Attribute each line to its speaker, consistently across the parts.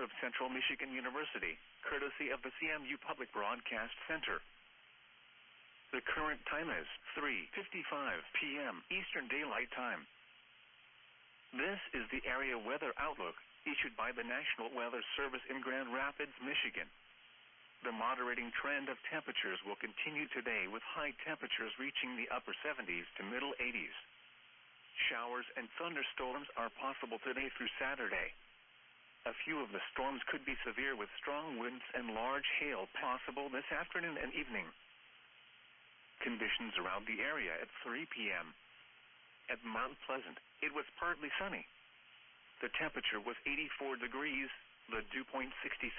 Speaker 1: of Central Michigan University, courtesy of the CMU Public Broadcast Center. The current time is 3:55 p.m. Eastern Daylight Time. This is the area weather outlook issued by the National Weather Service in Grand Rapids, Michigan. The moderating trend of temperatures will continue today with high temperatures reaching the upper 70s to middle 80s. Showers and thunderstorms are possible today through Saturday. A few of the storms could be severe with strong winds and large hail possible this afternoon and evening. Conditions around the area at 3 p.m. At Mount Pleasant, it was partly sunny. The temperature was 84 degrees, the dew point 67,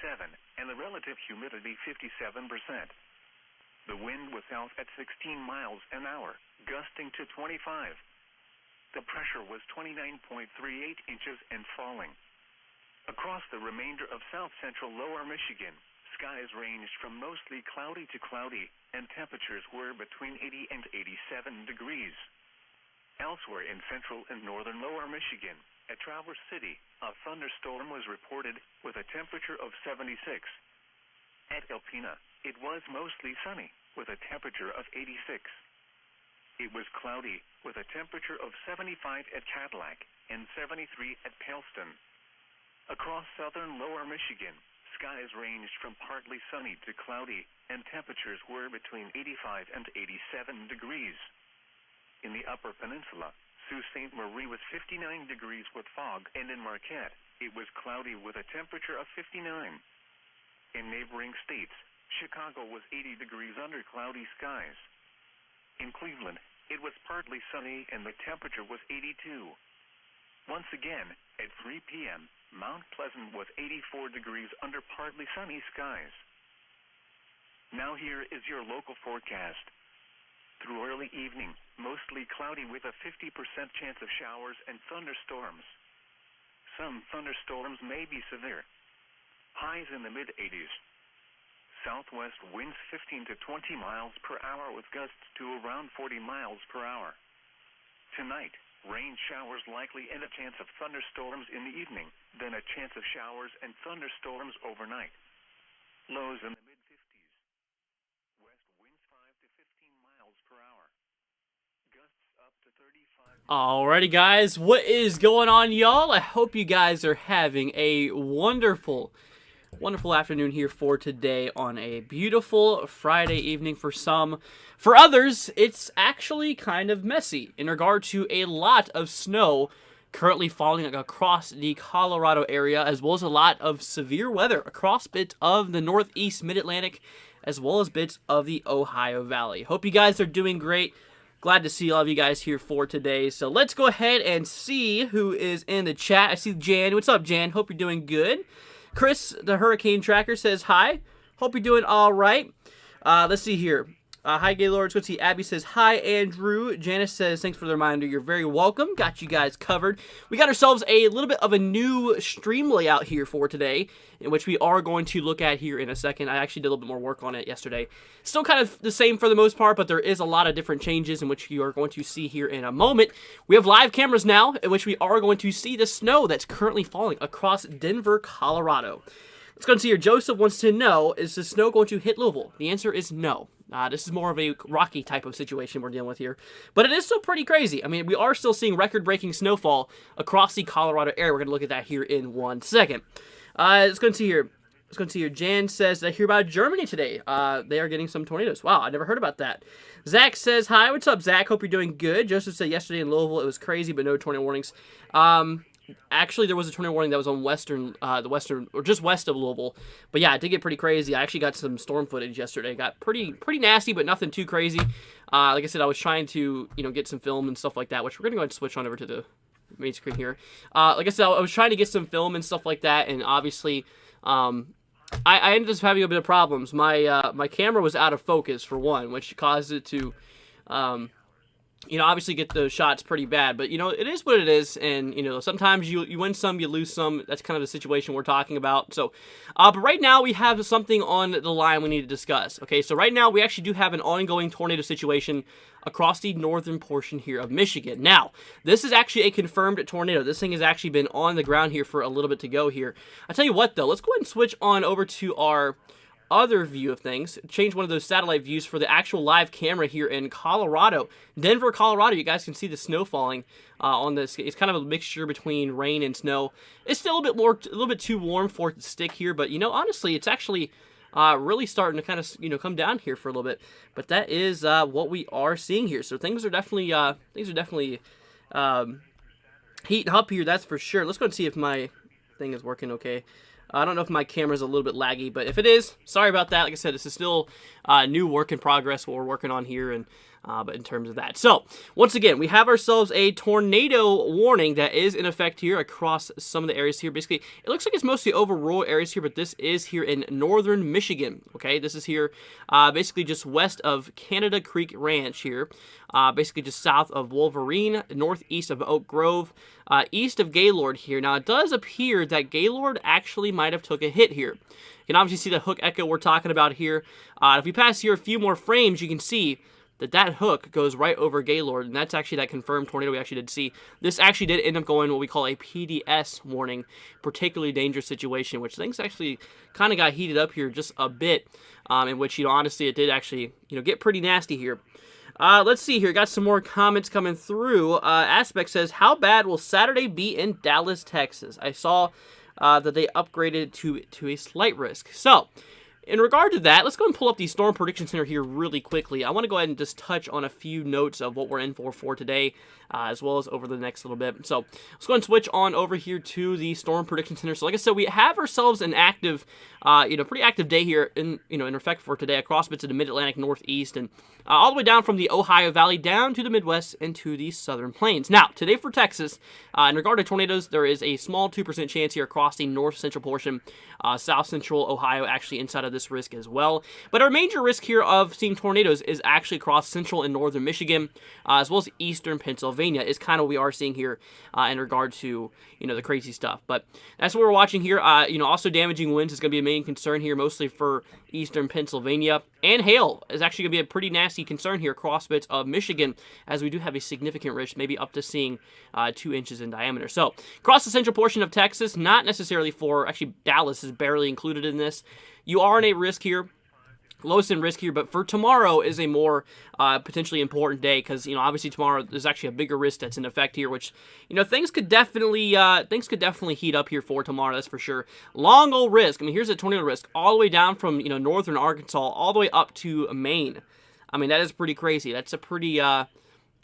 Speaker 1: and the relative humidity 57%. The wind was south at 16 miles an hour, gusting to 25. The pressure was 29.38 inches and falling. Across the remainder of south-central lower Michigan, skies ranged from mostly cloudy to cloudy, and temperatures were between 80 and 87 degrees. Elsewhere in central and northern lower Michigan, at Traverse City, a thunderstorm was reported with a temperature of 76. At Alpena, it was mostly sunny with a temperature of 86. It was cloudy with a temperature of 75 at Cadillac and 73 at Paleston. Across southern lower Michigan, skies ranged from partly sunny to cloudy, and temperatures were between 85 and 87 degrees. In the upper peninsula, Sault Ste. Marie was 59 degrees with fog, and in Marquette, it was cloudy with a temperature of 59. In neighboring states, Chicago was 80 degrees under cloudy skies. In Cleveland, it was partly sunny and the temperature was 82. Once again, at 3 p.m., Mount Pleasant was 84 degrees under partly sunny skies. Now here is your local forecast. Through early evening, mostly cloudy with a 50% chance of showers and thunderstorms. Some thunderstorms may be severe. Highs in the mid-80s. Southwest winds 15 to 20 miles per hour with gusts to around 40 miles per hour. Tonight, rain showers likely and a chance of thunderstorms in the evening, then a chance of showers and thunderstorms overnight. Lows in the mid-50s. West winds 5 to 15 miles per hour. Gusts up to 35.
Speaker 2: Alrighty, guys, what is going on, y'all? I hope you guys are having a wonderful afternoon here for today on a beautiful Friday evening for some. For others, it's actually kind of messy in regard to a lot of snow currently falling across the Colorado area, as well as a lot of severe weather across bits of the northeast mid-Atlantic, as well as bits of the Ohio Valley. Hope you guys are doing great. Glad to see all of you guys here for today. So let's go ahead and see who is in the chat. I see Jan. What's up, Jan? Hope you're doing good. Chris, the Hurricane Tracker, says hi. Hope you're doing all right. Let's see here. Hi, Gaylords. Let's see. Abby says hi, Andrew. Janice says thanks for the reminder. You're very welcome. Got you guys covered. We got ourselves a little bit of a new stream layout here for today, in which we are going to look at here in a second. I actually did a little bit more work on it yesterday. Still kind of the same for the most part, but there is a lot of different changes in which you are going to see here in a moment. We have live cameras now, in which we are going to see the snow that's currently falling across Denver, Colorado. Let's go and see here. Joseph wants to know, is the snow going to hit Louisville? The answer is no. This is more of a rocky type of situation we're dealing with here. But it is still pretty crazy. I mean, we are still seeing record-breaking snowfall across the Colorado area. We're going to look at that here in 1 second. Let's go and see here. Jan says, I hear about Germany today. They are getting some tornadoes. Wow, I never heard about that. Zach says, hi, what's up, Zach? Hope you're doing good. Joseph said yesterday in Louisville it was crazy, but no tornado warnings. Actually, there was a tornado warning that was on the western, or just west of Louisville. But yeah, it did get pretty crazy. I actually got some storm footage yesterday. It got pretty nasty, but nothing too crazy. Like I said, I was trying to, get some film and stuff like that, which we're going to go ahead and switch on over to the main screen here. Like I said, I was trying to get some film and stuff like that, and obviously, I ended up having a bit of problems. My camera was out of focus, for one, which caused it to, obviously get those shots pretty bad, but, it is what it is, and, sometimes you win some, you lose some. That's kind of the situation we're talking about. So, but right now we have something on the line we need to discuss. Okay, so right now we actually do have an ongoing tornado situation across the northern portion here of Michigan. Now, this is actually a confirmed tornado. This thing has actually been on the ground here for a little bit to go here. I tell you what, though, let's go ahead and switch on over to our other view of things, change one of those satellite views for the actual live camera here in Colorado. Denver, Colorado, you guys can see the snow falling on this. It's kind of a mixture between rain and snow. It's still a little bit too warm for it to stick here, but honestly, it's actually really starting to kind of come down here for a little bit. But that is what we are seeing here. So things are definitely heating up here. That's for sure. Let's go and see if my thing is working okay. I don't know if my camera's a little bit laggy, but if it is, sorry about that. Like I said, this is still new work in progress, what we're working on here, and but in terms of that. So, once again, we have ourselves a tornado warning that is in effect here across some of the areas here. Basically, it looks like it's mostly over rural areas here, but this is here in northern Michigan, okay? This is here basically just west of Canada Creek Ranch here, basically just south of Wolverine, northeast of Oak Grove, east of Gaylord here. Now, it does appear that Gaylord actually might have took a hit here. You can obviously see the hook echo we're talking about here. If we pass here a few more frames, you can see that hook goes right over Gaylord, and that's actually that confirmed tornado we actually did see. This actually did end up going what we call a PDS warning, particularly dangerous situation, which things actually kind of got heated up here just a bit, in which, honestly, it did actually, get pretty nasty here. Let's see here. Got some more comments coming through. Aspect says, how bad will Saturday be in Dallas, Texas? I saw that they upgraded to a slight risk. So, in regard to that, let's go and pull up the Storm Prediction Center here really quickly. I want to go ahead and just touch on a few notes of what we're in for today, as well as over the next little bit. So let's go and switch on over here to the Storm Prediction Center. So like I said, we have ourselves an active, pretty active day here in effect for today across bits of the Mid-Atlantic Northeast and all the way down from the Ohio Valley down to the Midwest and to the Southern Plains. Now, today for Texas, in regard to tornadoes, there is a small 2% chance here across the north-central portion, south-central Ohio actually inside of this risk as well. But our major risk here of seeing tornadoes is actually across central and northern Michigan, as well as eastern Pennsylvania is kind of what we are seeing here in regard to, the crazy stuff. But that's what we're watching here. Also damaging winds is going to be a main concern here, mostly for eastern Pennsylvania. And hail is actually going to be a pretty nasty concern here across bits of Michigan, as we do have a significant risk, maybe up to seeing 2 inches in diameter. So, across the central portion of Texas, not necessarily actually Dallas is barely included in this. You are in a risk here. Lowest in risk here, but for tomorrow is a more potentially important day because obviously tomorrow there's actually a bigger risk that's in effect here, which things could definitely heat up here for tomorrow. That's for sure. Long old risk. Here's a tornado risk all the way down from northern Arkansas all the way up to Maine. That is pretty crazy. That's a pretty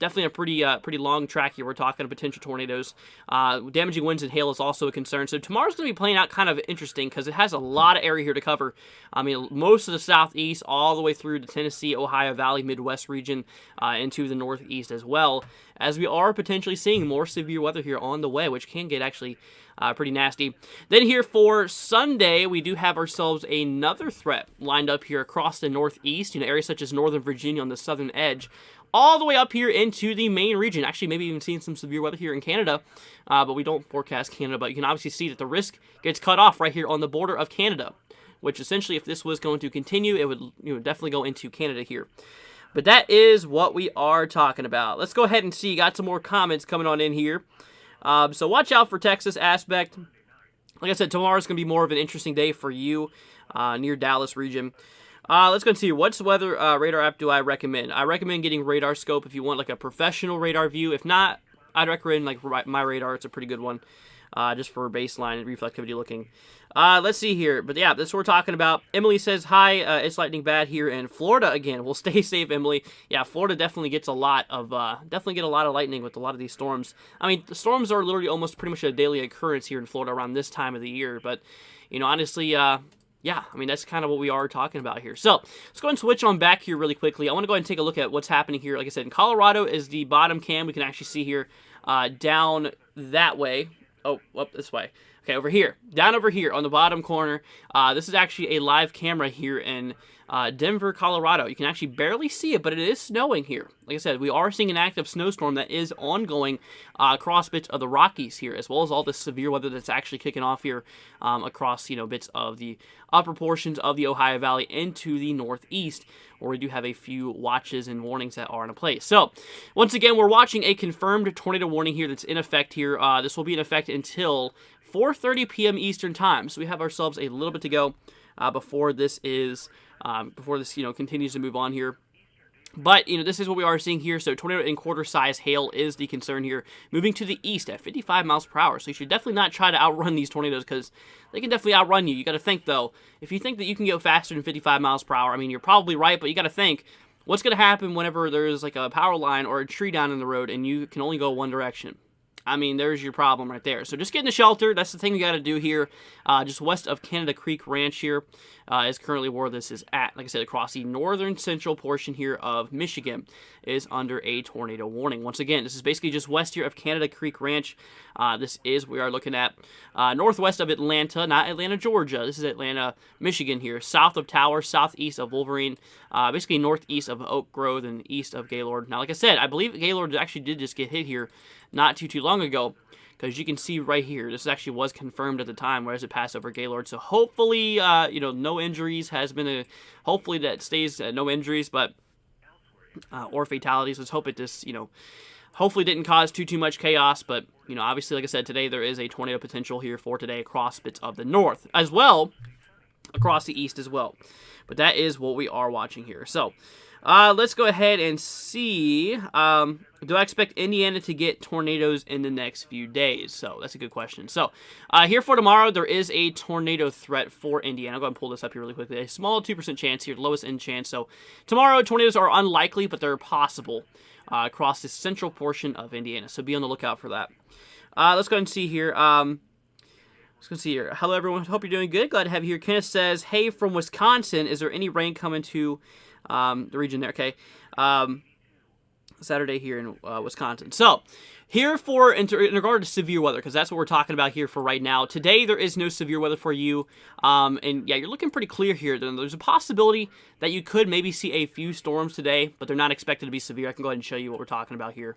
Speaker 2: definitely a pretty long track here. We're talking potential tornadoes. Damaging winds and hail is also a concern. So tomorrow's going to be playing out kind of interesting because it has a lot of area here to cover. Most of the southeast all the way through to Tennessee, Ohio Valley, Midwest region, into the northeast as well, as we are potentially seeing more severe weather here on the way, which can get actually pretty nasty. Then here for Sunday, we do have ourselves another threat lined up here across the northeast, areas such as northern Virginia on the southern edge, all the way up here into the Maine region. Actually, maybe even seeing some severe weather here in Canada, but we don't forecast Canada. But you can obviously see that the risk gets cut off right here on the border of Canada, which essentially, if this was going to continue, it would definitely go into Canada here. But that is what we are talking about. Let's go ahead and see. Got some more comments coming on in here. So watch out for Texas Aspect. Like I said, tomorrow's going to be more of an interesting day for you near Dallas region. Let's go and see. What's weather radar app do I recommend? I recommend getting Radar Scope if you want like a professional radar view. If not, I'd recommend like My Radar. It's a pretty good one, just for baseline and reflectivity looking. Let's see here. But yeah, that's what we're talking about. Emily says, hi, it's lightning bad here in Florida again. Well, stay safe, Emily. Yeah, Florida definitely gets a lot of lightning with a lot of these storms. The storms are literally almost pretty much a daily occurrence here in Florida around this time of the year. But, honestly, yeah, that's kind of what we are talking about here. So, let's go and switch on back here really quickly. I want to go ahead and take a look at what's happening here. Like I said, in Colorado is the bottom cam. We can actually see here down that way. Oh, up this way. Okay, over here. Down over here on the bottom corner. This is actually a live camera here in Denver, Colorado. You can actually barely see it, but it is snowing here. Like I said, we are seeing an active snowstorm that is ongoing across bits of the Rockies here, as well as all the severe weather that's actually kicking off here across, bits of the upper portions of the Ohio Valley into the northeast, where we do have a few watches and warnings that are in place. So, once again, we're watching a confirmed tornado warning here that's in effect here. This will be in effect until 4:30 p.m. Eastern Time. So we have ourselves a little bit to go before this continues to move on here. But, this is what we are seeing here. So tornado and quarter-size hail is the concern here, moving to the east at 55 miles per hour. So you should definitely not try to outrun these tornadoes, because they can definitely outrun you. You got to think, though, if you think that you can go faster than 55 miles per hour, I mean, you're probably right, but you got to think, what's going to happen whenever there's like a power line or a tree down in the road and you can only go one direction? I mean, there's your problem right there. So just get in the shelter. That's the thing we got to do here. Just west of Canada Creek Ranch here is currently where this is at. Like I said, across the northern central portion here of Michigan is under a tornado warning. Once again, this is basically just west here of Canada Creek Ranch. We are looking at northwest of Atlanta, not Atlanta, Georgia. This is Atlanta, Michigan here. South of Tower, southeast of Wolverine, basically northeast of Oak Grove and east of Gaylord. Now, like I said, I believe Gaylord actually did just get hit here not too long ago, because you can see right here, this actually was confirmed at the time, whereas it passed over Gaylord. So hopefully, no injuries hopefully that stays no injuries, but or fatalities. Let's hope it just, hopefully didn't cause too much chaos. But obviously, like I said, today there is a tornado potential here for today across bits of the north, as well across the east as well. But that is what we are watching here. So let's go ahead and see. Do I expect Indiana to get tornadoes in the next few days? So that's a good question. So here for tomorrow, there is a tornado threat for Indiana. I'll go ahead and pull this up here really quickly. A small 2% chance here, lowest end chance. So tomorrow, tornadoes are unlikely, but they're possible across the central portion of Indiana. So be on the lookout for that. Let's go ahead and see here. Hello, everyone. Hope you're doing good. Glad to have you here. Kenneth says, hey, from Wisconsin, is there any rain coming to the region there? Okay. Saturday here in Wisconsin. So, here in regard to severe weather, because that's what we're talking about here for right now. Today, there is no severe weather for you. And yeah, you're looking pretty clear here. There's a possibility that you could maybe see a few storms today, but they're not expected to be severe. I can go ahead and show you what we're talking about here.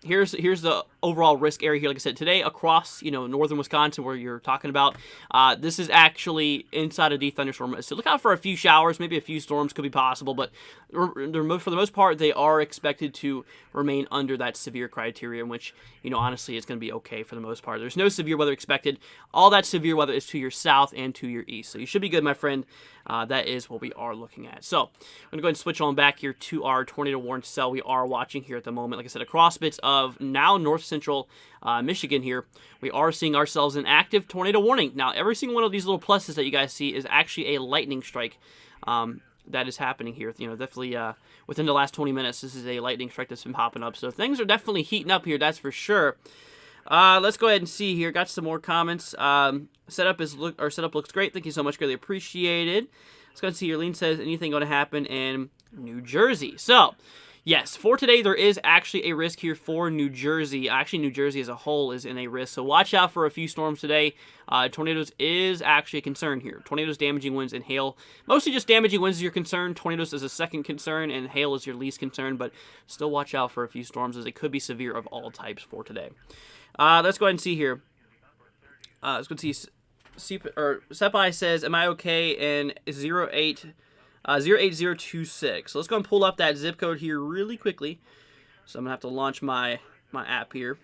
Speaker 2: Here's the overall risk area here. Like I said, today across, northern Wisconsin where you're talking about, this is actually inside of the thunderstorm. So look out for a few showers, maybe a few storms could be possible, but for the most part, they are expected to remain under that severe criteria, in which, honestly, it's going to be okay for the most part. There's no severe weather expected. All that severe weather is to your south and to your east. So you should be good, my friend. That is what we are looking at. So I'm going to go ahead and switch on back here to our tornado warning cell we are watching here at the moment. Like I said, across bits of now north central Michigan here, we are seeing ourselves an active tornado warning. Now, every single one of these little pluses that you guys see is actually a lightning strike that is happening here. Definitely within the last 20 minutes, this is a lightning strike that's been popping up. So things are definitely heating up here, that's for sure. Let's go ahead and see here. Got some more comments. Setup looks great. Thank you so much. Greatly appreciated. Let's go ahead and see here. Lean says, anything going to happen in New Jersey? So, yes, for today, there is actually a risk here for New Jersey. Actually, New Jersey as a whole is in a risk. So watch out for a few storms today. Tornadoes is actually a concern here. Tornadoes, damaging winds, and hail. Mostly just damaging winds is your concern. Tornadoes is a second concern, and hail is your least concern. But still watch out for a few storms, as it could be severe of all types for today. Let's go ahead and see here. Let's go see. Sepai says, am I okay in 08026? So let's go and pull up that zip code here really quickly. So I'm going to have to launch my app here.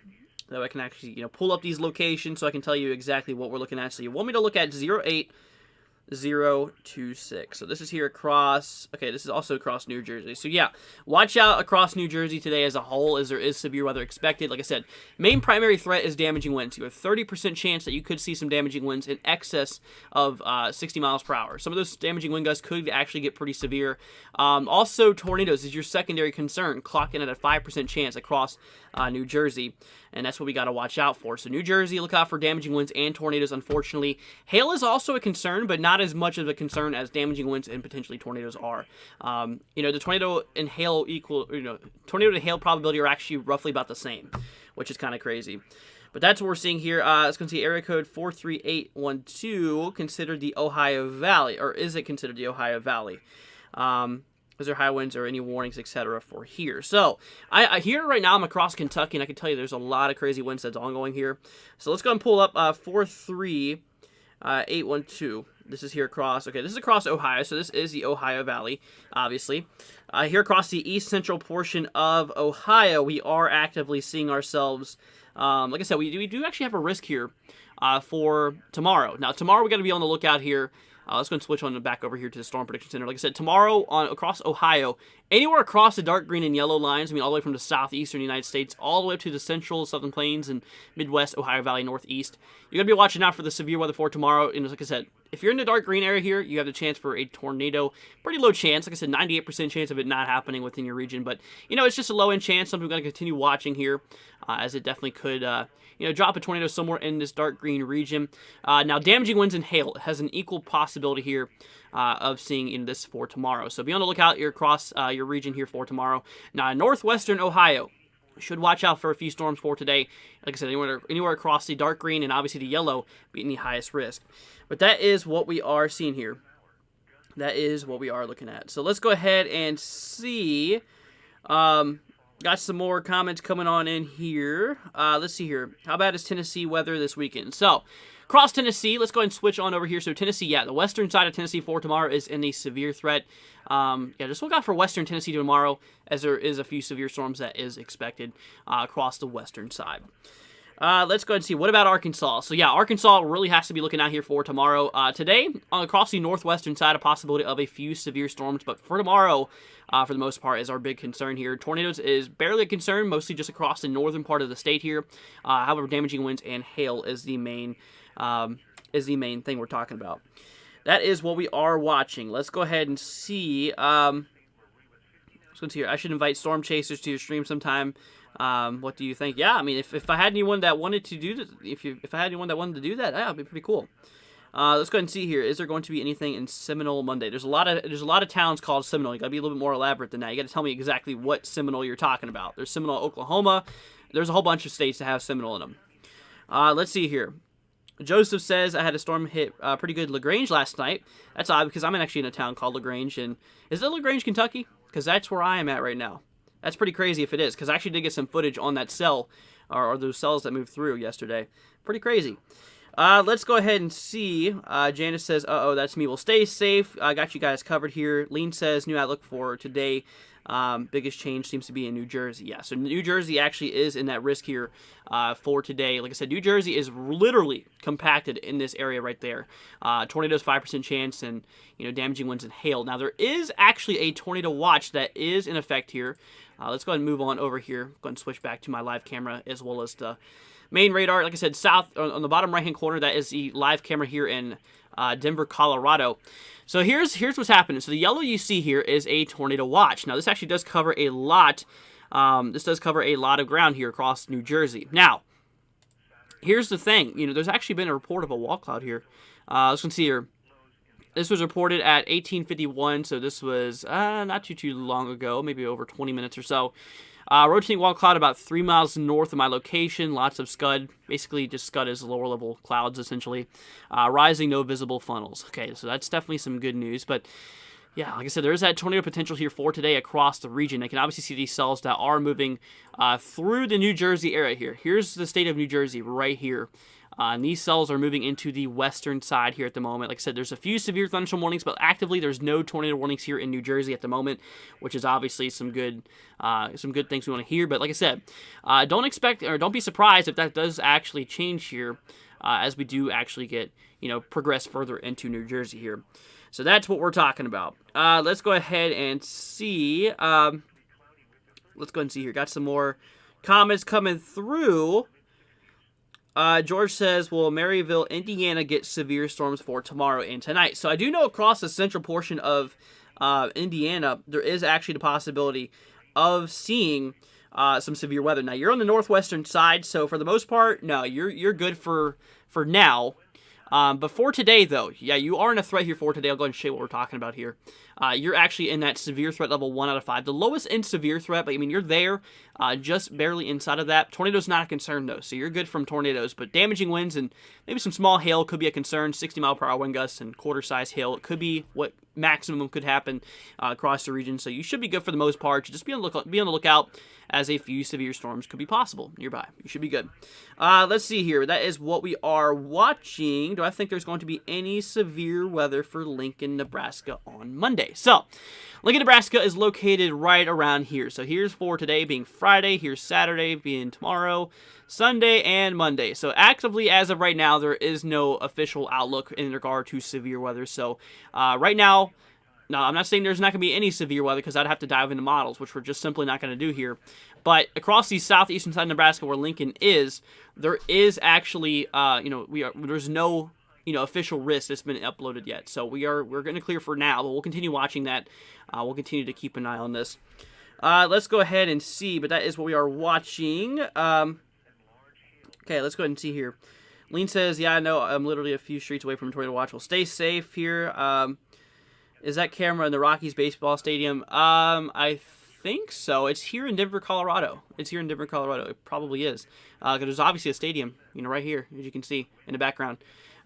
Speaker 2: That way I can actually, pull up these locations so I can tell you exactly what we're looking at. So you want me to look at 08026. So this is here across, this is also across New Jersey. So yeah, watch out across New Jersey today as a whole, as there is severe weather expected. Like I said, main primary threat is damaging winds. You have a 30% chance that you could see some damaging winds in excess of 60 miles per hour. Some of those damaging wind gusts could actually get pretty severe. Also, tornadoes is your secondary concern, clocking at a 5% chance across New Jersey. And that's what we got to watch out for. So New Jersey, look out for damaging winds and tornadoes, unfortunately. Hail is also a concern, but not as much of a concern as damaging winds and potentially tornadoes are. The tornado and hail tornado to hail probability are actually roughly about the same, which is kind of crazy. But that's what we're seeing here. Let's go see area code 43812, considered the Ohio Valley, or is it considered the Ohio Valley? Is there high winds or any warnings, etc. for here? So, I here right now I'm across Kentucky, and I can tell you there's a lot of crazy winds that's ongoing here. So let's go and pull up 43812. This is here across, okay, this is across Ohio, so this is the Ohio Valley, obviously. Here across the east central portion of Ohio, we are actively seeing ourselves, like I said, we do actually have a risk here for tomorrow. Now, tomorrow we got to be on the lookout here. Let's go and switch on back over here to the Storm Prediction Center. Like I said, tomorrow across Ohio, anywhere across the dark green and yellow lines, I mean all the way from the southeastern United States, all the way up to the central, southern plains, and Midwest, Ohio Valley, Northeast. You're going to be watching out for the severe weather for tomorrow. And like I said, if you're in the dark green area here, you have the chance for a tornado. Pretty low chance. Like I said, 98% chance of it not happening within your region. But, it's just a low-end chance. Something we're going to continue watching here, as it definitely could, drop a tornado somewhere in this dark green region. Now, damaging winds and hail has an equal possibility here of seeing in this for tomorrow. So be on the lookout here across your region here for tomorrow. Now, in northwestern Ohio, should watch out for a few storms for today. Like I said, anywhere across the dark green and obviously the yellow being the highest risk. But that is what we are seeing here. That is what we are looking at. So let's go ahead and see. Got some more comments coming on in here. Let's see here. How bad is Tennessee weather this weekend? So, across Tennessee, let's go ahead and switch on over here. So, Tennessee, yeah, the western side of Tennessee for tomorrow is in a severe threat. Just look out for western Tennessee tomorrow, as there is a few severe storms that is expected across the western side. Let's go ahead and see. What about Arkansas? So, yeah, Arkansas really has to be looking out here for tomorrow. Today, across the northwestern side, a possibility of a few severe storms. But for tomorrow, for the most part, is our big concern here. Tornadoes is barely a concern, mostly just across the northern part of the state here. However, damaging winds and hail is the main thing we're talking about. That is what we are watching. Let's go ahead and see. Let's go here. I should invite Storm Chasers to your stream sometime. What do you think? Yeah, I mean, if I had anyone that wanted to do this, if I had anyone that wanted to do that, yeah, it'd be pretty cool. Let's go ahead and see here. Is there going to be anything in Seminole Monday? There's a lot of towns called Seminole. You got to be a little bit more elaborate than that. You got to tell me exactly what Seminole you're talking about. There's Seminole, Oklahoma. There's a whole bunch of states that have Seminole in them. Let's see here. Joseph says, I had a storm hit pretty good LaGrange last night. That's odd because I'm actually in a town called LaGrange. And is it LaGrange, Kentucky? Because that's where I am at right now. That's pretty crazy if it is, because I actually did get some footage on that cell, or those cells that moved through yesterday. Pretty crazy. Let's go ahead and see. Janice says, uh-oh, that's me. Well, stay safe. I got you guys covered here. Lean says, new outlook for today. Biggest change seems to be in New Jersey. Yeah, so New Jersey actually is in that risk here for today. Like I said, New Jersey is literally compacted in this area right there. Tornadoes, 5% chance, and damaging winds and hail. Now, there is actually a tornado watch that is in effect here. Let's go ahead and move on over here. Go ahead and switch back to my live camera as well as the main radar. Like I said, south on the bottom right-hand corner, that is the live camera here in Denver, Colorado. So here's what's happening. So the yellow you see here is a tornado watch. Now, this actually does cover a lot. This does cover a lot of ground here across New Jersey. Now, here's the thing. There's actually been a report of a wall cloud here. Let's see here. This was reported at 1851, so this was not too long ago, maybe over 20 minutes or so. Rotating wall cloud about 3 miles north of my location. Lots of scud. Basically, just scud is lower level clouds, essentially. Rising, no visible funnels. Okay, so that's definitely some good news. But, yeah, like I said, there is that tornado potential here for today across the region. I can obviously see these cells that are moving through the New Jersey area here. Here's the state of New Jersey right here. And these cells are moving into the western side here at the moment. Like I said, there's a few severe thunderstorm warnings, but actively there's no tornado warnings here in New Jersey at the moment, which is obviously some good things we want to hear. But like I said, don't be surprised if that does actually change here as we do actually get progress further into New Jersey here. So that's what we're talking about. Let's go ahead and see. Let's go ahead and see here. Got some more comments coming through. George says, will Maryville, Indiana get severe storms for tomorrow and tonight? So I do know across the central portion of Indiana, there is actually the possibility of seeing some severe weather. Now, you're on the northwestern side, so for the most part, no, you're good for now. But for today, though, yeah, you are in a threat here for today. I'll go ahead and show you what we're talking about here. You're actually in that severe threat level 1 out of 5. The lowest in severe threat, but I mean, you're there. just barely inside of that. Tornadoes not a concern though, so you're good from tornadoes, but damaging winds and maybe some small hail could be a concern. 60-mile-per-hour wind gusts and quarter-size hail, it could be what maximum could happen across the region, so you should be good for the most part. Just be on the lookout as a few severe storms could be possible nearby. You should be good. Let's see here. That is what we are watching. Do I think there's going to be any severe weather for Lincoln, Nebraska on Monday? So, Lincoln, Nebraska is located right around here. So here's for today being Friday, here's Saturday being tomorrow, Sunday, and Monday. So actively, as of right now, there is no official outlook in regard to severe weather. So right now, I'm not saying there's not going to be any severe weather because I'd have to dive into models, which we're just simply not going to do here. But across the southeastern side of Nebraska where Lincoln is, there is actually, there's no official risk that's been uploaded yet. So we're going to clear for now, but we'll continue watching that. We'll continue to keep an eye on this. Let's go ahead and see, but that is what we are watching. Okay, let's go ahead and see here. Lean says, yeah, I know, I'm literally a few streets away from a tornado watch. We'll stay safe here. Is that camera in the Rockies baseball stadium? I think so. It's here in Denver, Colorado. It probably is. Because there's obviously a stadium, right here, as you can see in the background.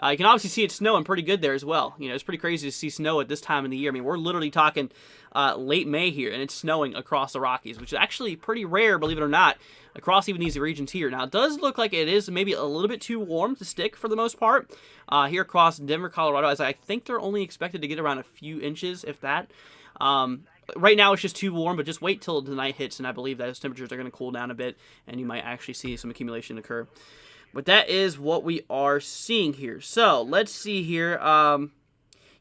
Speaker 2: You can obviously see it snowing pretty good there as well. It's pretty crazy to see snow at this time of the year. I mean, we're literally talking late May here, and it's snowing across the Rockies, which is actually pretty rare, believe it or not, across even these regions here. Now, it does look like it is maybe a little bit too warm to stick for the most part here across Denver, Colorado, as I think they're only expected to get around a few inches, if that. Right now, it's just too warm, but just wait till the night hits, and I believe those temperatures are going to cool down a bit, and you might actually see some accumulation occur. But that is what we are seeing here. So, let's see here.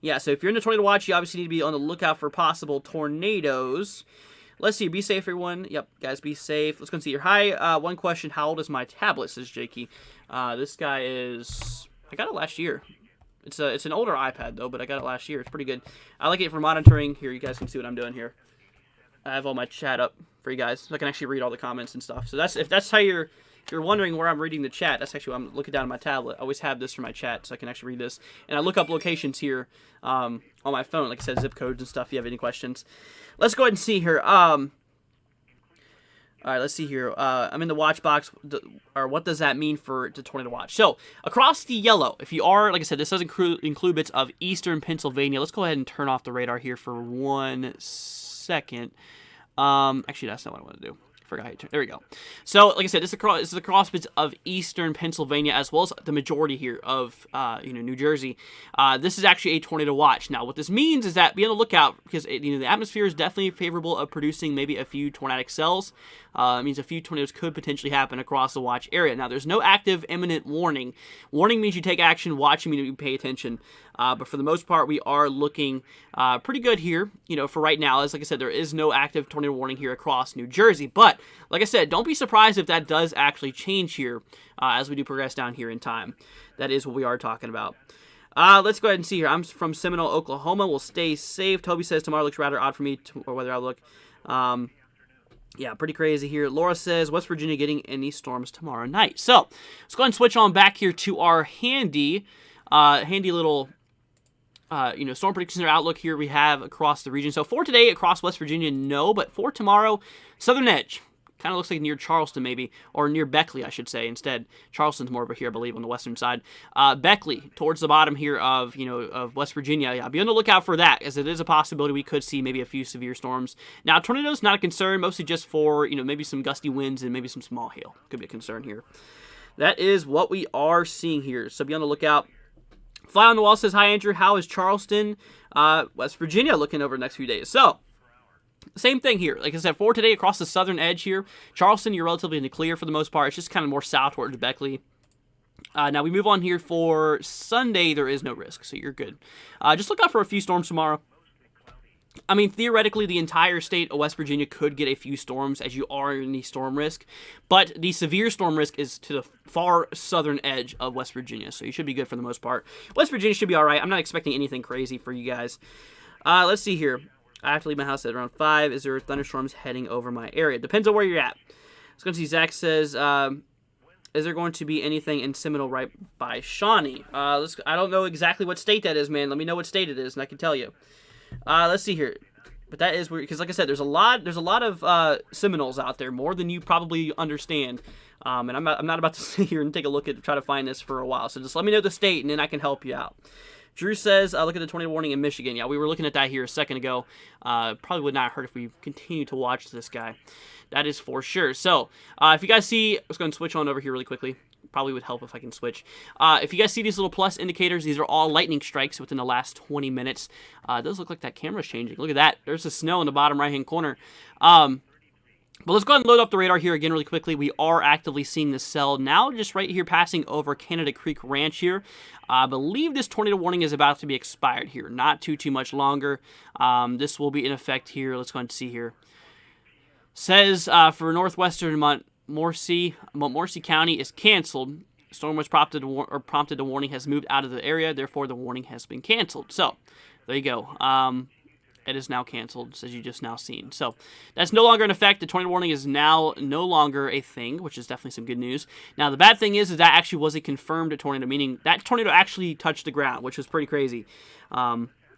Speaker 2: Yeah, so if you're in the tornado watch, you obviously need to be on the lookout for possible tornadoes. Let's see. Be safe, everyone. Yep, guys, be safe. Let's go and see here. Hi, one question. How old is my tablet, says Jakey. This guy is... I got it last year. It's an older iPad, though, but I got it last year. It's pretty good. I like it for monitoring. Here, you guys can see what I'm doing here. I have all my chat up for you guys, so I can actually read all the comments and stuff. So if that's how you're wondering where I'm reading the chat, that's actually what I'm looking down at my tablet. I always have this for my chat, so I can actually read this. And I look up locations here on my phone, like I said, zip codes and stuff, if you have any questions. Let's go ahead and see here. All right, let's see here. I'm in the watch box, or what does that mean for the tornado watch? So, across the yellow, if you are, like I said, this does include bits of eastern Pennsylvania. Let's go ahead and turn off the radar here for 1 second. Actually, that's not what I want to do. Forgot how to turn. There we go. So, like I said, this is across bits of eastern Pennsylvania, as well as the majority here of New Jersey. This is actually a tornado watch. Now, what this means is that be on the lookout because the atmosphere is definitely favorable of producing maybe a few tornadic cells. It means a few tornadoes could potentially happen across the watch area. Now, there's no active imminent warning. Warning means you take action. Watching means you pay attention. But for the most part, we are looking pretty good here, for right now. As like I said, there is no active tornado warning here across New Jersey. But like I said, don't be surprised if that does actually change here as we do progress down here in time. That is what we are talking about. Let's go ahead and see here. I'm from Seminole, Oklahoma. We'll stay safe. Toby says tomorrow looks rather odd for me, or weather outlook. Yeah, pretty crazy here. Laura says, West Virginia getting any storms tomorrow night. So, let's go ahead and switch on back here to our handy little, storm prediction or outlook here we have across the region. So, for today, across West Virginia, no. But for tomorrow, southern edge. Kind of looks like near Charleston, maybe. Or near Beckley, I should say, instead. Charleston's more over here, I believe, on the western side. Beckley, towards the bottom here of West Virginia. Yeah, be on the lookout for that, as it is a possibility we could see maybe a few severe storms. Now, tornadoes, not a concern, mostly just for, maybe some gusty winds and maybe some small hail. Could be a concern here. That is what we are seeing here, so be on the lookout. Fly on the Wall says, hi, Andrew. How is Charleston, West Virginia looking over the next few days? So, same thing here. Like I said, for today, across the southern edge here, Charleston, you're relatively in the clear for the most part. It's just kind of more south towards Beckley. Now, we move on here for Sunday. There is no risk, so you're good. Just look out for a few storms tomorrow. I mean, theoretically, the entire state of West Virginia could get a few storms as you are in the storm risk. But the severe storm risk is to the far southern edge of West Virginia, so you should be good for the most part. West Virginia should be all right. I'm not expecting anything crazy for you guys. Let's see here. I have to leave my house at around 5. Is there thunderstorms heading over my area? Depends on where you're at. Let's go see. Zach says, is there going to be anything in Seminole right by Shawnee? I don't know exactly what state that is, man. Let me know what state it is, and I can tell you. Let's see here. But that is weird because, like I said, there's a lot of Seminoles out there, more than you probably understand. And I'm not about to sit here and take a look at try to find this for a while. So just let me know the state, and then I can help you out. Drew says, look at the tornado warning in Michigan. Yeah, we were looking at that here a second ago. Probably would not hurt if we continue to watch this guy. That is for sure. So if you guys see, let's go and switch on over here really quickly. Probably would help if I can switch. If you guys see these little plus indicators, these are all lightning strikes within the last 20 minutes. It does look like that camera's changing. Look at that. There's the snow in the bottom right-hand corner. But let's go ahead and load up the radar here again really quickly. We are actively seeing the cell now just right here passing over Canada Creek Ranch here. I believe this tornado warning is about to be expired here. Not too much longer. This will be in effect here. Let's go ahead and see here. Says for northwestern Montmorency County is canceled. Storm was prompted the warning has moved out of the area. Therefore, the warning has been canceled. So, there you go. It is now canceled, as you just now seen. So, that's no longer in effect. The tornado warning is now no longer a thing, which is definitely some good news. Now, the bad thing is that actually was a confirmed tornado, meaning that tornado actually touched the ground, which was pretty crazy.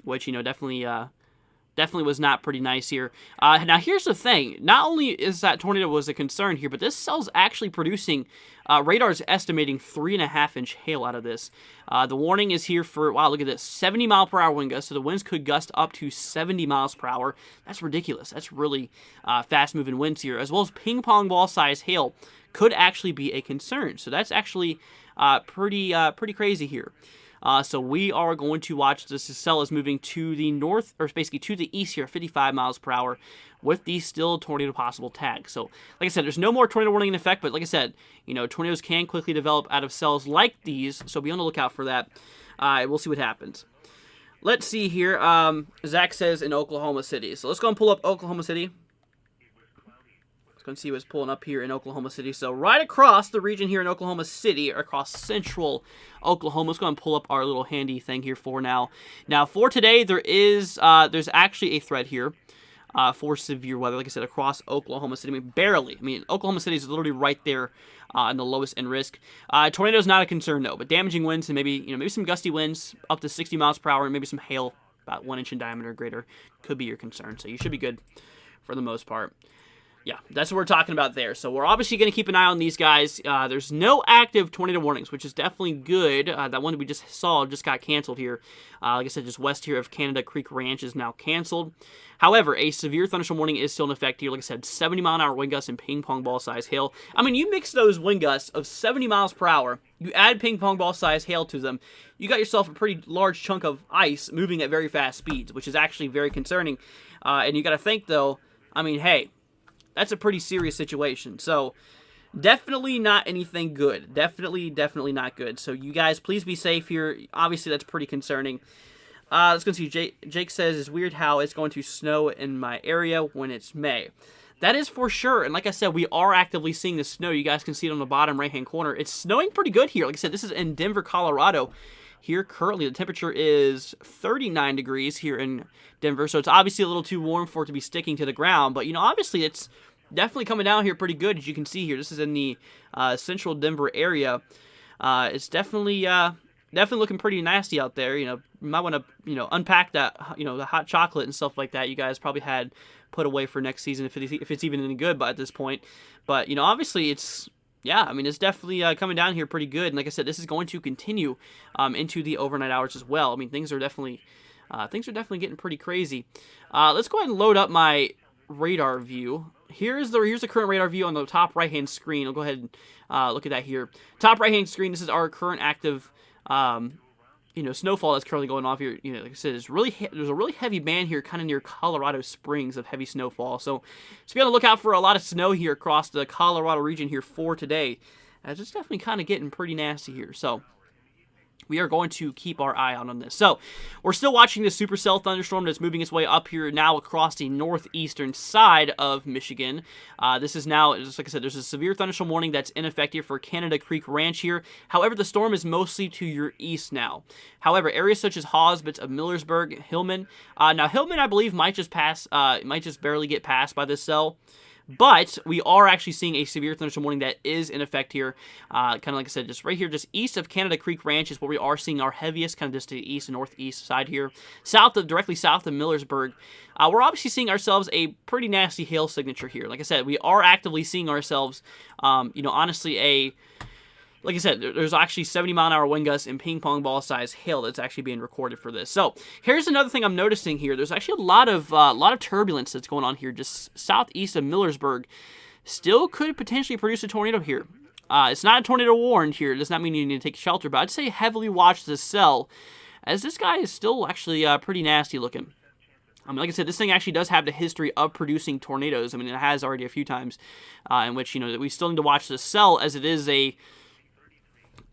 Speaker 2: Which, definitely was not pretty nice here. Now, here's the thing. Not only is that tornado was a concern here, but this cell's actually producing, radar's estimating 3.5-inch hail out of this. The warning is here for, wow, look at this, 70-mile-per-hour wind gusts, so the winds could gust up to 70 miles per hour. That's ridiculous. That's really fast-moving winds here, as well as ping-pong ball-size hail could actually be a concern. So that's actually pretty crazy here. So we are going to watch this cell is moving to the north, or basically to the east here, 55 miles per hour, with the still tornado possible tag. So, like I said, there's no more tornado warning in effect, but like I said, tornadoes can quickly develop out of cells like these, so be on the lookout for that. We'll see what happens. Let's see here. Zach says in Oklahoma City. So let's go and pull up Oklahoma City. Going to see what's pulling up here in Oklahoma City. So right across the region here in Oklahoma City, or across central Oklahoma, let's go and pull up our little handy thing here for now. Now for today, there's actually a threat here for severe weather. Like I said, across Oklahoma City, barely. Oklahoma City is literally right there in the lowest end risk. Tornado is not a concern though, but damaging winds and maybe some gusty winds up to 60 miles per hour, and maybe some hail about 1 inch in diameter or greater could be your concern. So you should be good for the most part. Yeah, that's what we're talking about there. So we're obviously going to keep an eye on these guys. There's no active tornado warnings, which is definitely good. That one we just saw just got canceled here. Like I said, just west here of Canada Creek Ranch is now canceled. However, a severe thunderstorm warning is still in effect here. Like I said, 70-mile-an-hour wind gusts and ping-pong ball-size hail. You mix those wind gusts of 70 miles per hour, you add ping-pong ball-size hail to them, you got yourself a pretty large chunk of ice moving at very fast speeds, which is actually very concerning. And you got to think, though, hey, that's a pretty serious situation. So, definitely not anything good. Definitely not good. So, you guys, please be safe here. Obviously, that's pretty concerning. Let's go see. Jake says, it's weird how it's going to snow in my area when it's May. That is for sure. And like I said, we are actively seeing the snow. You guys can see it on the bottom right-hand corner. It's snowing pretty good here. Like I said, this is in Denver, Colorado. Here currently, the temperature is 39 degrees here in Denver. So, it's obviously a little too warm for it to be sticking to the ground. But, obviously, it's definitely coming down here pretty good, as you can see here. This is in the central Denver area. It's definitely looking pretty nasty out there. You might want to unpack that the hot chocolate and stuff like that. You guys probably had put away for next season if it's even any good by at this point. But obviously it's it's definitely coming down here pretty good. And like I said, this is going to continue into the overnight hours as well. Things are definitely getting pretty crazy. Let's go ahead and load up my radar view. Here's the current radar view on the top right-hand screen. I'll go ahead and look at that here. Top right-hand screen, this is our current active, snowfall that's currently going off here. Like I said, there's a really heavy band here kind of near Colorado Springs of heavy snowfall. So be on the lookout for a lot of snow here across the Colorado region here for today. It's definitely kind of getting pretty nasty here. So we are going to keep our eye on this. So, we're still watching the supercell thunderstorm that's moving its way up here now across the northeastern side of Michigan. This is now, just like I said, there's a severe thunderstorm warning that's in effect here for Canada Creek Ranch here. However, the storm is mostly to your east now. However, areas such as Hawes, bits of Millersburg, Hillman. Now, Hillman, I believe, might just barely get passed by this cell. But we are actually seeing a severe thunderstorm warning that is in effect here. Kind of like I said, just right here, just east of Canada Creek Ranch is where we are seeing our heaviest, kind of just to the east and northeast side here. Directly south of Millersburg, we're obviously seeing ourselves a pretty nasty hail signature here. Like I said, we are actively seeing ourselves, honestly, like I said, there's actually 70-mile-an-hour wind gusts and ping-pong ball size hail that's actually being recorded for this. So here's another thing I'm noticing here. There's actually a lot of turbulence that's going on here just southeast of Millersburg. Still could potentially produce a tornado here. It's not a tornado warned here. It does not mean you need to take shelter, but I'd say heavily watch this cell, as this guy is still actually pretty nasty looking. Like I said, this thing actually does have the history of producing tornadoes. I mean, it has already a few times in which, we still need to watch this cell, as it is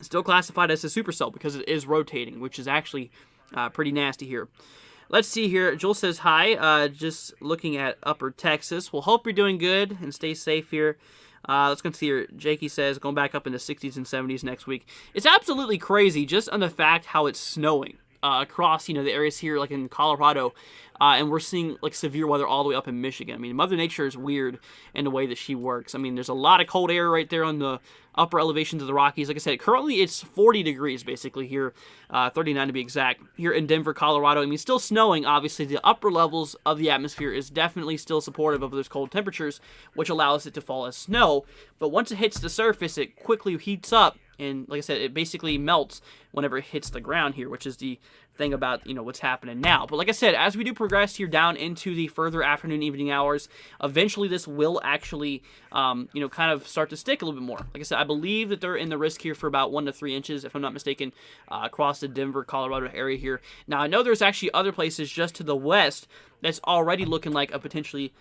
Speaker 2: still classified as a supercell because it is rotating, which is actually pretty nasty here. Let's see here. Joel says hi. Just looking at Upper Texas. Well, hope you're doing good and stay safe here. Let's go see here. Jakey says going back up in the 60s and 70s next week. It's absolutely crazy just on the fact how it's snowing across the areas here like in Colorado. And we're seeing like severe weather all the way up in Michigan. I mean, Mother Nature is weird in the way that she works. I mean, there's a lot of cold air right there on the upper elevations of the Rockies. Like I said, currently it's 40 degrees basically here, 39 to be exact, here in Denver, Colorado. I mean, still snowing, obviously. The upper levels of the atmosphere is definitely still supportive of those cold temperatures, which allows it to fall as snow. But once it hits the surface, it quickly heats up. And like I said, it basically melts whenever it hits the ground here, which is the thing about, what's happening now. But like I said, as we do progress here down into the further afternoon, evening hours, eventually this will actually, kind of start to stick a little bit more. Like I said, I believe that they're in the risk here for about 1 to 3 inches, if I'm not mistaken, across the Denver, Colorado area here. Now, I know there's actually other places just to the west that's already looking like a potentially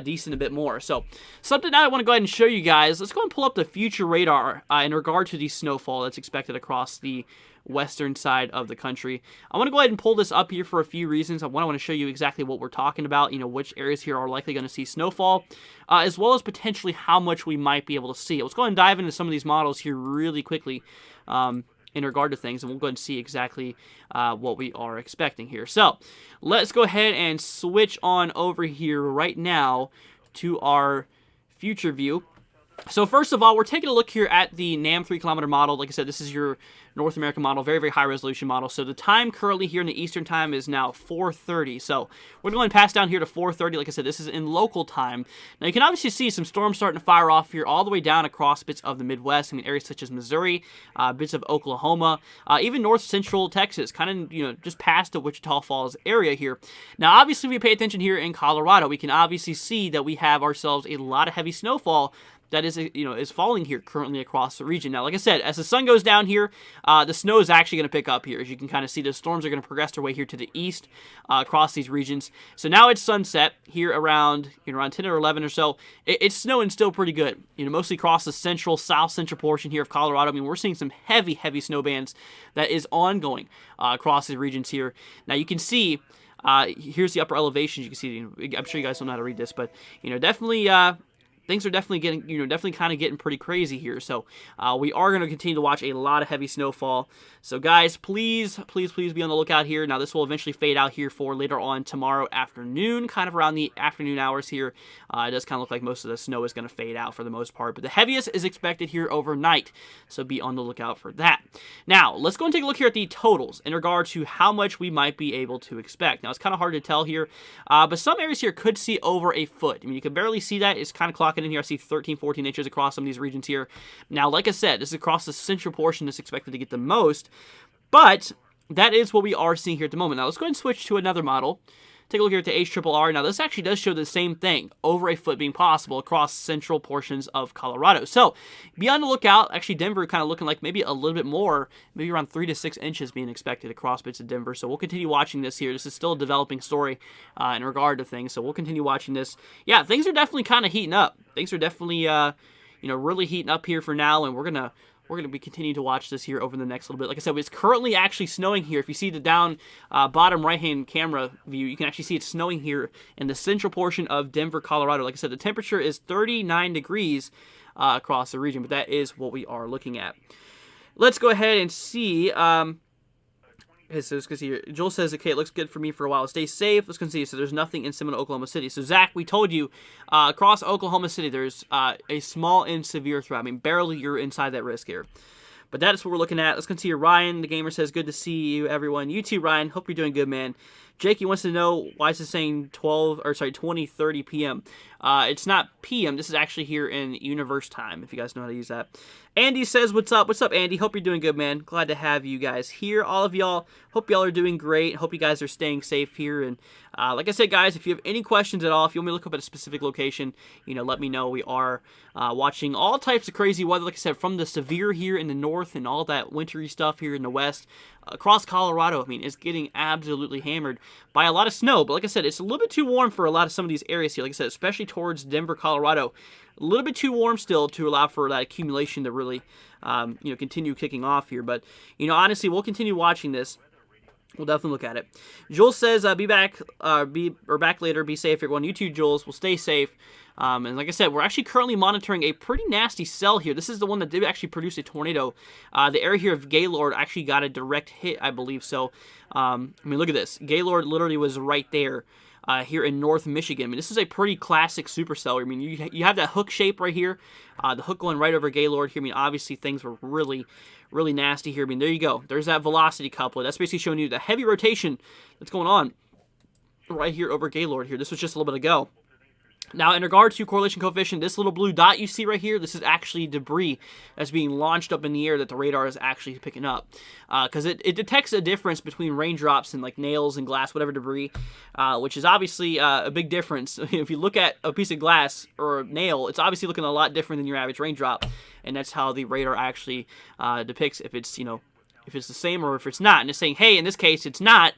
Speaker 2: decent a bit more. So something that I want to go ahead and show you guys, let's go and pull up the future radar in regard to the snowfall that's expected across the western side of the country. I want to go ahead and pull this up here for a few reasons. I want to show you exactly what we're talking about, which areas here are likely going to see snowfall, as well as potentially how much we might be able to see. Let's go ahead and dive into some of these models here really quickly in regard to things, and we'll go ahead and see exactly what we are expecting here. So let's go ahead and switch on over here right now to our future view. So first of all, we're taking a look here at the NAM 3-kilometer model. Like I said, this is your North American model, very, very high resolution model. So the time currently here in the Eastern time is now 4:30. So we're going to pass down here to 4:30. Like I said, this is in local time. Now you can obviously see some storms starting to fire off here all the way down across bits of the Midwest. I mean, areas such as Missouri, bits of Oklahoma, even north central Texas, kind of, just past the Wichita Falls area here. Now, obviously, if we pay attention here in Colorado, we can obviously see that we have ourselves a lot of heavy snowfall that is falling here currently across the region. Now, like I said, as the sun goes down here, the snow is actually going to pick up here. As you can kind of see, the storms are going to progress their way here to the east across these regions. So now it's sunset here around 10 or 11 or so. It's snowing still pretty good. Mostly across the south central portion here of Colorado. I mean, we're seeing some heavy snow bands that is ongoing across the regions here. Now you can see. Here's the upper elevations. You can see. I'm sure you guys don't know how to read this, but definitely. Things are definitely getting, definitely kind of getting pretty crazy here. So we are going to continue to watch a lot of heavy snowfall. So guys, please be on the lookout here. Now this will eventually fade out here for later on tomorrow afternoon, kind of around the afternoon hours here. It does kind of look like most of the snow is going to fade out for the most part, but the heaviest is expected here overnight. So be on the lookout for that. Now let's go and take a look here at the totals in regard to how much we might be able to expect. Now it's kind of hard to tell here, but some areas here could see over a foot. I mean, you can barely see that. It's kind of clocking in here. I see 13, 14 inches across some of these regions here. Now, like I said, this is across the central portion that's expected to get the most, but that is what we are seeing here at the moment. Now, let's go ahead and switch to another model. Take a look here at the HRRR. Now, this actually does show the same thing, over a foot being possible across central portions of Colorado. So, be on the lookout. Actually, Denver kind of looking like maybe a little bit more, maybe around 3 to 6 inches being expected across bits of Denver. So, we'll continue watching this here. This is still a developing story in regard to things. So, we'll continue watching this. Yeah, things are definitely kind of heating up. Things are definitely, really heating up here for now, and we're going to be continuing to watch this here over the next little bit. Like I said, it's currently actually snowing here. If you see the down bottom right-hand camera view, you can actually see it's snowing here in the central portion of Denver, Colorado. Like I said, the temperature is 39 degrees across the region, but that is what we are looking at. Let's go ahead and see. let's see. Joel says, okay, it looks good for me for a while. Stay safe. Let's continue. So there's nothing in Seminole, Oklahoma City. So Zach, we told you, across Oklahoma City, there's a small and severe threat. I mean, barely you're inside that risk here. But that's what we're looking at. Let's continue. Ryan, the gamer, says, good to see you, everyone. You too, Ryan. Hope you're doing good, man. Jakey wants to know why it's saying 20:30 p.m. It's not p.m. This is actually here in universe time, if you guys know how to use that. Andy says, what's up? What's up, Andy? Hope you're doing good, man. Glad to have you guys here. All of y'all, hope y'all are doing great. Hope you guys are staying safe here. And like I said, guys, if you have any questions at all, if you want me to look up at a specific location, let me know. We are watching all types of crazy weather, like I said, from the severe here in the north and all that wintry stuff here in the west. Across Colorado, I mean, it's getting absolutely hammered by a lot of snow. But like I said, it's a little bit too warm for a lot of some of these areas here. Like I said, especially towards Denver, Colorado. A little bit too warm still to allow for that accumulation to really, continue kicking off here. But, honestly, we'll continue watching this. We'll definitely look at it. Joel says, be back later. Be safe, everyone. You too, Jules. We'll stay safe. And like I said, we're actually currently monitoring a pretty nasty cell here. This is the one that did actually produce a tornado. The area here of Gaylord actually got a direct hit, I believe. So, look at this. Gaylord literally was right there. Here in North Michigan. I mean, this is a pretty classic supercell. I mean, you have that hook shape right here, the hook going right over Gaylord here. I mean, obviously things were really, really nasty here. I mean, there you go. There's that velocity couplet. That's basically showing you the heavy rotation that's going on right here over Gaylord here. This was just a little bit ago. Now, in regard to correlation coefficient, this little blue dot you see right here, this is actually debris that's being launched up in the air that the radar is actually picking up. Because it detects a difference between raindrops and like nails and glass, whatever debris, which is obviously a big difference. If you look at a piece of glass or a nail, it's obviously looking a lot different than your average raindrop. And that's how the radar actually depicts if it's, if it's the same or if it's not. And it's saying, hey, in this case, it's not.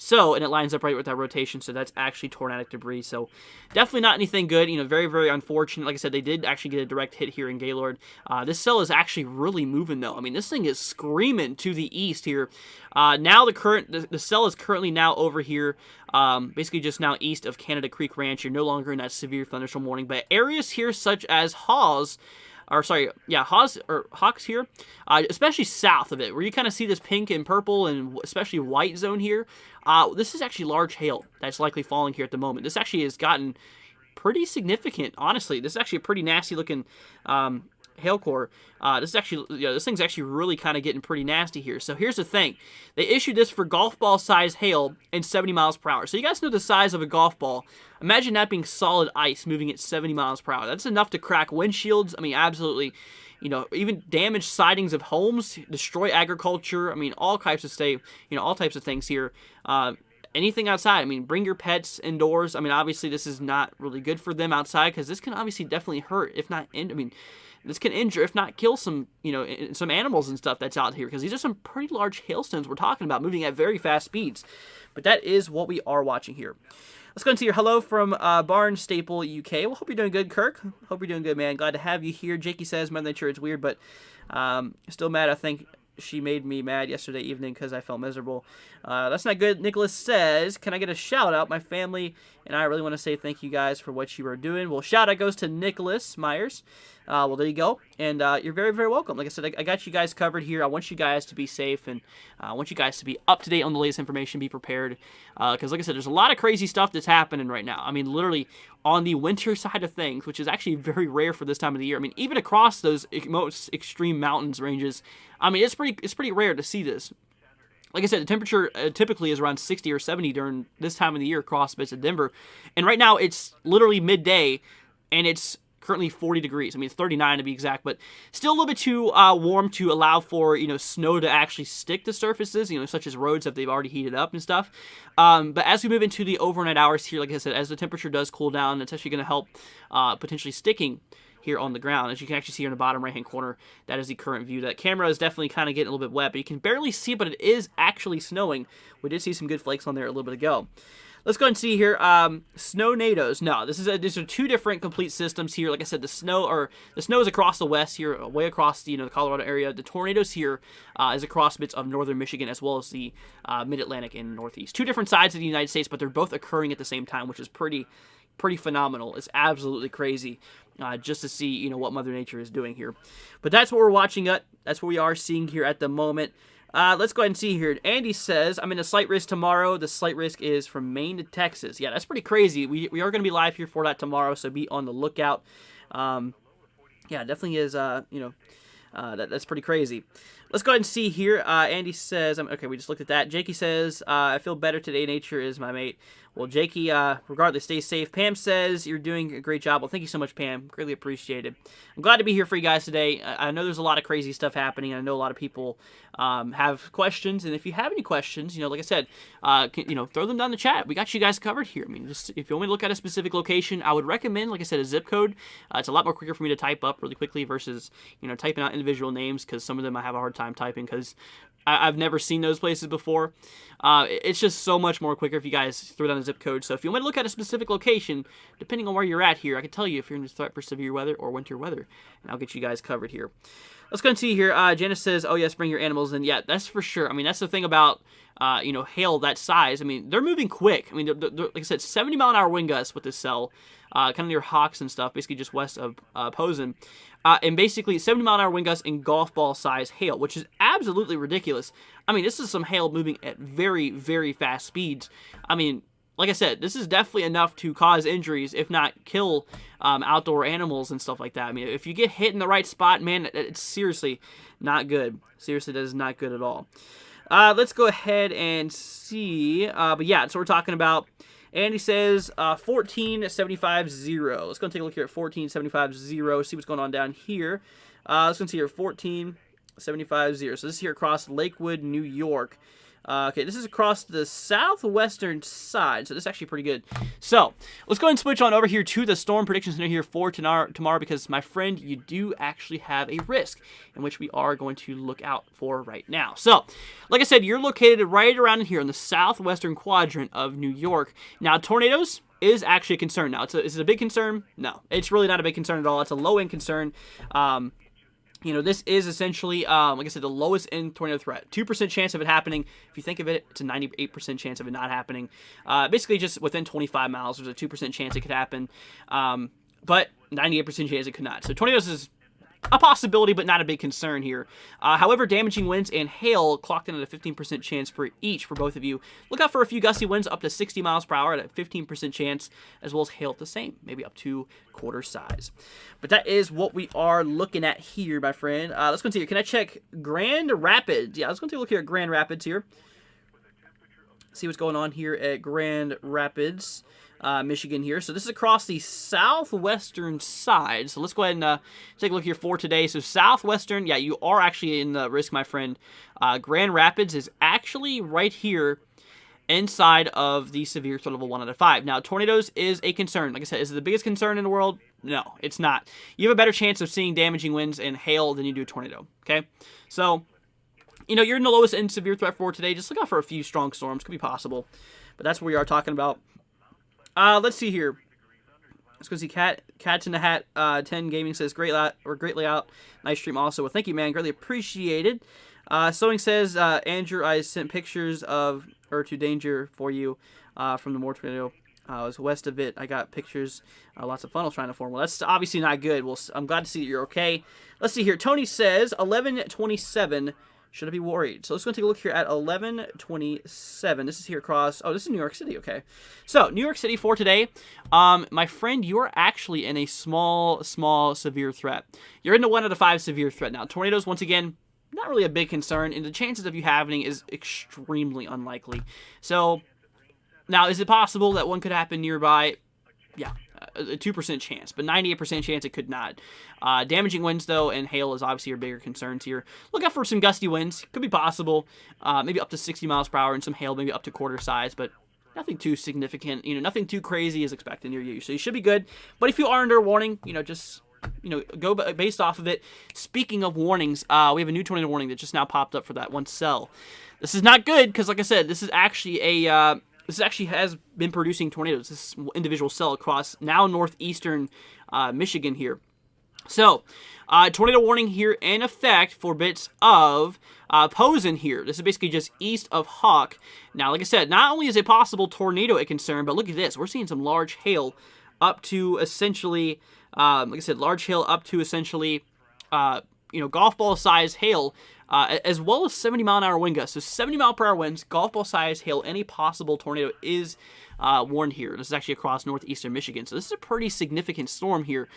Speaker 2: So, and it lines up right with that rotation, so that's actually tornadic debris. So, definitely not anything good. Very, very unfortunate. Like I said, they did actually get a direct hit here in Gaylord. This cell is actually really moving, though. I mean, this thing is screaming to the east here. Now, the cell is currently now over here, basically just now east of Canada Creek Ranch. You're no longer in that severe thunderstorm warning, but areas here such as Hawes here, especially south of it, where you kind of see this pink and purple and especially white zone here. This is actually large hail that's likely falling here at the moment. This actually has gotten pretty significant, honestly. This is actually a pretty nasty looking hail core. This thing's actually really kind of getting pretty nasty here. So here's the thing. They issued this for golf ball size hail and 70 miles per hour. So you guys know the size of a golf ball. Imagine that being solid ice moving at 70 miles per hour. That's enough to crack windshields. I mean, absolutely. Even damage sidings of homes, destroy agriculture. I mean, all types of things here. Anything outside. I mean, bring your pets indoors. I mean, obviously, this is not really good for them outside because this can obviously definitely hurt, if not this can injure, if not kill some animals and stuff that's out here because these are some pretty large hailstones we're talking about moving at very fast speeds. But that is what we are watching here. Let's go into your hello from Barnstaple, UK. Well, hope you're doing good, Kirk. Hope you're doing good, man. Glad to have you here. Jakey says, Mother Nature, it's weird, but still mad. I think she made me mad yesterday evening because I felt miserable. That's not good. Nicholas says, can I get a shout out? My family and I really want to say thank you guys for what you are doing. Well, shout out goes to Nicholas Myers. Well, there you go. And you're very, very welcome. Like I said, I got you guys covered here. I want you guys to be safe, and I want you guys to be up to date on the latest information, be prepared. Because, like I said, there's a lot of crazy stuff that's happening right now. I mean, literally on the winter side of things, which is actually very rare for this time of the year. I mean, even across those most extreme mountains ranges, I mean, it's pretty rare to see this. Like I said, the temperature typically is around 60 or 70 during this time of the year across bits of Denver. And right now, it's literally midday, and it's currently 40 degrees. I mean, it's 39 to be exact, but still a little bit too warm to allow for, snow to actually stick to surfaces, such as roads that they've already heated up and stuff. But as we move into the overnight hours here, like I said, as the temperature does cool down, it's actually going to help potentially sticking here on the ground. As you can actually see here in the bottom right-hand corner, that is the current view. That camera is definitely kind of getting a little bit wet, but you can barely see, but it is actually snowing. We did see some good flakes on there a little bit ago. Let's go ahead and see here. Snow-nados. No, these are two different complete systems here. Like I said, the snow is across the west here, way across the Colorado area. The tornadoes here is across bits of northern Michigan as well as the mid-Atlantic and northeast. Two different sides of the United States, but they're both occurring at the same time, which is pretty phenomenal. It's absolutely crazy just to see what Mother Nature is doing here. But that's what we're watching at. That's what we are seeing here at the moment. Let's go ahead and see here. Andy says, I'm in a slight risk tomorrow. The slight risk is from Maine to Texas. Yeah, that's pretty crazy. We are going to be live here for that tomorrow, so be on the lookout. Yeah, it definitely is, that's pretty crazy. Let's go ahead and see here. Andy says, okay, we just looked at that. Jakey says, I feel better today. Nature is my mate. Well, Jakey, regardless, stay safe. Pam says, you're doing a great job. Well, thank you so much, Pam. Greatly appreciated. I'm glad to be here for you guys today. I know there's a lot of crazy stuff happening. I know a lot of people have questions. And if you have any questions, like I said, throw them down in the chat. We got you guys covered here. I mean, just if you want me to look at a specific location, I would recommend, like I said, a zip code. It's a lot more quicker for me to type up really quickly versus, typing out individual names, because some of them I have a hard time typing because I've never seen those places before. It's just so much more quicker if you guys throw down a zip code. So if you want to look at a specific location, depending on where you're at here, I can tell you if you're in the threat for severe weather or winter weather, and I'll get you guys covered here. Let's go and see here. Janice says, oh yes, bring your animals in. Yeah, that's for sure. I mean, that's the thing about, hail that size. I mean, they're moving quick. I mean, they're, like I said, 70-mile-an-hour wind gusts with this cell, kind of near Hawks and stuff, basically just west of Posen. And basically 70-mile-an-hour wind gusts and golf ball size hail, which is absolutely ridiculous. I mean, this is some hail moving at very, very fast speeds. I mean, like I said, this is definitely enough to cause injuries, if not kill outdoor animals and stuff like that. I mean, if you get hit in the right spot, man, it's seriously not good. Seriously, that is not good at all. Let's go ahead and see. But yeah, so we're talking about. Andy says 14.75.0. Let's go and take a look here at 14.75.0. See what's going on down here. Let's go and see here 14.75.0. So this is here across Lakewood, New York. Okay, this is across the southwestern side, so this is actually pretty good. So, let's go ahead and switch on over here to the storm predictions here for tomorrow, because, my friend, you do actually have a risk, in which we are going to look out for right now. So, like I said, you're located right around in here in the southwestern quadrant of New York. Now, tornadoes is actually a concern. Now, is it a big concern? No, it's really not a big concern at all. It's a low-end concern. This is essentially, like I said, the lowest end tornado threat. 2% chance of it happening. If you think of it, it's a 98% chance of it not happening. Basically, just within 25 miles, there's a 2% chance it could happen. But 98% chance it could not. So tornadoes is a possibility, but not a big concern here. However, damaging winds and hail clocked in at a 15% chance for each for both of you. Look out for a few gusty winds up to 60 miles per hour at a 15% chance, as well as hail at the same, maybe up to quarter size. But that is what we are looking at here, my friend. Let's go see here. Can I check Grand Rapids? Yeah, let's go take a look here at Grand Rapids here. See what's going on here at Grand Rapids, Michigan here. So this is across the southwestern side. So let's go ahead and take a look here for today. So southwestern, yeah, you are actually in the risk, my friend. Grand Rapids is actually right here inside of the severe threat level 1 out of 5. Now, tornadoes is a concern. Like I said, is it the biggest concern in the world? No, it's not. You have a better chance of seeing damaging winds and hail than you do a tornado, okay? So, you're in the lowest end severe threat for today. Just look out for a few strong storms. Could be possible. But that's what we are talking about. Let's see here. Let's go see Cats in the Hat 10 Gaming says great layout. Nice stream also. Well, thank you, man. Greatly appreciated. Sewing says, Andrew, I sent pictures of to danger for you from the Moore tornado. It was west of it. I got pictures. Lots of funnels trying to form. Well, that's obviously not good. Well, I'm glad to see that you're okay. Let's see here. Tony says 11:27. Should I be worried? So let's go take a look here at 11:27. This is here across. Oh, this is New York City. Okay. So New York City for today. My friend, you are actually in a small severe threat. You're in the 1 out of 5 severe threat now. Tornadoes, once again, not really a big concern, and the chances of you happening is extremely unlikely. So now, is it possible that one could happen nearby? Yeah. A 2% chance, but 98% chance it could not. Damaging winds, though, and hail is obviously your bigger concerns here. Look out for some gusty winds. Could be possible. Maybe up to 60 miles per hour, and some hail, maybe up to quarter size, but nothing too significant. Nothing too crazy is expected near you. So you should be good. But if you are under a warning, just go based off of it. Speaking of warnings, we have a new tornado warning that just now popped up for that one cell. This is not good because, like I said, this is actually this actually has been producing tornadoes, this individual cell across now northeastern Michigan here. So, tornado warning here in effect for bits of Posen here. This is basically just east of Hawk. Now, like I said, not only is a possible tornado a concern, but look at this. We're seeing some large hail up to essentially, like I said, large hail up to essentially, golf ball size hail as well as 70-mile-an-hour wind gusts. So 70-mile-per-hour winds, golf ball size hail, any possible tornado is warned here. This is actually across northeastern Michigan. So this is a pretty significant storm here.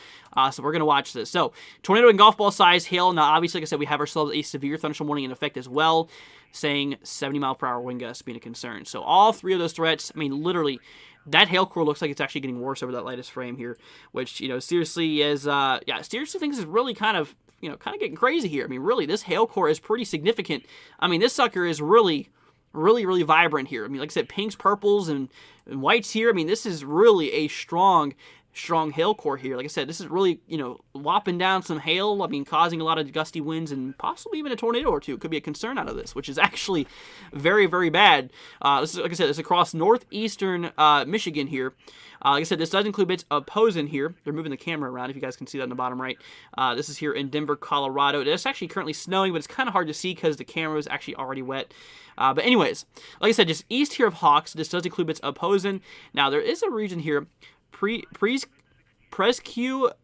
Speaker 2: So we're going to watch this. So tornado and golf ball size hail. Now, obviously, like I said, we have ourselves a severe thunderstorm warning in effect as well, saying 70-mile-per-hour wind gusts being a concern. So all three of those threats, I mean, literally, that hail core looks like it's actually getting worse over that latest frame here, which, seriously is, seriously things is really kind of getting crazy here. I mean, really, this hail core is pretty significant. I mean, this sucker is really vibrant here. I mean, like I said, pinks, purples, and whites here. I mean, this is really a strong hail core here. Like I said, this is really, whopping down some hail. I mean, causing a lot of gusty winds and possibly even a tornado or two. Could be a concern out of this, which is actually very, very bad. This is, like I said, it's across northeastern Michigan here. Like I said, this does include bits of Posen here. They're moving the camera around, if you guys can see that in the bottom right. This is here in Denver, Colorado. It's actually currently snowing, but it's kind of hard to see because the camera is actually already wet. But anyways, like I said, just east here of Hawks, this does include bits of Posen. Now, there is a region here, Presque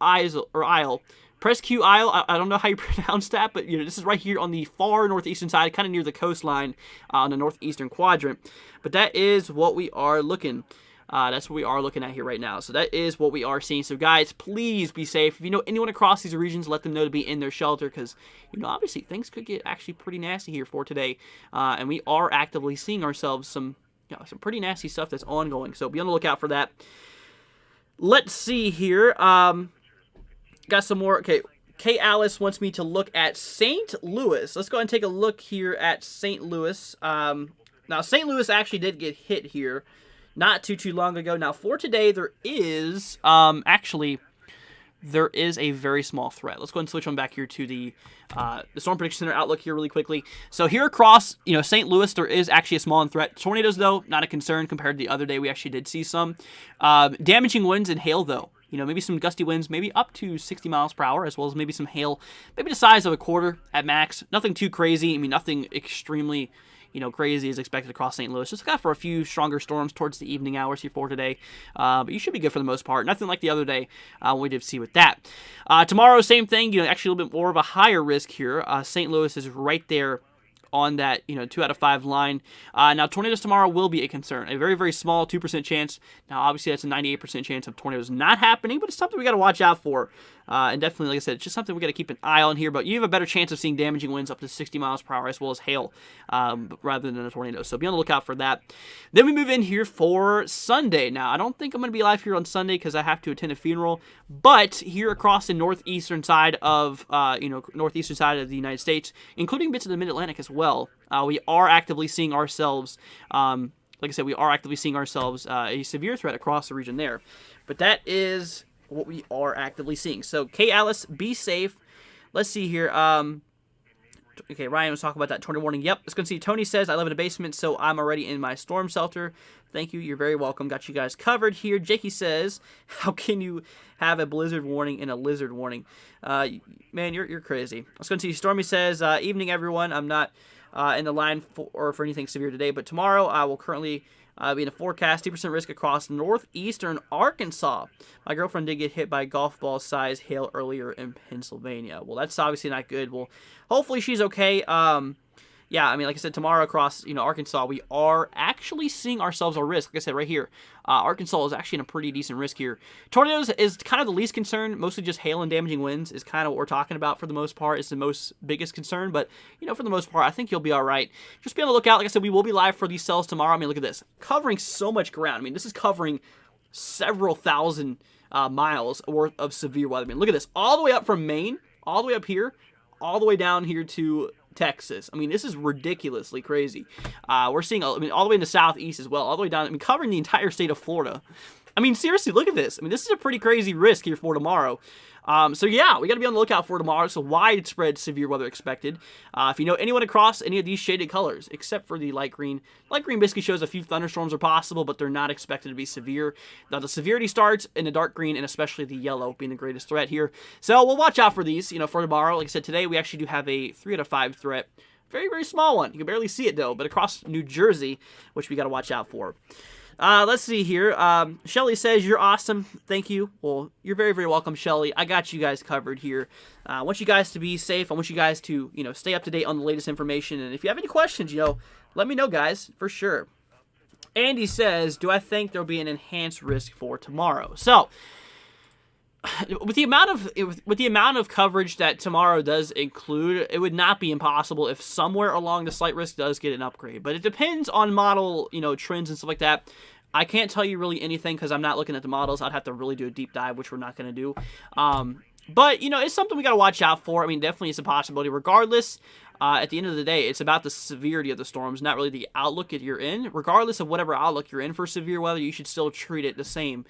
Speaker 2: Isle. Presque Isle, I don't know how you pronounce that, but this is right here on the far northeastern side, kind of near the coastline on the northeastern quadrant. But that is what we are looking That's what we are looking at here right now. So that is what we are seeing. So guys, please be safe. If you know anyone across these regions, let them know to be in their shelter because, obviously things could get actually pretty nasty here for today. And we are actively seeing ourselves some pretty nasty stuff that's ongoing. So be on the lookout for that. Let's see here. Got some more. Okay. Kay Alice wants me to look at St. Louis. Let's go ahead and take a look here at St. Louis. Now, St. Louis actually did get hit here not too long ago. Now, for today, there is there is a very small threat. Let's go ahead and switch on back here to the Storm Prediction Center outlook here really quickly. So here across, St. Louis, there is actually a small threat. Tornadoes, though, not a concern compared to the other day. We actually did see some. Damaging winds and hail, though. Maybe some gusty winds, maybe up to 60 miles per hour, as well as maybe some hail, maybe the size of a quarter at max. Nothing too crazy. Nothing extremely, crazy is expected across St. Louis. Just got for a few stronger storms towards the evening hours here for today. But you should be good for the most part. Nothing like the other day we did see with that. Tomorrow, same thing. Actually a little bit more of a higher risk here. St. Louis is right there on that 2 out of 5 line. Now tornadoes tomorrow will be a concern. A very, very small 2% chance. Now obviously that's a 98% chance of tornadoes not happening, but it's something we got to watch out for. And definitely, like I said, it's just something we got to keep an eye on here. But you have a better chance of seeing damaging winds up to 60 miles per hour as well as hail rather than a tornado. So be on the lookout for that. Then we move in here for Sunday. Now, I don't think I'm going to be live here on Sunday because I have to attend a funeral. But here across the northeastern side of the United States, including bits of the Mid-Atlantic as well, we are actively seeing ourselves. Like I said, we are actively seeing ourselves a severe threat across the region there. But that is what we are actively seeing. So, Kay Alice, be safe. Let's see here. Okay, Ryan was talking about that tornado warning. Yep, let's go see. Tony says, I live in a basement, so I'm already in my storm shelter. Thank you. You're very welcome. Got you guys covered here. Jakey says, how can you have a blizzard warning and a lizard warning? Man, you're crazy. Let's go see. Stormy says, evening, everyone. I'm not in the line for anything severe today, but tomorrow I will currently be in a forecast, 2% risk across northeastern Arkansas. My girlfriend did get hit by golf ball size hail earlier in Pennsylvania. Well, that's obviously not good. Well, hopefully she's okay. Yeah, like I said, tomorrow across Arkansas, we are actually seeing ourselves a risk. Like I said, right here, Arkansas is actually in a pretty decent risk here. Tornadoes is kind of the least concern. Mostly just hail and damaging winds is kind of what we're talking about for the most part. It's the biggest concern, but for the most part, I think you'll be all right. Just be on the lookout. Like I said, we will be live for these cells tomorrow. Look at this, covering so much ground. This is covering several thousand miles worth of severe weather. Look at this, all the way up from Maine, all the way up here, all the way down here to Texas. This is ridiculously crazy. We're seeing, all the way in the southeast as well, all the way down, covering the entire state of Florida. Seriously, look at this. This is a pretty crazy risk here for tomorrow. So yeah, we got to be on the lookout for tomorrow. So widespread severe weather expected. If you know anyone across any of these shaded colors, except for the light green basically shows a few thunderstorms are possible, but they're not expected to be severe. Now the severity starts in the dark green and especially the yellow being the greatest threat here. So we'll watch out for these, for tomorrow. Like I said, today we actually do have a 3 out of 5 threat. Very, very small one. You can barely see it though, but across New Jersey, which we got to watch out for. Let's see here. Shelly says, you're awesome. Thank you. Well, you're very, very welcome, Shelly. I got you guys covered here. I want you guys to be safe. I want you guys to, stay up to date on the latest information. And if you have any questions, let me know, guys, for sure. Andy says, do I think there'll be an enhanced risk for tomorrow? So, with the amount of coverage that tomorrow does include, it would not be impossible if somewhere along the slight risk does get an upgrade. But it depends on model, trends and stuff like that. I can't tell you really anything because I'm not looking at the models. I'd have to really do a deep dive, which we're not going to do. But, it's something we got to watch out for. I mean, definitely it's a possibility. Regardless, at the end of the day, it's about the severity of the storms, not really the outlook that you're in. Regardless of whatever outlook you're in for severe weather, you should still treat it the same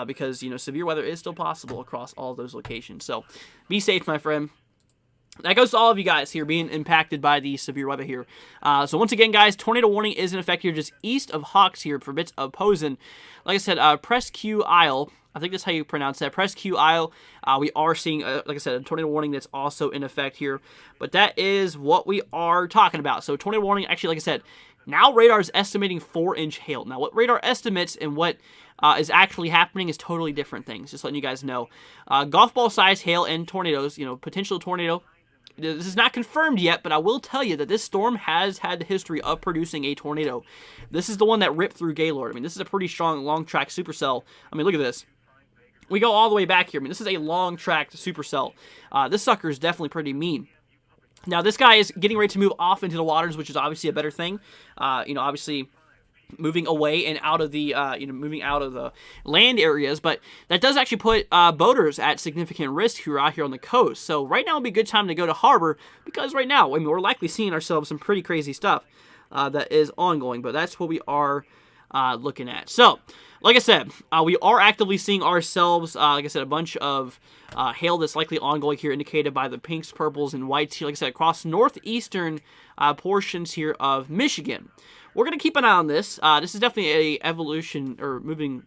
Speaker 2: because, severe weather is still possible across all of those locations. So be safe, my friend. That goes to all of you guys here being impacted by the severe weather here. So once again, guys, tornado warning is in effect here just east of Hawks here for bits of Posen. Like I said, Presque Isle. I think that's how you pronounce that. Presque Isle. We are seeing, like I said, a tornado warning that's also in effect here. But that is what we are talking about. So tornado warning, actually, like I said, now radar is estimating 4-inch hail. Now, what radar estimates and what is actually happening is totally different things. Just letting you guys know. Golf ball size hail and tornadoes, potential tornado. This is not confirmed yet, but I will tell you that this storm has had the history of producing a tornado. This is the one that ripped through Gaylord. I mean, this is a pretty strong long-track supercell. I mean, look at this. We go all the way back here. I mean, this is a long-tracked supercell. This sucker is definitely pretty mean. Now, this guy is getting ready to move off into the waters, which is obviously a better thing. Obviously moving away and out of the, moving out of the land areas, but that does actually put boaters at significant risk who are out here on the coast. So right now would be a good time to go to harbor because right now, I mean, we're likely seeing ourselves some pretty crazy stuff that is ongoing, but that's what we are looking at. So, like I said, we are actively seeing ourselves, like I said, a bunch of hail that's likely ongoing here, indicated by the pinks, purples, and whites here, like I said, across northeastern portions here of Michigan. We're going to keep an eye on this. This is definitely a evolution, or moving,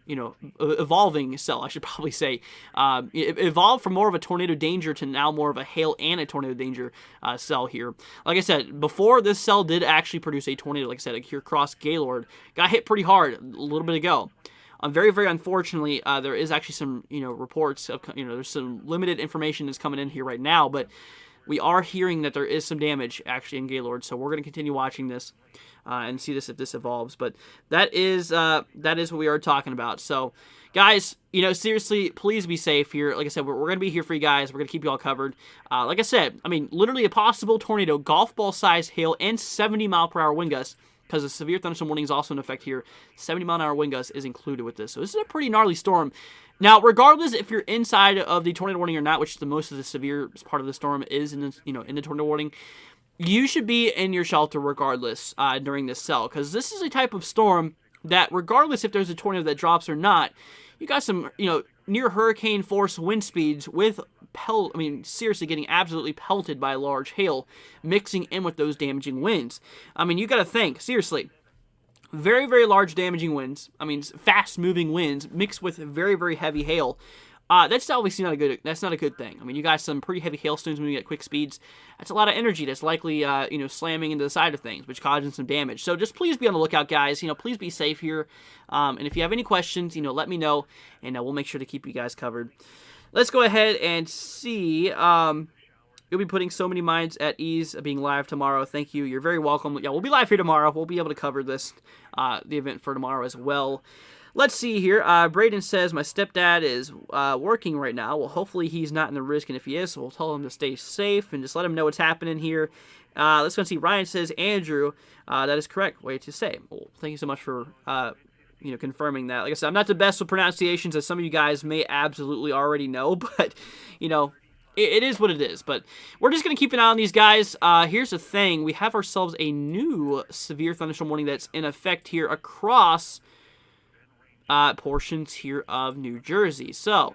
Speaker 2: evolving cell, I should probably say. It evolved from more of a tornado danger to now more of a hail and a tornado danger cell here. Like I said, before this cell did actually produce a tornado, like I said, like here across Gaylord. Got hit pretty hard a little bit ago. Very, very unfortunately, there is actually some, reports of, there's some limited information that's coming in here right now, but we are hearing that there is some damage actually in Gaylord, so we're going to continue watching this and see this if this evolves. But that is what we are talking about. So, guys, seriously, please be safe here. Like I said, we're going to be here for you guys. We're going to keep you all covered. Like I said, I mean, literally a possible tornado, golf ball size hail, and 70-mile-per-hour wind gusts. Because the severe thunderstorm warning is also in effect here. 70-mile-an-hour wind gust is included with this. So this is a pretty gnarly storm. Now, regardless if you're inside of the tornado warning or not, which the most of the severe part of the storm is in the, in the tornado warning, you should be in your shelter regardless during this cell. Because this is a type of storm that, regardless if there's a tornado that drops or not, you got some, near hurricane force wind speeds with seriously getting absolutely pelted by large hail, mixing in with those damaging winds. I mean, you got to think, seriously, very, very large damaging winds, fast-moving winds mixed with very, very heavy hail. That's obviously not a good thing. I mean, you got some pretty heavy hailstones moving at quick speeds. That's a lot of energy that's likely, slamming into the side of things, which causes some damage. So just please be on the lookout, guys. Please be safe here. And if you have any questions, let me know, and we'll make sure to keep you guys covered. Let's go ahead and see. You'll be putting so many minds at ease being live tomorrow. Thank you. You're very welcome. Yeah, we'll be live here tomorrow. We'll be able to cover this, the event for tomorrow as well. Let's see here. Braden says, my stepdad is working right now. Well, hopefully he's not in the risk, and if he is, so we'll tell him to stay safe and just let him know what's happening here. Let's go and see. Ryan says, Andrew, that is correct. Way to say. Well, thank you so much for confirming that. Like I said, I'm not the best with pronunciations, as some of you guys may absolutely already know, but, it is what it is. But we're just going to keep an eye on these guys. Here's the thing. We have ourselves a new severe thunderstorm warning that's in effect here across portions here of New Jersey. So,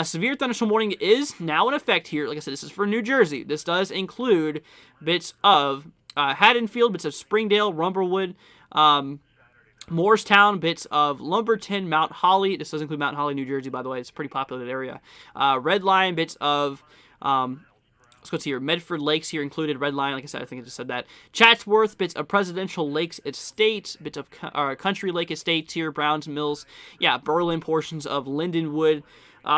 Speaker 2: severe thunderstorm warning is now in effect here. Like I said, this is for New Jersey. This does include bits of Haddonfield, bits of Springdale, Rumberwood, Moorestown, bits of Lumberton, Mount Holly. This does include Mount Holly, New Jersey, by the way. It's a pretty populated area. Red Line, bits of Let's go to here. Medford Lakes here included. Red Line, like I said, I think I just said that. Chatsworth, bits of Presidential Lakes Estate, bits of Country Lake Estates here. Browns Mills, yeah, Berlin, portions of Lindenwood.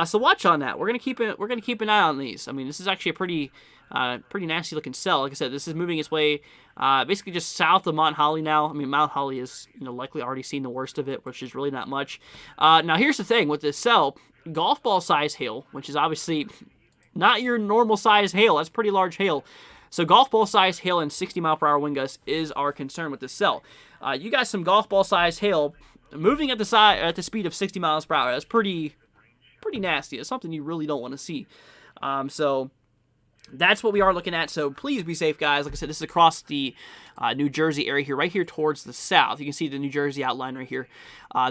Speaker 2: So watch on that. We're gonna keep an eye on these. I mean, this is actually a pretty nasty looking cell. Like I said, this is moving its way basically just south of Mount Holly now. I mean, Mount Holly is likely already seen the worst of it, which is really not much. Now here's the thing with this cell: golf ball size hail, which is obviously not your normal size hail. That's pretty large hail. So golf ball size hail and 60-mile-per-hour wind gusts is our concern with this cell. You got some golf ball size hail moving at the speed of 60 miles per hour. That's pretty nasty. It's something you really don't want to see. So that's what we are looking at. So please be safe, guys. Like I said, this is across the New Jersey area here, right here towards the south. You can see the New Jersey outline right here.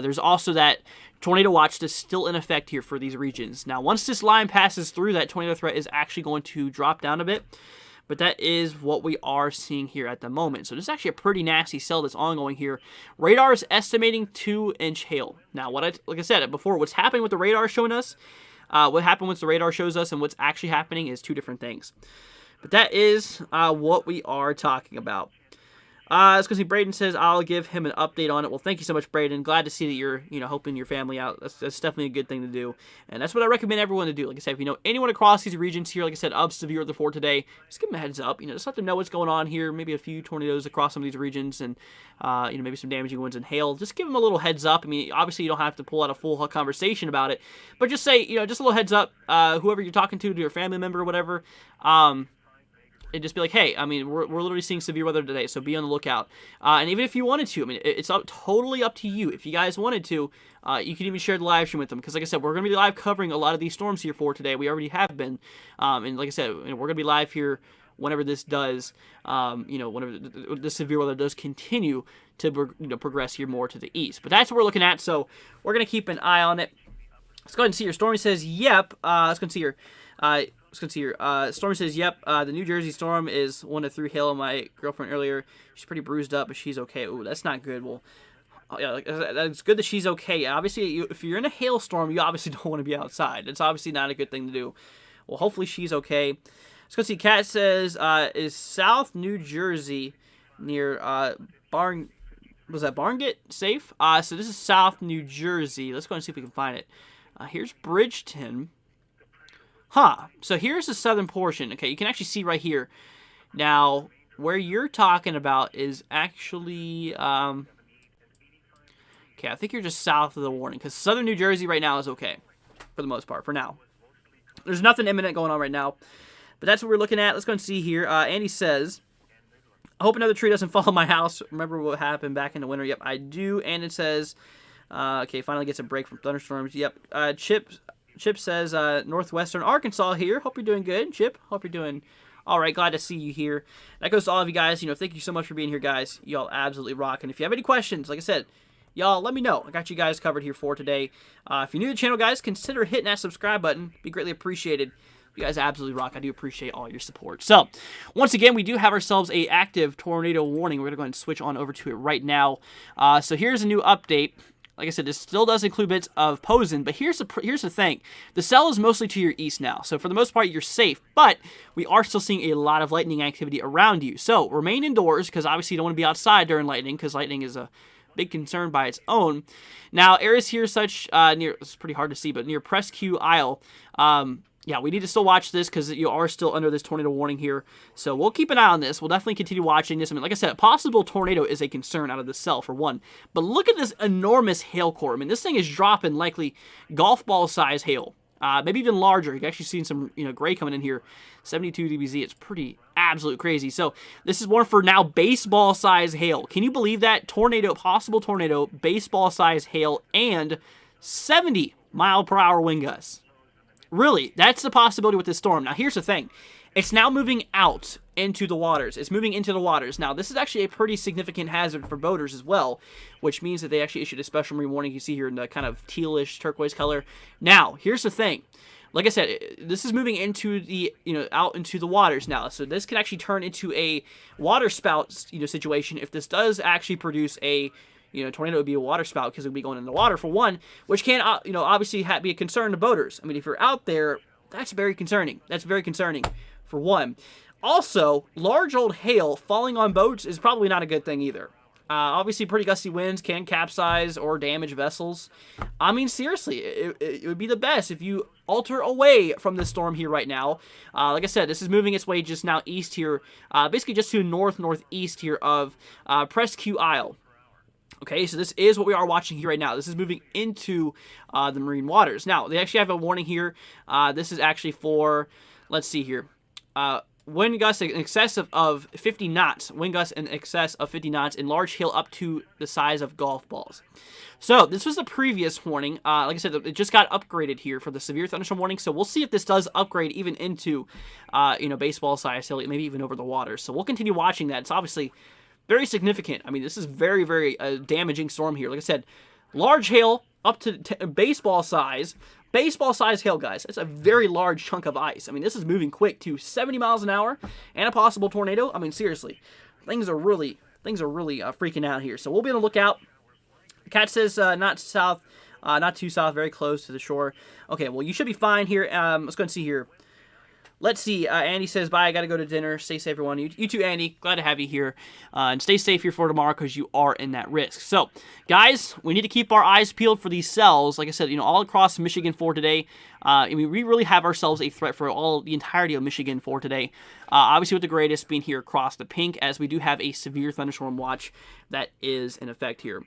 Speaker 2: There's also that tornado watch that's still in effect here for these regions. Now, once this line passes through, that tornado threat is actually going to drop down a bit. But that is what we are seeing here at the moment. So this is actually a pretty nasty cell that's ongoing here. Radar is estimating 2-inch hail. Now, like I said before, what's happening with the radar showing us, what happened once the radar shows us and what's actually happening is two different things. But that is what we are talking about. Let's go see. Braden says, I'll give him an update on it. Well, thank you so much, Braden. Glad to see that you're, helping your family out. That's definitely a good thing to do. And that's what I recommend everyone to do. Like I said, if you know anyone across these regions here, like I said, of severe weather for today, just give them a heads up. Just let them know what's going on here. Maybe a few tornadoes across some of these regions and, maybe some damaging winds and hail. Just give them a little heads up. I mean, obviously, you don't have to pull out a full conversation about it. But just say, just a little heads up. Whoever you're talking to your family member or whatever, and just be like, hey, I mean, we're literally seeing severe weather today, so be on the lookout. And even if you wanted to, I mean, it's totally up to you. If you guys wanted to, you can even share the live stream with them. Because like I said, we're going to be live covering a lot of these storms here for today. We already have been. And like I said, we're going to be live here whenever this does, whenever the severe weather does continue to progress here more to the east. But that's what we're looking at, so we're going to keep an eye on it. Let's go ahead and see here. Stormy says, yep. Let's go and see here. Stormy says, yep, the New Jersey storm is one that threw hail on my girlfriend earlier. She's pretty bruised up, but she's okay. Ooh, that's not good. Well, yeah, it's good that she's okay. Obviously, if you're in a hailstorm, you obviously don't want to be outside. It's obviously not a good thing to do. Well, hopefully she's okay. Let's go see. Kat says, is South New Jersey near Barnegat safe? So this is South New Jersey. Let's go and see if we can find it. Here's Bridgeton. So here's the southern portion. Okay, you can actually see right here. Now, where you're talking about is actually, okay, I think you're just south of the warning, because southern New Jersey right now is okay, for the most part, for now. There's nothing imminent going on right now, but that's what we're looking at. Let's go and see here. Andy says, I hope another tree doesn't fall on my house. Remember what happened back in the winter? Yep, I do. And it says, okay, finally gets a break from thunderstorms. Yep, Chip says, Northwestern Arkansas here. Hope you're doing good, Chip. Hope you're doing all right. Glad to see you here. That goes to all of you guys. Thank you so much for being here, guys. Y'all absolutely rock. And if you have any questions, like I said, y'all let me know. I got you guys covered here for today. If you're new to the channel, guys, consider hitting that subscribe button. Be greatly appreciated. You guys absolutely rock. I do appreciate all your support. So, once again, we do have ourselves a active tornado warning. We're going to go ahead and switch on over to it right now. So here's a new update. Like I said, this still does include bits of Posen, but here's the thing. The cell is mostly to your east now, so for the most part, you're safe, but we are still seeing a lot of lightning activity around you. So remain indoors, because obviously you don't want to be outside during lightning, because lightning is a big concern by its own. Now, areas here such near, it's pretty hard to see, but near Presque Isle, yeah, we need to still watch this because you are still under this tornado warning here. So we'll keep an eye on this. We'll definitely continue watching this. I mean, like I said, a possible tornado is a concern out of the cell, for one. But look at this enormous hail core. I mean, this thing is dropping likely golf ball size hail. Maybe even larger. You've actually seen some, gray coming in here. 72 dBz. It's pretty absolute crazy. So this is one for now baseball size hail. Can you believe that? Possible tornado, baseball size hail, and 70-mile-per-hour wind gusts. Really, that's the possibility with this storm. Now, here's the thing. It's now moving out into the waters. It's moving into the waters. Now, this is actually a pretty significant hazard for boaters as well, which means that they actually issued a special marine warning. You see here in the kind of tealish turquoise color. Now, here's the thing. Like I said, this is moving into the, out into the waters now. So this could actually turn into a water spout, situation if this does actually produce a tornado. Would be a water spout because it would be going in the water for one, which can, obviously be a concern to boaters. I mean, if you're out there, that's very concerning. That's very concerning for one. Also, large old hail falling on boats is probably not a good thing either. Obviously, pretty gusty winds can capsize or damage vessels. I mean, seriously, it would be the best if you alter away from this storm here right now. Like I said, this is moving its way just now east here, basically just to northeast here of Presque Isle. Okay, so this is what we are watching here right now. This is moving into the marine waters. Now, they actually have a warning here. This is actually for, let's see here. Wind gusts in excess of 50 knots. Wind gusts in excess of 50 knots and large hail up to the size of golf balls. So this was the previous warning. Like I said, it just got upgraded here for the severe thunderstorm warning. So we'll see if this does upgrade even into, baseball size hail, maybe even over the water. So we'll continue watching that. It's obviously very significant. I mean, this is very, very damaging storm here. Like I said, large hail up to baseball size. Baseball size hail, guys. It's a very large chunk of ice. I mean, this is moving quick to 70 miles an hour and a possible tornado. I mean, seriously, things are really freaking out here. So we'll be on the lookout. The cat says not too south, very close to the shore. Okay, well, you should be fine here. Let's go and see here. Let's see. Andy says, bye, I got to go to dinner. Stay safe, everyone. You too, Andy. Glad to have you here. And stay safe here for tomorrow because you are in that risk. So, guys, we need to keep our eyes peeled for these cells. Like I said, all across Michigan for today. We really have ourselves a threat for the entirety of Michigan for today. Obviously, with the greatest being here across the pink, as we do have a severe thunderstorm watch that is in effect here.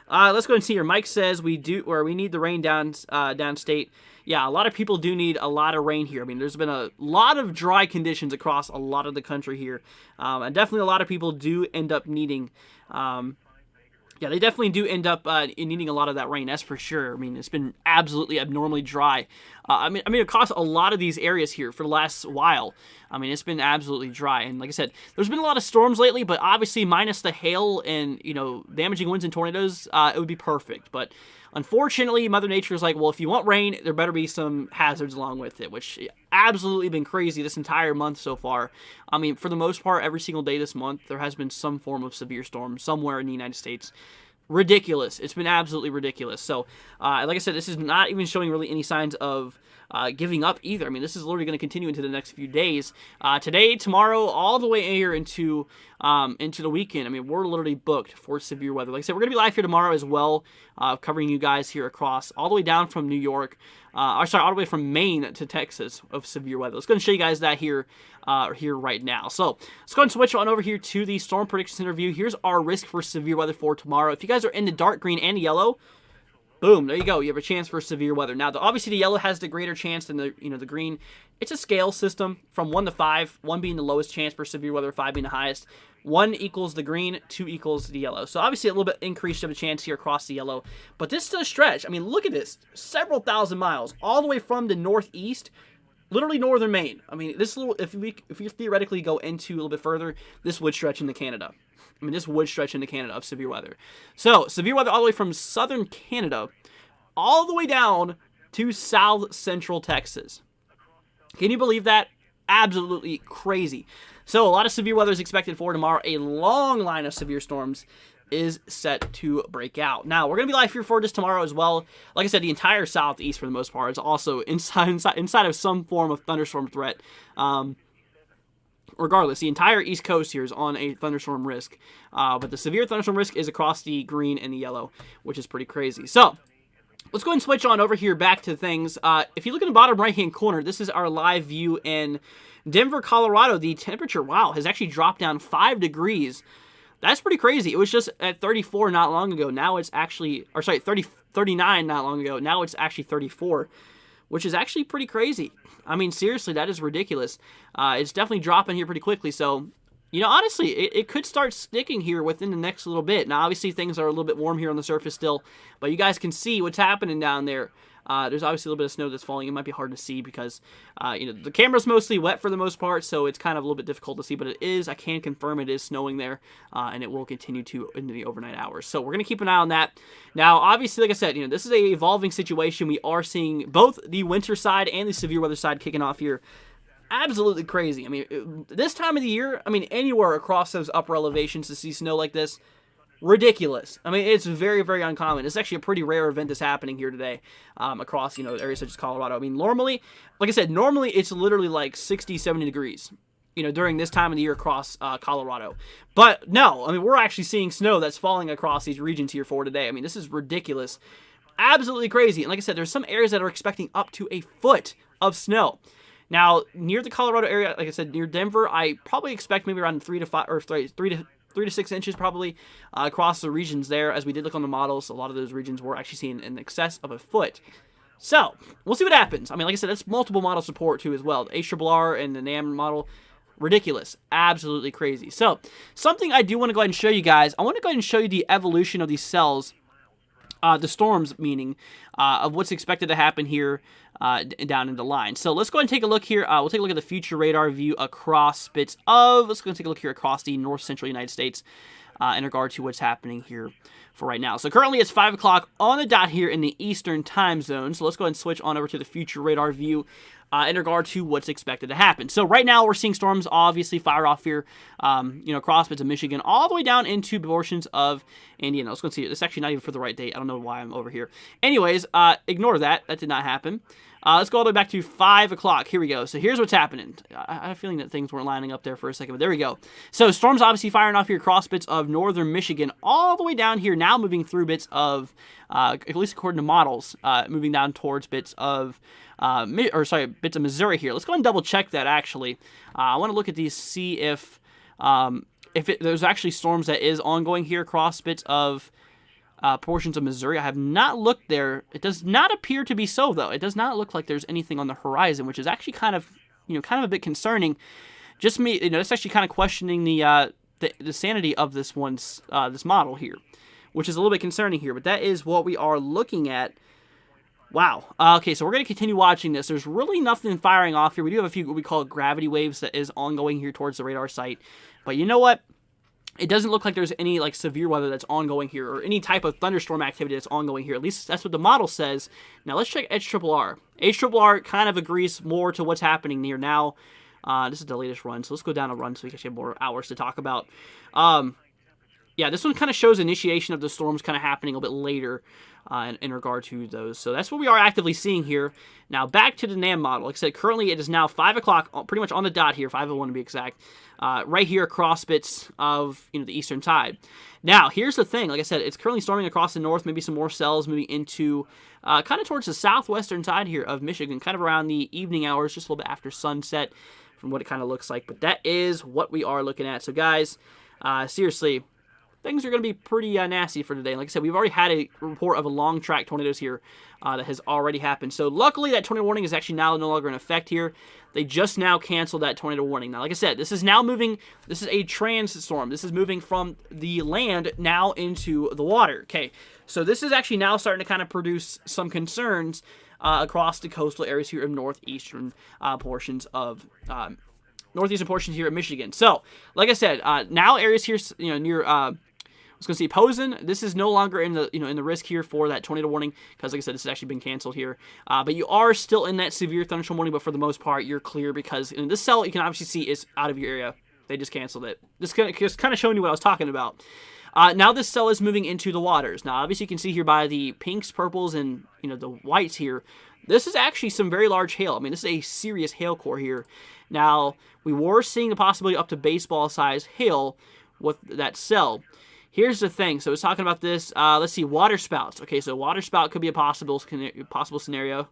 Speaker 2: Let's go and see here. Mike says we need the rain downstate. Yeah, a lot of people do need a lot of rain here. I mean, there's been a lot of dry conditions across a lot of the country here. And definitely a lot of people do end up needing, they definitely do end up needing a lot of that rain, that's for sure. I mean, it's been absolutely abnormally dry. I mean, across a lot of these areas here for the last while. I mean, it's been absolutely dry. And like I said, there's been a lot of storms lately, but obviously minus the hail and, damaging winds and tornadoes, it would be perfect. But unfortunately, Mother Nature is like, well, if you want rain, there better be some hazards along with it, which absolutely been crazy this entire month so far. I mean, for the most part, every single day this month, there has been some form of severe storm somewhere in the United States. Ridiculous. It's been absolutely ridiculous. So, like I said, this is not even showing really any signs of giving up either. I mean, this is literally going to continue into the next few days. Today, tomorrow, all the way here into the weekend. I mean, we're literally booked for severe weather. Like I said, we're going to be live here tomorrow as well, covering you guys here across, all the way down from New York, all the way from Maine to Texas of severe weather. Let's go and show you guys that here right now. So let's go and switch on over here to the Storm Predictions interview. Here's our risk for severe weather for tomorrow. If you guys are in the dark green and yellow, boom, there you go. You have a chance for severe weather. Now, obviously, the yellow has the greater chance than the green. It's a scale system from 1 to 5, 1 being the lowest chance for severe weather, 5 being the highest. 1 equals the green, 2 equals the yellow. So, obviously, a little bit increased of a chance here across the yellow. But this does stretch. I mean, look at this. Several thousand miles, all the way from the northeast, literally northern Maine. I mean, if we theoretically go into a little bit further, this would stretch into Canada. I mean, this would stretch into Canada of severe weather. So, severe weather all the way from southern Canada all the way down to south central Texas. Can you believe that? Absolutely crazy. So, a lot of severe weather is expected for tomorrow. A long line of severe storms is set to break out. Now, we're going to be live here for this tomorrow as well. Like I said, the entire southeast, for the most part, is also inside of some form of thunderstorm threat. Regardless, the entire East Coast here is on a thunderstorm risk. But the severe thunderstorm risk is across the green and the yellow, which is pretty crazy. So, let's go ahead and switch on over here back to things. If you look in the bottom right-hand corner, this is our live view in Denver, Colorado. The temperature, has actually dropped down 5 degrees. That's pretty crazy. It was just at 34 not long ago. Now it's actually, 39 not long ago. Now it's actually 34, which is actually pretty crazy. I mean, seriously, that is ridiculous. It's definitely dropping here pretty quickly. So, honestly, it could start sticking here within the next little bit. Now, obviously, things are a little bit warm here on the surface still, but you guys can see what's happening down there. There's obviously a little bit of snow that's falling. It might be hard to see because, the camera's mostly wet for the most part, so it's kind of a little bit difficult to see, but I can confirm it is snowing there, and it will continue to into the overnight hours. So we're going to keep an eye on that. Now, obviously, like I said, this is a evolving situation. We are seeing both the winter side and the severe weather side kicking off here. Absolutely crazy. I mean, this time of the year, anywhere across those upper elevations to see snow like this, ridiculous. I mean, it's very, very uncommon. It's actually a pretty rare event that's happening here today across, areas such as Colorado. I mean, normally, like I said, normally it's literally like 60, 70 degrees, during this time of the year across Colorado. But no, I mean, we're actually seeing snow that's falling across these regions here for today. I mean, this is ridiculous. Absolutely crazy. And like I said, there's some areas that are expecting up to a foot of snow. Now, near the Colorado area, like I said, near Denver, I probably expect maybe around 3 to 6 inches probably across the regions there. As we did look on the models, a lot of those regions were actually seeing in excess of a foot. So, we'll see what happens. I mean, like I said, that's multiple model support too as well. The HRRR and the NAM model, ridiculous. Absolutely crazy. So, something I do want to go ahead and show you guys, I want to go ahead and show you the evolution of these cells, the storms meaning, of what's expected to happen here down in the line. So let's go ahead and take a look here. We'll take a look at the future radar view across bits of, let's go and take a look here across the north central United States in regard to what's happening here for right now. So currently it's 5 o'clock on the dot here in the Eastern time zone. So let's go ahead and switch on over to the future radar view in regard to what's expected to happen. So right now we're seeing storms obviously fire off here, across bits of Michigan, all the way down into portions of Indiana. Let's go and see. It's actually not even for the right date. I don't know why I'm over here. Anyways, ignore that. That did not happen. Let's go all the way back to 5 o'clock. Here we go. So here's what's happening. I have a feeling that things weren't lining up there for a second, but there we go. So storms obviously firing off here across bits of northern Michigan, all the way down here, now moving through bits of, at least according to models, moving down towards bits of, bits of Missouri here. Let's go ahead and double check that actually. I want to look at these, see if there's actually storms that is ongoing here across bits of portions of Missouri. I have not looked there. It does not appear to be so, though. It does not look like there's anything on the horizon, which is actually kind of a bit concerning. Just me, it's actually kind of questioning the sanity of this model here, which is a little bit concerning here. But that is what we are looking at. Wow. Okay, so we're going to continue watching this. There's really nothing firing off here. We do have a few what we call gravity waves that is ongoing here towards the radar site. But you know what? It doesn't look like there's any severe weather that's ongoing here or any type of thunderstorm activity that's ongoing here. At least that's what the model says. Now let's check HRRR. HRRR kind of agrees more to what's happening near now. This is the latest run, so let's go down a run so we can actually have more hours to talk about. Yeah, this one kind of shows initiation of the storms kind of happening a little bit later in regard to those. So that's what we are actively seeing here. Now back to the NAM model. Like I said, currently it is now 5 o'clock, pretty much on the dot here, 5:01 to be exact, right here across bits of the eastern side. Now, here's the thing. Like I said, it's currently storming across the north, maybe some more cells moving into kind of towards the southwestern side here of Michigan, kind of around the evening hours, just a little bit after sunset from what it kind of looks like. But that is what we are looking at. So guys, seriously, things are going to be pretty nasty for today. Like I said, we've already had a report of a long track tornadoes here that has already happened. So luckily that tornado warning is actually now no longer in effect here. They just now canceled that tornado warning. Now, like I said, this is now moving. This is a transstorm. This is moving from the land now into the water. Okay, so this is actually now starting to kind of produce some concerns across the coastal areas here of northeastern portions here of Michigan. So, like I said, now areas here, near I was going to see Posen. This is no longer in the in the risk here for that tornado warning because, like I said, this has actually been canceled here. But you are still in that severe thunderstorm warning, but for the most part, you're clear because in this cell you can obviously see is out of your area. They just canceled it. This just kind of showing you what I was talking about. Now this cell is moving into the waters. Now, obviously, you can see here by the pinks, purples, and the whites here. This is actually some very large hail. I mean, this is a serious hail core here. Now, we were seeing the possibility up to baseball-size hail with that cell. Here's the thing. So it's talking about this. Let's see, water spouts. Okay, so water spout could be a possible scenario.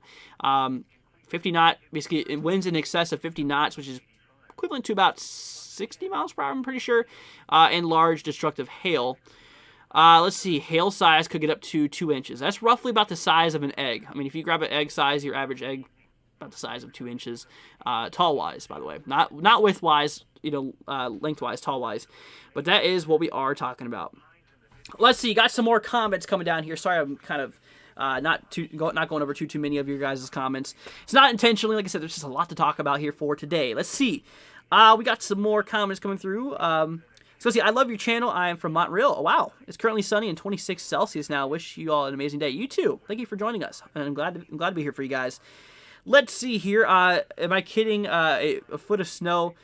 Speaker 2: 50 knot, basically, winds in excess of 50 knots, which is equivalent to about 60 miles per hour, I'm pretty sure, and large destructive hail. Let's see, hail size could get up to 2 inches. That's roughly about the size of an egg. I mean, if you grab an egg size, your average egg, about the size of 2 inches, tall-wise, by the way. Not width-wise, lengthwise, tall-wise. But that is what we are talking about. Let's see, got some more comments coming down here. Sorry, I'm kind of not going over too many of your guys' comments. It's not intentionally. Like I said, there's just a lot to talk about here for today. Let's see. We got some more comments coming through. So let's see. I love your channel. I am from Montreal. Oh, wow. It's currently sunny and 26 Celsius now. Wish you all an amazing day. You too. Thank you for joining us. And I'm glad to be here for you guys. Let's see here. Am I kidding? A foot of snow.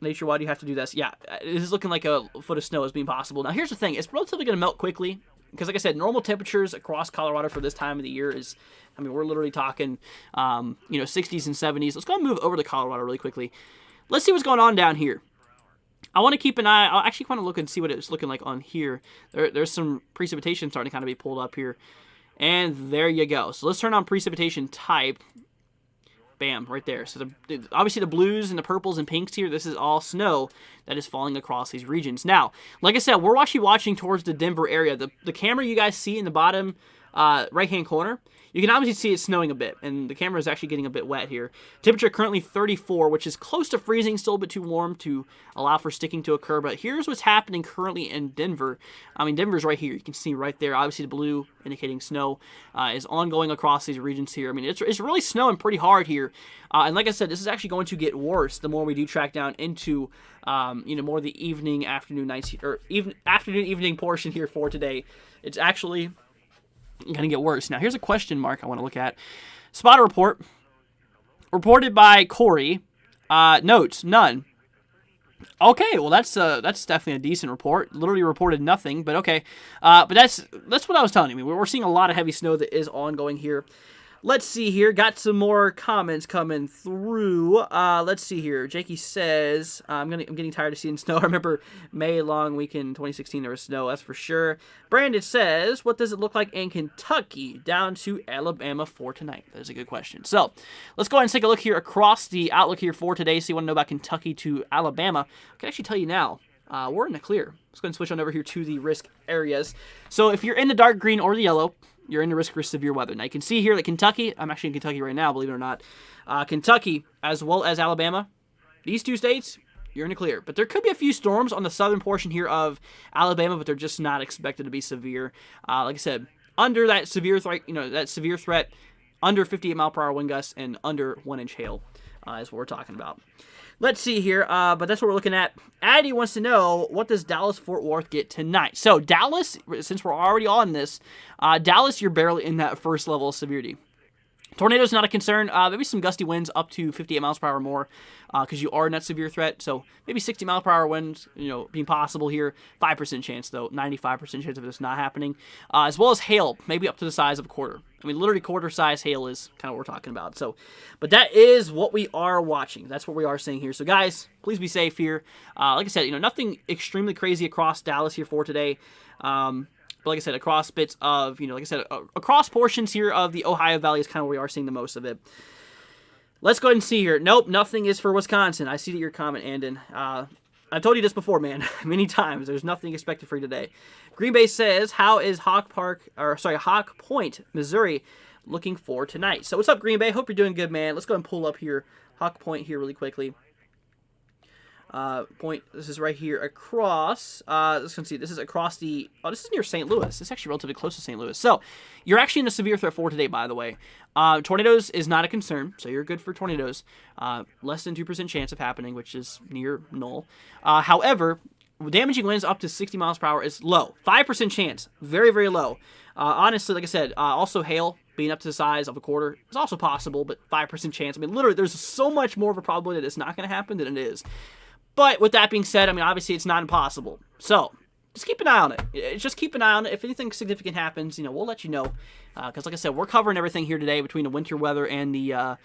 Speaker 2: Nature, why do you have to do this? Yeah, it is looking like a foot of snow is being possible. Now, here's the thing. It's relatively going to melt quickly because, like I said, normal temperatures across Colorado for this time of the year is, I mean, we're literally talking, 60s and 70s. Let's go and move over to Colorado really quickly. Let's see what's going on down here. I want to keep an eye. I'll actually want to look and see what it's looking like on here. There's some precipitation starting to kind of be pulled up here. And there you go. So let's turn on precipitation type. Bam, right there. So obviously the blues and the purples and pinks here, this is all snow that is falling across these regions. Now, like I said, we're actually watching towards the Denver area. The camera you guys see in the bottom right-hand corner, you can obviously see it snowing a bit, and the camera is actually getting a bit wet here. Temperature currently 34, which is close to freezing, still a bit too warm to allow for sticking to occur, but here's what's happening currently in Denver. I mean, Denver's right here. You can see right there, obviously the blue indicating snow is ongoing across these regions here. I mean, it's really snowing pretty hard here, and like I said, this is actually going to get worse the more we do track down into, more of the evening, afternoon, nights, or evening portion here for today. It's actually going to get worse. Now, here's a question mark I want to look at. Spotter report reported by Corey. Notes, none. Okay, well, that's definitely a decent report. Literally reported nothing, but okay. But that's what I was telling you. I mean, we're seeing a lot of heavy snow that is ongoing here. Let's see here. Got some more comments coming through. Let's see here. Jakey says, I'm getting tired of seeing snow. I remember May long weekend 2016 there was snow, that's for sure. Brandon says, what does it look like in Kentucky down to Alabama for tonight? That is a good question. So let's go ahead and take a look here across the outlook here for today. So you want to know about Kentucky to Alabama. I can actually tell you now. We're in the clear. Let's go ahead and switch on over here to the risk areas. So if you're in the dark green or the yellow, you're in the risk for severe weather. Now, you can see here that Kentucky, I'm actually in Kentucky right now, believe it or not. Kentucky, as well as Alabama, these two states, you're in the clear. But there could be a few storms on the southern portion here of Alabama, but they're just not expected to be severe. Like I said, under that severe threat, under 58 mile per hour wind gusts, and under 1-inch hail is what we're talking about. Let's see here, but that's what we're looking at. Addie wants to know, what does Dallas-Fort Worth get tonight? So Dallas, since we're already on this, Dallas, you're barely in that first level of severity. Tornadoes not a concern. Maybe some gusty winds up to 58 miles per hour more because you are in that severe threat. So maybe 60 mile per hour winds, being possible here. 5% chance, though. 95% chance of this not happening. As well as hail, maybe up to the size of a quarter. I mean, literally quarter size hail is kind of what we're talking about. So, but that is what we are watching. That's what we are seeing here. So, guys, please be safe here. Like I said, nothing extremely crazy across Dallas here for today. But like I said, across bits of, across portions here of the Ohio Valley is kind of where we are seeing the most of it. Let's go ahead and see here. Nope, nothing is for Wisconsin. I see that your comment, Andon. I told you this before, man, many times. There's nothing expected for you today. Green Bay says, how is Hawk Point, Missouri, looking for tonight? So what's up, Green Bay? Hope you're doing good, man. Let's go and pull up here Hawk Point here really quickly. Point. This is right here across. Let's see. This is across the. Oh, this is near St. Louis. This is actually relatively close to St. Louis. So you're actually in a severe threat for today, by the way. Tornadoes is not a concern, so you're good for tornadoes. Less than 2% chance of happening, which is near null. However, damaging winds up to 60 miles per hour is low. 5% chance, very, very low. Honestly, like I said, also hail being up to the size of a quarter is also possible, but 5% chance. I mean, literally, there's so much more of a probability that it's not going to happen than it is. But with that being said, I mean, obviously it's not impossible. So just keep an eye on it. Just keep an eye on it. If anything significant happens, we'll let you know. Because like I said, we're covering everything here today between the winter weather and the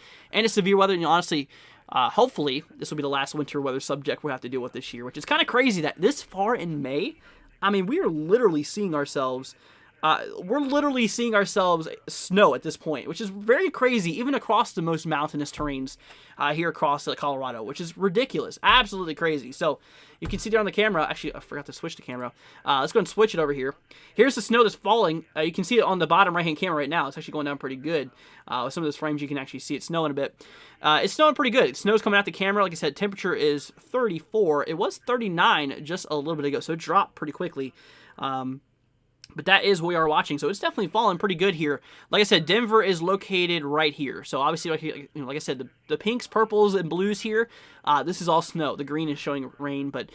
Speaker 2: severe weather. And honestly, hopefully this will be the last winter weather subject we'll have to deal with this year, which is kind of crazy that this far in May, I mean, we are literally seeing ourselves. We're literally seeing ourselves snow at this point, which is very crazy, even across the most mountainous terrains here across Colorado, which is ridiculous, absolutely crazy. So you can see there on the camera. Actually, I forgot to switch the camera. Let's go and switch it over here. Here's the snow that's falling. You can see it on the bottom right-hand camera right now. It's actually going down pretty good. With some of those frames, you can actually see it snowing a bit. It's snowing pretty good. Snow's coming out the camera. Like I said, temperature is 34. It was 39 just a little bit ago, so it dropped pretty quickly. But that is what we are watching, so it's definitely falling pretty good here. Like I said, Denver is located right here. So obviously, like I said, the pinks, purples, and blues here, this is all snow. The green is showing rain, but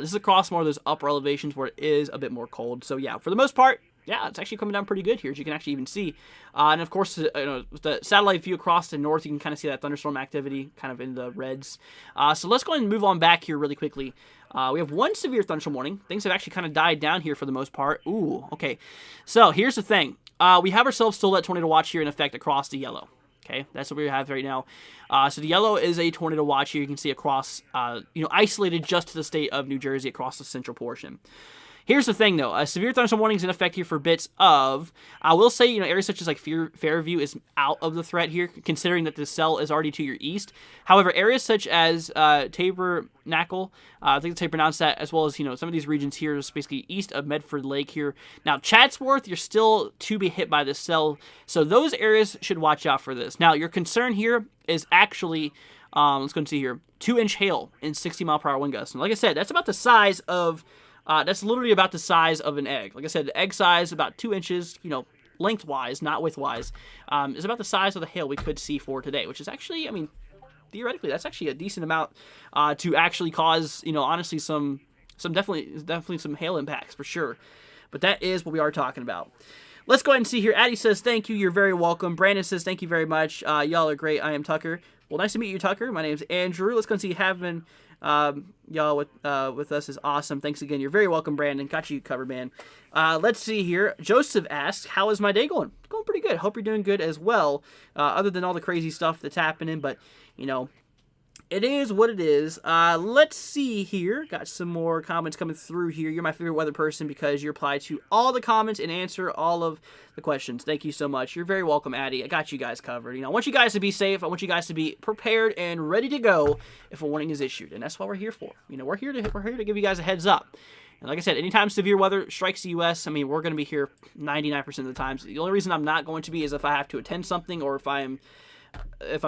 Speaker 2: this is across more of those upper elevations where it is a bit more cold. So yeah, for the most part, Yeah, it's actually coming down pretty good here, as you can actually even see. And of course, the satellite view across the north, you can kind of see that thunderstorm activity kind of in the reds. So let's go ahead and move on back here really quickly. We have one severe thunderstorm warning. Things have actually kind of died down here for the most part. Ooh, okay. So here's the thing. We have ourselves still that tornado watch here in effect across the yellow. Okay, that's what we have right now. So the yellow is a tornado watch here. You can see across, isolated just to the state of New Jersey across the central portion. Here's the thing, though. Severe thunderstorm warning is in effect here for bits of, I will say, areas such as like Fairview is out of the threat here, considering that the cell is already to your east. However, areas such as Tabernacle, I think that's how you pronounce that, as well as, some of these regions here is basically east of Medford Lake here. Now, Chatsworth, you're still to be hit by this cell, so those areas should watch out for this. Now, your concern here is actually, let's go and see here, 2-inch hail in 60-mile-per-hour wind gusts. And like I said, that's about the size of... that's literally about the size of an egg. Like I said, the egg size, about 2 inches, lengthwise, not widthwise, is about the size of the hail we could see for today, which is actually, theoretically, that's actually a decent amount to actually cause, honestly, some definitely some hail impacts for sure. But that is what we are talking about. Let's go ahead and see here. Addie says, thank you. You're very welcome. Brandon says, thank you very much. Y'all are great. I am Tucker. Well, nice to meet you, Tucker. My name's Andrew. Let's go and see having... y'all with us is awesome. Thanks again. You're very welcome, Brandon. Got you covered, man. Let's see here. Joseph asks, how is my day going? Going pretty good. Hope you're doing good as well, other than all the crazy stuff that's happening, but it is what it is. Let's see here. Got some more comments coming through here. You're my favorite weather person because you reply to all the comments and answer all of the questions. Thank you so much. You're very welcome, Addie. I got you guys covered. I want you guys to be safe. I want you guys to be prepared and ready to go if a warning is issued, and that's what we're here for. We're here to give you guys a heads up. And like I said, anytime severe weather strikes the U.S., we're going to be here 99% of the times. The only reason I'm not going to be is if I have to attend something or if I'm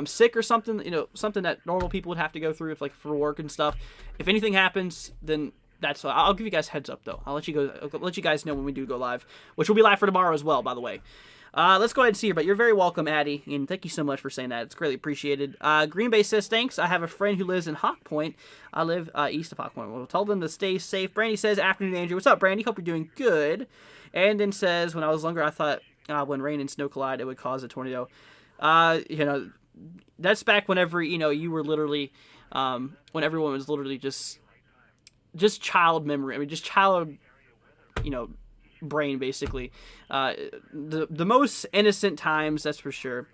Speaker 2: sick or something, something that normal people would have to go through, for work and stuff. If anything happens, then that's. I'll give you guys heads up though. I'll let you guys know when we do go live, which will be live for tomorrow as well, by the way. Let's go ahead and see here. But you're very welcome, Addie, and thank you so much for saying that. It's greatly appreciated. Green Bay says thanks. I have a friend who lives in Hawk Point. I live east of Hawk Point. We'll tell them to stay safe. Brandy says afternoon, Andrew. What's up, Brandy? Hope you're doing good. And then says when I was younger, I thought when rain and snow collide, it would cause a tornado. That's back whenever, you were literally, when everyone was literally just child memory. Just child, brain, basically. The most innocent times, that's for sure.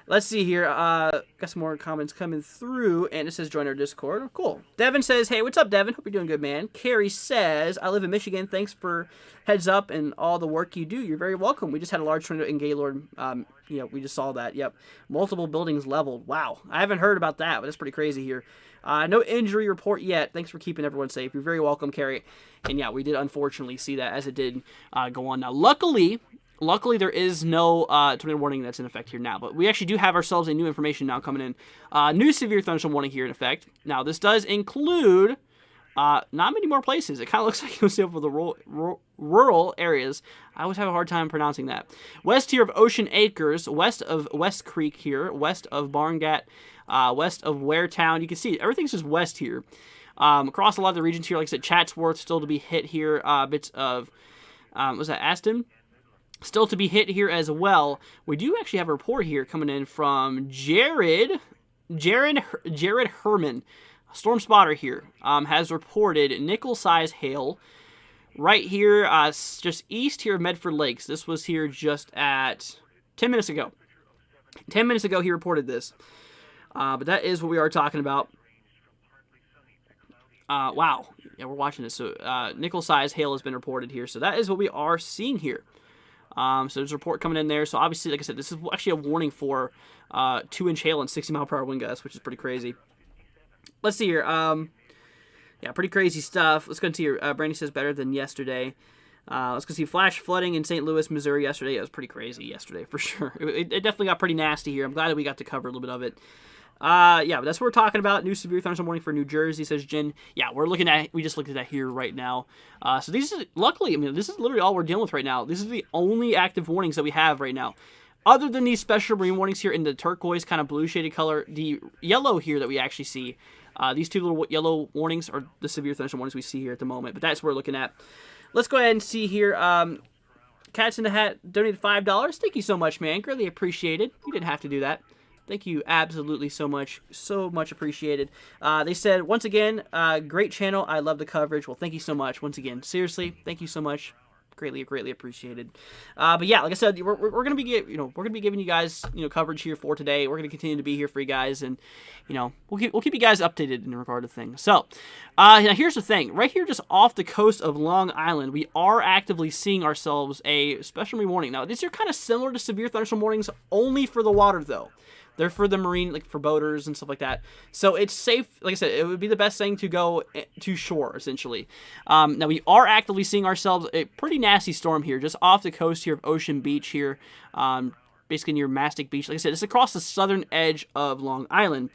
Speaker 2: Let's see here. Got some more comments coming through, and it says join our Discord. Oh, cool. Devin says, hey, what's up, Devin? Hope you're doing good, man. Carrie says, I live in Michigan. Thanks for heads up and all the work you do. You're very welcome. We just had a large tornado in Gaylord. We just saw that. Yep. Multiple buildings leveled. Wow. I haven't heard about that, but that's pretty crazy here. No injury report yet. Thanks for keeping everyone safe. You're very welcome, Carrie. And yeah, we did unfortunately see that as it did go on. Now, luckily, there is no tornado warning that's in effect here now, but we actually do have ourselves a new information now coming in. New severe thunderstorm warning here in effect. Now, this does include not many more places. It kind of looks like it was over the rural areas. I always have a hard time pronouncing that. West here of Ocean Acres, west of West Creek here, west of Barnegat, west of Waretown. You can see everything's just west here. Across a lot of the regions here, like I said, Chatsworth still to be hit here. Bits of, was that Aston? Still to be hit here as well. We do actually have a report here coming in from Jared Herman. Storm spotter here has reported nickel-size hail right here, just east here of Medford Lakes. This was here just at 10 minutes ago. 10 minutes ago he reported this. But that is what we are talking about. Wow. Yeah, we're watching this. So nickel-size hail has been reported here. So that is what we are seeing here. So there's a report coming in there. So obviously, like I said, this is actually a warning for 2-inch hail and 60-mile-per-hour wind gusts, which is pretty crazy. Let's see here. Yeah, pretty crazy stuff. Let's go into here. Brandy says better than yesterday. Let's go see flash flooding in St. Louis, Missouri yesterday. It was pretty crazy yesterday, for sure. It definitely got pretty nasty here. I'm glad that we got to cover a little bit of it. Yeah, but that's what we're talking about. New severe thunderstorm warning for New Jersey, says Jen. Yeah, we just looked at that here right now. So these is, luckily, this is literally all we're dealing with right now. This is the only active warnings that we have right now. Other than these special marine warnings here in the turquoise kind of blue shaded color, the yellow here that we actually see, these two little yellow warnings are the severe thunderstorm warnings we see here at the moment, but that's what we're looking at. Let's go ahead and see here. Cats in the Hat donated $5. Thank you so much, man. Greatly appreciated. You didn't have to do that. Thank you absolutely so much. So much appreciated. They said, once again, great channel. I love the coverage. Well, thank you so much. Once again, seriously, thank you so much. Greatly appreciated. But yeah, like I said, we're gonna be giving you guys coverage here for today. We're gonna continue to be here for you guys, and we'll keep you guys updated in regard to things. So now here's the thing, right here, just off the coast of Long Island, we are actively seeing ourselves a special warning. Now these are kind of similar to severe thunderstorm warnings, only for the water though. They're for the marine, like for boaters and stuff like that. So it's safe. Like I said, it would be the best thing to go to shore, essentially. Now, we are actively seeing ourselves a pretty nasty storm here, just off the coast here of Ocean Beach here, basically near Mastic Beach. Like I said, it's across the southern edge of Long Island.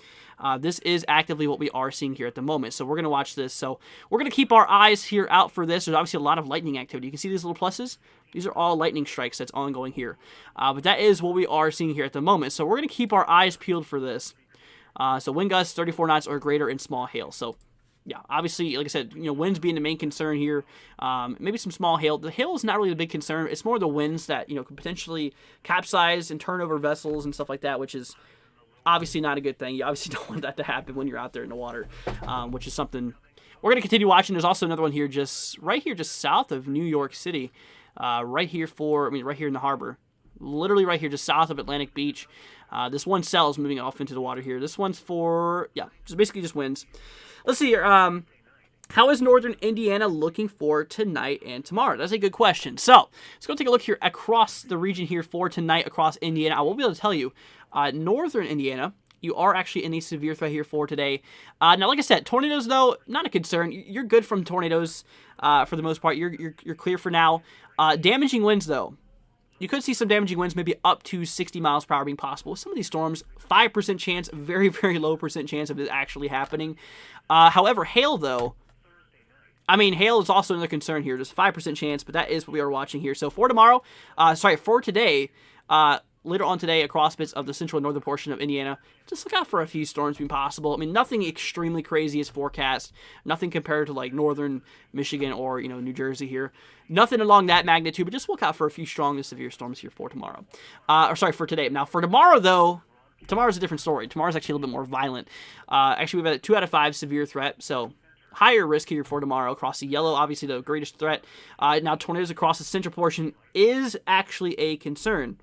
Speaker 2: This is actively what we are seeing here at the moment. So we're going to watch this. So we're going to keep our eyes here out for this. There's obviously a lot of lightning activity. You can see these little pluses. These are all lightning strikes that's ongoing here. But that is what we are seeing here at the moment. So we're going to keep our eyes peeled for this. So wind gusts 34 knots or greater and small hail. So yeah, obviously, like I said, winds being the main concern here. Maybe some small hail. The hail is not really the big concern. It's more the winds that, could potentially capsize and turn over vessels and stuff like that, which is obviously not a good thing. You obviously don't want that to happen when you're out there in the water, which is something we're going to continue watching. There's also another one here, just south of New York City. Right here in the harbor, literally right here, just south of Atlantic Beach. This one cell is moving off into the water here. This one's for, just basically just winds. Let's see here. How is northern Indiana looking for tonight and tomorrow? That's a good question. So let's go take a look here across the region here for tonight across Indiana. I will be able to tell you, northern Indiana, you are actually in a severe threat here for today. Now, like I said, tornadoes, though, not a concern. You're good from tornadoes for the most part. You're clear for now. Damaging winds, though. You could see some damaging winds, maybe up to 60 miles per hour being possible. Some of these storms, 5% chance, very, very low percent chance of it actually happening. However, hail, though, hail is also another concern here. Just 5% chance, but that is what we are watching here. So for tomorrow, for today, later on today, across bits of the central and northern portion of Indiana, just look out for a few storms being possible. Nothing extremely crazy is forecast. Nothing compared to like northern Michigan or New Jersey here. Nothing along that magnitude, but just look out for a few strong to severe storms here for tomorrow. For today. Now for tomorrow, though, tomorrow's a different story. Tomorrow's actually a little bit more violent. Actually, we've had a 2 out of 5 severe threat, so higher risk here for tomorrow. Across the yellow, obviously the greatest threat. Now tornadoes across the central portion is actually a concern,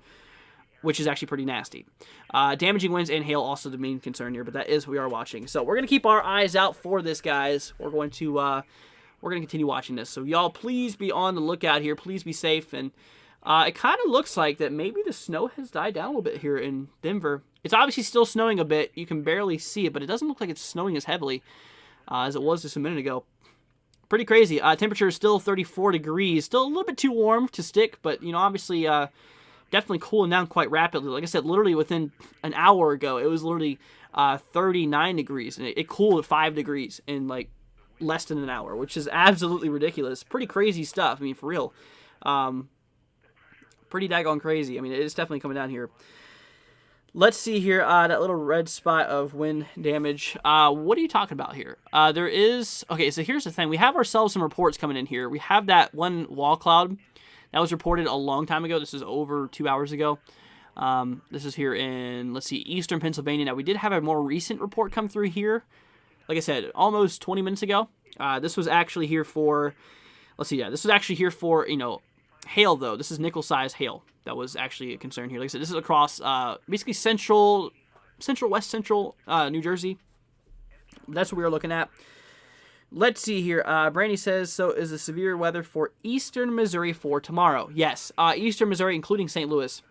Speaker 2: which is actually pretty nasty. Damaging winds and hail also the main concern here, but that is what we are watching. So we're going to keep our eyes out for this, guys. We're going to continue watching this. So y'all, please be on the lookout here. Please be safe. And it kind of looks like that maybe the snow has died down a little bit here in Denver. It's obviously still snowing a bit. You can barely see it, but it doesn't look like it's snowing as heavily as it was just a minute ago. Pretty crazy. Temperature is still 34 degrees. Still a little bit too warm to stick, but, obviously definitely cooling down quite rapidly. Like I said, literally within an hour ago, it was literally 39 degrees, and it cooled at 5 degrees in like less than an hour, which is absolutely ridiculous. Pretty crazy stuff. For real. Pretty daggone crazy. It's definitely coming down here. Let's see here, that little red spot of wind damage. What are you talking about here? Okay, so here's the thing. We have ourselves some reports coming in here. We have that one wall cloud that was reported a long time ago. This is over 2 hours ago. This is here in, eastern Pennsylvania. Now, we did have a more recent report come through here. Like I said, almost 20 minutes ago. This was actually here for, this was actually here for, hail, though. This is nickel-sized hail. That was actually a concern here. Like I said, this is across, basically west central New Jersey. That's what we were looking at. Let's see here. Brandy says, so is the severe weather for eastern Missouri for tomorrow? Yes. Eastern Missouri, including St. Louis,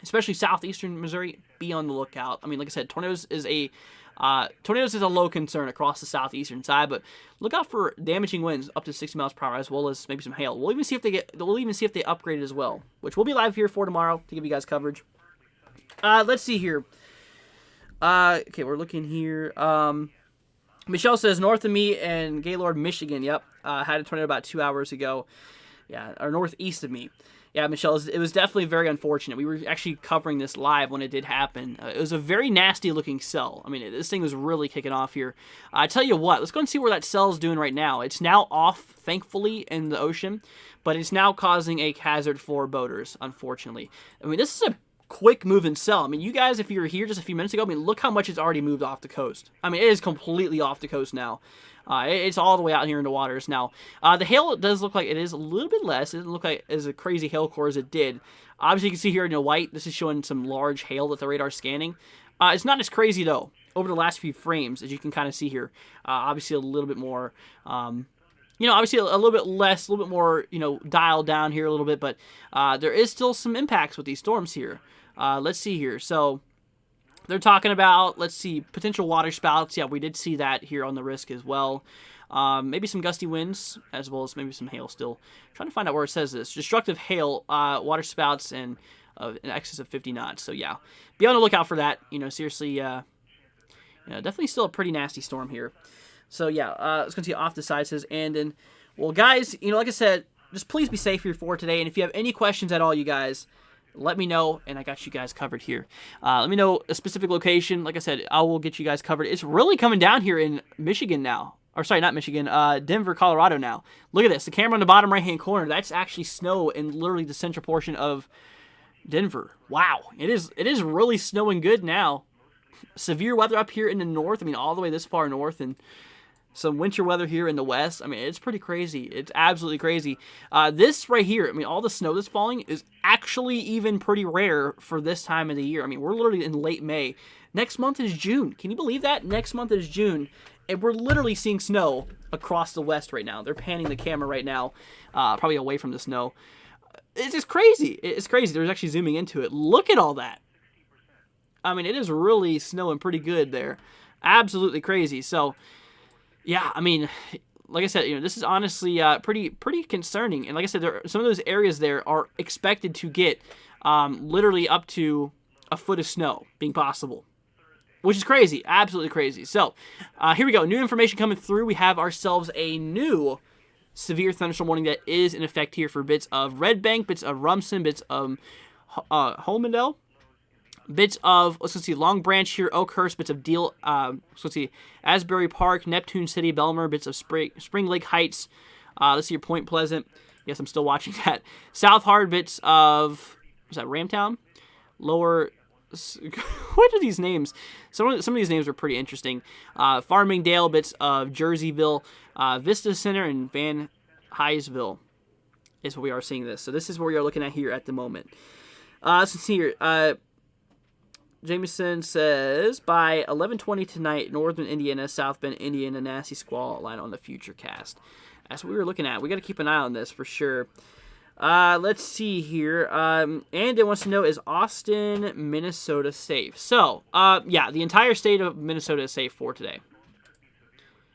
Speaker 2: especially southeastern Missouri, be on the lookout. Like I said, tornadoes is a low concern across the southeastern side, but look out for damaging winds up to 60 miles per hour, as well as maybe some hail. We'll even see if they upgrade it as well, which we'll be live here for tomorrow to give you guys coverage. Let's see here. Okay, we're looking here. Michelle says, north of me in Gaylord, Michigan. Yep. Had a tornado about 2 hours ago. Yeah, or northeast of me. Yeah, Michelle, it was definitely very unfortunate. We were actually covering this live when it did happen. It was a very nasty-looking cell. I mean, this thing was really kicking off here. I tell you what, let's go and see where that cell's doing right now. It's now off, thankfully, in the ocean, but it's now causing a hazard for boaters, unfortunately. I mean, this is a quick moving cell. I mean, you guys, if you were here just a few minutes ago, I mean, look how much it's already moved off the coast. I mean, it is completely off the coast now. It's all the way out here in the waters now. The hail does look like it is a little bit less. It doesn't look like as a crazy hail core as it did. Obviously, you can see here in the white, this is showing some large hail that the radar's scanning. It's not as crazy, though, over the last few frames, as you can kind of see here. Obviously, a little bit more, obviously a little bit less, a little bit more, dialed down here a little bit. But there is still some impacts with these storms here. Let's see here. So they're talking about, let's see, potential water spouts. Yeah, we did see that here on the risk as well. Maybe some gusty winds, as well as maybe some hail still. Trying to find out where it says this. Destructive hail, water spouts, and in excess of 50 knots. So, yeah, be on the lookout for that. Seriously, definitely still a pretty nasty storm here. So, yeah, let's continue off the side. It says, and then, well, guys, like I said, just please be safe here for today. And if you have any questions at all, you guys, let me know, and I got you guys covered here. Let me know a specific location. Like I said, I will get you guys covered. It's really coming down here in Michigan now. Or, sorry, not Michigan. Denver, Colorado now. Look at this. The camera on the bottom right-hand corner. That's actually snow in literally the central portion of Denver. Wow. It is really snowing good now. Severe weather up here in the north. I mean, all the way this far north, and some winter weather here in the west. I mean, it's pretty crazy. It's absolutely crazy. This right here, I mean, all the snow that's falling is actually even pretty rare for this time of the year. I mean, we're literally in late May. Next month is June. Can you believe that? Next month is June, and we're literally seeing snow across the west right now. They're panning the camera right now, probably away from the snow. It's just crazy. It's crazy. They're actually zooming into it. Look at all that. I mean, it is really snowing pretty good there. Absolutely crazy. So, yeah, I mean, like I said, this is honestly pretty concerning. And like I said, some of those areas there are expected to get literally up to a foot of snow being possible, which is crazy, absolutely crazy. So here we go. New information coming through. We have ourselves a new severe thunderstorm warning that is in effect here for bits of Red Bank, bits of Rumson, bits of Holmdel. Bits of, let's see, Long Branch here, Oakhurst, bits of Deal, let's see, Asbury Park, Neptune City, Belmer, bits of Spring Lake Heights, let's see, Point Pleasant, yes, I'm still watching that, South Hard, bits of, was that Ramtown? Lower, what are these names? Some of these names are pretty interesting. Farmingdale, bits of Jerseyville, Vista Center, and Van Nuysville is where we are seeing this. So this is what we are looking at here at the moment. Let's see here, Jameson says, by 11:20 tonight, northern Indiana, South Bend, Indiana, nasty squall line on the future cast. That's what we were looking at. We got to keep an eye on this for sure. Let's see here. And it wants to know, is Austin, Minnesota safe? So, yeah, the entire state of Minnesota is safe for today.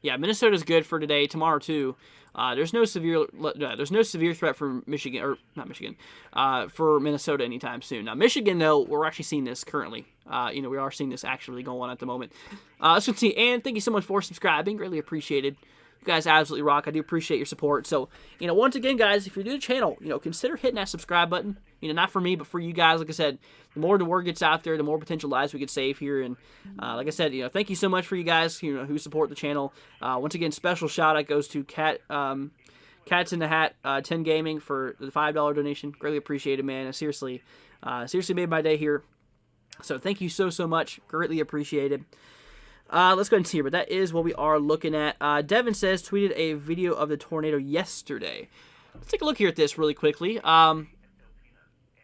Speaker 2: Yeah, Minnesota's good for today, tomorrow too. There's no severe threat for Michigan, or not Michigan, for Minnesota anytime soon. Now, Michigan, though, we're actually seeing this currently. We are seeing this actually going on at the moment. Let's continue. And thank you so much for subscribing. Greatly appreciated. You guys absolutely rock. I do appreciate your support. So, once again, guys, if you're new to the channel, consider hitting that subscribe button. Not for me, but for you guys. Like I said, the more the word gets out there, the more potential lives we could save here. And like I said, thank you so much for you guys, who support the channel. Once again, special shout out goes to Cats in the Hat 10 Gaming for the $5 donation. Greatly appreciated, man. It seriously made my day here. So thank you so much. Greatly appreciated. Let's go ahead and see here, but that is what we are looking at. Devin says, tweeted a video of the tornado yesterday. Let's take a look here at this really quickly.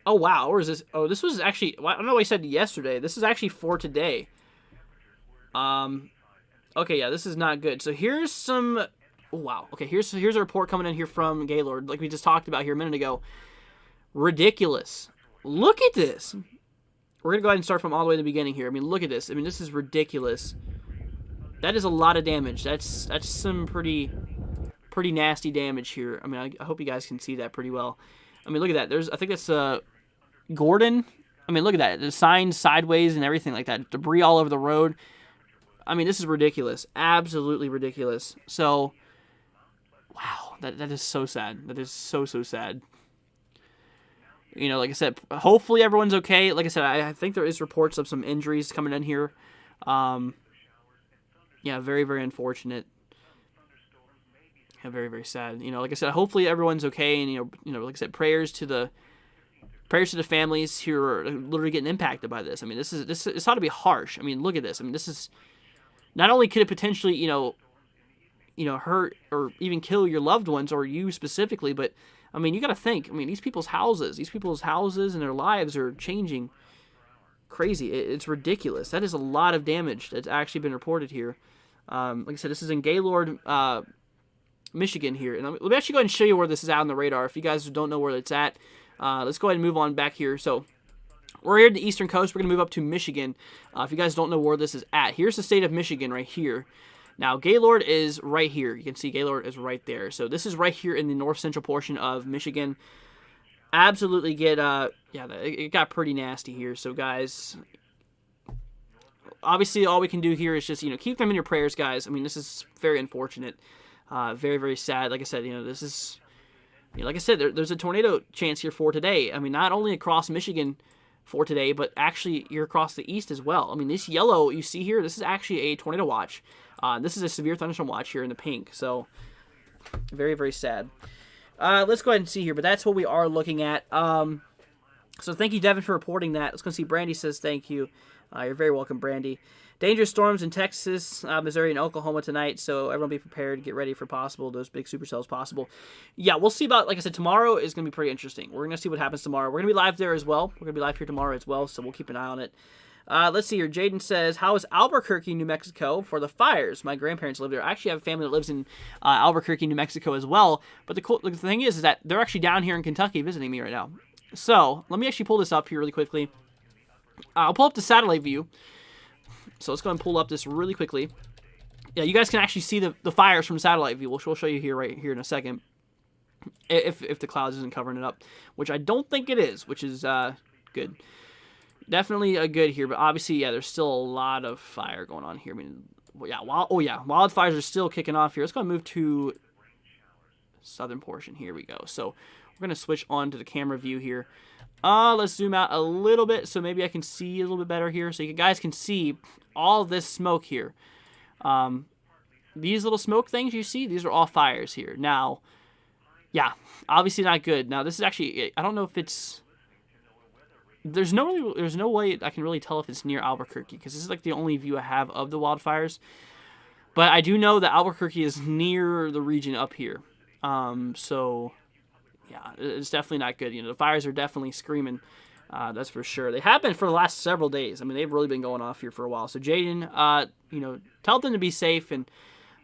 Speaker 2: Oh, wow, where is this? Oh, this was actually, I don't know why I said yesterday. This is actually for today. Okay, yeah, this is not good. So here's some, oh, wow. Okay, here's a report coming in here from Gaylord, like we just talked about here a minute ago. Ridiculous. Look at this. We're going to go ahead and start from all the way to the beginning here. I mean, look at this. I mean, this is ridiculous. That is a lot of damage. That's some pretty nasty damage here. I mean, I hope you guys can see that pretty well. I mean, look at that. I think that's Gordon. I mean, look at that. The signs sideways and everything like that. Debris all over the road. I mean, this is ridiculous. Absolutely ridiculous. So, wow. That is so sad. That is so sad. You know, like I said, hopefully everyone's okay. Like I said, I think there is reports of some injuries coming in here. Yeah, very, very unfortunate. Yeah, very, very sad. You know, like I said, hopefully everyone's okay, and you know, like I said, prayers to the families who are literally getting impacted by this. I mean, this it's ought to be harsh. I mean, look at this. I mean, this is not only could it potentially, you know, hurt or even kill your loved ones or you specifically, but I mean, you got to think. I mean, these people's houses and their lives are changing crazy. It's ridiculous. That is a lot of damage that's actually been reported here. Like I said, this is in Gaylord, Michigan here. And let me actually go ahead and show you where this is out on the radar. If you guys don't know where it's at, let's go ahead and move on back here. So we're here at the eastern coast. We're going to move up to Michigan. If you guys don't know where this is at, here's the state of Michigan right here. Now, Gaylord is right here. You can see Gaylord is right there. So this is right here in the north central portion of Michigan. Absolutely yeah, it got pretty nasty here. So, guys, obviously all we can do here is just, you know, keep them in your prayers, guys. I mean, this is very unfortunate. Very, very sad. Like I said, you know, this is, you know, like I said, there's a tornado chance here for today. I mean, not only across Michigan for today, but actually you're across the east as well. I mean, this yellow you see here, this is actually a tornado watch. This is a severe thunderstorm watch here in the pink. So very, very sad. Let's go ahead and see here, but that's what we are looking at. So thank you, Devin, for reporting that. Let's go see. Brandy says thank you. You're very welcome, Brandy. Dangerous storms in Texas, Missouri, and Oklahoma tonight, so everyone be prepared. Get ready for those big supercells possible. Yeah, we'll see about, like I said, tomorrow is going to be pretty interesting. We're going to see what happens tomorrow. We're going to be live there as well. We're going to be live here tomorrow as well, so we'll keep an eye on it. Let's see here. Jaden says, how is Albuquerque, New Mexico for the fires? My grandparents live there. I actually have a family that lives in Albuquerque, New Mexico as well, but the thing is that they're actually down here in Kentucky visiting me right now. So let me actually pull this up here really quickly. I'll pull up the satellite view. So let's go ahead and pull up this really quickly. Yeah, you guys can actually see the fires from satellite view. We'll show you here right here in a second. If the clouds isn't covering it up, which I don't think it is, which is good. Definitely a good here, but obviously, yeah, there's still a lot of fire going on here. I mean, yeah, wildfires are still kicking off here. Let's go and move to southern portion. Here we go. So we're gonna switch on to the camera view here. Let's zoom out a little bit so maybe I can see a little bit better here, so you guys can see all this smoke here. These little smoke things you see, these are all fires here. Now, yeah, obviously not good. Now this is actually, I don't know if it's, there's no way I can really tell if it's near Albuquerque, because this is like the only view I have of the wildfires. But I do know that Albuquerque is near the region up here. So yeah, it's definitely not good. You know, the fires are definitely screaming. That's for sure. They have been for the last several days. I mean, they've really been going off here for a while. So Jaden, you know, tell them to be safe. And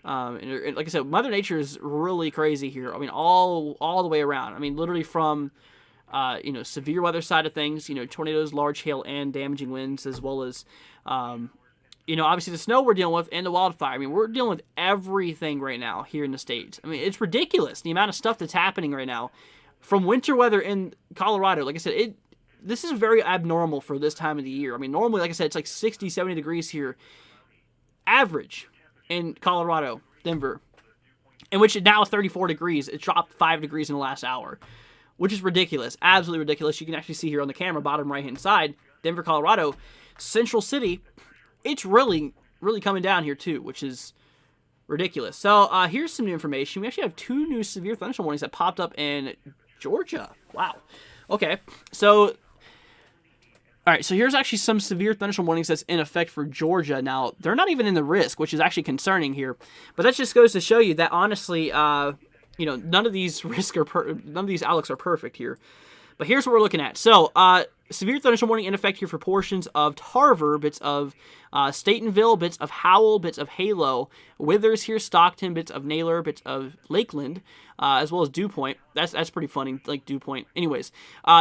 Speaker 2: like I said, Mother Nature is really crazy here. I mean, all the way around. I mean, literally from you know, severe weather side of things, you know, tornadoes, large hail, and damaging winds, as well as you know, obviously the snow we're dealing with and the wildfire. I mean, we're dealing with everything right now here in the States. I mean, it's ridiculous the amount of stuff that's happening right now from winter weather in Colorado. Like I said, this is very abnormal for this time of the year. I mean, normally, like I said, it's like 60, 70 degrees here, average in Colorado, Denver, in which now 34 degrees. It dropped 5 degrees in the last hour, which is ridiculous, absolutely ridiculous. You can actually see here on the camera, bottom right-hand side, Denver, Colorado, Central City. It's really, really coming down here too, which is ridiculous. So here's some new information. We actually have 2 new severe thunderstorm warnings that popped up in Georgia. Wow. Okay. So, all right. So here's actually some severe thunderstorm warnings that's in effect for Georgia. Now, they're not even in the risk, which is actually concerning here. But that just goes to show you that honestly, you know, none of these outlooks are perfect here. But here's what we're looking at. So, severe thunderstorm warning in effect here for portions of Tarver, bits of Statenville, bits of Howell, bits of Halo, Withers here, Stockton, bits of Naylor, bits of Lakeland, as well as Dew Point. That's pretty funny, like Dew Point. Anyways,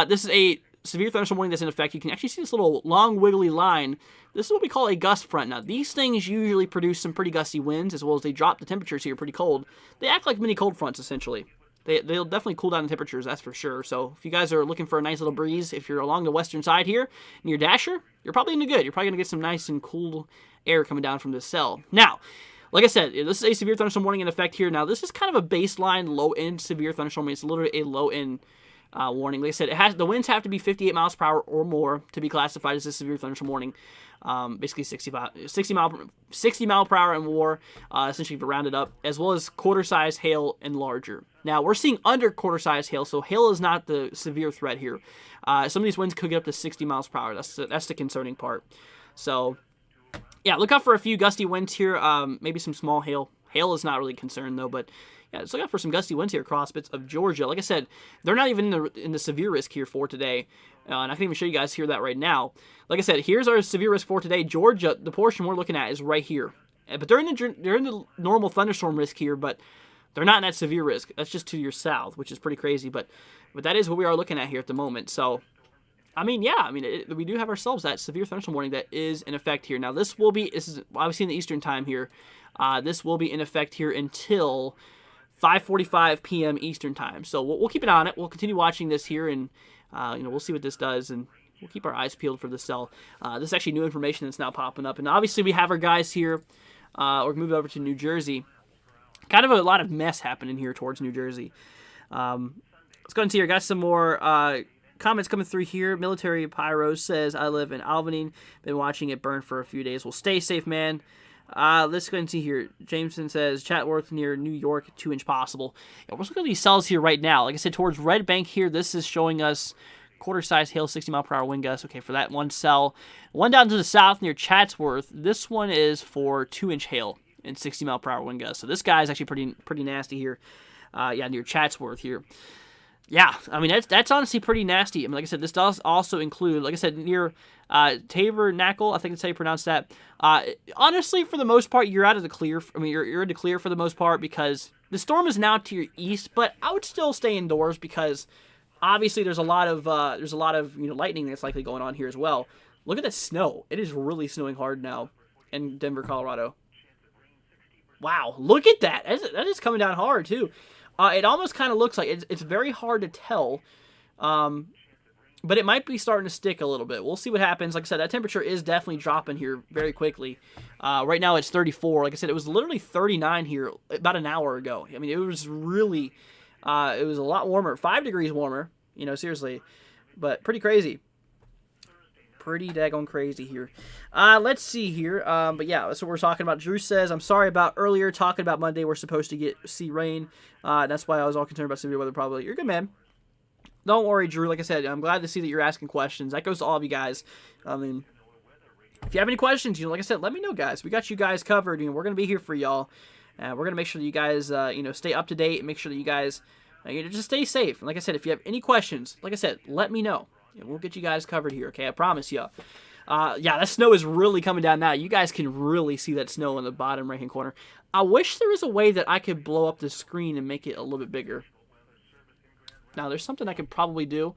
Speaker 2: this is a severe thunderstorm warning that's in effect. You can actually see this little long wiggly line. This is what we call a gust front. Now, these things usually produce some pretty gusty winds, as well as they drop the temperatures here pretty cold. They act like mini cold fronts, essentially. They'll definitely cool down the temperatures, that's for sure. So if you guys are looking for a nice little breeze, if you're along the western side here near Dasher, you're probably in the good. You're probably going to get some nice and cool air coming down from this cell. Now, like I said, this is a severe thunderstorm warning in effect here. Now, this is kind of a baseline low-end severe thunderstorm. It's literally a low-end warning. Like I said, the winds have to be 58 miles per hour or more to be classified as a severe thunderstorm warning. Basically 60 mile per hour and more, essentially if you round it up, as well as quarter-size hail and larger. Now, we're seeing under quarter-size hail, so hail is not the severe threat here. Some of these winds could get up to 60 miles per hour. That's the concerning part. So, yeah, look out for a few gusty winds here, maybe some small hail. Hail is not really a concern, though, but yeah, just look out for some gusty winds here across bits of Georgia. Like I said, they're not even in the severe risk here for today. And I can even show you guys here that right now. Like I said, here's our severe risk for today. Georgia, the portion we're looking at is right here. But they're in the normal thunderstorm risk here, but they're not in that severe risk. That's just to your south, which is pretty crazy. But that is what we are looking at here at the moment. So, we do have ourselves that severe thunderstorm warning that is in effect here. Now, this is obviously in the Eastern time here. This will be in effect here until 5:45 p.m. Eastern time. So we'll keep an eye on it. We'll continue watching this here, and we'll see what this does, and we'll keep our eyes peeled for this cell. This is actually new information that's now popping up, and obviously we have our guys here. We're moving over to New Jersey. Kind of a lot of mess happening here towards New Jersey. Let's go and see here. Got some more comments coming through here. Military Pyro says, I live in Albany. Been watching it burn for a few days. Well, stay safe, man. Let's go and see here. Jameson says, Chatworth near New York, 2-inch possible. Yeah, we're looking at these cells here right now. Like I said, towards Red Bank here, this is showing us quarter-size hail, 60 mile per hour wind gusts. Okay, for that one cell. One down to the south near Chatsworth, this one is for 2-inch hail and 60 mile per hour wind gusts. So this guy is actually pretty nasty here. Near Chatsworth here. Yeah, that's honestly pretty nasty. Like I said, this does also include, like I said, near Tabernacle, I think that's how you pronounce that. Honestly, for the most part, you're out of the clear. You're in the clear for the most part because the storm is now to your east, but I would still stay indoors because obviously there's a lot of lightning that's likely going on here as well. Look at the snow. It is really snowing hard now in Denver, Colorado. Wow, look at that. That is coming down hard too. It almost kind of looks like it's very hard to tell, but it might be starting to stick a little bit. We'll see what happens. Like I said, that temperature is definitely dropping here very quickly. Right now it's 34. Like I said, it was literally 39 here about an hour ago. It was really, it was a lot warmer, 5 degrees warmer, seriously, but pretty crazy. Pretty daggone crazy here. Let's see here. But yeah, that's what we're talking about. Drew says, I'm sorry about earlier talking about Monday. We're supposed to see rain. That's why I was all concerned about severe weather probably. You're good, man. Don't worry, Drew. Like I said, I'm glad to see that you're asking questions. That goes to all of you guys. If you have any questions, like I said, let me know, guys. We got you guys covered. We're going to be here for y'all. We're going to make sure that you guys, stay up to date and make sure that you guys, just stay safe. And like I said, if you have any questions, like I said, let me know. We'll get you guys covered here, okay? I promise you. That snow is really coming down now. You guys can really see that snow in the bottom right-hand corner. I wish there was a way that I could blow up the screen and make it a little bit bigger. Now, there's something I could probably do.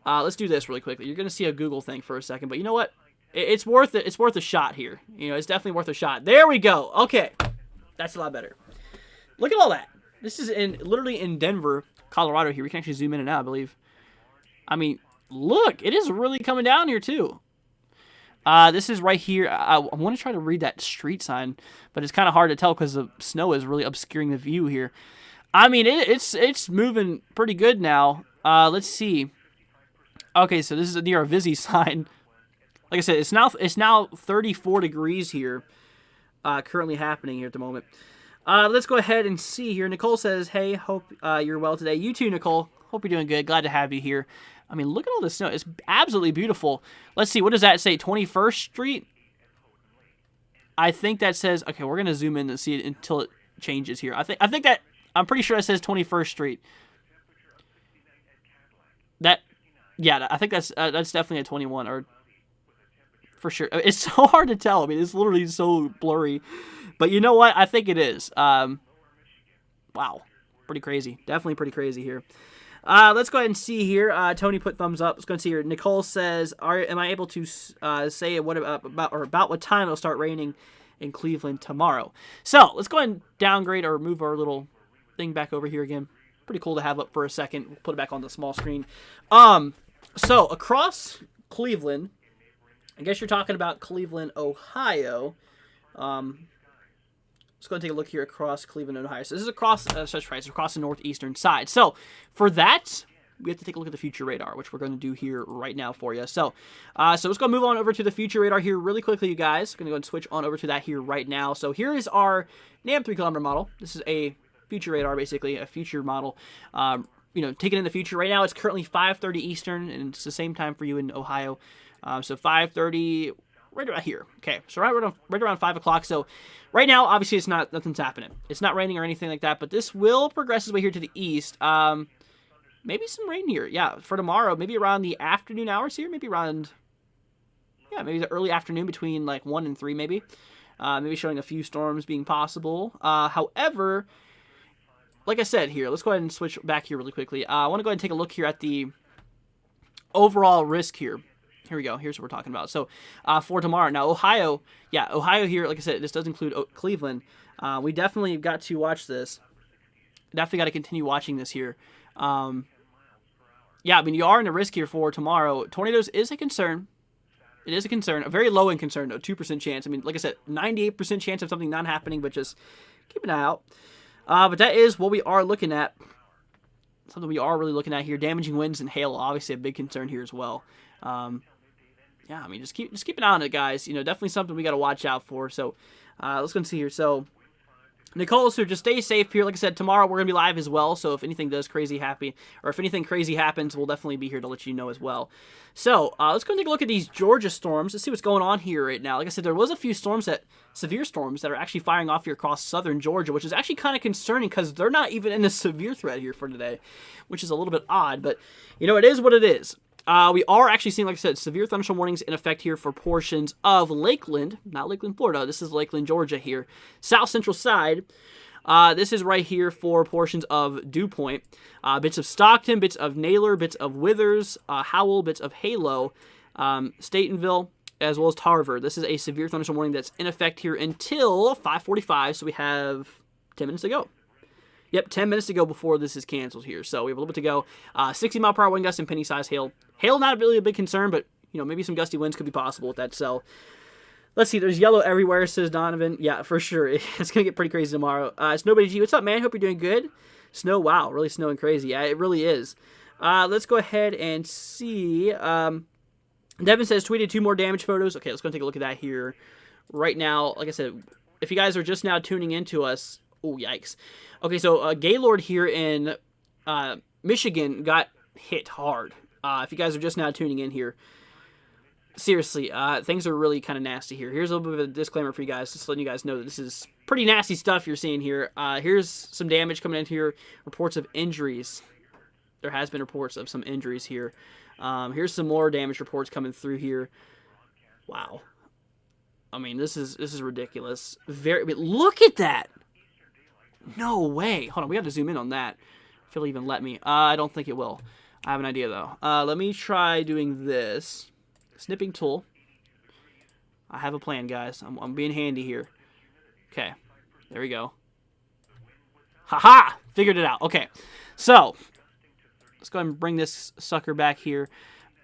Speaker 2: Let's do this really quickly. You're going to see a Google thing for a second, but you know what? It's worth it. It's worth a shot here. It's definitely worth a shot. There we go. Okay. That's a lot better. Look at all that. This is literally in Denver, Colorado here. We can actually zoom in and out, I believe. Look, it is really coming down here, too. This is right here. I want to try to read that street sign, but it's kind of hard to tell because the snow is really obscuring the view here. It's moving pretty good now. Let's see. Okay, so this is near a Vizzy sign. Like I said, it's now 34 degrees here, currently happening here at the moment. Let's go ahead and see here. Nicole says, hey, hope you're well today. You too, Nicole. Hope you're doing good. Glad to have you here. Look at all this snow. It's absolutely beautiful. Let's see. What does that say? 21st Street? I think that says... Okay, we're going to zoom in and see it until it changes here. I think that... I'm pretty sure it says 21st Street. Yeah, I think that's definitely a 21, or... For sure. It's so hard to tell. It's literally so blurry. But you know what? I think it is. Wow. Pretty crazy. Definitely pretty crazy here. Let's go ahead and see here. Tony put thumbs up. Let's go and see here. Nicole says, am I able to say about what time it'll start raining in Cleveland tomorrow? So let's go ahead and downgrade or move our little thing back over here again. Pretty cool to have up for a second. We'll put it back on the small screen. So across Cleveland, I guess you're talking about Cleveland, Ohio. Let's go and take a look here across Cleveland, Ohio. So this is across the northeastern side. So for that, we have to take a look at the future radar, which we're going to do here right now for you. So let's go move on over to the future radar here really quickly, you guys. Going to go and switch on over to that here right now. So here is our NAM 3-kilometer model. This is a future radar, basically, a future model. Taken in the future. Right now, it's currently 5:30 Eastern, and it's the same time for you in Ohio. So 5:30, right around here. Okay, so right around 5 o'clock. So right now, obviously, nothing's happening. It's not raining or anything like that, but this will progress its way here to the east. Maybe some rain here. Yeah, for tomorrow, maybe around the afternoon hours here. Maybe the early afternoon between like 1 and 3 maybe. Maybe showing a few storms being possible. However, like I said here, let's go ahead and switch back here really quickly. I want to go ahead and take a look here at the overall risk here. Here we go. Here's what we're talking about. So for tomorrow. Now, Ohio here, like I said, this does include Cleveland. We definitely got to watch this. Definitely got to continue watching this here. You are in a risk here for tomorrow. Tornadoes is a concern. It is a concern. A very low end concern, though. 2% chance. I mean, like I said, 98% chance of something not happening, but just keep an eye out. But that is what we are looking at. Something we are really looking at here. Damaging winds and hail, obviously a big concern here as well. Just keep an eye on it, guys. Definitely something we got to watch out for. So let's go and see here. So Nicole, so just stay safe here. Like I said, tomorrow we're gonna be live as well. So if anything crazy happens, we'll definitely be here to let you know as well. So let's go and take a look at these Georgia storms. Let's see what's going on here right now. Like I said, there was a few severe storms that are actually firing off here across southern Georgia, which is actually kind of concerning because they're not even in a severe threat here for today, which is a little bit odd. But it is what it is. We are actually seeing, like I said, severe thunderstorm warnings in effect here for portions of Lakeland, not Lakeland, Florida. This is Lakeland, Georgia here. South Central side. This is right here for portions of Dew Point. Bits of Stockton, bits of Naylor, bits of Withers, Howell, bits of Halo, Statenville, as well as Tarver. This is a severe thunderstorm warning that's in effect here until 5:45, so we have 10 minutes to go. Yep, 10 minutes to go before this is canceled here. So we have a little bit to go. 60-mile-per-hour wind gusts and penny-sized hail. Hail not really a big concern, but maybe some gusty winds could be possible with that. So let's see. There's yellow everywhere, says Donovan. Yeah, for sure. It's going to get pretty crazy tomorrow. Snowbody G, what's up, man? Hope you're doing good. Snow, wow, really snowing crazy. Yeah, it really is. Let's go ahead and see. Devin says, tweeted 2 more damage photos. Okay, let's go and take a look at that here right now. Like I said, if you guys are just now tuning into us, oh, yikes. Okay, so Gaylord here in Michigan got hit hard. If you guys are just now tuning in here, seriously, things are really kind of nasty here. Here's a little bit of a disclaimer for you guys, just letting you guys know that this is pretty nasty stuff you're seeing here. Here's some damage coming in here. Reports of injuries. There has been reports of some injuries here. Here's some more damage reports coming through here. Wow. I mean, this is ridiculous. Look at that. No way. Hold on, we have to zoom in on that. If it'll even let me. I don't think it will. I have an idea, though. Let me try doing this. Snipping tool. I have a plan, guys. I'm being handy here. Okay. There we go. Haha! Figured it out. Okay. So, let's go ahead and bring this sucker back here.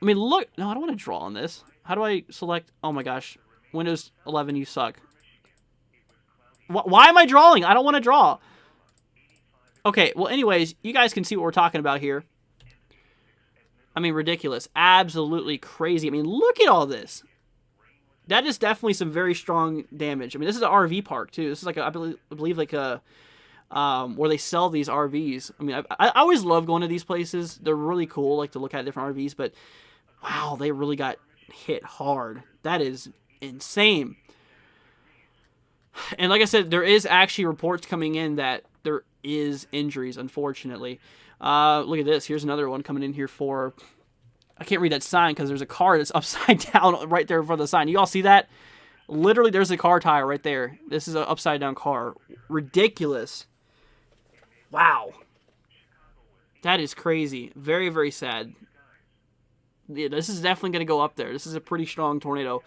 Speaker 2: I mean, look. No, I don't want to draw on this. How do I select? Oh, my gosh. Windows 11, you suck. Why am I drawing? I don't want to draw. Okay, well, anyways, you guys can see what we're talking about here. I mean, ridiculous. Absolutely crazy. I mean, look at all this. That is definitely some very strong damage. I mean, this is an RV park, too. This is like, I believe like a, where they sell these RVs. I mean, I always love going to these places. They're really cool, like, to look at different RVs. But, wow, they really got hit hard. That is insane. And like I said, there is actually reports coming in that there is injuries, unfortunately. Look at this. Here's another one coming in here for... I can't read that sign because there's a car that's upside down right there in front of the sign. You all see that? Literally, there's a car tire right there. This is an upside down car. Ridiculous. Wow. That is crazy. Very, very sad. Yeah, this is definitely going to go up there. This is a pretty strong tornado.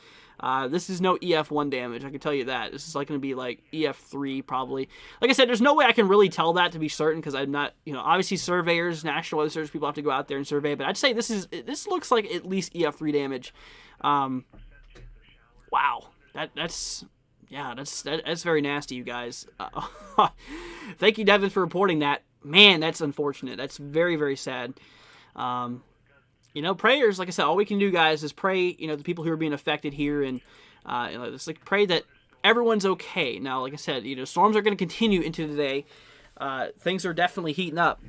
Speaker 2: This is no EF1 damage, I can tell you that. This is like going to be like EF3 probably. Like I said, there's no way I can really tell that to be certain because I'm not, obviously surveyors, National Weather Service people have to go out there and survey, but I'd say this looks like at least EF3 damage. Wow. That's very nasty, you guys. Thank you, Devin, for reporting that. Man, that's unfortunate. That's very, very sad. Prayers, like I said, all we can do, guys, is pray, the people who are being affected here, and, just like pray that everyone's okay. Now, like I said, storms are going to continue into the day. Things are definitely heating up.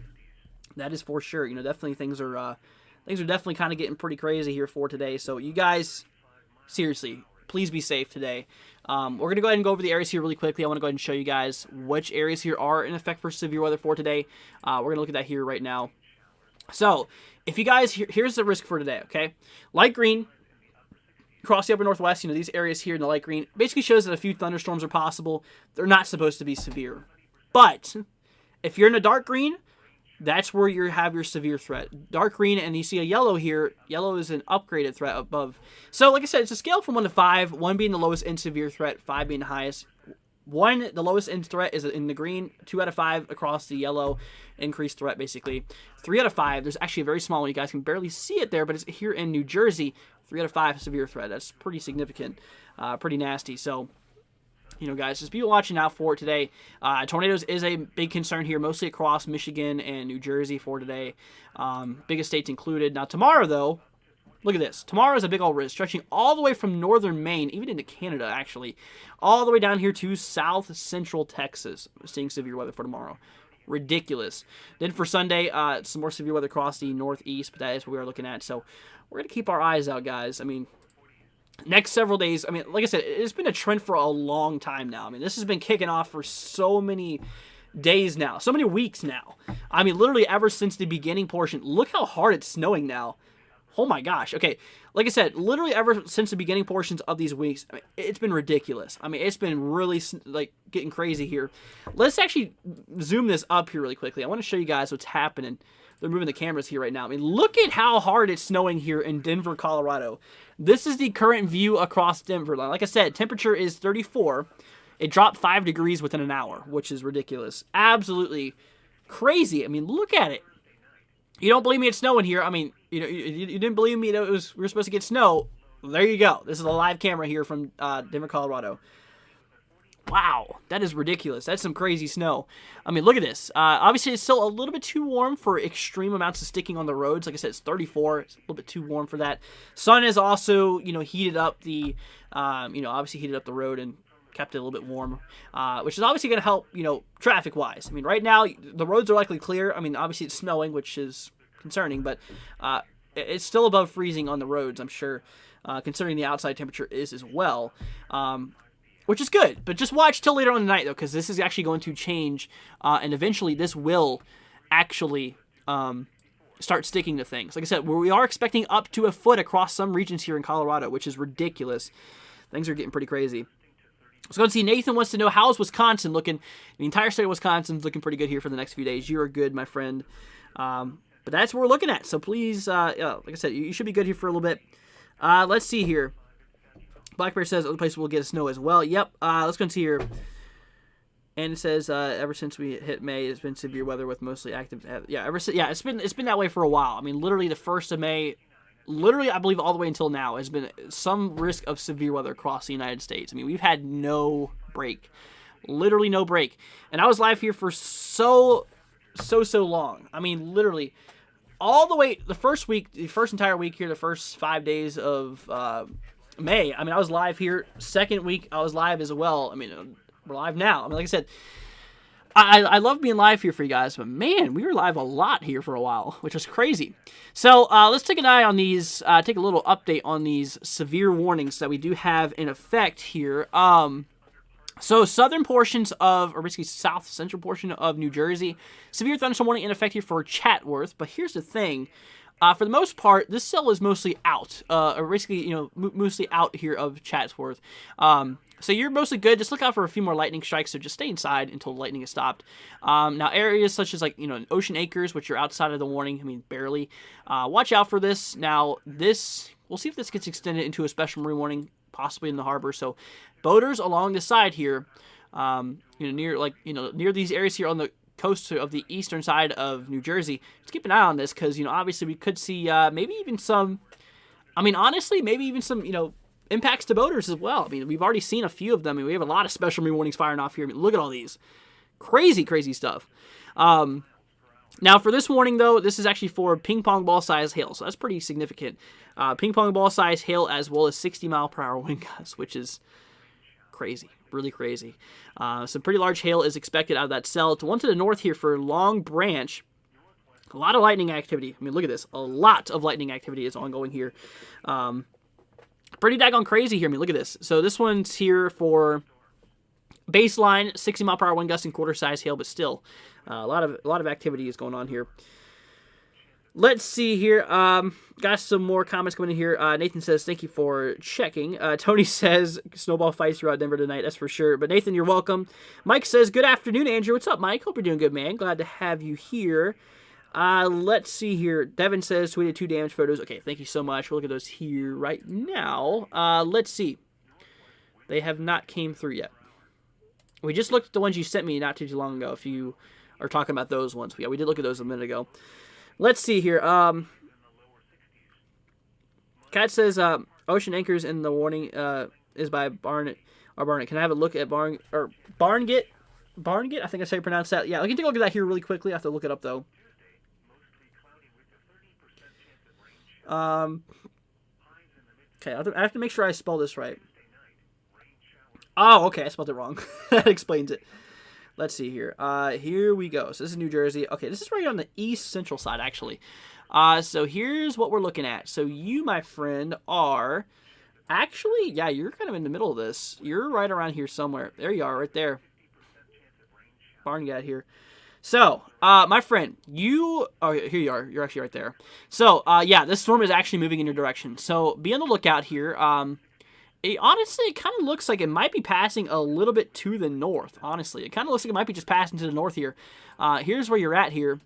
Speaker 2: That is for sure. Definitely things are definitely kind of getting pretty crazy here for today. So you guys, seriously, please be safe today. We're going to go ahead and go over the areas here really quickly. I want to go ahead and show you guys which areas here are in effect for severe weather for today. We're going to look at that here right now. So, if you guys, here's the risk for today, okay? Light green, across the upper northwest, these areas here in the light green, basically shows that a few thunderstorms are possible. They're not supposed to be severe. But, if you're in a dark green, that's where you have your severe threat. Dark green, and you see a yellow here. Yellow is an upgraded threat above. So, like I said, it's a scale from 1 to 5, 1 being the lowest end severe threat, 5 being the highest. 1, the lowest end threat is in the green. 2 out of 5 across the yellow, increased threat, basically. 3 out of 5, there's actually a very small one. You guys can barely see it there, but it's here in New Jersey. 3 out of 5, severe threat. That's pretty significant, pretty nasty. So, guys, just be watching out for it today. Tornadoes is a big concern here, mostly across Michigan and New Jersey for today. Biggest states included. Now, tomorrow, though, look at this. Tomorrow is a big old risk, stretching all the way from northern Maine, even into Canada, actually, all the way down here to south central Texas. Seeing severe weather for tomorrow. Ridiculous. Then for Sunday, some more severe weather across the northeast, but that is what we are looking at. So we're going to keep our eyes out, guys. Next several days, like I said, it's been a trend for a long time now. This has been kicking off for so many days now, so many weeks now. Literally ever since the beginning portion. Look how hard it's snowing now. Oh my gosh. Okay, like I said, literally ever since the beginning portions of these weeks, it's been ridiculous. It's been really getting crazy here. Let's actually zoom this up here really quickly. I want to show you guys what's happening. They're moving the cameras here right now. Look at how hard it's snowing here in Denver, Colorado. This is the current view across Denver. Like I said, temperature is 34. It dropped 5 degrees within an hour, which is ridiculous. Absolutely crazy. Look at it. You don't believe me it's snowing here. You didn't believe me that we were supposed to get snow. There you go. This is a live camera here from Denver, Colorado. Wow, that is ridiculous. That's some crazy snow. Look at this. Obviously, it's still a little bit too warm for extreme amounts of sticking on the roads. Like I said, it's 34. It's a little bit too warm for that. Sun has also, heated up the, obviously heated up the road and kept it a little bit warm, which is obviously going to help, traffic-wise. Right now, the roads are likely clear. Obviously, it's snowing, which is concerning, but it's still above freezing on the roads, I'm sure, considering the outside temperature is as well. Which is good, but just watch till later on tonight, though, because this is actually going to change, and eventually this will actually start sticking to things. Like I said, we are expecting up to a foot across some regions here in Colorado, which is ridiculous. Things are getting pretty crazy. Let's go and see. Nathan wants to know, how's Wisconsin looking? The entire state of Wisconsin's looking pretty good here for the next few days. You are good, my friend. But that's what we're looking at, so please, like I said, you should be good here for a little bit. Let's see here. Black Bear says other places will get snow as well. Yep. Let's go and see here. And it says ever since we hit May, it's been severe weather with mostly active. It's been that way for a while. Literally the 1st of May, literally I believe all the way until now has been some risk of severe weather across the United States. We've had no break, literally no break. And I was live here for so long. Literally all the way the first entire week here, the first 5 days of May. I was live here. Second week, I was live as well. We're live now. Like I said, I love being live here for you guys, but man, we were live a lot here for a while, which is crazy. So let's take an eye on these, take a little update on these severe warnings that we do have in effect here. So southern portions of, or basically south central portion of New Jersey, severe thunderstorm warning in effect here for Chatworth. But here's the thing. For the most part, this cell is mostly out, or basically, mostly out here of Chatsworth. So you're mostly good. Just look out for a few more lightning strikes, so just stay inside until the lightning is stopped. Now, areas such as, Ocean Acres, which are outside of the warning, barely. Watch out for this. Now, we'll see if this gets extended into a special marine warning, possibly in the harbor. So, boaters along the side here, near these areas here on the coast of the eastern side of New Jersey, just keep an eye on this, because obviously we could see maybe even some impacts to boaters as well. We've already seen a few of them. We have a lot of special marine warnings firing off here. Look at all these crazy stuff. Now, for this warning, though, this is actually for ping pong ball size hail, so that's pretty significant. Ping pong ball size hail as well as 60-mile-per-hour wind gusts, which is crazy, really crazy. Some pretty large hail is expected out of that cell. To one to the north here for Long Branch, a lot of lightning activity. I mean, look at this. A lot of lightning activity is ongoing here. Pretty daggone crazy here. I mean, look at this. So this one's here for baseline 60-mile-per-hour wind gusts and quarter-size hail, but still a lot of activity is going on here. Let's see here. Got some more comments coming in here. Nathan says, thank you for checking. Tony says, snowball fights throughout Denver tonight, that's for sure. But Nathan, you're welcome. Mike says, good afternoon, Andrew. What's up, Mike? Hope you're doing good, man. Glad to have you here. Let's see here. Devin says, tweeted 2 damage photos. Okay, thank you so much. We'll look at those here right now. Let's see. They have not came through yet. We just looked at the ones you sent me not too long ago, if you are talking about those ones. Yeah, we did look at those a minute ago. Let's see here. Kat says, Ocean Anchors in the warning is by Barnett. Can I have a look at Barnget? Barnget? I think that's how you pronounce that. Yeah, I can take a look at that here really quickly. I have to look it up, though. Okay, I have to make sure I spell this right. Oh, okay, I spelled it wrong. That explains it. Let's see here. Here we go. So this is New Jersey. Okay, this is right on the east central side, actually. So here's what we're looking at. So you, my friend, are actually, yeah, you're kind of in the middle of this. You're right around here somewhere. There you are, right there. Barngat here. So, my friend, here you are. You're actually right there. So, yeah, this storm is actually moving in your direction. So be on the lookout here. Honestly, it kind of looks like it might be passing a little bit to the north, honestly. It kind of looks like it might be just passing to the north here. Here's where you're at here.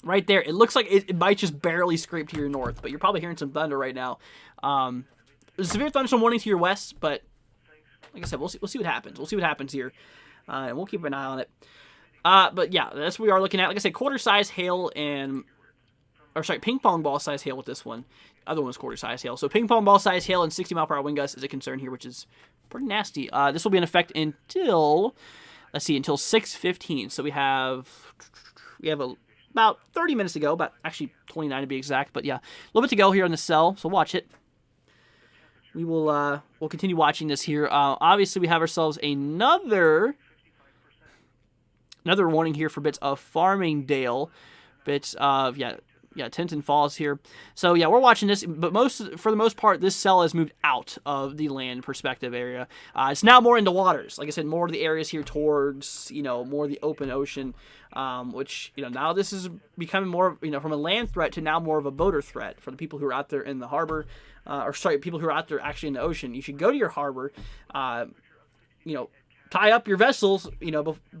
Speaker 2: Right there. It looks like it might just barely scrape to your north, but you're probably hearing some thunder right now. Severe thunderstorm warning to your west, but like I said, we'll see what happens. We'll see what happens here, and we'll keep an eye on it. But yeah, that's what we are looking at. Like I said, quarter-size hail ping pong ball size hail with this one. Other one's quarter size hail. So ping pong ball size hail and 60-mile-per-hour wind gusts is a concern here, which is pretty nasty. This will be in effect until 6:15. So we have about 30 minutes to go, about actually 29 to be exact. But yeah, a little bit to go here on the cell. So watch it. We will we'll continue watching this here. Obviously, we have ourselves another warning here for bits of Farmingdale, bits of Tinton Falls here. So yeah, we're watching this, but for the most part, this cell has moved out of the land perspective area. It's now more into waters. Like I said, more of the areas here towards, more of the open ocean, which, now this is becoming more, from a land threat to now more of a boater threat for the people who are out there in the harbor, people who are out there actually in the ocean. You should go to your harbor, tie up your vessels,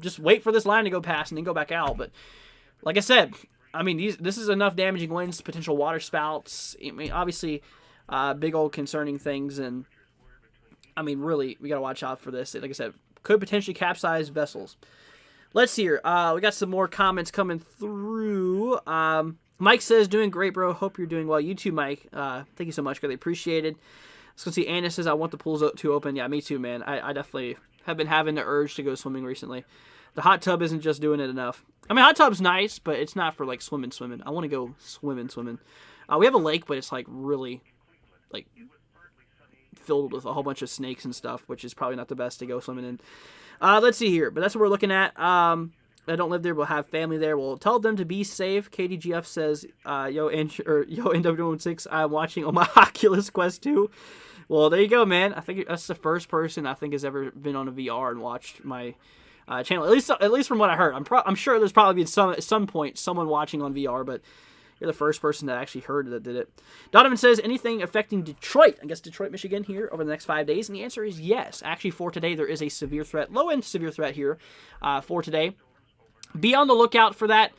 Speaker 2: just wait for this line to go past and then go back out. But like I said, I mean, this is enough damaging winds, potential water spouts. I mean, obviously, big old concerning things, and I mean, really, we gotta watch out for this. Like I said, could potentially capsize vessels. Let's see here. We got some more comments coming through. Mike says, "Doing great, bro. Hope you're doing well. You too, Mike. Thank you so much. Greatly appreciated." Let's go see. Anna says, "I want the pools to open." Yeah, me too, man. I definitely have been having the urge to go swimming recently. The hot tub isn't just doing it enough. I mean, hot tub's nice, but it's not for, like, swimming. I want to go swimming. We have a lake, but it's, like, really, like, filled with a whole bunch of snakes and stuff, which is probably not the best to go swimming in. Let's see here. But that's what we're looking at. I don't live there. We'll have family there. We'll tell them to be safe. KDGF says, yo, NW16, I'm watching on my Oculus Quest 2. Well, there you go, man. I think that's the first person I think has ever been on a VR and watched my channel, at least from what I heard. I'm sure there's probably been at some point someone watching on VR, but you're the first person that actually heard that did it. Donovan says, anything affecting Detroit? I guess Detroit, Michigan here over the next 5 days, and the answer is yes. Actually, for today, there is a severe threat, low-end severe threat here for today. Be on the lookout for that.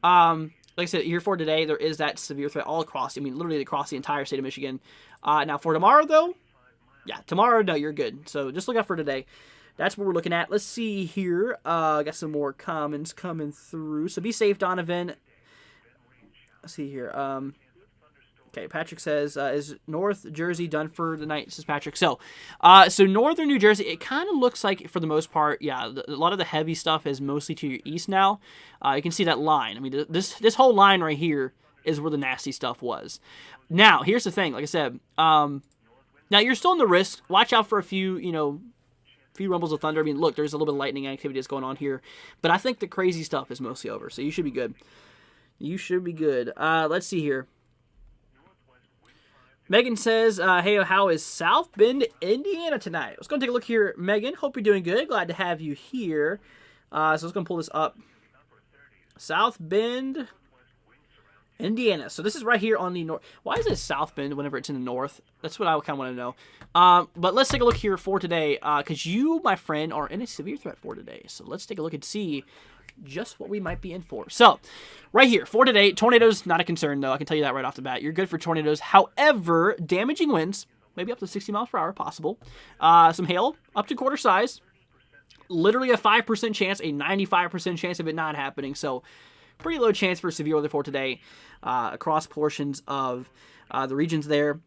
Speaker 2: Like I said, here for today, there is that severe threat all across. I mean, literally across the entire state of Michigan. Now, for tomorrow, though, no, you're good. So just look out for today. That's what we're looking at. Let's see here. Got some more comments coming through. So be safe, Donovan. Let's see here. Okay, Patrick says, is North Jersey done for the night? Says Patrick. So northern New Jersey, it kind of looks like, for the most part, yeah, a lot of the heavy stuff is mostly to your east now. You can see that line. I mean, this whole line right here is where the nasty stuff was. Now, here's the thing. Like I said, now you're still in the risk. Watch out for a few rumbles of thunder. I mean, look, there's a little bit of lightning activity that's going on here. But I think the crazy stuff is mostly over, so you should be good. You should be good. Let's see here. Megan says, hey, how is South Bend, Indiana tonight? Let's go and take a look here, Megan. Hope you're doing good. Glad to have you here. So let's go and pull this up. South Bend, Indiana. So this is right here on the north. Why is it South Bend whenever it's in the north? That's what I kind of want to know. But let's take a look here for today, because you, my friend, are in a severe threat for today. So let's take a look and see just what we might be in for. So, right here, for today, tornadoes, not a concern, though. I can tell you that right off the bat. You're good for tornadoes. However, damaging winds, maybe up to 60 miles per hour, possible. Some hail, up to quarter size. Literally a 5% chance, a 95% chance of it not happening. So, pretty low chance for severe weather for today across portions of the regions there.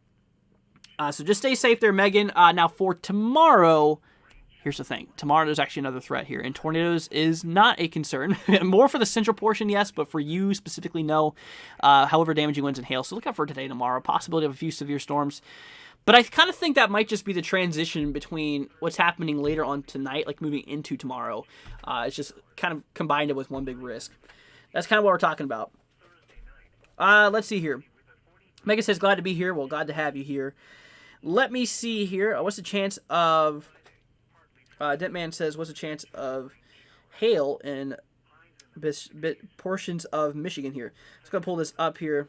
Speaker 2: So, just stay safe there, Megan. Now, for tomorrow, here's the thing. Tomorrow, there's actually another threat here, and tornadoes is not a concern. More for the central portion, yes, but for you specifically, no. However, damaging winds and hail. So look out for today, tomorrow. Possibility of a few severe storms. But I kind of think that might just be the transition between what's happening later on tonight, like moving into tomorrow. It's just kind of combined it with one big risk. That's kind of what we're talking about. Let's see here. Megan says, glad to be here. Well, glad to have you here. Let me see here. What's the chance of... Dentman says, what's the chance of hail in portions of Michigan here? Let's go pull this up here.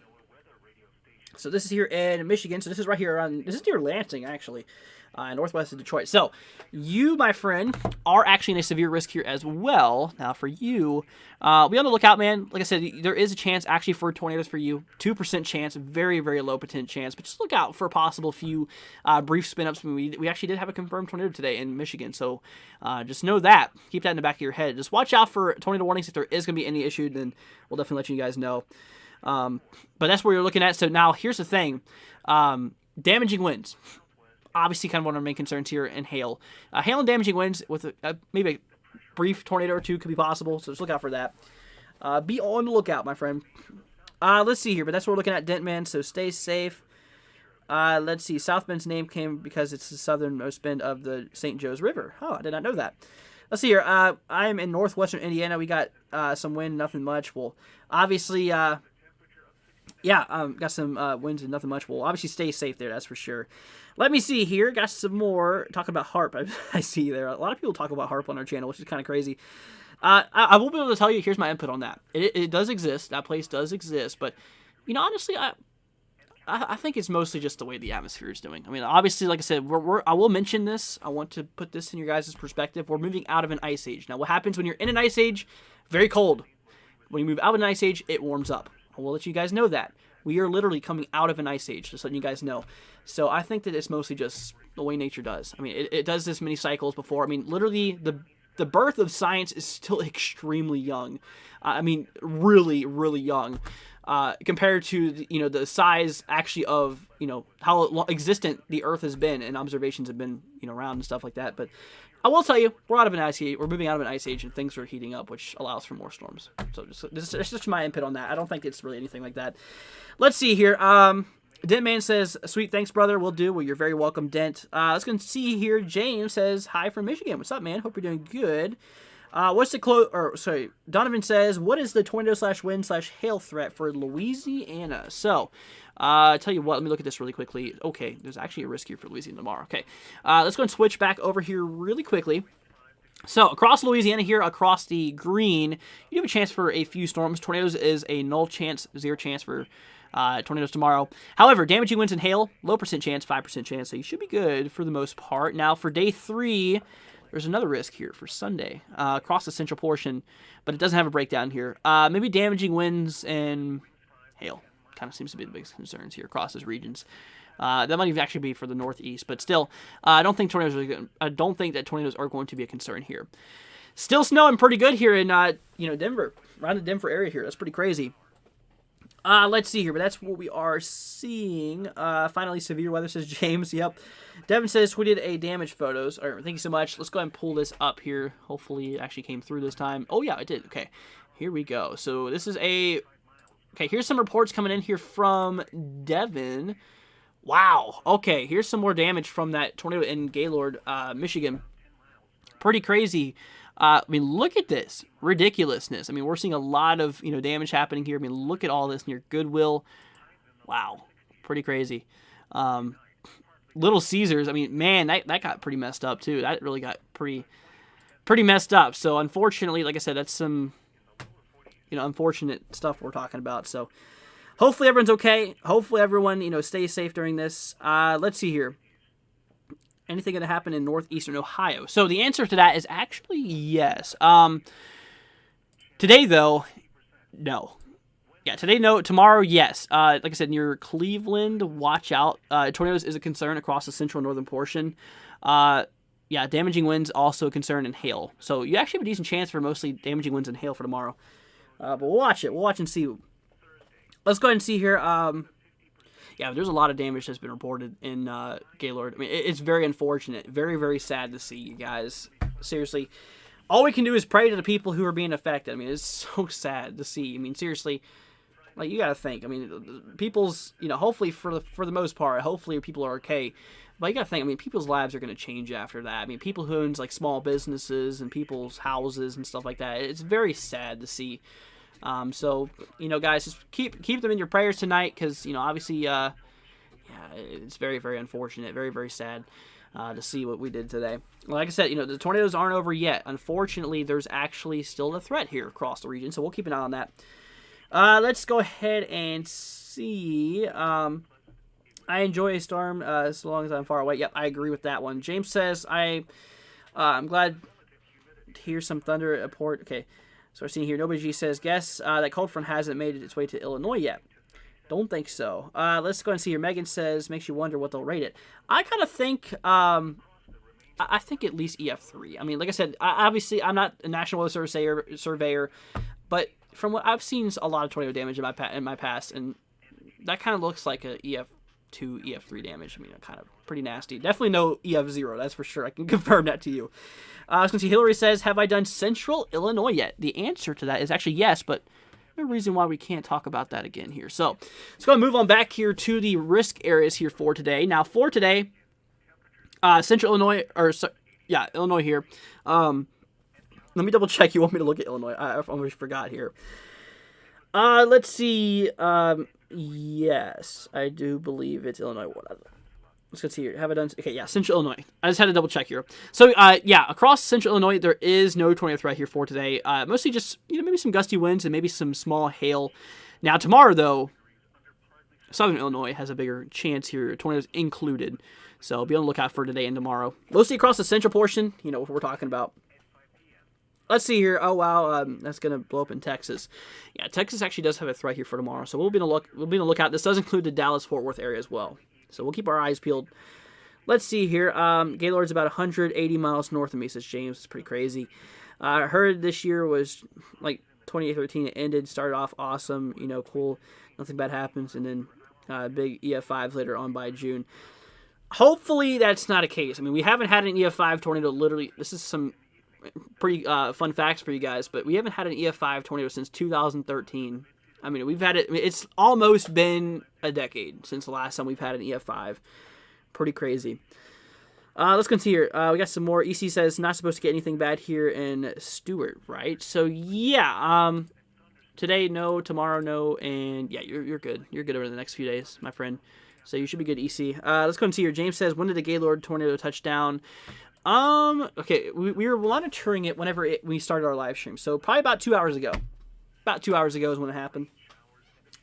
Speaker 2: So this is here in Michigan. So this is right here this is near Lansing, actually, northwest of Detroit. So you, my friend, are actually in a severe risk here as well. Now for you, be on the lookout, man. Like I said, there is a chance actually for tornadoes for you. 2% chance, very, very low potential chance. But just look out for a possible few brief spin-ups. We actually did have a confirmed tornado today in Michigan. So just know that. Keep that in the back of your head. Just watch out for tornado warnings. If there is going to be any issue, then we'll definitely let you guys know. But that's where you're looking at. So now here's the thing. Damaging winds. Obviously kind of one of our main concerns here, and hail. Hail and damaging winds with maybe a brief tornado or two could be possible, so just look out for that. Be on the lookout, my friend. Let's see here, but that's what we're looking at, Dentman, so stay safe. Let's see, South Bend's name came because it's the southernmost bend of the St. Joe's River. Oh, I did not know that. Let's see here. I'm in northwestern Indiana. We got some wind, nothing much. Well, obviously... got some winds and nothing much. We'll obviously stay safe there, that's for sure. Let me see here. Got some more talking about HAARP. I see there. A lot of people talk about HAARP on our channel, which is kind of crazy. I will be able to tell you, here's my input on that. It does exist. That place does exist. But, honestly, I think it's mostly just the way the atmosphere is doing. I mean, obviously, like I said, I will mention this. I want to put this in your guys' perspective. We're moving out of an ice age. Now, what happens when you're in an ice age? Very cold. When you move out of an ice age, it warms up. I will let you guys know that. We are literally coming out of an ice age, just letting you guys know. So I think that it's mostly just the way nature does. I mean, it does this many cycles before. I mean, literally, the birth of science is still extremely young. I mean, really, really young. Compared to, the size actually of, how existent the Earth has been and observations have been, around and stuff like that. But I will tell you, we're moving out of an ice age, and things are heating up, which allows for more storms. So this is just my input on that. I don't think it's really anything like that. Let's see here. Dentman says, sweet, thanks, brother. Will do. Well, you're very welcome, Dent. Let's go and see here. James says, hi from Michigan. What's up, man? Hope you're doing good. Donovan says, what is the tornado/wind/hail threat for Louisiana? So, tell you what, let me look at this really quickly. Okay, there's actually a risk here for Louisiana tomorrow. Okay, let's go and switch back over here really quickly. So, across Louisiana here, across the green, you have a chance for a few storms. Tornadoes is a null chance, 0 chance for tornadoes tomorrow. However, damaging winds and hail, low percent chance, 5% chance, so you should be good for the most part. Now, for day 3... there's another risk here for Sunday across the central portion, but it doesn't have a breakdown here. Maybe damaging winds and hail kind of seems to be the biggest concerns here across those regions. That might even actually be for the northeast, but still, I don't think that tornadoes are going to be a concern here. Still snowing pretty good here in Denver, around the Denver area here. That's pretty crazy. Let's see here, but that's what we are seeing. Finally, severe weather, says James. Yep. Devin says tweeted a damage photos. All right, thank you so much. Let's go ahead and pull this up here. Hopefully, it actually came through this time. Oh yeah, it did. Okay, here we go. So this is a. Okay, here's some reports coming in here from Devin. Wow. Okay, here's some more damage from that tornado in Gaylord, Michigan. Pretty crazy. I mean, look at this ridiculousness. I mean, we're seeing a lot of damage happening here. I mean, look at all this near Goodwill. Wow, pretty crazy. Little Caesars. I mean, man, that got pretty messed up too. That really got pretty messed up. So unfortunately, like I said, that's some unfortunate stuff we're talking about. So hopefully everyone's okay. Hopefully everyone stays safe during this. Let's see here. Anything going to happen in northeastern Ohio? So the answer to that is actually yes. Today, though, no. Yeah, today, no. Tomorrow, yes. Like I said, near Cleveland, watch out. Tornadoes is a concern across the central northern portion. Yeah, damaging winds also a concern, and hail. So you actually have a decent chance for mostly damaging winds and hail for tomorrow. But we'll watch it. We'll watch and see. Let's go ahead and see here. Yeah, there's a lot of damage that's been reported in Gaylord. I mean, it's very unfortunate. Very, very sad to see, you guys. Seriously. All we can do is pray to the people who are being affected. I mean, it's so sad to see. I mean, seriously, like, you got to think. I mean, people's, hopefully for the most part, hopefully people are okay. But you got to think, I mean, people's lives are going to change after that. I mean, people who owns, like, small businesses and people's houses and stuff like that, it's very sad to see. So, guys, just keep them in your prayers tonight because, obviously, yeah, it's very, very unfortunate, very, very sad to see what we did today. Like I said, the tornadoes aren't over yet. Unfortunately, there's actually still a threat here across the region, so we'll keep an eye on that. Let's go ahead and see. I enjoy a storm as long as I'm far away. Yep, I agree with that one. James says, I'm glad to hear some thunder report. Okay. So we're seeing here, Nobody G says, guess that cold front hasn't made its way to Illinois yet. Don't think so. Let's go and see here. Megan says, makes you wonder what they'll rate it. I kind of think, I think at least EF3. I mean, like I said, obviously I'm not a National Weather Service surveyor, but from what I've seen a lot of tornado damage in my past, and that kind of looks like a EF2, EF3 damage. I mean, kind of pretty nasty. Definitely no EF0, that's for sure. I can confirm that to you. I was going to see, Hillary says, have I done Central Illinois yet? The answer to that is actually yes, but no reason why we can't talk about that again here. So let's go and move on back here to the risk areas here for today. Now, for today, Central Illinois, Illinois here. Let me double check. You want me to look at Illinois? I almost forgot here. Let's see. Yes, I do believe it's Illinois. Let's go see here. Have I done? Okay, yeah, Central Illinois. I just had to double check here. So, yeah, across Central Illinois, there is no tornado threat here for today. Mostly just, maybe some gusty winds and maybe some small hail. Now, tomorrow, though, Southern Illinois has a bigger chance here, tornadoes included. So, be on the lookout for today and tomorrow. Mostly across the central portion, what we're talking about. Let's see here. Oh, wow, that's going to blow up in Texas. Yeah, Texas actually does have a threat here for tomorrow. So, we'll be on the lookout. This does include the Dallas-Fort Worth area as well. So we'll keep our eyes peeled. Let's see here. Gaylord's about 180 miles north of me, says James. It's pretty crazy. I heard this year was like 2013. It ended, started off awesome, cool. Nothing bad happens. And then big EF5 later on by June. Hopefully that's not a case. I mean, we haven't had an EF5 tornado literally. This is some pretty fun facts for you guys, but we haven't had an EF5 tornado since 2013. I mean, we've had it. It's almost been a decade since the last time we've had an EF5. Pretty crazy. Let's continue here. We got some more. EC says not supposed to get anything bad here in Stewart, right? So yeah. Today no, tomorrow no, and yeah, you're good. You're good over the next few days, my friend. So you should be good, EC. Let's go and see here. James says, when did the Gaylord tornado touch down? Okay, we were monitoring it whenever we started our live stream. So probably about 2 hours ago. About 2 hours ago is when it happened.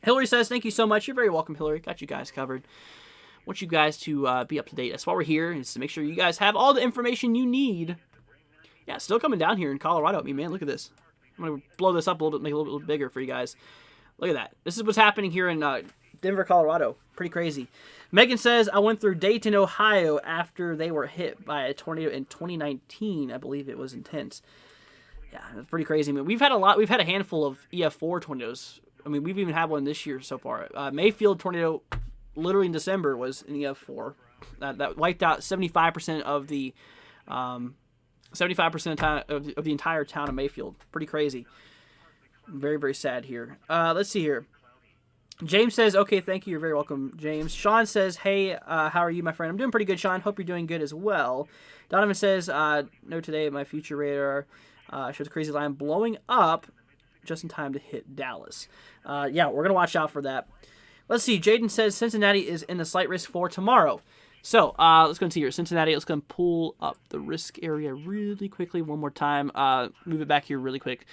Speaker 2: Hillary says, thank you so much. You're very welcome, Hillary. Got you guys covered. Want you guys to be up to date. That's why we're here, is to make sure you guys have all the information you need. Yeah, still coming down here in Colorado. I mean, man, look at this. I'm going to blow this up a little bit, make it a little bit bigger for you guys. Look at that. This is what's happening here in Denver, Colorado. Pretty crazy. Megan says, I went through Dayton, Ohio after they were hit by a tornado in 2019. I believe it was intense. Yeah, that's pretty crazy. I mean, we've had a handful of EF4 tornadoes I mean, we've even had one this year so far. Mayfield tornado, literally in December, was in the F4. That wiped out 75% of the 75% of the entire town of Mayfield. Pretty crazy. Very, very sad here. Let's see here. James says, okay, thank you. You're very welcome, James. Sean says, hey, how are you, my friend? I'm doing pretty good, Sean. Hope you're doing good as well. Donovan says, no, today my future radar shows a crazy line blowing up just in time to hit Dallas. Yeah, we're going to watch out for that. Let's see. Jaden says Cincinnati is in the slight risk for tomorrow. So, let's go and see here. Cincinnati, let's go and pull up the risk area really quickly one more time. Move it back here really quick.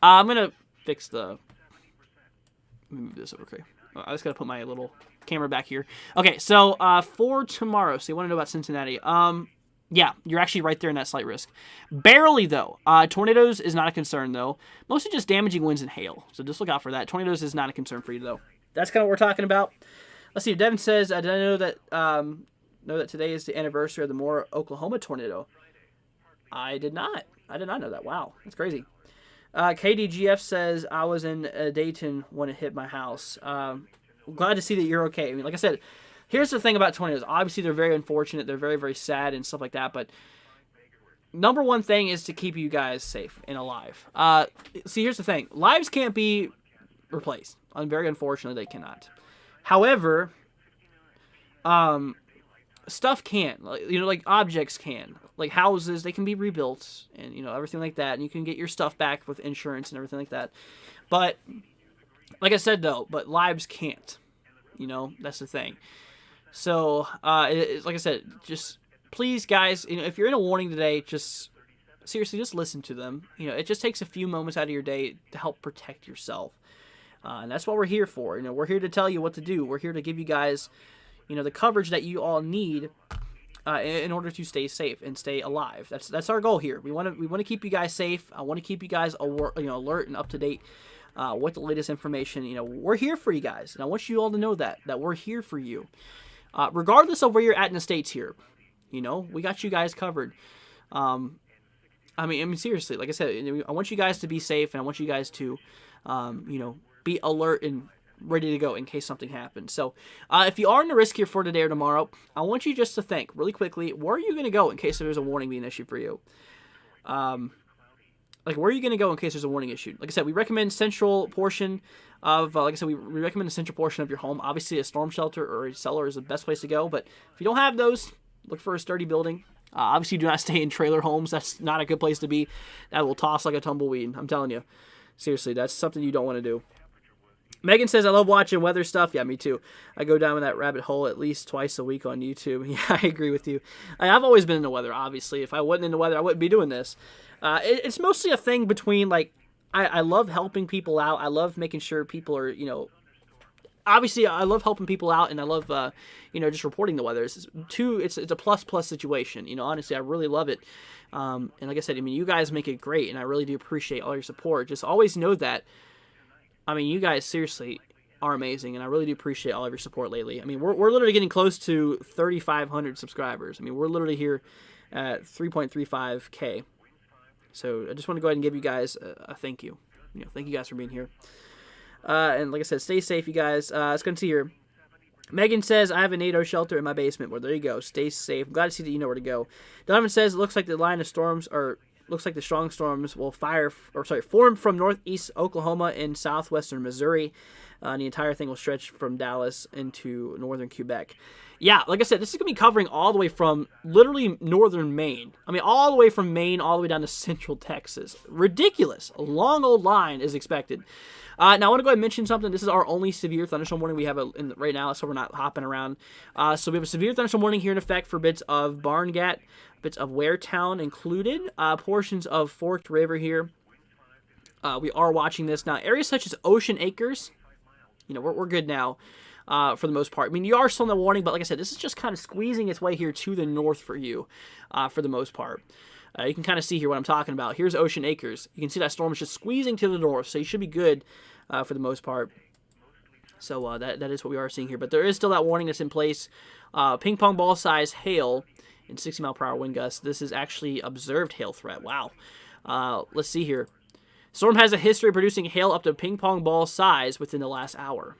Speaker 2: I'm going to fix the... Let me move this over quick. I just got to put my little camera back here. Okay, so for tomorrow, so you want to know about Cincinnati. Yeah, you're actually right there in that slight risk. Barely, though. Tornadoes is not a concern, though. Mostly just damaging winds and hail. So just look out for that. Tornadoes is not a concern for you, though. That's kind of what we're talking about. Let's see. Devin says, did I know that today is the anniversary of the Moore, Oklahoma tornado? I did not. I did not know that. Wow, that's crazy. KDGF says, I was in Dayton when it hit my house. Glad to see that you're okay. I mean, like I said, here's the thing about tornadoes. Obviously, they're very unfortunate. They're very, very sad and stuff like that. But number one thing is to keep you guys safe and alive. See, here's the thing. Lives can't be replaced. Very unfortunately, they cannot. However, stuff can. Like objects can. Like houses, they can be rebuilt and, everything like that. And you can get your stuff back with insurance and everything like that. But, like I said, though, but lives can't. That's the thing. So, like I said, just please, guys, if you're in a warning today, just seriously, just listen to them. It just takes a few moments out of your day to help protect yourself. And that's what we're here for. We're here to tell you what to do. We're here to give you guys, the coverage that you all need in order to stay safe and stay alive. That's our goal here. We want to keep you guys safe. I want to keep you guys alert and up to date with the latest information. We're here for you guys, and I want you all to know that we're here for you, regardless of where you're at in the States here. We got you guys covered. I mean, seriously, like I said, I want you guys to be safe, and I want you guys to, be alert and ready to go in case something happens. So, if you are in the risk here for today or tomorrow, I want you just to think really quickly, where are you going to go in case there's a warning being issued for you? Like, where are you going to go in case there's a warning issued? Like I said, we recommend central portion of, we recommend the central portion of your home. Obviously, a storm shelter or a cellar is the best place to go, but if you don't have those, look for a sturdy building. Obviously, do not stay in trailer homes. That's not a good place to be. That will toss like a tumbleweed. I'm telling you. Seriously, that's something you don't want to do. Megan says, I love watching weather stuff. Yeah, me too. I go down in that rabbit hole at least twice a week on YouTube. Yeah, I agree with you. I've always been into weather, obviously. If I wasn't into weather, I wouldn't be doing this. It's mostly a thing between, I love helping people out. I love making sure people are, obviously, I love helping people out, and I love, just reporting the weather. It's a plus situation. Honestly, I really love it. And like I said, you guys make it great, and I really do appreciate all your support. Just always know that, you guys seriously are amazing, and I really do appreciate all of your support lately. We're literally getting close to 3,500 subscribers. We're literally here at 3.35K. So I just want to go ahead and give you guys a thank you. Thank you guys for being here. And like I said, stay safe, you guys. Let's go and see here. Megan says, I have a NATO shelter in my basement. Well, there you go. Stay safe. I'm glad to see that you know where to go. Donovan says, it looks like the line of storms looks like the strong storms will form from northeast Oklahoma and southwestern Missouri. And the entire thing will stretch from Dallas into northern Quebec. Yeah, like I said, this is going to be covering all the way from literally northern Maine. All the way from Maine all the way down to central Texas. Ridiculous. A long old line is expected. Now, I want to go ahead and mention something. This is our only severe thunderstorm warning we have right now, so we're not hopping around. So we have a severe thunderstorm warning here in effect for bits of Barnegat, bits of Waretown included, portions of Forked River here. We are watching this now. Areas such as Ocean Acres, we're good now for the most part. You are still in the warning, but like I said, this is just kind of squeezing its way here to the north for you for the most part. You can kind of see here what I'm talking about. Here's Ocean Acres. You can see that storm is just squeezing to the north, so you should be good for the most part. So that is what we are seeing here. But there is still that warning that's in place. Ping pong ball size hail and 60 mile per hour wind gusts. This is actually observed hail threat. Wow. Let's see here. Storm has a history of producing hail up to ping pong ball size within the last hour.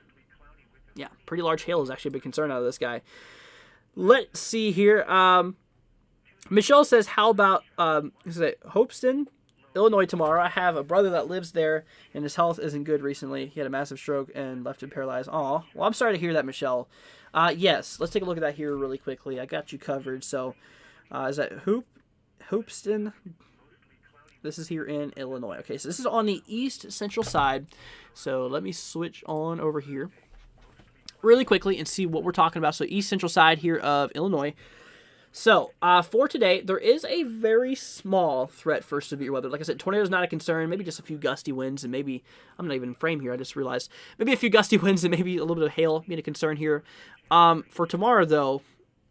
Speaker 2: Yeah, pretty large hail is actually a big concern out of this guy. Let's see here. Michelle says, how about Hopeston, Illinois tomorrow? I have a brother that lives there, and his health isn't good recently. He had a massive stroke and left him paralyzed. Aw, well, I'm sorry to hear that, Michelle. Yes, let's take a look at that here really quickly. I got you covered. So, is that Hopeston? This is here in Illinois. Okay, so this is on the east central side. So let me switch on over here really quickly and see what we're talking about. So east central side here of Illinois. So for today, there is a very small threat for severe weather. Like I said, tornadoes not a concern. Maybe just a few gusty winds, and maybe, I'm not even in frame here, I just realized. Maybe a few gusty winds and maybe a little bit of hail being a concern here. For tomorrow, though,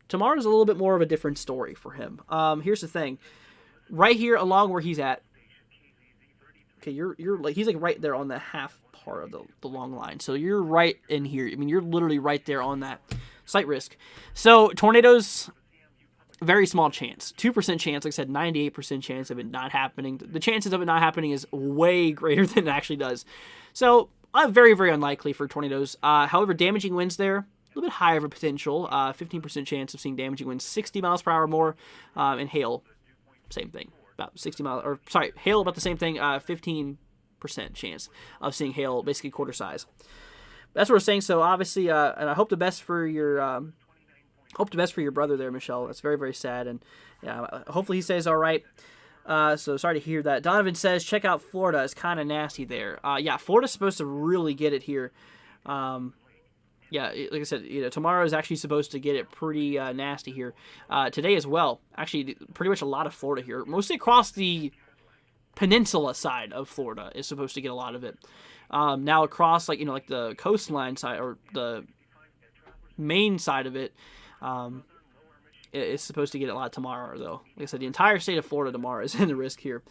Speaker 2: tomorrow's a little bit more of a different story for him. Here's the thing. Right here along where he's at. Okay, you're like, he's like right there on the half part of the long line. So you're right in here. I mean, you're literally right there on that slight risk. So tornadoes, very small chance. 2% chance, like I said, 98% chance of it not happening. The chances of it not happening is way greater than it actually does. So very, very unlikely for tornadoes. However, damaging winds there, a little bit higher of a potential. 15% chance of seeing damaging winds, 60 miles per hour more, and hail. Same thing, about 60 miles, or sorry, hail about the same thing, 15% chance of seeing hail, basically quarter size. That's what we're saying. So obviously, and I hope the best for your, brother there, Michelle. That's very, very sad, and yeah, hopefully he stays all right. So sorry to hear that. Donovan says, check out Florida. It's kind of nasty there. Yeah, Florida's supposed to really get it here. Yeah, like I said, tomorrow is actually supposed to get it pretty nasty here. Today as well. Actually, pretty much a lot of Florida here. Mostly across the peninsula side of Florida is supposed to get a lot of it. Now across, like the coastline side or the main side of it, it's supposed to get a lot tomorrow, though. Like I said, the entire state of Florida tomorrow is in the risk here.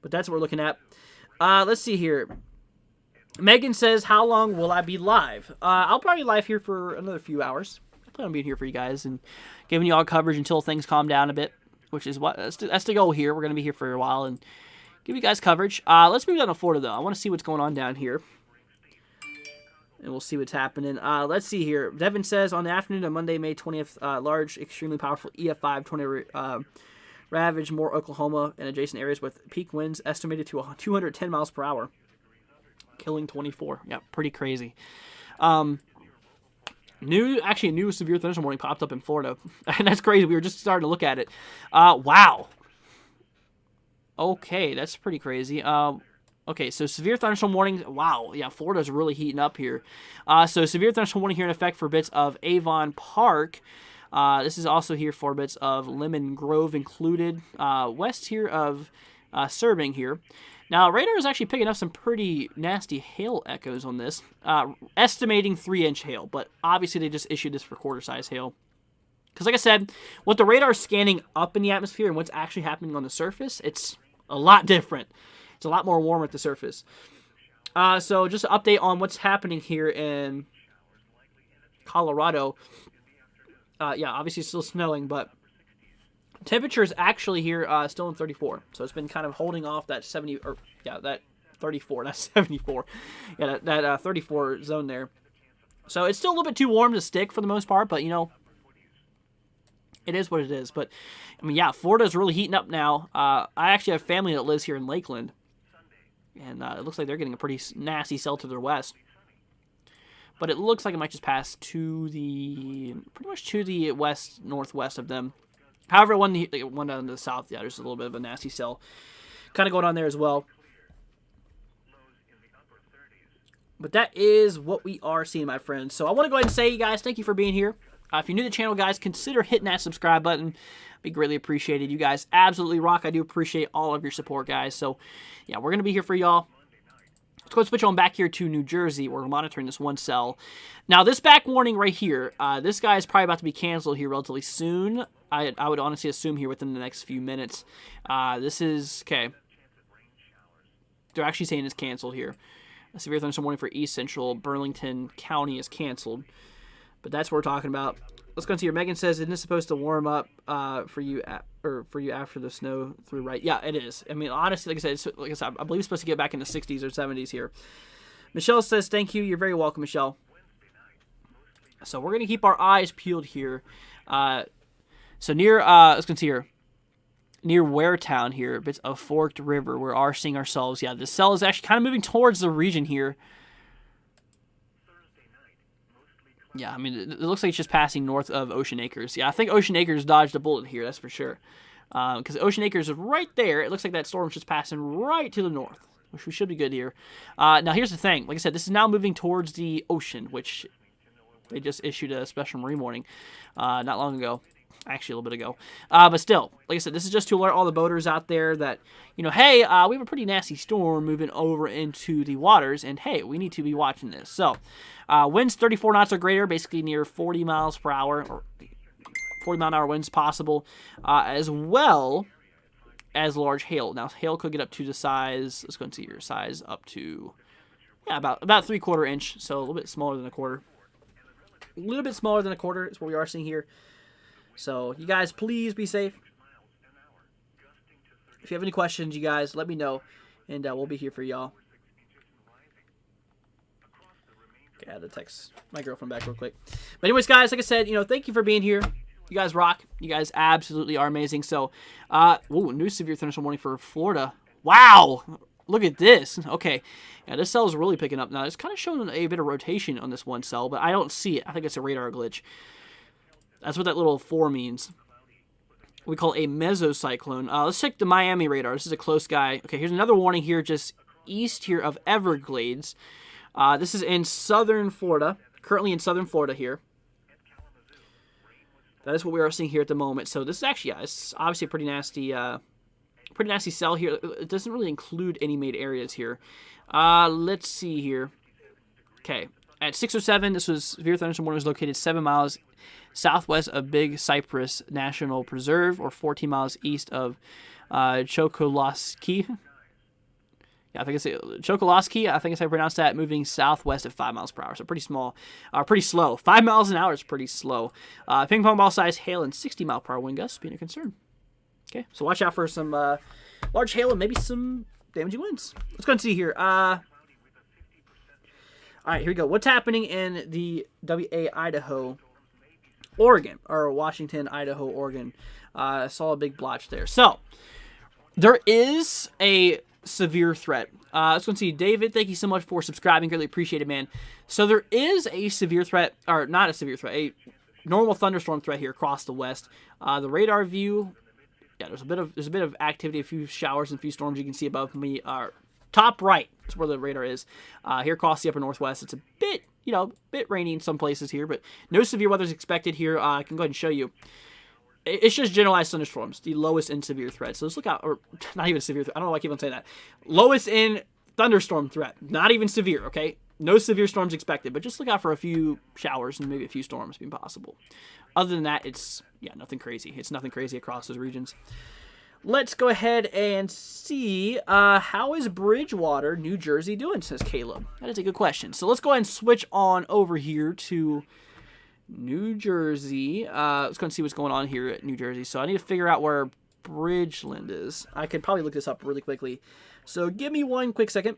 Speaker 2: But that's what we're looking at. Let's see here. Megan says, how long will I be live? I'll probably be live here for another few hours. I plan on being here for you guys and giving you all coverage until things calm down a bit, which is that's the goal here. We're going to be here for a while and give you guys coverage. Let's move down to Florida, though. I want to see what's going on down here. And we'll see what's happening. Let's see here. Devin says, on the afternoon of Monday, May 20th, large, extremely powerful EF5 tornado ravaged Moore, Oklahoma, and adjacent areas with peak winds estimated to 210 miles per hour. Killing 24. Yeah, pretty crazy. New severe thunderstorm warning popped up in Florida. And that's crazy. We were just starting to look at it. Wow. Okay, that's pretty crazy. Okay, so severe thunderstorm warning. Wow, yeah, Florida's really heating up here. So severe thunderstorm warning here in effect for bits of Avon Park. This is also here for bits of Lemon Grove included. West here of Serving here. Now, radar is actually picking up some pretty nasty hail echoes on this, estimating 3-inch hail, but obviously they just issued this for quarter-size hail. Because like I said, what the radar is scanning up in the atmosphere and what's actually happening on the surface, it's a lot different. It's a lot more warm at the surface. So just an update on what's happening here in Colorado. Yeah, obviously it's still snowing, but temperature is actually here still in 34. So it's been kind of holding off that 70, or yeah, that 34, not 74. Yeah, that 34 zone there. So it's still a little bit too warm to stick for the most part, but it is what it is. But I mean, yeah, Florida's really heating up now. I actually have family that lives here in Lakeland, and it looks like they're getting a pretty nasty cell to their west. But it looks like it might just pass to pretty much to the northwest of them. However, one down to the south, yeah, there's a little bit of a nasty cell kind of going on there as well. But that is what we are seeing, my friends. So I want to go ahead and say, you guys, thank you for being here. If you're new to the channel, guys, consider hitting that subscribe button. It'd be greatly appreciated. You guys absolutely rock. I do appreciate all of your support, guys. So, yeah, we're going to be here for y'all. Let's go switch on back here to New Jersey. We're monitoring this one cell. Now, this back warning right here, this guy is probably about to be canceled here relatively soon. I would honestly assume here within the next few minutes. This is, okay. They're actually saying it's canceled here. A severe thunderstorm warning for East Central Burlington County is canceled. But that's what we're talking about. Let's go into here. Megan says, isn't this supposed to warm up for you after the snow through, right? Yeah, it is. I mean, honestly, like I said, I believe it's supposed to get back in the 60s or 70s here. Michelle says, thank you. You're very welcome, Michelle. So we're going to keep our eyes peeled here. So near, let's go into here. Near Waretown here, bits of Forked River, we are seeing ourselves. Yeah, the cell is actually kind of moving towards the region here. Yeah, I mean, it looks like it's just passing north of Ocean Acres. Yeah, I think Ocean Acres dodged a bullet here, that's for sure. Because Ocean Acres is right there. It looks like that storm's just passing right to the north, which we should be good here. Now, here's the thing. Like I said, this is now moving towards the ocean, which they just issued a special marine warning not long ago. Actually, a little bit ago. But still, like I said, this is just to alert all the boaters out there that, you know, hey, we have a pretty nasty storm moving over into the waters, and hey, we need to be watching this. So, winds 34 knots or greater, basically near 40 miles per hour, or 40-mile-an-hour winds possible, as well as large hail. Now, hail could get up to the size, let's go and see your size, up to, yeah, about 3/4 inch, so a little bit smaller than a quarter. A little bit smaller than a quarter is what we are seeing here. So, you guys, please be safe. If you have any questions, you guys, let me know, and we'll be here for y'all. Okay, I had to text my girlfriend back real quick. But anyways, guys, like I said, you know, thank you for being here. You guys rock. You guys absolutely are amazing. So, new severe thunderstorm warning for Florida. Wow! Look at this. Okay, yeah, this cell is really picking up now. It's kind of showing a bit of rotation on this one cell, but I don't see it. I think it's a radar glitch. That's what that little 4 means. We call a mesocyclone. Let's check the Miami radar. This is a close guy. Okay, here's another warning here, just east here of Everglades. This is in southern Florida. Currently in southern Florida here. That is what we are seeing here at the moment. So this is actually, yeah, it's obviously a pretty nasty cell here. It doesn't really include any made areas here. Let's see here. Okay, at 6:07, this was severe thunderstorm warning was located 7 miles southwest of Big Cypress National Preserve, or 14 miles east of Chokoloskee. Yeah, I think it's Chokoloskee. I think it's how I pronounce that. Moving southwest at 5 miles per hour, so pretty small, pretty slow. 5 miles an hour is pretty slow. Ping pong ball size hail and 60-mile-per-hour wind gusts being a concern. Okay, so watch out for some large hail and maybe some damaging winds. Let's go and see here. All right, here we go. What's happening in the WA Idaho, Oregon, or Washington, Idaho, Oregon? I saw a big blotch there. So there is a severe threat. Let's go and see. David, thank you so much for subscribing. Greatly appreciate it, man. So there is a severe threat, or not a severe threat, a normal thunderstorm threat here across the west. The radar view, yeah, there's a bit of activity, a few showers and a few storms you can see above me. Top right is where the radar is. Here across the upper northwest, it's a bit, bit rainy in some places here, but no severe weather is expected here. I can go ahead and show you. It's just generalized thunderstorms, the lowest in severe threat. So let's look out, or not even severe. I don't know why I keep on saying that. Lowest in thunderstorm threat, not even severe. Okay, no severe storms expected, but just look out for a few showers and maybe a few storms being possible. Other than that, it's nothing crazy. It's nothing crazy across those regions. Let's go ahead and see how is Bridgewater, New Jersey doing, says Caleb. That is a good question. So let's go ahead and switch on over here to New Jersey. Let's go and see what's going on here at New Jersey. So I need to figure out where Bridgeland is. I could probably look this up really quickly. So give me one quick second.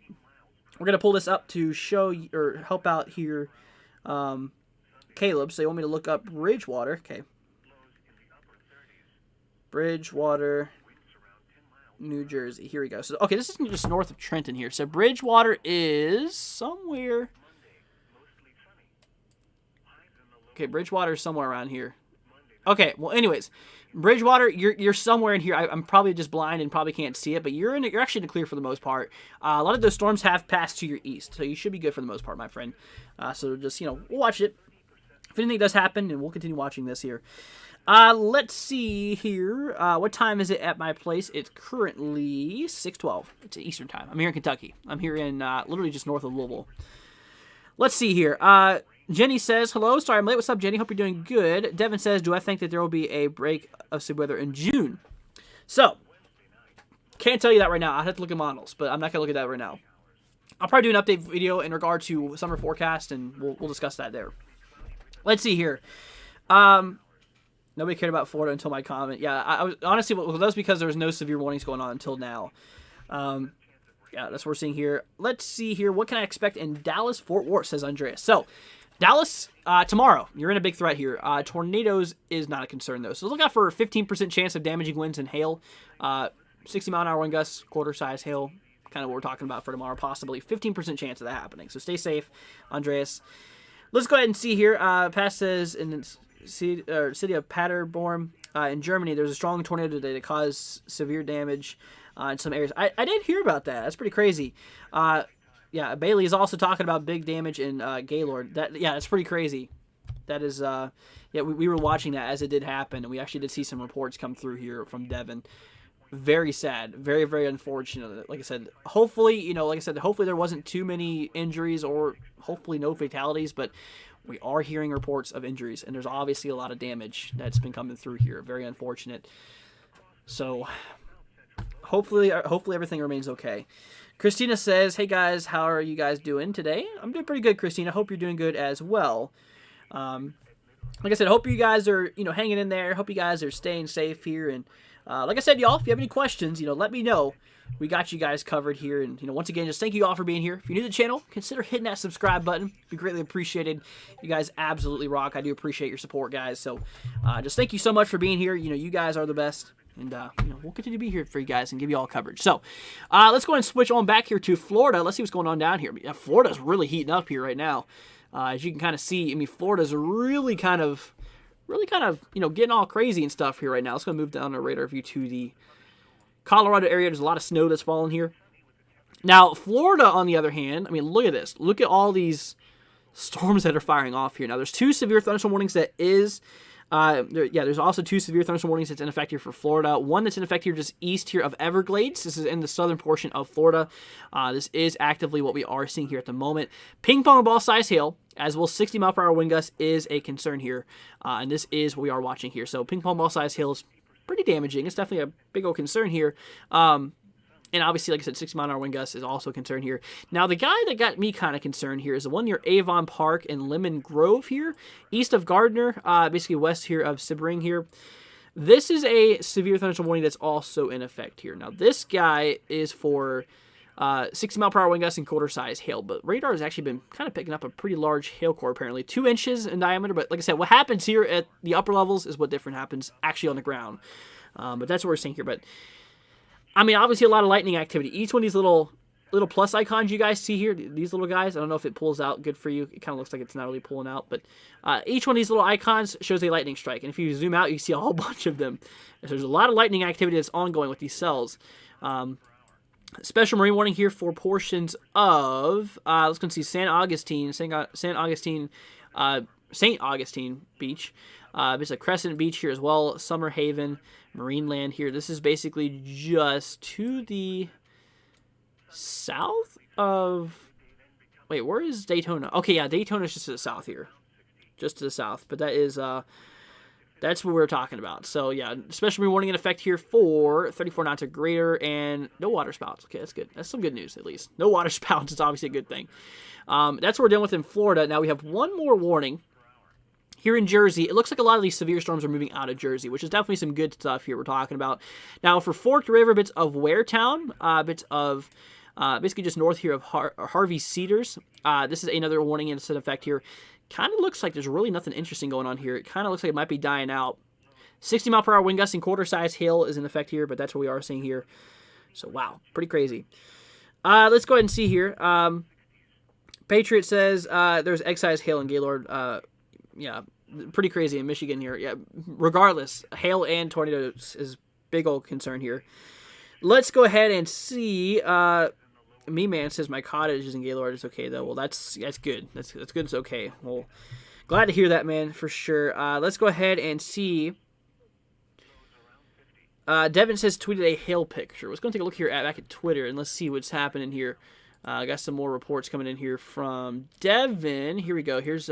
Speaker 2: We're going to pull this up to show or help out here Caleb. So you want me to look up Bridgewater. Okay. Bridgewater, New Jersey. Here we go. So, okay, this is just north of Trenton here. So Bridgewater is somewhere. Okay, Bridgewater is somewhere around here. Okay, well, anyways, Bridgewater, you're somewhere in here. I'm probably just blind and probably can't see it, but you're actually in the clear for the most part. A lot of those storms have passed to your east, so you should be good for the most part, my friend. So just we'll watch it. If anything does happen, and we'll continue watching this here. Let's see here. What time is it at my place? It's currently 6:12. It's Eastern time. I'm here in Kentucky. I'm here in literally just north of Louisville. Let's see here. Jenny says, hello. Sorry I'm late. What's up, Jenny? Hope you're doing good. Devin says, do I think that there will be a break of severe weather in June? So, can't tell you that right now. I'd have to look at models, but I'm not going to look at that right now. I'll probably do an update video in regard to summer forecast, and we'll discuss that there. Let's see here. Nobody cared about Florida until my comment. Yeah, I was honestly, well, that was because there was no severe warnings going on until now. Yeah, that's what we're seeing here. Let's see here. What can I expect in Dallas, Fort Worth, says Andreas. So, Dallas, tomorrow, you're in a big threat here. Tornadoes is not a concern, though. So, look out for a 15% chance of damaging winds and hail. 60-mile-an-hour wind gusts, quarter-size hail. Kind of what we're talking about for tomorrow, possibly. 15% chance of that happening. So, stay safe, Andreas. Let's go ahead and see here. Pat says in the city of Paderborn in Germany, there's a strong tornado today that caused severe damage in some areas. I did hear about that. That's pretty crazy. Yeah, Bailey is also talking about big damage in Gaylord. That's pretty crazy. That is, we were watching that as it did happen, and we actually did see some reports come through here from Devon. Very sad. Very, very unfortunate. Like I said, hopefully, hopefully there wasn't too many injuries or hopefully no fatalities, but we are hearing reports of injuries, and there's obviously a lot of damage that's been coming through here. Very unfortunate. So, hopefully everything remains okay. Christina says, hey guys, how are you guys doing today? I'm doing pretty good, Christina. Hope you're doing good as well. Like I said, hope you guys are, hanging in there. Hope you guys are staying safe here. And like I said, y'all, if you have any questions, let me know. We got you guys covered here. And, once again, just thank you all for being here. If you're new to the channel, consider hitting that subscribe button. It'd be greatly appreciated. You guys absolutely rock. I do appreciate your support, guys. So just thank you so much for being here. You guys are the best. And, we'll continue to be here for you guys and give you all coverage. So, let's go ahead and switch on back here to Florida. Let's see what's going on down here. Yeah, Florida's really heating up here right now. As you can kind of see, Florida's really kind of, getting all crazy and stuff here right now. Let's go move down our radar view to the Colorado area. There's a lot of snow that's falling here. Now, Florida, on the other hand, look at this. Look at all these storms that are firing off here. Now, there's 2 severe thunderstorm warnings that is... there's also 2 severe thunderstorm warnings that's in effect here for Florida. One that's in effect here just east here of Everglades. This is in the southern portion of Florida. This is actively what we are seeing here at the moment. Ping pong ball size hail, as well as 60-mile-per-hour wind gusts is a concern here. And this is what we are watching here. So ping pong ball size hail is pretty damaging. It's definitely a big old concern here. And obviously, like I said, 60-mile-an-hour wind gusts is also a concern here. Now, the guy that got me kind of concerned here is the one near Avon Park and Lemon Grove here, east of Gardner, basically west here of Sebring here. This is a severe thunderstorm warning that's also in effect here. Now, this guy is for 60-mile-per-hour wind gusts and quarter-size hail, but radar has actually been kind of picking up a pretty large hail core, apparently. 2 inches in diameter, but like I said, what happens here at the upper levels is what different happens actually on the ground. But that's what we're seeing here, but... obviously a lot of lightning activity. Each one of these little plus icons you guys see here, these little guys, I don't know if it pulls out good for you. It kind of looks like it's not really pulling out, but each one of these little icons shows a lightning strike. And if you zoom out, you see a whole bunch of them. So there's a lot of lightning activity that's ongoing with these cells. Special marine warning here for portions of, let's go see St. Augustine Beach. There's a Crescent Beach here as well, Summer Haven, Marine Land here. This is basically just to the south of... Wait, where is Daytona? Okay, yeah, Daytona's just to the south here. Just to the south. But that is... that's what we're talking about. So, yeah, special warning in effect here for 34 knots or greater and no water spouts. Okay, that's good. That's some good news, at least. No water spouts is obviously a good thing. That's what we're dealing with in Florida. Now, we have one more warning. Here in Jersey, it looks like a lot of these severe storms are moving out of Jersey, which is definitely some good stuff here we're talking about. Now, for Forked River, bits of Waretown, bits of basically just north here of Harvey Cedars. This is another warning in effect here. Kind of looks like there's really nothing interesting going on here. It kind of looks like it might be dying out. 60-mile-per-hour wind gusts and quarter-size hail is in effect here, but that's what we are seeing here. So, wow, pretty crazy. Let's go ahead and see here. Patriot says there's egg-size hail in Gaylord. Yeah, pretty crazy in Michigan here. Yeah, regardless, hail and tornadoes is big old concern here. Let's go ahead and see. Me-Man says my cottage is in Gaylord. It's okay, though. Well, that's good. That's good. It's okay. Well, glad to hear that, man, for sure. Let's go ahead and see. Devin says tweeted a hail picture. Let's go take a look here back at Twitter, and let's see what's happening here. I got some more reports coming in here from Devin. Here we go. Here's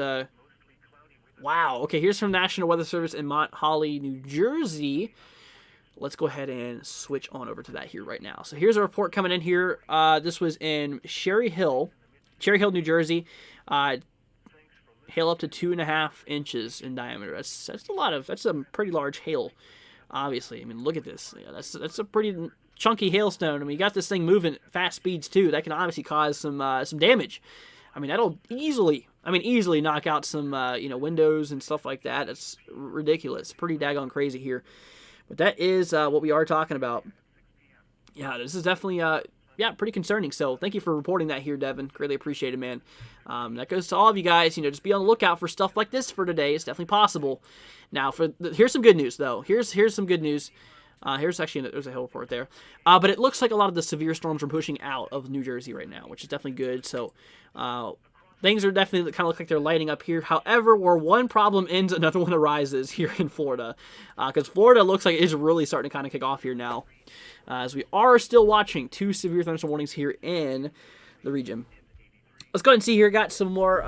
Speaker 2: wow. Okay, here's from National Weather Service in Mount Holly, New Jersey. Let's go ahead and switch on over to that here right now. So here's a report coming in here. This was in Cherry Hill, New Jersey. hail up to 2.5 inches in diameter. That's a pretty large hail. Obviously, I mean, look at this. Yeah, that's a pretty chunky hailstone. I mean, you got this thing moving at fast speeds too. That can obviously cause some damage. I mean, that'll easily knock out some windows and stuff like that. It's ridiculous. Pretty daggone crazy here. But that is what we are talking about. Yeah, this is definitely pretty concerning. So thank you for reporting that here, Devin. Greatly appreciate it, man. That goes to all of you guys. Just be on the lookout for stuff like this for today. It's definitely possible. Now, here's some good news though. Here's some good news. There's a hail report there. But it looks like a lot of the severe storms are pushing out of New Jersey right now, which is definitely good. So things are definitely kind of look like they're lighting up here. However, where one problem ends, another one arises here in Florida. Because Florida looks like it is really starting to kind of kick off here now. As we are still watching 2 severe thunderstorm warnings here in the region. Let's go ahead and see here. Got some more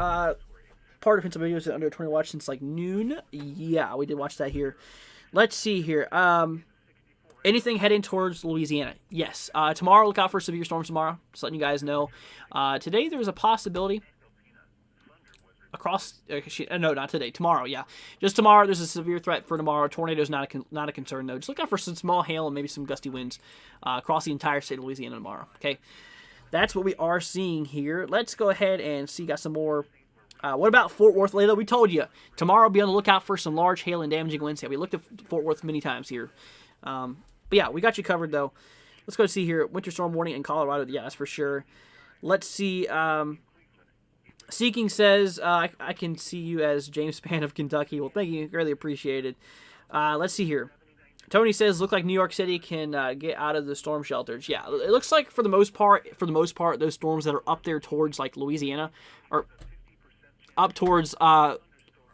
Speaker 2: part of Pennsylvania was under 20 watch since like noon. Yeah, we did watch that here. Let's see here. Anything heading towards Louisiana? Yes. Tomorrow, look out for severe storms tomorrow. Just letting you guys know. Today, there's a possibility across... no, not today. Tomorrow, yeah. Just tomorrow, there's a severe threat for tomorrow. Tornadoes not a concern, though. Just look out for some small hail and maybe some gusty winds across the entire state of Louisiana tomorrow. Okay? That's what we are seeing here. Let's go ahead and see. Got some more... what about Fort Worth, Layla? We told you. Tomorrow, be on the lookout for some large hail and damaging winds. Yeah, we looked at Fort Worth many times here. But yeah, we got you covered, though. Let's go see here. Winter storm warning in Colorado. Yeah, that's for sure. Let's see. Seeking says, I can see you as James Spann of Kentucky. Well, thank you. Really appreciated. Let's see here. Tony says, look like New York City can get out of the storm shelters. Yeah, it looks like for the most part, those storms that are up there towards like Louisiana or up towards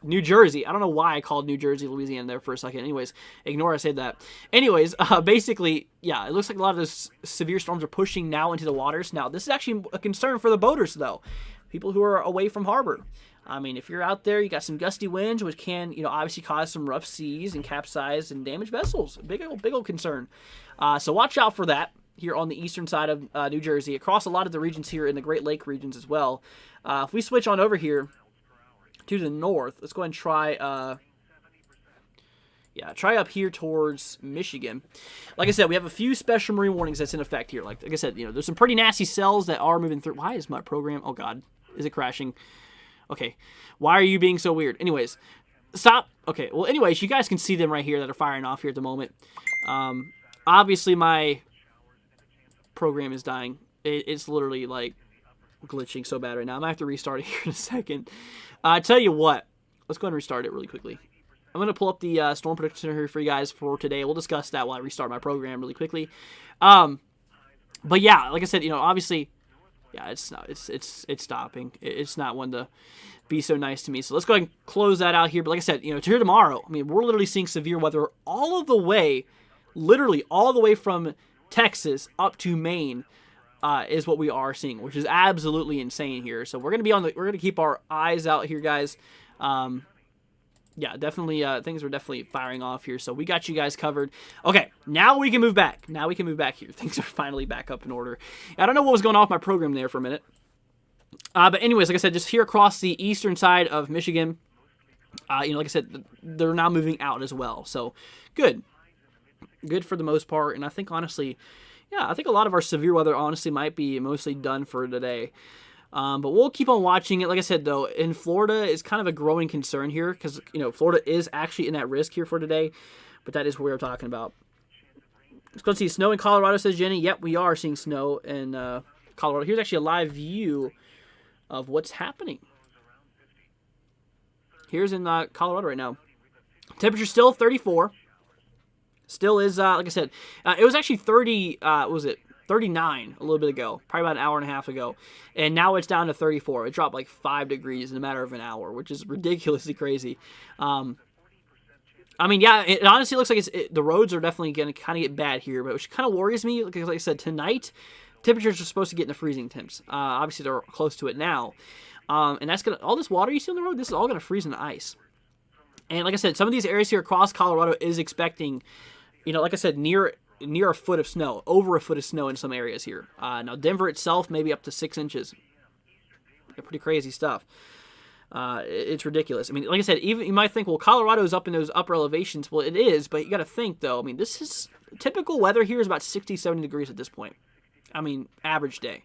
Speaker 2: New Jersey. I don't know why I called New Jersey Louisiana there for a second. Anyways, ignore I said that. Anyways, basically, yeah, it looks like a lot of those severe storms are pushing now into the waters. Now, this is actually a concern for the boaters, though. People who are away from harbor. I mean, if you're out there, you got some gusty winds, which can, obviously cause some rough seas and capsize and damage vessels. Big old concern. So watch out for that here on the eastern side of New Jersey, across a lot of the regions here in the Great Lake regions as well. If we switch on over here to the north, let's go ahead and try try up here towards Michigan. Like I said, we have a few special marine warnings that's in effect here. Like I said, there's some pretty nasty cells that are moving through. Why is my program? Oh God, is it crashing? Okay, why are you being so weird? Anyways, stop. Okay, well, anyways, you guys can see them right here that are firing off here at the moment. Obviously, my program is dying. It's literally like glitching so bad right now. I might have to restart it here in a second. I tell you what, let's go ahead and restart it really quickly. I'm going to pull up the Storm Prediction Center here for you guys for today. We'll discuss that while I restart my program really quickly. But yeah, like I said, obviously, yeah, it's stopping. It's not one to be so nice to me. So let's go ahead and close that out here. But like I said, to here tomorrow, I mean, we're literally seeing severe weather literally all the way from Texas up to Maine. Is what we are seeing, which is absolutely insane here. So we're gonna keep our eyes out here, guys. Yeah, definitely. Things are definitely firing off here. So we got you guys covered. Okay, now we can move back. Here. Things are finally back up in order. I don't know what was going on with my program there for a minute. But anyways, like I said, just here across the eastern side of Michigan, like I said, they're now moving out as well. So good for the most part. And I think honestly. Yeah, I think a lot of our severe weather honestly might be mostly done for today. But we'll keep on watching it. Like I said, though, in Florida is kind of a growing concern here because, Florida is actually in that risk here for today. But that is what we're talking about. Let's go see snow in Colorado, says Jenny. Yep, we are seeing snow in Colorado. Here's actually a live view of what's happening. Here's in Colorado right now. Temperature still 34. Still is, like I said, it was actually 39 a little bit ago, probably about an hour and a half ago. And now it's down to 34. It dropped like 5 degrees in a matter of an hour, which is ridiculously crazy. I mean, yeah, it honestly looks like the roads are definitely going to kind of get bad here, but which kind of worries me because, like I said, tonight, temperatures are supposed to get in the freezing temps. Obviously, they're close to it now. And that's going to, all this water you see on the road, this is all going to freeze into ice. And like I said, some of these areas here across Colorado is expecting, like I said, near a foot of snow, over a foot of snow in some areas here. Now, Denver itself, maybe up to 6 inches. Pretty crazy stuff. It's ridiculous. I mean, like I said, even you might think, well, Colorado's up in those upper elevations. Well, it is, but you got to think though. I mean, this is typical weather here is about 60, 70 degrees at this point. I mean, average day.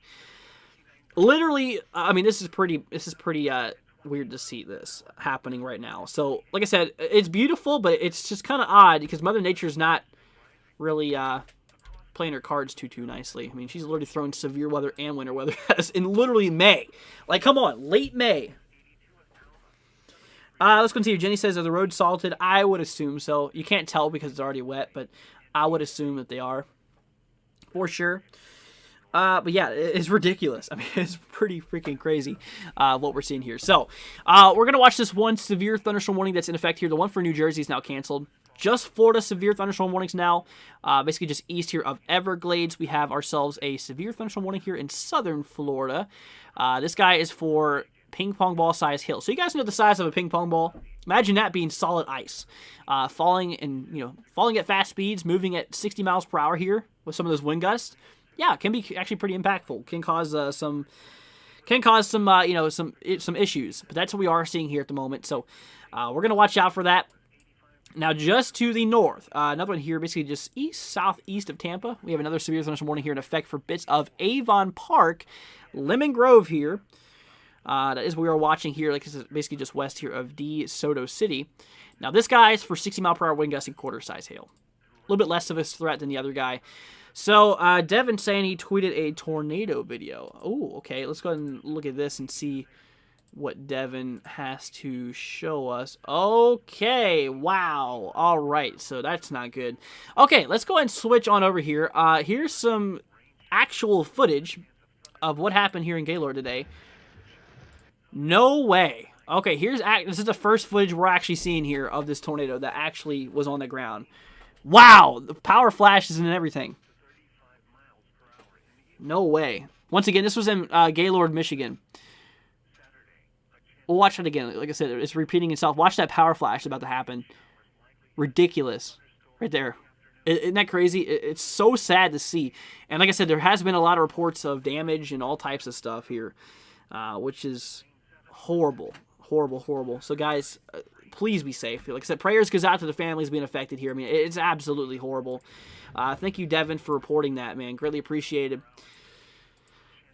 Speaker 2: Literally, I mean, this is pretty weird to see this happening right now. So, like I said, it's beautiful, but it's just kind of odd because Mother Nature's not really playing her cards too nicely. I mean, she's literally throwing severe weather and winter weather at us in literally May. Like, come on, late May. Let's continue. Jenny says, are the roads salted? I would assume so. You can't tell because it's already wet, but I would assume that they are. For sure. But yeah, it's ridiculous. I mean, it's pretty freaking crazy what we're seeing here. So, we're going to watch this one severe thunderstorm warning that's in effect here. The one for New Jersey is now canceled. Just Florida severe thunderstorm warnings now. Basically just east here of Everglades. We have ourselves a severe thunderstorm warning here in southern Florida. This guy is for ping pong ball size hail. So you guys know the size of a ping pong ball. Imagine that being solid ice. Falling at fast speeds, moving at 60 miles per hour here with some of those wind gusts. Yeah, it can be actually pretty impactful. Can cause some issues. But that's what we are seeing here at the moment. So we're gonna watch out for that. Now, just to the north, another one here, basically just southeast of Tampa. We have another severe thunderstorm warning here in effect for bits of Avon Park, Lemon Grove here. That is what we are watching here. Like, this is basically just west here of DeSoto City. Now, this guy is for 60 mile per hour wind gusts and quarter-size hail. A little bit less of a threat than the other guy. So, Devin saying he tweeted a tornado video. Oh, okay. Let's go ahead and look at this and see what Devin has to show us. Okay, wow. All right, so that's not good. Okay, let's go ahead and switch on over here. Here's some actual footage of what happened here in Gaylord today. No way. Okay, this is the first footage we're actually seeing here of this tornado that actually was on the ground. Wow, the power flashes and everything. No way. Once again, this was in Gaylord, Michigan. We'll watch it again. Like I said, it's repeating itself. Watch that power flash about to happen. Ridiculous. Right there. Isn't that crazy? It's so sad to see. And like I said, there has been a lot of reports of damage and all types of stuff here, which is horrible. Horrible, horrible. So, guys, please be safe. Like I said, prayers goes out to the families being affected here. I mean, it's absolutely horrible. Thank you, Devin, for reporting that, man. Greatly appreciated.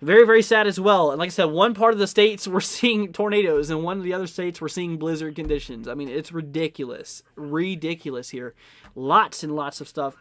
Speaker 2: Very, very sad as well. And like I said, one part of the states we're seeing tornadoes, and one of the other states we're seeing blizzard conditions. I mean, it's ridiculous. Ridiculous here. Lots and lots of stuff.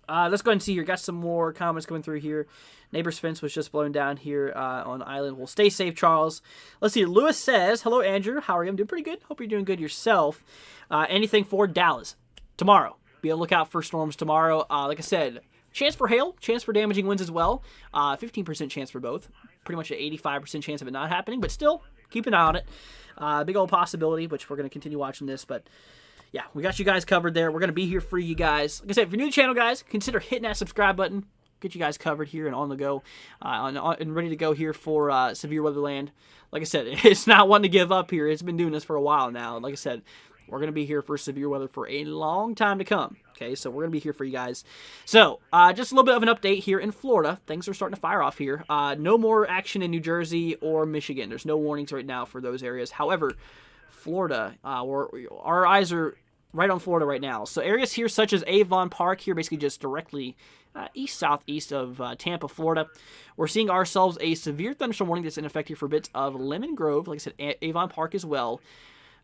Speaker 2: Let's go ahead and see here. Got some more comments coming through here. Neighbor's fence was just blown down here on island. Well, stay safe, Charles. Let's see. Lewis says, hello, Andrew. How are you? I'm doing pretty good. Hope you're doing good yourself. Anything for Dallas? Tomorrow. Be on the lookout for storms tomorrow. Like I said, chance for hail, chance for damaging winds as well. 15% chance for both. Pretty much an 85% chance of it not happening, but still, keep an eye on it. Big old possibility, which we're going to continue watching this, but yeah, we got you guys covered there. We're going to be here for you guys. Like I said, if you're new to the channel, guys, consider hitting that subscribe button. Get you guys covered here and on the go, and ready to go here for Severe Weatherland. Like I said, it's not one to give up here. It's been doing this for a while now. Like I said, we're going to be here for severe weather for a long time to come. Okay, so we're going to be here for you guys. So, just a little bit of an update here in Florida. Things are starting to fire off here. No more action in New Jersey or Michigan. There's no warnings right now for those areas. However, Florida, our eyes are right on Florida right now. So areas here such as Avon Park here, basically just directly southeast of Tampa, Florida. We're seeing ourselves a severe thunderstorm warning that's in effect here for bits of Lemon Grove, like I said, Avon Park as well.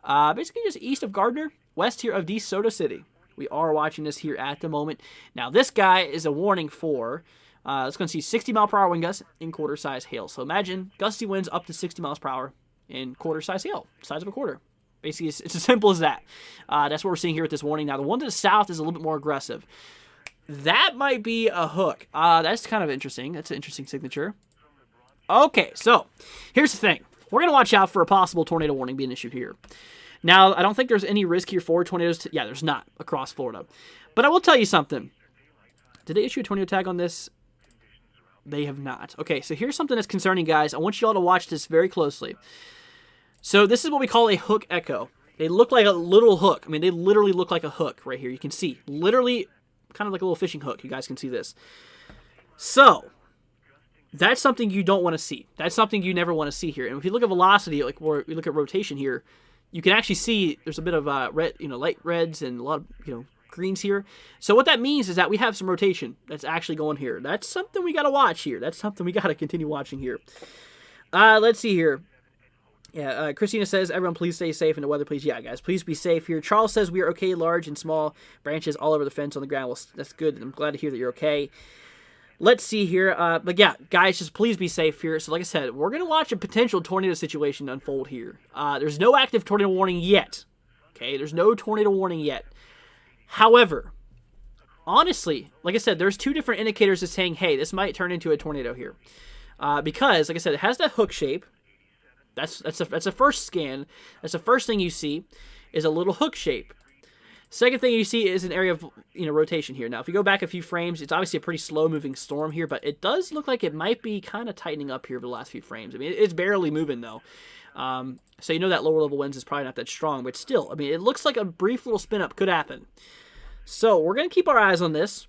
Speaker 2: Basically just east of Gardner, west here of DeSoto City. We are watching this here at the moment. Now, this guy is a warning for, it's going to see 60 mile per hour wind gusts in quarter-size hail. So imagine gusty winds up to 60 miles per hour in quarter-size hail, size of a quarter. Basically, it's as simple as that. That's what we're seeing here with this warning. Now, the one to the south is a little bit more aggressive. That might be a hook. That's kind of interesting. That's an interesting signature. Okay, so here's the thing. We're going to watch out for a possible tornado warning being issued here. Now, I don't think there's any risk here for tornadoes. Yeah, there's not across Florida. But I will tell you something. Did they issue a tornado tag on this? They have not. Okay, so here's something that's concerning, guys. I want you all to watch this very closely. So this is what we call a hook echo. They look like a little hook. I mean, they literally look like a hook right here. You can see. Literally kind of like a little fishing hook. You guys can see this. So, That's something you don't want to see. That's something you never want to see here. And if you look at velocity, like where we look at rotation here, you can actually see there's a bit of red, light reds and a lot of greens here. So what that means is that we have some rotation that's actually going here. That's something we got to watch here. That's something we got to continue watching here. Let's see here. Yeah, Christina says, everyone please stay safe in the weather, please. Yeah, guys, please be safe here. Charles says we are okay, large and small branches all over the fence on the ground. Well, that's good. I'm glad to hear that you're okay. Let's see here. But yeah, guys, just please be safe here. So like I said, we're going to watch a potential tornado situation unfold here. There's no active tornado warning yet. Okay, there's no tornado warning yet. However, honestly, like I said, there's two different indicators that's saying, hey, this might turn into a tornado here. Because, like I said, it has that hook shape. That's a first scan. That's the first thing you see is a little hook shape. Second thing you see is an area of rotation here. Now, if you go back a few frames, it's obviously a pretty slow-moving storm here, but it does look like it might be kind of tightening up here over the last few frames. I mean, it's barely moving, though. So that lower-level winds is probably not that strong, but still, I mean, it looks like a brief little spin-up could happen. So we're going to keep our eyes on this.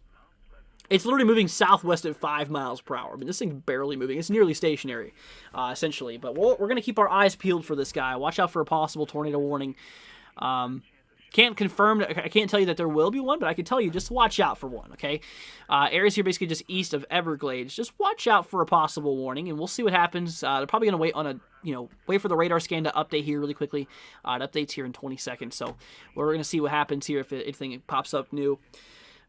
Speaker 2: It's literally moving southwest at 5 miles per hour. I mean, this thing's barely moving. It's nearly stationary, essentially. But we're going to keep our eyes peeled for this guy. Watch out for a possible tornado warning. Can't confirm, I can't tell you that there will be one, but I can tell you just watch out for one, okay? Areas here basically just east of Everglades. Just watch out for a possible warning, and we'll see what happens. They're probably going to wait on wait for the radar scan to update here really quickly. It updates here in 20 seconds, so we're going to see what happens here if anything pops up new.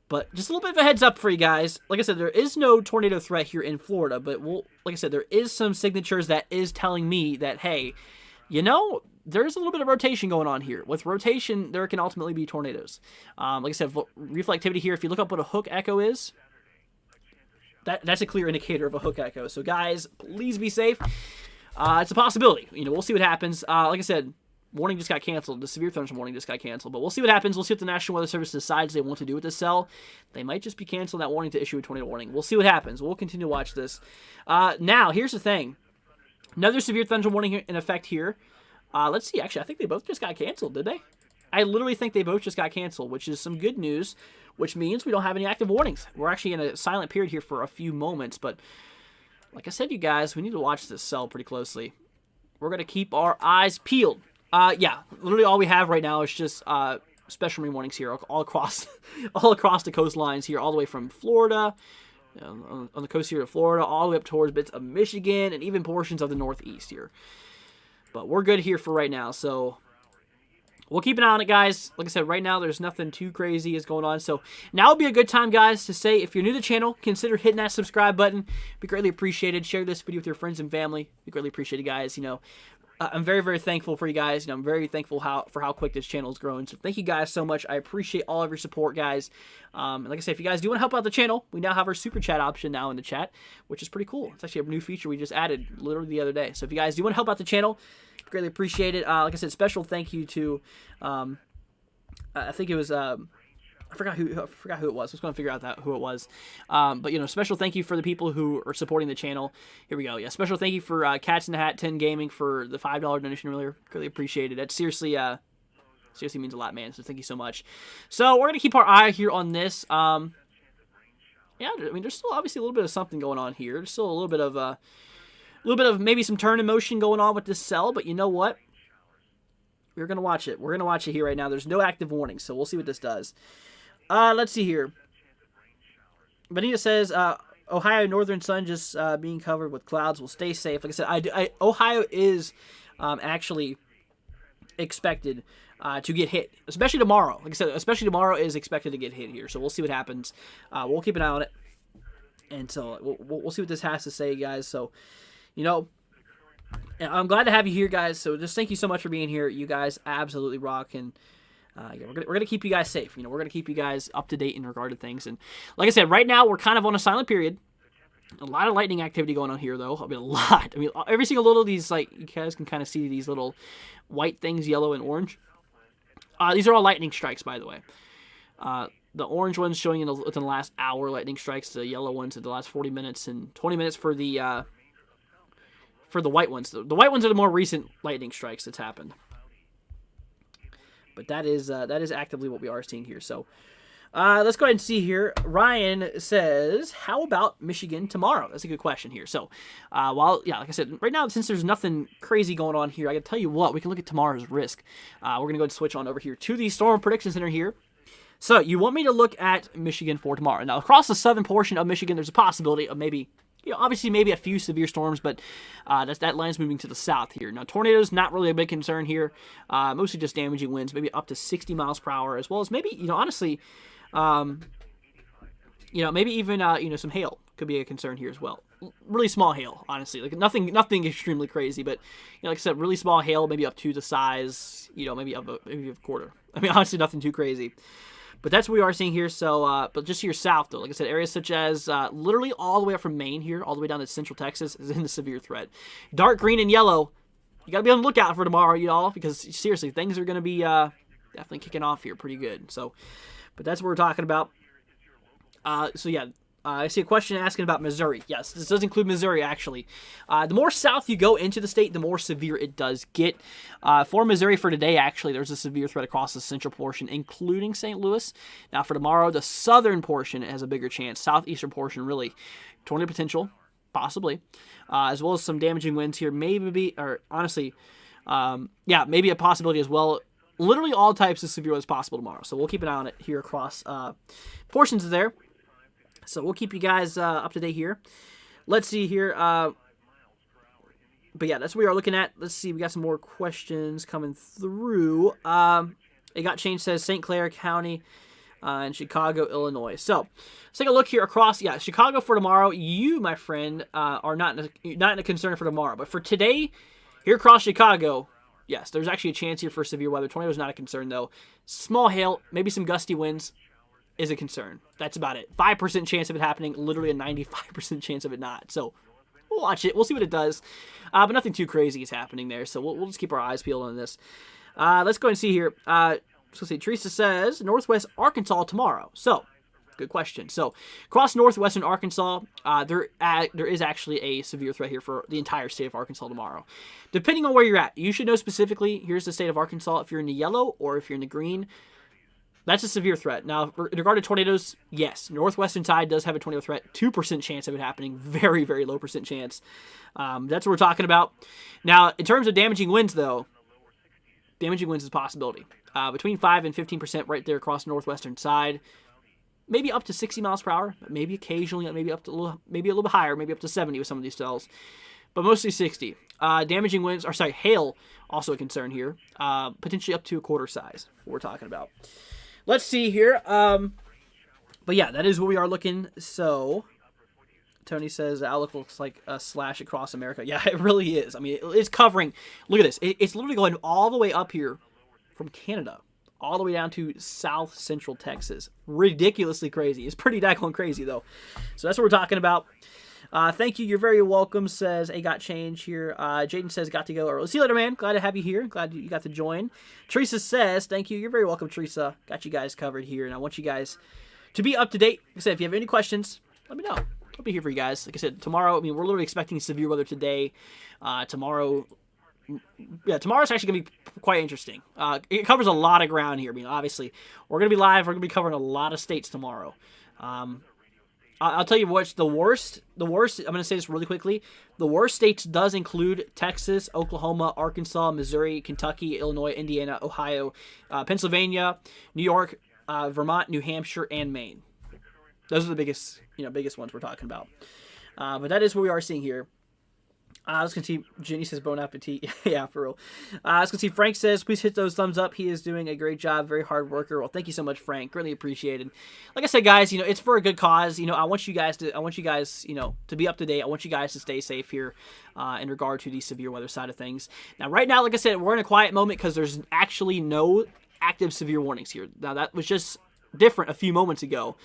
Speaker 2: But just a little bit of a heads up for you guys. Like I said, there is no tornado threat here in Florida, but like I said, there is some signatures that is telling me that, hey, there's a little bit of rotation going on here. With rotation, there can ultimately be tornadoes. Like I said, reflectivity here, if you look up what a hook echo is, that's a clear indicator of a hook echo. So guys, please be safe. It's a possibility. We'll see what happens. Like I said, warning just got canceled. The severe thunderstorm warning just got canceled. But we'll see what happens. We'll see what the National Weather Service decides they want to do with this cell. They might just be canceling that warning to issue a tornado warning. We'll see what happens. We'll continue to watch this. Now, here's the thing. Another severe thunderstorm warning in effect here. Let's see. Actually, I think they both just got canceled, did they? I literally think they both just got canceled, which is some good news, which means we don't have any active warnings. We're actually in a silent period here for a few moments, but like I said, you guys, we need to watch this cell pretty closely. We're going to keep our eyes peeled. Yeah, literally all we have right now is just special marine warnings here all across all across the coastlines here, all the way from Florida, on the coast here of Florida, all the way up towards bits of Michigan, and even portions of the Northeast here. But we're good here for right now, so we'll keep an eye on it, guys. Like I said, right now there's nothing too crazy is going on. So now would be a good time, guys, to say if you're new to the channel, consider hitting that subscribe button. Be greatly appreciated. Share this video with your friends and family. Be greatly appreciated, guys. I'm very, very thankful for you guys. I'm very thankful for how quick this channel is growing. So thank you guys so much. I appreciate all of your support, guys. And like I said, if you guys do want to help out the channel, we now have our super chat option now in the chat, which is pretty cool. It's actually a new feature we just added literally the other day. So if you guys do want to help out the channel, greatly appreciate it. Like I said, special thank you to, I think it was, I forgot who it was. I was going to figure out who it was. But, special thank you for the people who are supporting the channel. Here we go. Yeah, special thank you for Cats in the Hat 10 Gaming for the $5 donation earlier. Really appreciate it. That seriously means a lot, man. So thank you so much. So we're going to keep our eye here on this. Yeah, I mean, there's still obviously a little bit of something going on here. There's still a little bit of maybe some turn in motion going on with this cell. But you know what? We're going to watch it. We're going to watch it here right now. There's no active warning, so we'll see what this does. Let's see here. Benita says, Ohio northern sun just being covered with clouds. Will stay safe. Like I said, Ohio is actually expected to get hit, especially tomorrow. Like I said, especially tomorrow is expected to get hit here. So we'll see what happens. We'll keep an eye on it. And so we'll see what this has to say, guys. So, I'm glad to have you here, guys. So just thank you so much for being here. You guys absolutely rock. And yeah, we're gonna keep you guys safe. We're gonna keep you guys up to date in regard to things. And like I said, right now we're kind of on a silent period. A lot of lightning activity going on here, though. I mean, a lot. I mean, every single little of these, like, you guys can kind of see these little white things, yellow and orange. These are all lightning strikes, by the way. The orange ones showing within the last hour lightning strikes. The yellow ones in the last 40 minutes and 20 minutes for the white ones. The white ones are the more recent lightning strikes that's happened. But that is actively what we are seeing here. So, Let's go ahead and see here. Ryan says, how about Michigan tomorrow? That's a good question here. So, like I said, right now, since there's nothing crazy going on here, I can tell you what, we can look at tomorrow's risk. We're going to go ahead and switch on over here to the Storm Prediction Center here. So, you want me to look at Michigan for tomorrow. Now, across the southern portion of Michigan, there's a possibility of maybe, obviously maybe a few severe storms, but that line's moving to the south here. Now, tornadoes, not really a big concern here. Mostly just damaging winds, maybe up to 60 miles per hour, as well as maybe, honestly, maybe even some hail could be a concern here as well. Really small hail, honestly, like nothing extremely crazy, but like I said, really small hail, maybe up to the size, maybe of a quarter. I mean, honestly, nothing too crazy. But that's what we are seeing here. So, but just here south, though, like I said, areas such as literally all the way up from Maine here, all the way down to Central Texas is in the severe threat. Dark green and yellow, you got to be on the lookout for tomorrow, y'all, because seriously, things are going to be definitely kicking off here pretty good. So, but that's what we're talking about. I see a question asking about Missouri. Yes, this does include Missouri, actually. The more south you go into the state, the more severe it does get. For Missouri for today, actually, there's a severe threat across the central portion, including St. Louis. Now, for tomorrow, the southern portion has a bigger chance. Southeastern portion, really. Tornado potential, possibly. As well as some damaging winds here. Maybe a possibility as well. Literally all types of severe weather is possible tomorrow. So we'll keep an eye on it here across portions of there. So we'll keep you guys up to date here. Let's see here. But yeah, that's what we are looking at. Let's see. We got some more questions coming through. It got changed, says St. Clair County and Chicago, Illinois. So let's take a look here across. Yeah, Chicago for tomorrow. You, my friend, are not in a concern for tomorrow. But for today, here across Chicago, yes, there's actually a chance here for severe weather. Tornado is not a concern, though. Small hail, maybe some gusty winds is a concern. That's about it. 5% chance of it happening, literally a 95% chance of it not. So we'll watch it. We'll see what it does. But nothing too crazy is happening there. So we'll just keep our eyes peeled on this. Let's go and see here. Teresa says, Northwest Arkansas tomorrow. So, good question. So, across northwestern Arkansas, there is actually a severe threat here for the entire state of Arkansas tomorrow. Depending on where you're at, you should know specifically, here's the state of Arkansas, if you're in the yellow or if you're in the green. That's a severe threat. Now, in regard to tornadoes, yes, northwestern side does have a tornado threat. 2% chance of it happening. Very, very low percent chance. That's what we're talking about. Now, in terms of damaging winds, though, damaging winds is a possibility. Between 5 and 15% right there across the northwestern side. Maybe up to 60 miles per hour. Maybe occasionally, maybe a little bit higher. Maybe up to 70 with some of these cells. But mostly 60. Damaging winds, hail, also a concern here. Potentially up to a quarter size, what we're talking about. Let's see here. But yeah, that is what we are looking. So, Tony says the outlook looks like a slash across America. Yeah, it really is. I mean, it's covering. Look at this. It's literally going all the way up here from Canada, all the way down to south central Texas. Ridiculously crazy. It's pretty daggone crazy, though. So that's what we're talking about. Thank you. You're very welcome, says A Got Change here. Jaden says, got to go early. See you later, man. Glad to have you here. Glad you got to join. Teresa says, thank you. You're very welcome, Teresa. Got you guys covered here, and I want you guys to be up to date. Like I said, if you have any questions, let me know. I'll be here for you guys. Like I said, tomorrow, we're literally expecting severe weather today. Tomorrow's actually going to be quite interesting. It covers a lot of ground here. Obviously, we're going to be live. We're going to be covering a lot of states tomorrow. I'll tell you what, the worst, I'm going to say this really quickly, the worst states does include Texas, Oklahoma, Arkansas, Missouri, Kentucky, Illinois, Indiana, Ohio, Pennsylvania, New York, Vermont, New Hampshire, and Maine. Those are the biggest ones we're talking about. But that is what we are seeing here. I was going to see, Jenny says, bon appetit. Yeah, for real. I was going to see, Frank says, please hit those thumbs up. He is doing a great job. Very hard worker. Well, thank you so much, Frank. Really appreciated. Like I said, guys, it's for a good cause. I want you guys, to be up to date. I want you guys to stay safe here in regard to the severe weather side of things. Now, right now, like I said, we're in a quiet moment because there's actually no active severe warnings here. Now, that was just different a few moments ago,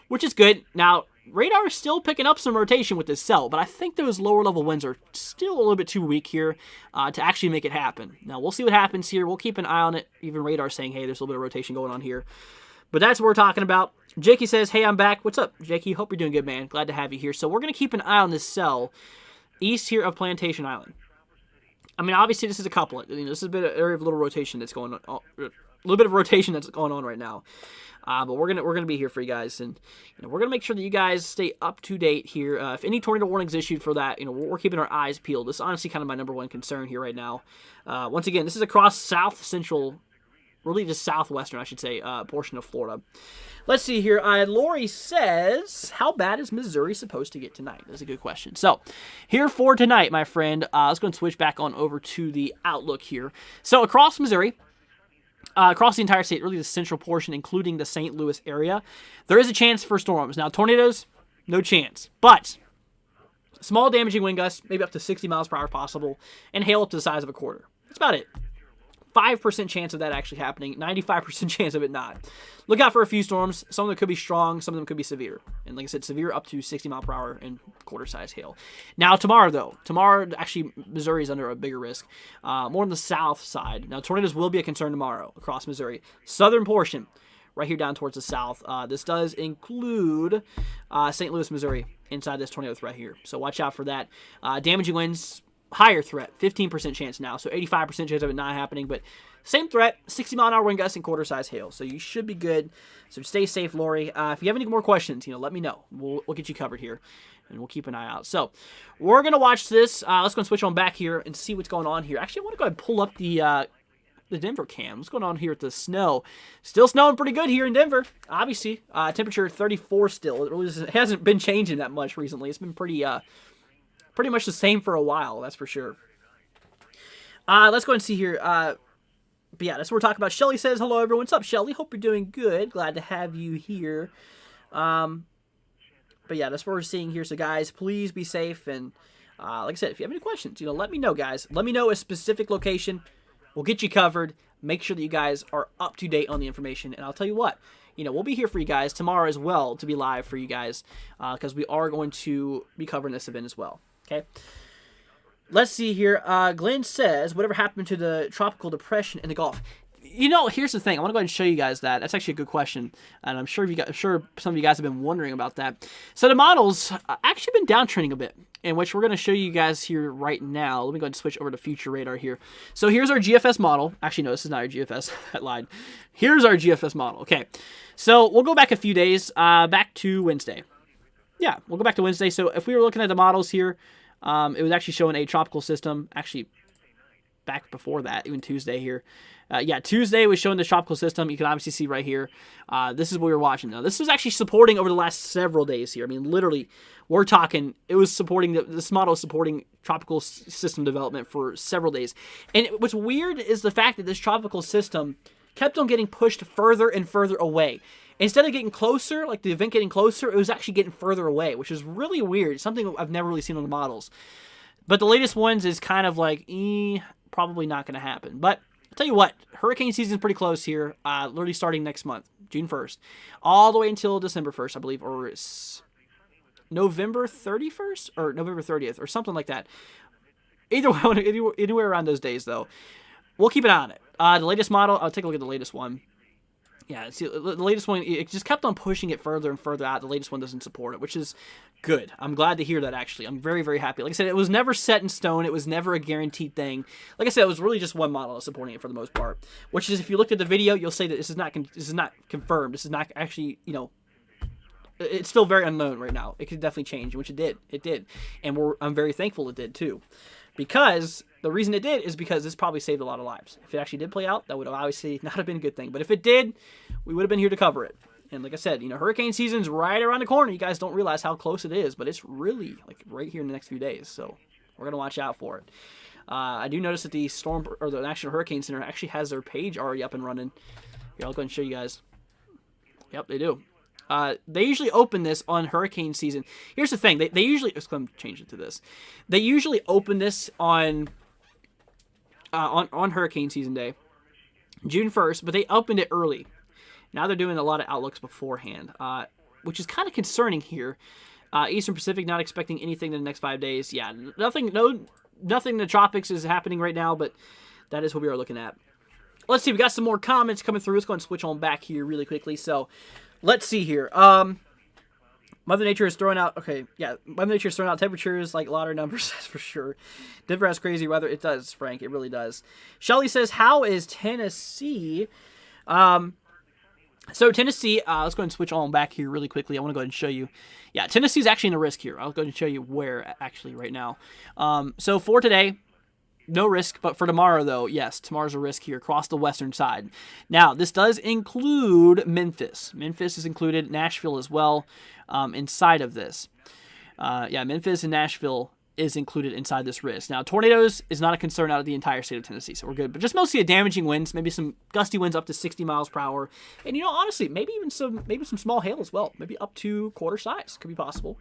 Speaker 2: which is good. Now, radar is still picking up some rotation with this cell, but I think those lower level winds are still a little bit too weak here to actually make it happen. Now, we'll see what happens here. We'll keep an eye on it. Even radar saying, hey, there's a little bit of rotation going on here. But that's what we're talking about. Jakey says, hey, I'm back. What's up, Jakey? Hope you're doing good, man. Glad to have you here. So we're going to keep an eye on this cell east here of Plantation Island. Obviously, this is a couplet. This is a bit of area of little rotation that's going on. little bit of rotation that's going on right now. But we're gonna be here for you guys, and we're gonna make sure that you guys stay up to date here. If any tornado warnings issued for that, we're keeping our eyes peeled. This is honestly kind of my number one concern here right now. Once again, this is across south central, really just southwestern, I should say, portion of Florida. Let's see here. Lori says, how bad is Missouri supposed to get tonight? That's a good question. So, here for tonight, my friend, let's go and switch back on over to the outlook here. So, across Missouri, across the entire state, really the central portion, including the St. Louis area, there is a chance for storms. Now, tornadoes, no chance. But small damaging wind gusts, maybe up to 60 miles per hour possible, and hail up to the size of a quarter. That's about it. 5% chance of that actually happening, 95% chance of it not. Look out for a few storms. Some of them could be strong, some of them could be severe. And like I said, severe up to 60 mile per hour and quarter-size hail. Now, tomorrow, actually, Missouri is under a bigger risk. More on the south side. Now, tornadoes will be a concern tomorrow across Missouri. Southern portion, right here down towards the south. This does include St. Louis, Missouri, inside this tornado threat here. So watch out for that. Damaging winds, higher threat, 15% chance now, so 85% chance of it not happening, but same threat, 60 mile an hour wind gusts and quarter-size hail, so you should be good. So stay safe, Lori. If you have any more questions, let me know. We'll get you covered here, and we'll keep an eye out. So we're going to watch this. Let's go and switch on back here and see what's going on here. Actually, I want to go ahead and pull up the Denver cam. What's going on here with the snow? Still snowing pretty good here in Denver, obviously. Temperature 34 still. It hasn't been changing that much recently. It's been pretty much the same for a while, that's for sure. Let's go and see here. But yeah, that's what we're talking about. Shelly says, hello, everyone. What's up, Shelly? Hope you're doing good. Glad to have you here. But yeah, that's what we're seeing here. So, guys, please be safe. And like I said, if you have any questions, let me know, guys. Let me know a specific location. We'll get you covered. Make sure that you guys are up to date on the information. And I'll tell you what, we'll be here for you guys tomorrow as well to be live for you guys because we are going to be covering this event as well. Okay, let's see here. Glenn says, whatever happened to the tropical depression in the Gulf? Here's the thing. I want to go ahead and show you guys that. That's actually a good question, and I'm sure some of you guys have been wondering about that. So the models actually been downtrending a bit, in which we're going to show you guys here right now. Let me go ahead and switch over to Future Radar here. So here's our GFS model. Actually, no, this is not our GFS. I lied. Here's our GFS model. Okay, so we'll go back a few days, back to Wednesday. Yeah, we'll go back to Wednesday. So if we were looking at the models here, it was actually showing a tropical system. Actually, back before that, even Tuesday here. Tuesday was showing the tropical system. You can obviously see right here. This is what we were watching. Now, this was actually supporting over the last several days here. I mean, literally, we're talking, it was supporting, this model is supporting tropical system development for several days. And what's weird is the fact that this tropical system kept on getting pushed further and further away. Instead of getting closer, like the event getting closer, it was actually getting further away, which is really weird. Something I've never really seen on the models. But the latest ones is kind of like, probably not going to happen. But I'll tell you what, hurricane season is pretty close here, literally starting next month, June 1st, all the way until December 1st, I believe, or November 31st, or November 30th, or something like that. Either way, anywhere around those days, though. We'll keep an eye on it. The latest model, I'll take a look at the latest one. Yeah, see, the latest one, it just kept on pushing it further and further out. The latest one doesn't support it, which is good. I'm glad to hear that, actually. I'm very, very happy. Like I said, it was never set in stone. It was never a guaranteed thing. Like I said, it was really just one model supporting it for the most part, which is, if you looked at the video, you'll say that this is not confirmed. This is not actually, it's still very unknown right now. It could definitely change, which it did. It did. And I'm very thankful it did, too. Because the reason it did is because this probably saved a lot of lives. If it actually did play out, that would obviously not have been a good thing. But if it did, we would have been here to cover it. And like I said, hurricane season's right around the corner. You guys don't realize how close it is, but it's really like right here in the next few days. So we're going to watch out for it. I do notice that the storm or the National Hurricane Center actually has their page already up and running. Here, I'll go and show you guys. Yep, they do. They usually open this on hurricane season. Here's the thing. They usually, let's go and change it to this. They usually open this on hurricane season day, June 1st, but they opened it early. Now they're doing a lot of outlooks beforehand, which is kind of concerning here. Eastern Pacific not expecting anything in the next 5 days. Yeah, nothing in the tropics is happening right now, but that is what we are looking at. Let's see. We got some more comments coming through. Let's go and switch on back here really quickly. So let's see here. Mother Nature is throwing out, Mother Nature is throwing out temperatures like lottery numbers, that's for sure. Denver has crazy weather. It does, Frank. It really does. Shelly says, how is Tennessee So Tennessee, let's go ahead and switch on back here really quickly. I want to go ahead and show you. Yeah, Tennessee's actually in a risk here. I'll go ahead and show you where actually right now. So for today, no risk, but for tomorrow though, yes, tomorrow's a risk here across the western side. Now, this does include Memphis. Memphis is included, Nashville as well, inside of this. Memphis and Nashville is included inside this risk. Now, tornadoes is not a concern out of the entire state of Tennessee, so we're good. But just mostly a damaging winds, maybe some gusty winds up to 60 miles per hour, and honestly, maybe some small hail as well, maybe up to quarter size could be possible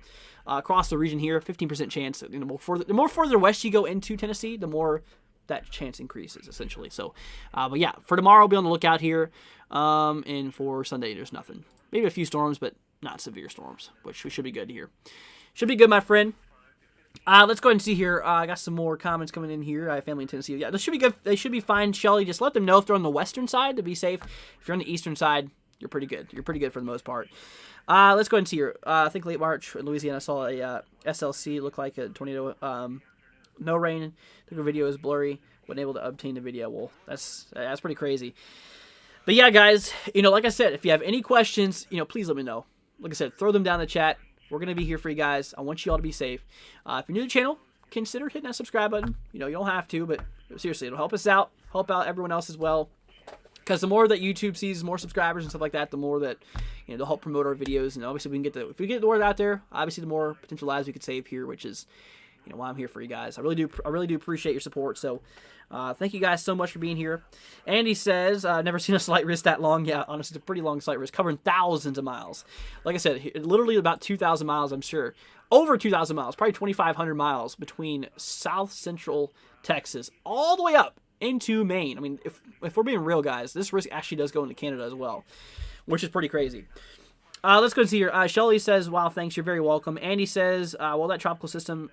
Speaker 2: across the region here. 15% chance. The more further west you go into Tennessee, the more that chance increases essentially. So, but yeah, for tomorrow, be on the lookout here, and for Sunday, there's nothing. Maybe a few storms, but not severe storms, which we should be good here. Should be good, my friend. Let's go ahead and see here. I got some more comments coming in here. I have family in Tennessee. Yeah, this should be good. They should be fine, Shelly. Just let them know if they're on the western side to be safe. If you're on the eastern side, you're pretty good. You're pretty good for the most part. Let's go ahead and see here. I think late March in Louisiana, I saw a SLC look like a tornado. No rain. Took a video. It was blurry. Wasn't able to obtain the video. Well, that's pretty crazy. But yeah, guys, like I said, if you have any questions, please let me know. Like I said, throw them down in the chat. We're going to be here for you guys. I want you all to be safe. If you're new to the channel, consider hitting that subscribe button. You don't have to, but seriously, it'll help us out, help out everyone else as well. Because the more that YouTube sees more subscribers and stuff like that, the more that they'll help promote our videos. And obviously, if we get the word out there, obviously, the more potential lives we could save here, which is why I'm here for you guys. I really do appreciate your support. So, thank you guys so much for being here. Andy says, never seen a slight risk that long. Yeah, honestly, it's a pretty long slight risk, covering thousands of miles. Like I said, literally about 2,000 miles, I'm sure. Over 2,000 miles, probably 2,500 miles between south central Texas all the way up into Maine. I mean, if we're being real, guys, this risk actually does go into Canada as well, which is pretty crazy. Let's go and see here. Shelly says, wow, thanks, you're very welcome. Andy says, will that tropical system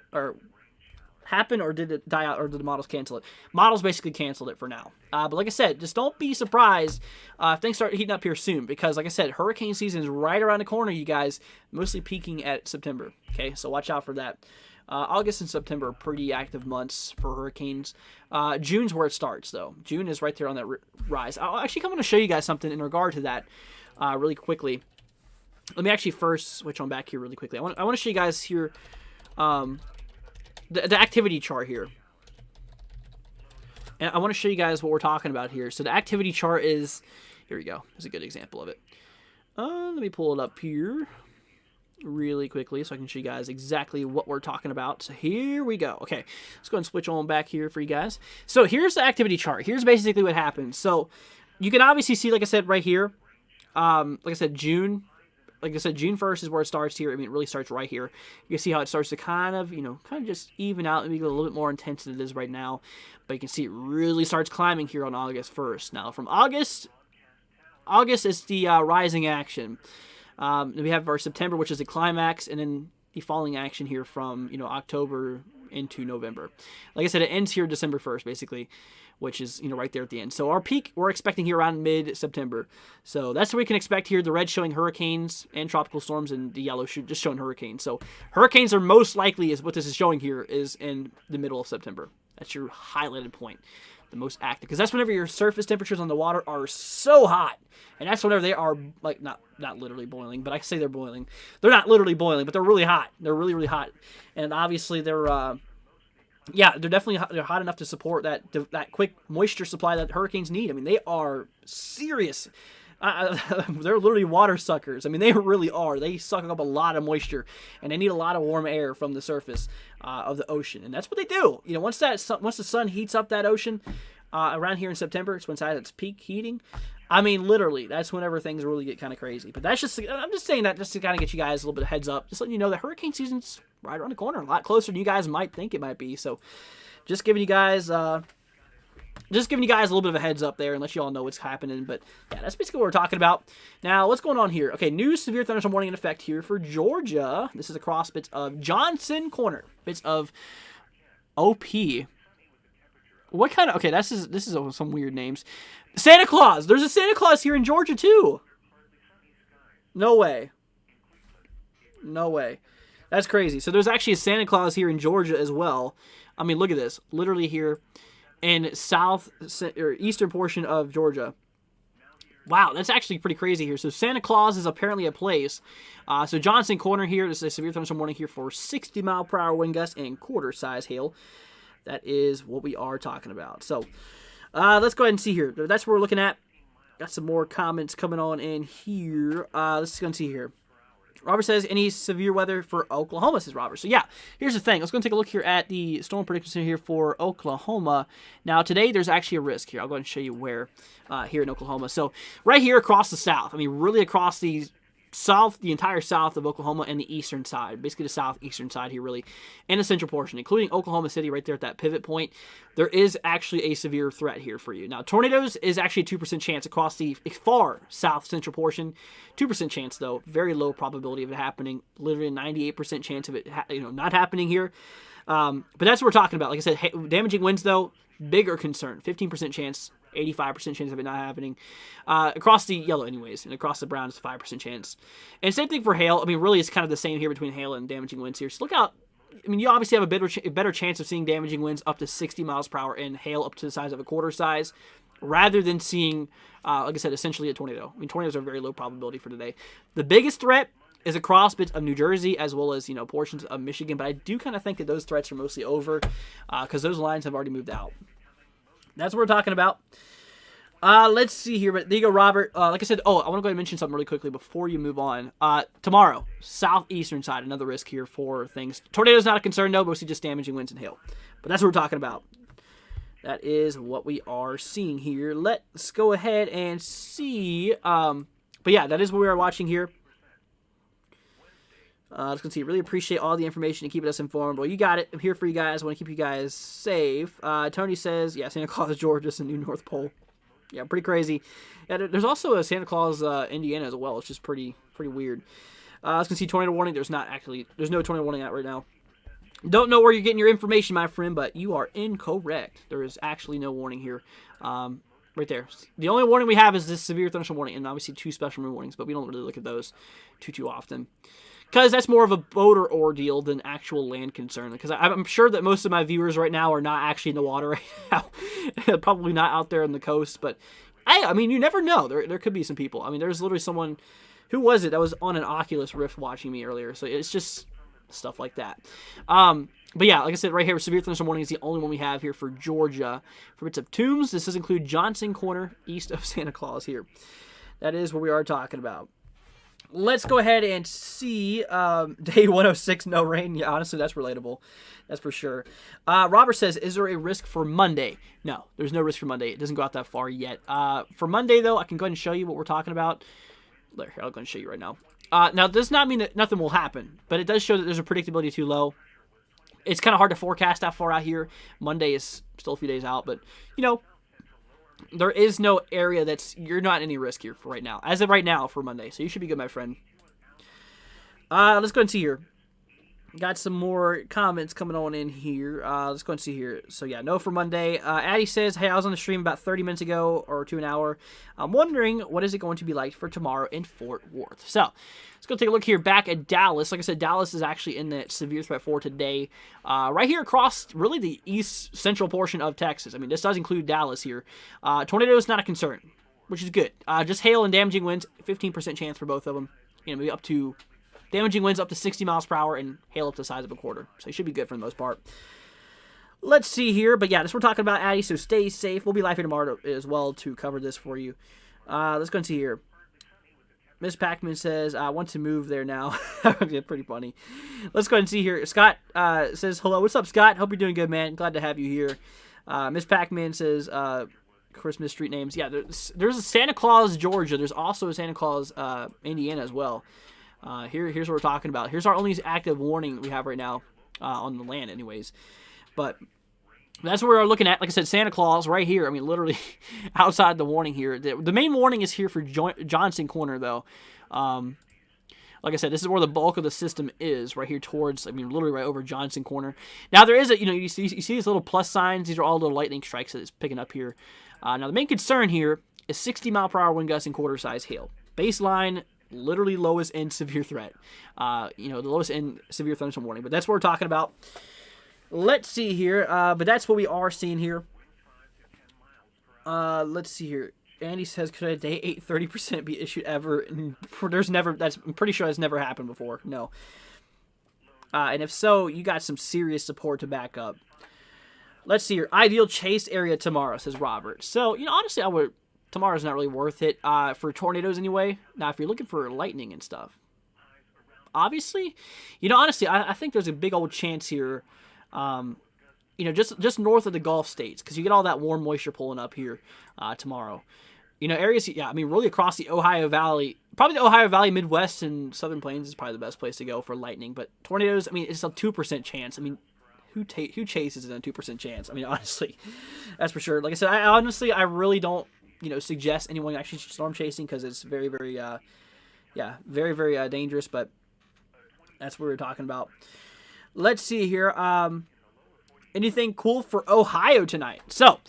Speaker 2: happen, or did it die out, or did the models cancel it? Models basically canceled it for now. But like I said, just don't be surprised if things start heating up here soon, because like I said, hurricane season is right around the corner, you guys, mostly peaking at September. Okay, so watch out for that. August and September are pretty active months for hurricanes. June's where it starts, though. June is right there on that rise. I'll actually come to show you guys something in regard to that really quickly. Let me actually first switch on back here really quickly. I want to show you guys here the activity chart here. And I want to show you guys what we're talking about here. So the activity chart is, here we go. Here's a good example of it. Let me pull it up here really quickly so I can show you guys exactly what we're talking about. So here we go. Okay, let's go and switch on back here for you guys. So here's the activity chart. Here's basically what happens. So you can obviously see, like I said, right here, like I said, June 1st is where it starts here. I mean, it really starts right here. You can see how it starts to kind of just even out and be a little bit more intense than it is right now. But you can see it really starts climbing here on August 1st. Now, from August is the rising action. We have our September, which is the climax, and then the falling action here from October into November. Like I said, it ends here December 1st, basically, which is right there at the end. So our peak we're expecting here around mid-September. So that's what we can expect here. The red showing hurricanes and tropical storms, and the yellow just showing hurricanes. So hurricanes are most likely, is what this is showing here, is in the middle of September. That's your highlighted point, the most active, because that's whenever your surface temperatures on the water are so hot, and that's whenever they are like not literally boiling, but I say they're boiling. They're not literally boiling, but they're really hot. They're really, really hot, and obviously they're they're hot enough to support that quick moisture supply that hurricanes need. I mean, they are serious. They're literally water suckers. I mean, they really are. They suck up a lot of moisture, and they need a lot of warm air from the surface of the ocean, and that's what they do. Once the sun heats up that ocean around here in September, it's when it's at its peak heating. I mean, literally, that's whenever things really get kind of crazy. But I'm just saying that just to kind of get you guys a little bit of heads up, just letting you know that hurricane season's right around the corner, a lot closer than you guys might think it might be. So, just giving you guys a little bit of a heads up there and let you all know what's happening. But yeah, that's basically what we're talking about. Now, what's going on here? Okay, new severe thunderstorm warning in effect here for Georgia. This is across bits of Johnson Corner, bits of OP. What kind of... Okay, this is some weird names. Santa Claus! There's a Santa Claus here in Georgia, too! No way. No way. That's crazy. So there's actually a Santa Claus here in Georgia as well. I mean, look at this. Literally here in eastern portion of Georgia. Wow, that's actually pretty crazy here. So Santa Claus is apparently a place. So Johnson Corner here, this is a severe thunderstorm warning here for 60-mile-per-hour wind gusts and quarter-size hail. That is what we are talking about. So let's go ahead and see here. That's what we're looking at. Got some more comments coming on in here. Let's go and see here. Robert says, any severe weather for Oklahoma, says Robert. So, yeah, here's the thing. Let's go and take a look here at the storm prediction center here for Oklahoma. Now, today there's actually a risk here. I'll go ahead and show you where here in Oklahoma. So, right here across the south. I mean, really across the south, the entire south of Oklahoma and the eastern side. Basically the southeastern side here, really. And the central portion, including Oklahoma City right there at that pivot point. There is actually a severe threat here for you. Now, tornadoes is actually a 2% chance across the far south central portion. 2% chance, though. Very low probability of it happening. Literally a 98% chance of it not happening here. But that's what we're talking about. Like I said, damaging winds, though, bigger concern. 15% chance, 85% chance of it not happening. Across the yellow, anyways, and across the brown, it's a 5% chance. And same thing for hail. I mean, really, it's kind of the same here between hail and damaging winds here. So look out. I mean, you obviously have a better chance of seeing damaging winds up to 60 miles per hour and hail up to the size of a quarter size rather than seeing, like I said, essentially a tornado. I mean, tornadoes are very low probability for today. The biggest threat is across bits of New Jersey as well as, portions of Michigan. But I do kind of think that those threats are mostly over because those lines have already moved out. That's what we're talking about. Let's see here. But there you go, Robert. Like I said, I want to go ahead and mention something really quickly before you move on. Tomorrow, southeastern side, another risk here for things. Tornadoes not a concern, no, mostly just damaging winds and hail. But that's what we're talking about. That is what we are seeing here. Let's go ahead and see. But yeah, that is what we are watching here. Let's go see. Really appreciate all the information and keeping us informed. Well, you got it. I'm here for you guys. I want to keep you guys safe. Tony says, yeah, Santa Claus, Georgia is the new North Pole. Yeah, pretty crazy. Yeah, there's also a Santa Claus, Indiana as well. It's just pretty weird. Let's go see tornado warning. There's no tornado warning out right now. Don't know where you're getting your information, my friend, but you are incorrect. There is actually no warning here. Right there. The only warning we have is this severe thunderstorm warning, and obviously 2 special wind warnings, but we don't really look at those too often. Because that's more of a boater ordeal than actual land concern. Because I'm sure that most of my viewers right now are not actually in the water right now. Probably not out there on the coast. But, I mean, you never know. There could be some people. I mean, there's literally someone, who was it, that was on an Oculus Rift watching me earlier. So it's just stuff like that. But yeah, like I said, right here, severe thunderstorm warning is the only one we have here for Georgia. For bits of Toombs, this does include Johnson Corner, east of Santa Claus here. That is what we are talking about. Let's go ahead and see day 106, no rain. Yeah, honestly, that's relatable. That's for sure. Robert says, is there a risk for Monday? No, there's no risk for Monday. It doesn't go out that far yet. For Monday, though, I can go ahead and show you what we're talking about. Here, I'll go and show you right now. Now, this does not mean that nothing will happen, but it does show that there's a predictability too low. It's kind of hard to forecast that far out here. Monday is still a few days out, but, there is no area you're not any risk here for right now. As of right now for Monday. So you should be good, my friend. Let's go and see here. Got some more comments coming on in here. Let's go and see here. So yeah, no for Monday. Addie says, hey, I was on the stream about 30 minutes ago or to an hour. I'm wondering what is it going to be like for tomorrow in Fort Worth. So let's go take a look here back at Dallas. Like I said, Dallas is actually in the severe threat for today. Right here across really the east central portion of Texas. I mean, this does include Dallas here. Tornado is not a concern, which is good. Just hail and damaging winds, 15% chance for both of them. Maybe up to damaging winds up to 60 miles per hour and hail up to the size of a quarter. So you should be good for the most part. Let's see here. But yeah, this we're talking about, Addie, so stay safe. We'll be live here tomorrow as well to cover this for you. Let's go and see here. Miss Pac-Man says, I want to move there now. Yeah, pretty funny. Let's go ahead and see here. Scott says, hello. What's up, Scott? Hope you're doing good, man. Glad to have you here. Miss Pac-Man says, Christmas street names. Yeah, there's a Santa Claus, Georgia. There's also a Santa Claus, Indiana as well. Here's what we're talking about. Here's our only active warning that we have right now on the land anyways. But that's what we're looking at. Like I said, Santa Claus right here. I mean, literally outside the warning here. The main warning is here for Johnson Corner, though. Like I said, this is where the bulk of the system is, right here towards, literally right over Johnson Corner. Now, there is you see these little plus signs. These are all the lightning strikes that it's picking up here. Now, the main concern here is 60-mile-per-hour wind gusts and quarter-size hail. Baseline, literally lowest end severe threat. The lowest end severe thunderstorm warning. But that's what we're talking about. Let's see here. But that's what we are seeing here. Let's see here. Andy says, could a day 830% be issued ever? I'm pretty sure that's never happened before. No. And if so, you got some serious support to back up. Let's see your ideal chase area tomorrow, says Robert. So, honestly, tomorrow's not really worth it for tornadoes anyway. Now, if you're looking for lightning and stuff, obviously, honestly, I think there's a big old chance here, just north of the Gulf states, because you get all that warm moisture pulling up here tomorrow. Areas, really across the Ohio Valley, probably the Ohio Valley, Midwest, and Southern Plains is probably the best place to go for lightning. But tornadoes, it's a 2% chance. Who chases in a 2% chance? Honestly, that's for sure. Like I said, I really don't, suggest anyone actually storm chasing, because it's very, very, very, very dangerous. But that's what we're talking about. Let's see here. Anything cool for Ohio tonight? So,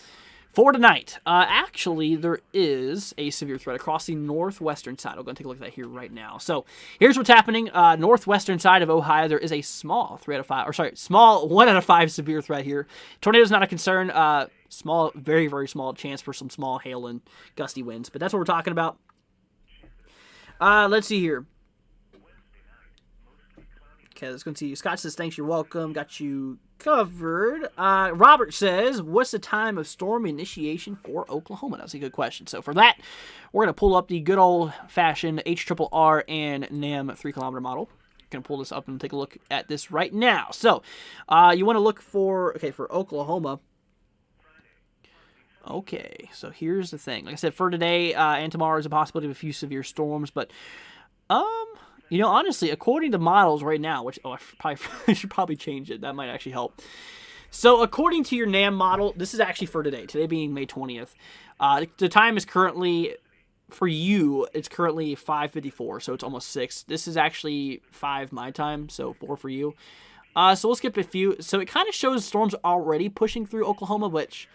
Speaker 2: for tonight, actually, there is a severe threat across the northwestern side. We're going to take a look at that here right now. So, here's what's happening. Northwestern side of Ohio, there is a small 1 out of 5 severe threat here. Tornadoes not a concern. Small, very, very small chance for some small hail and gusty winds. But that's what we're talking about. Let's see here. Okay, let's go see. Scott says, thanks, you're welcome. Got you covered. Robert says, what's the time of storm initiation for Oklahoma? That's a good question. So for that, we're going to pull up the good old-fashioned HRRR and NAM 3-kilometer model. Going to pull this up and take a look at this right now. So you want to look for Oklahoma. Okay, so here's the thing. Like I said, for today and tomorrow is a possibility of a few severe storms, but honestly, according to models right now, which I should probably change it. That might actually help. So, according to your NAM model, this is actually for today. Today being May 20th. The time is currently, for you, it's currently 5:54, so it's almost 6. This is actually 5 my time, so 4 for you. So we'll skip a few. So it kind of shows storms already pushing through Oklahoma, which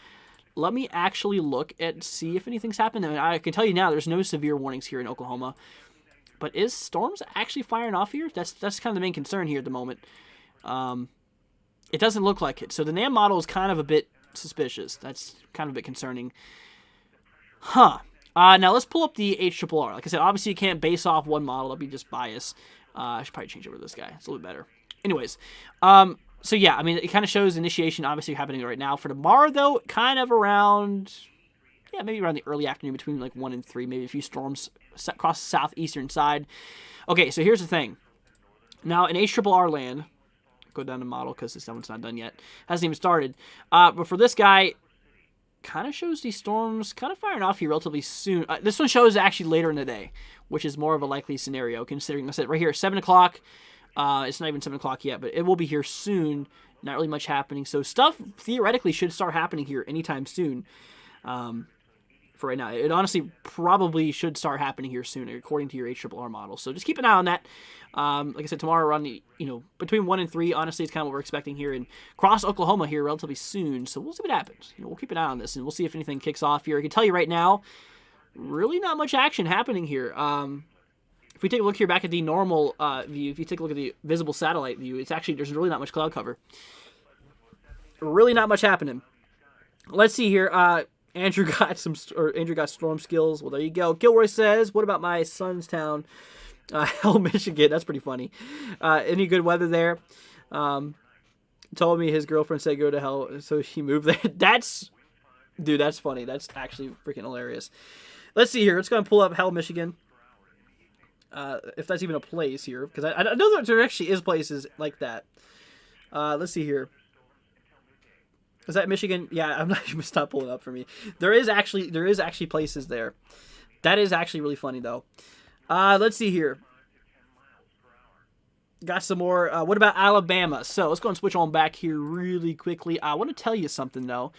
Speaker 2: let me actually look and see if anything's happened. I can tell you now, there's no severe warnings here in Oklahoma. But is storms actually firing off here? That's kind of the main concern here at the moment. It doesn't look like it. So the NAM model is kind of a bit suspicious. That's kind of a bit concerning. Now let's pull up the HRRR. Like I said, obviously you can't base off one model. That'll be just bias. I should probably change over to this guy. It's a little bit better. Anyways, so yeah, it kind of shows initiation obviously happening right now. For tomorrow, though, kind of around... Yeah, maybe around the early afternoon between 1 and 3. Maybe a few storms across the southeastern side. Okay, so here's the thing. Now, in HRRR land, go down to model because this one's not done yet. Hasn't even started. But for this guy, kind of shows these storms kind of firing off here relatively soon. This one shows actually later in the day, which is more of a likely scenario considering, I said right here, 7 o'clock. It's not even 7 o'clock yet, but it will be here soon. Not really much happening. So stuff theoretically should start happening here anytime soon. For right now, it honestly probably should start happening here soon, according to your HRRR model. So just keep an eye on that. Like I said, tomorrow around the, between 1 and 3, honestly, it's kind of what we're expecting here and cross Oklahoma here relatively soon. So we'll see what happens. We'll keep an eye on this and we'll see if anything kicks off here. I can tell you right now, really not much action happening here. If we take a look here back at the normal view, if you take a look at the visible satellite view, there's really not much cloud cover. Really not much happening. Let's see here. Andrew got storm skills. Well, there you go. Gilroy says, what about my son's town? Hell, Michigan. That's pretty funny. Any good weather there? Told me his girlfriend said go to hell, so he moved there. That's funny. That's actually freaking hilarious. Let's see here. Let's go and pull up Hell, Michigan. If that's even a place here. Because I know that there actually is places like that. Let's see here. Is that Michigan? Yeah, I'm not even stop pulling up for me. There is actually places there. That is actually really funny though. Let's see here. Got some more. What about Alabama? So let's go and switch on back here really quickly. I want to tell you something though.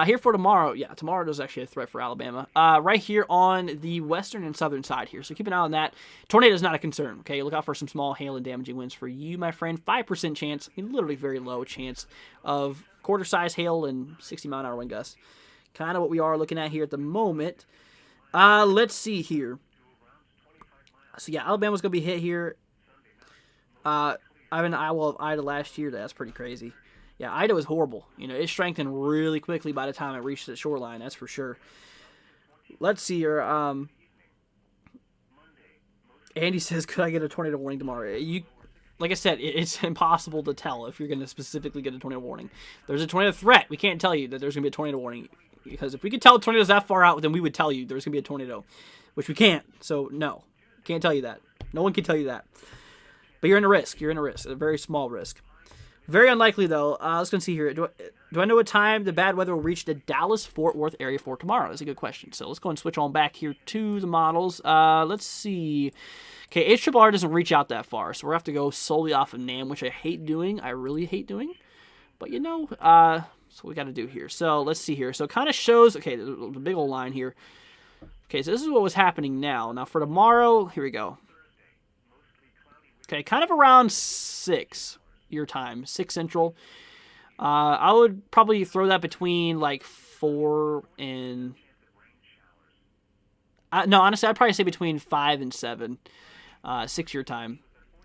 Speaker 2: Here for tomorrow. Yeah, tomorrow there's actually a threat for Alabama. Right here on the western and southern side here. So keep an eye on that. Tornado is not a concern. Okay, look out for some small hail and damaging winds for you, my friend. 5% chance, literally very low chance of quarter-size hail and 60-mile-an-hour wind gusts. Kind of what we are looking at here at the moment. Let's see here. So yeah, Alabama's gonna be hit here. I've been to Ida last year. That's pretty crazy. Yeah, Ida was horrible. It strengthened really quickly by the time it reached the shoreline. That's for sure. Let's see here. Andy says, "Could I get a tornado warning tomorrow?" Like I said, it's impossible to tell if you're going to specifically get a tornado warning. There's a tornado threat. We can't tell you that there's going to be a tornado warning, because if we could tell tornadoes that far out, then we would tell you there's going to be a tornado, which we can't. So no, can't tell you that. No one can tell you that. But you're in a risk. You're in a risk, a very small risk. Very unlikely, though. Let's go see here. Do I know what time the bad weather will reach the Dallas-Fort Worth area for tomorrow? That's a good question. So let's go and switch on back here to the models. Let's see. Okay, HRRR doesn't reach out that far, so we're going to have to go solely off of NAM, which I hate doing. I really hate doing. But, so we got to do here. So let's see here. So it kind of shows, okay, the big old line here. Okay, so this is what was happening now. Now for tomorrow, here we go. Okay, kind of around 6 your time, 6 Central. I would probably throw that between like 4 and... no, honestly, I'd probably say between 5 and 7. 6 your time.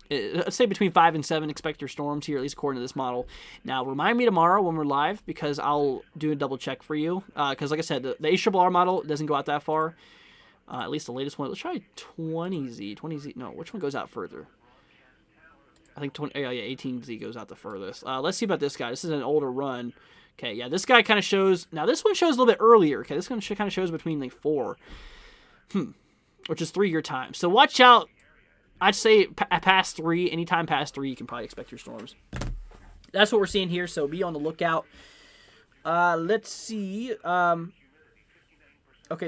Speaker 2: Let's say between 5 and 7 expect your storms here, at least according to this model. Now, remind me tomorrow when we're live, because I'll do a double check for you. Because like I said, the HRRR model doesn't go out that far. At least the latest one. Let's try 20Z. 20Z. No, which one goes out further? I think 18Z goes out the furthest. Let's see about this guy. This is an older run. Okay, yeah, this guy kind of shows... Now, this one shows a little bit earlier. Okay, this one kind of shows between like 4. Which is 3 your time. So watch out. I'd say past 3, anytime past 3, you can probably expect your storms. That's what we're seeing here, so be on the lookout. Let's see. Okay,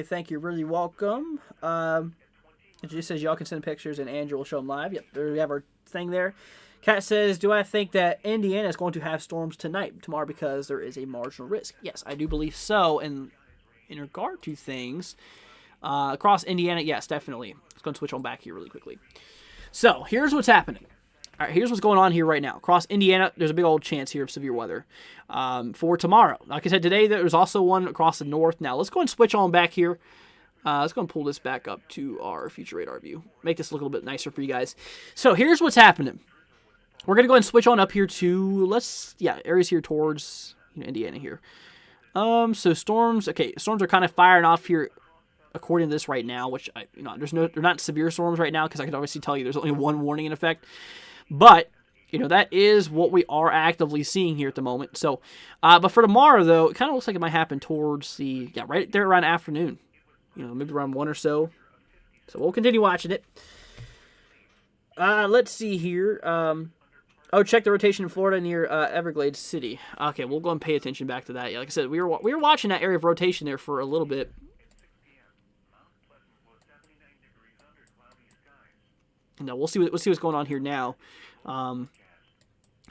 Speaker 2: thank you. Really welcome. It just says y'all can send pictures and Andrew will show them live. Yep, there we have our thing there. Kat says, do I think that Indiana is going to have storms tomorrow, because there is a marginal risk? Yes, I do believe so. And in regard to things, across Indiana, yes, definitely. Let's go and switch on back here really quickly. So, here's what's happening. All right, here's what's going on here right now. Across Indiana, there's a big old chance here of severe weather for tomorrow. Like I said, today there's also one across the north. Now, let's go and switch on back here. Let's go and pull this back up to our future radar view. Make this look a little bit nicer for you guys. So, here's what's happening. We're going to go ahead and switch on up here to, areas here towards Indiana here. So, storms are kind of firing off here according to this right now, which they're not severe storms right now, because I can obviously tell you there's only one warning in effect. But that is what we are actively seeing here at the moment. So, but for tomorrow though, it kind of looks like it might happen towards right there around afternoon. Maybe around 1 or so. So we'll continue watching it. Let's see here. Check the rotation in Florida near Everglades City. Okay, we'll go and pay attention back to that. Yeah, like I said, we were watching that area of rotation there for a little bit. No, we'll see what's going on here now.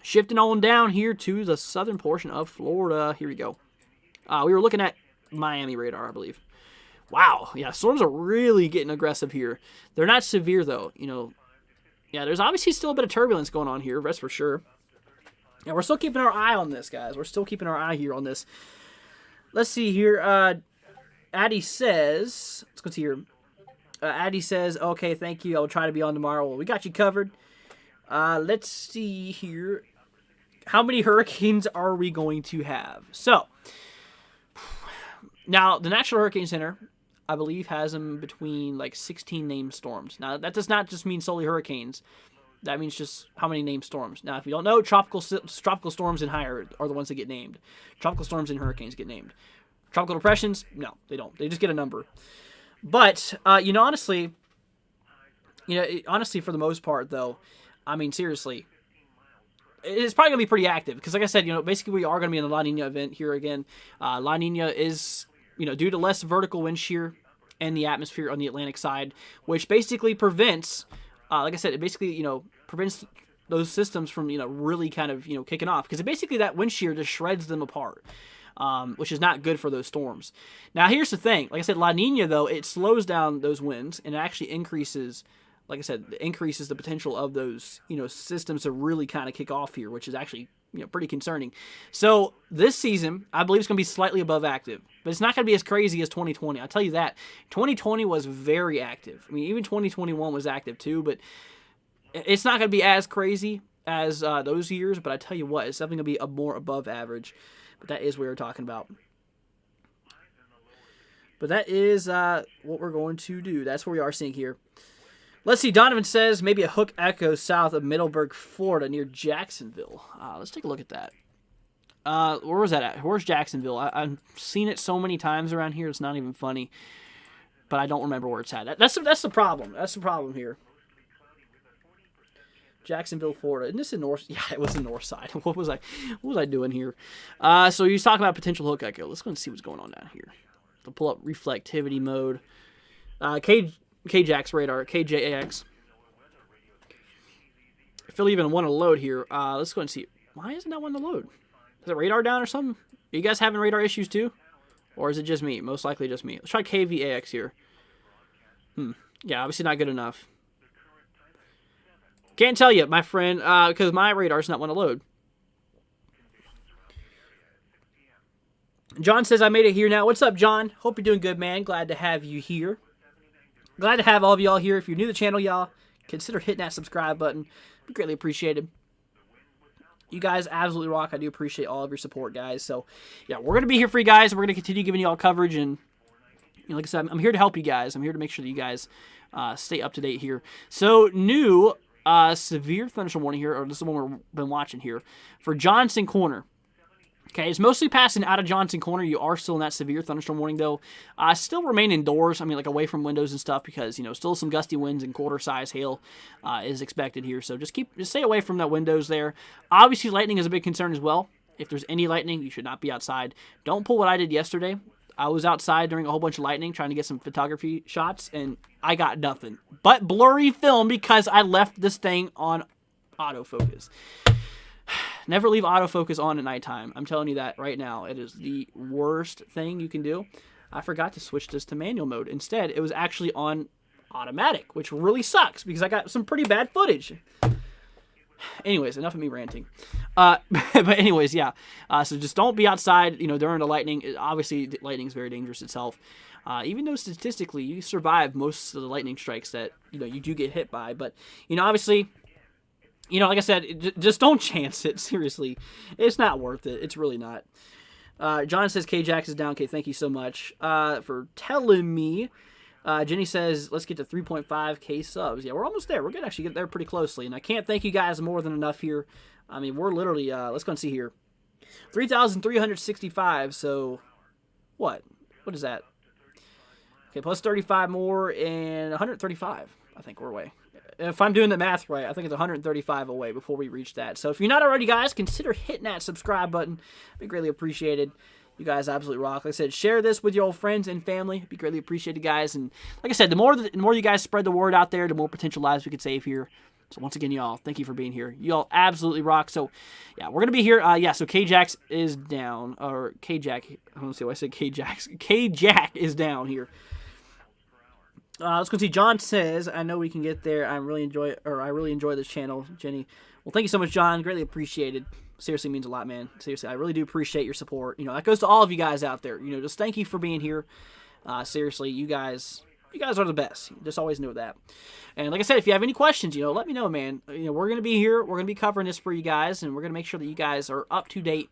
Speaker 2: Shifting on down here to the southern portion of Florida. Here we go. We were looking at Miami radar, I believe. Wow, yeah, storms are really getting aggressive here. They're not severe though. Yeah, there's obviously still a bit of turbulence going on here. That's for sure. Yeah, we're still keeping our eye on this, guys. We're still keeping our eye here on this. Let's see here. Addie says, let's go see here. Addie says, okay, thank you. I'll try to be on tomorrow. Well, we got you covered. Let's see here. How many hurricanes are we going to have? So, now, the National Hurricane Center, I believe, has them between 16 named storms. Now, that does not just mean solely hurricanes. That means just how many named storms. Now, if you don't know, tropical storms and higher are the ones that get named. Tropical storms and hurricanes get named. Tropical depressions, no, they don't. They just get a number. But, honestly, for the most part, though, I mean, seriously, it's probably going to be pretty active. Because, like I said, basically we are going to be in the La Nina event here again. La Nina is, due to less vertical wind shear in the atmosphere on the Atlantic side, which basically prevents, like I said, it basically, prevents those systems from, really kind of, kicking off. Because basically that wind shear just shreds them apart. Which is not good for those storms. Now, here's the thing. Like I said, La Nina, though, it slows down those winds, and it actually increases, like I said, increases the potential of those, systems to really kind of kick off here, which is actually, pretty concerning. So, this season, I believe it's going to be slightly above active, but it's not going to be as crazy as 2020. I'll tell you that. 2020 was very active. I mean, even 2021 was active, too, but it's not going to be as crazy as those years, but I tell you what, it's definitely going to be more above average. But that is what we're talking about. But that is what we're going to do. That's where we are seeing here. Let's see. Donovan says maybe a hook echo south of Middleburg, Florida, near Jacksonville. Let's take a look at that. Where was that at? Where's Jacksonville? I've seen it so many times around here. It's not even funny. But I don't remember where it's at. That's the problem. That's the problem here. Jacksonville, Florida. Isn't this in north? Yeah, it was the north side. What was I doing here? So he's talking about potential hook echo. Let's go and see what's going on down here. I'll pull up reflectivity mode. KJAX radar, KJAX. If it'll even want to load here, let's go and see. Why isn't that one to load? Is it radar down or something? Are you guys having radar issues too? Or is it just me? Most likely just me. Let's try KVAX here. Yeah, obviously not good enough. Can't tell you, my friend, because my radar's not want to load. John says, I made it here now. What's up, John? Hope you're doing good, man. Glad to have you here. Glad to have all of y'all here. If you're new to the channel, y'all, consider hitting that subscribe button. Be greatly appreciated. You guys absolutely rock. I do appreciate all of your support, guys. So, yeah, we're going to be here for you guys. We're going to continue giving you all coverage. And, like I said, I'm here to help you guys. I'm here to make sure that you guys stay up to date here. So, new severe thunderstorm warning here, or this is the one we've been watching here, for Johnson Corner. Okay, it's mostly passing out of Johnson Corner. You are still in that severe thunderstorm warning, though. Still remain indoors. I mean, like away from windows and stuff, because still some gusty winds and quarter-size hail is expected here. So just stay away from that windows there. Obviously, lightning is a big concern as well. If there's any lightning, you should not be outside. Don't pull what I did yesterday. I was outside during a whole bunch of lightning trying to get some photography shots, and I got nothing but blurry film because I left this thing on autofocus. Never leave autofocus on at nighttime. I'm telling you that right now. It is the worst thing you can do. I forgot to switch this to manual mode. Instead, it was actually on automatic, which really sucks because I got some pretty bad footage. Anyways, enough of me ranting. But anyways, yeah. So just don't be outside, during the lightning. Obviously, lightning is very dangerous itself. Even though statistically you survive most of the lightning strikes that, you do get hit by. But, obviously, like I said, just don't chance it. Seriously. It's not worth it. It's really not. John says KJAX is down. Okay, thank you so much for telling me. Jenny says, let's get to 3.5K subs. Yeah, we're almost there. We're going to actually get there pretty closely. And I can't thank you guys more than enough here. I mean, we're literally, let's go and see here. 3,365. So, what? What is that? Okay, plus 35 more and 135. I think we're away. If I'm doing the math right, I think it's 135 away before we reach that. So if you're not already, guys, consider hitting that subscribe button. It'd be greatly appreciated. You guys absolutely rock. Like I said, share this with your old friends and family. It'd be greatly appreciated, guys. And like I said, the more you guys spread the word out there, the more potential lives we could save here. So once again, y'all, thank you for being here. Y'all absolutely rock. So yeah, we're gonna be here. So KJAX is down, or KJAX. I don't see why I said KJAX. KJAX is down here. Let's go see. John says, "I know we can get there. I really enjoy this channel, Jenny." Well, thank you so much, John. Greatly appreciated. Seriously means a lot, man. Seriously, I really do appreciate your support. That goes to all of you guys out there. Just thank you for being here. Seriously, you guys are the best. Just always know that. And like I said, if you have any questions, let me know, man. We're gonna be here. We're gonna be covering this for you guys, and we're gonna make sure that you guys are up to date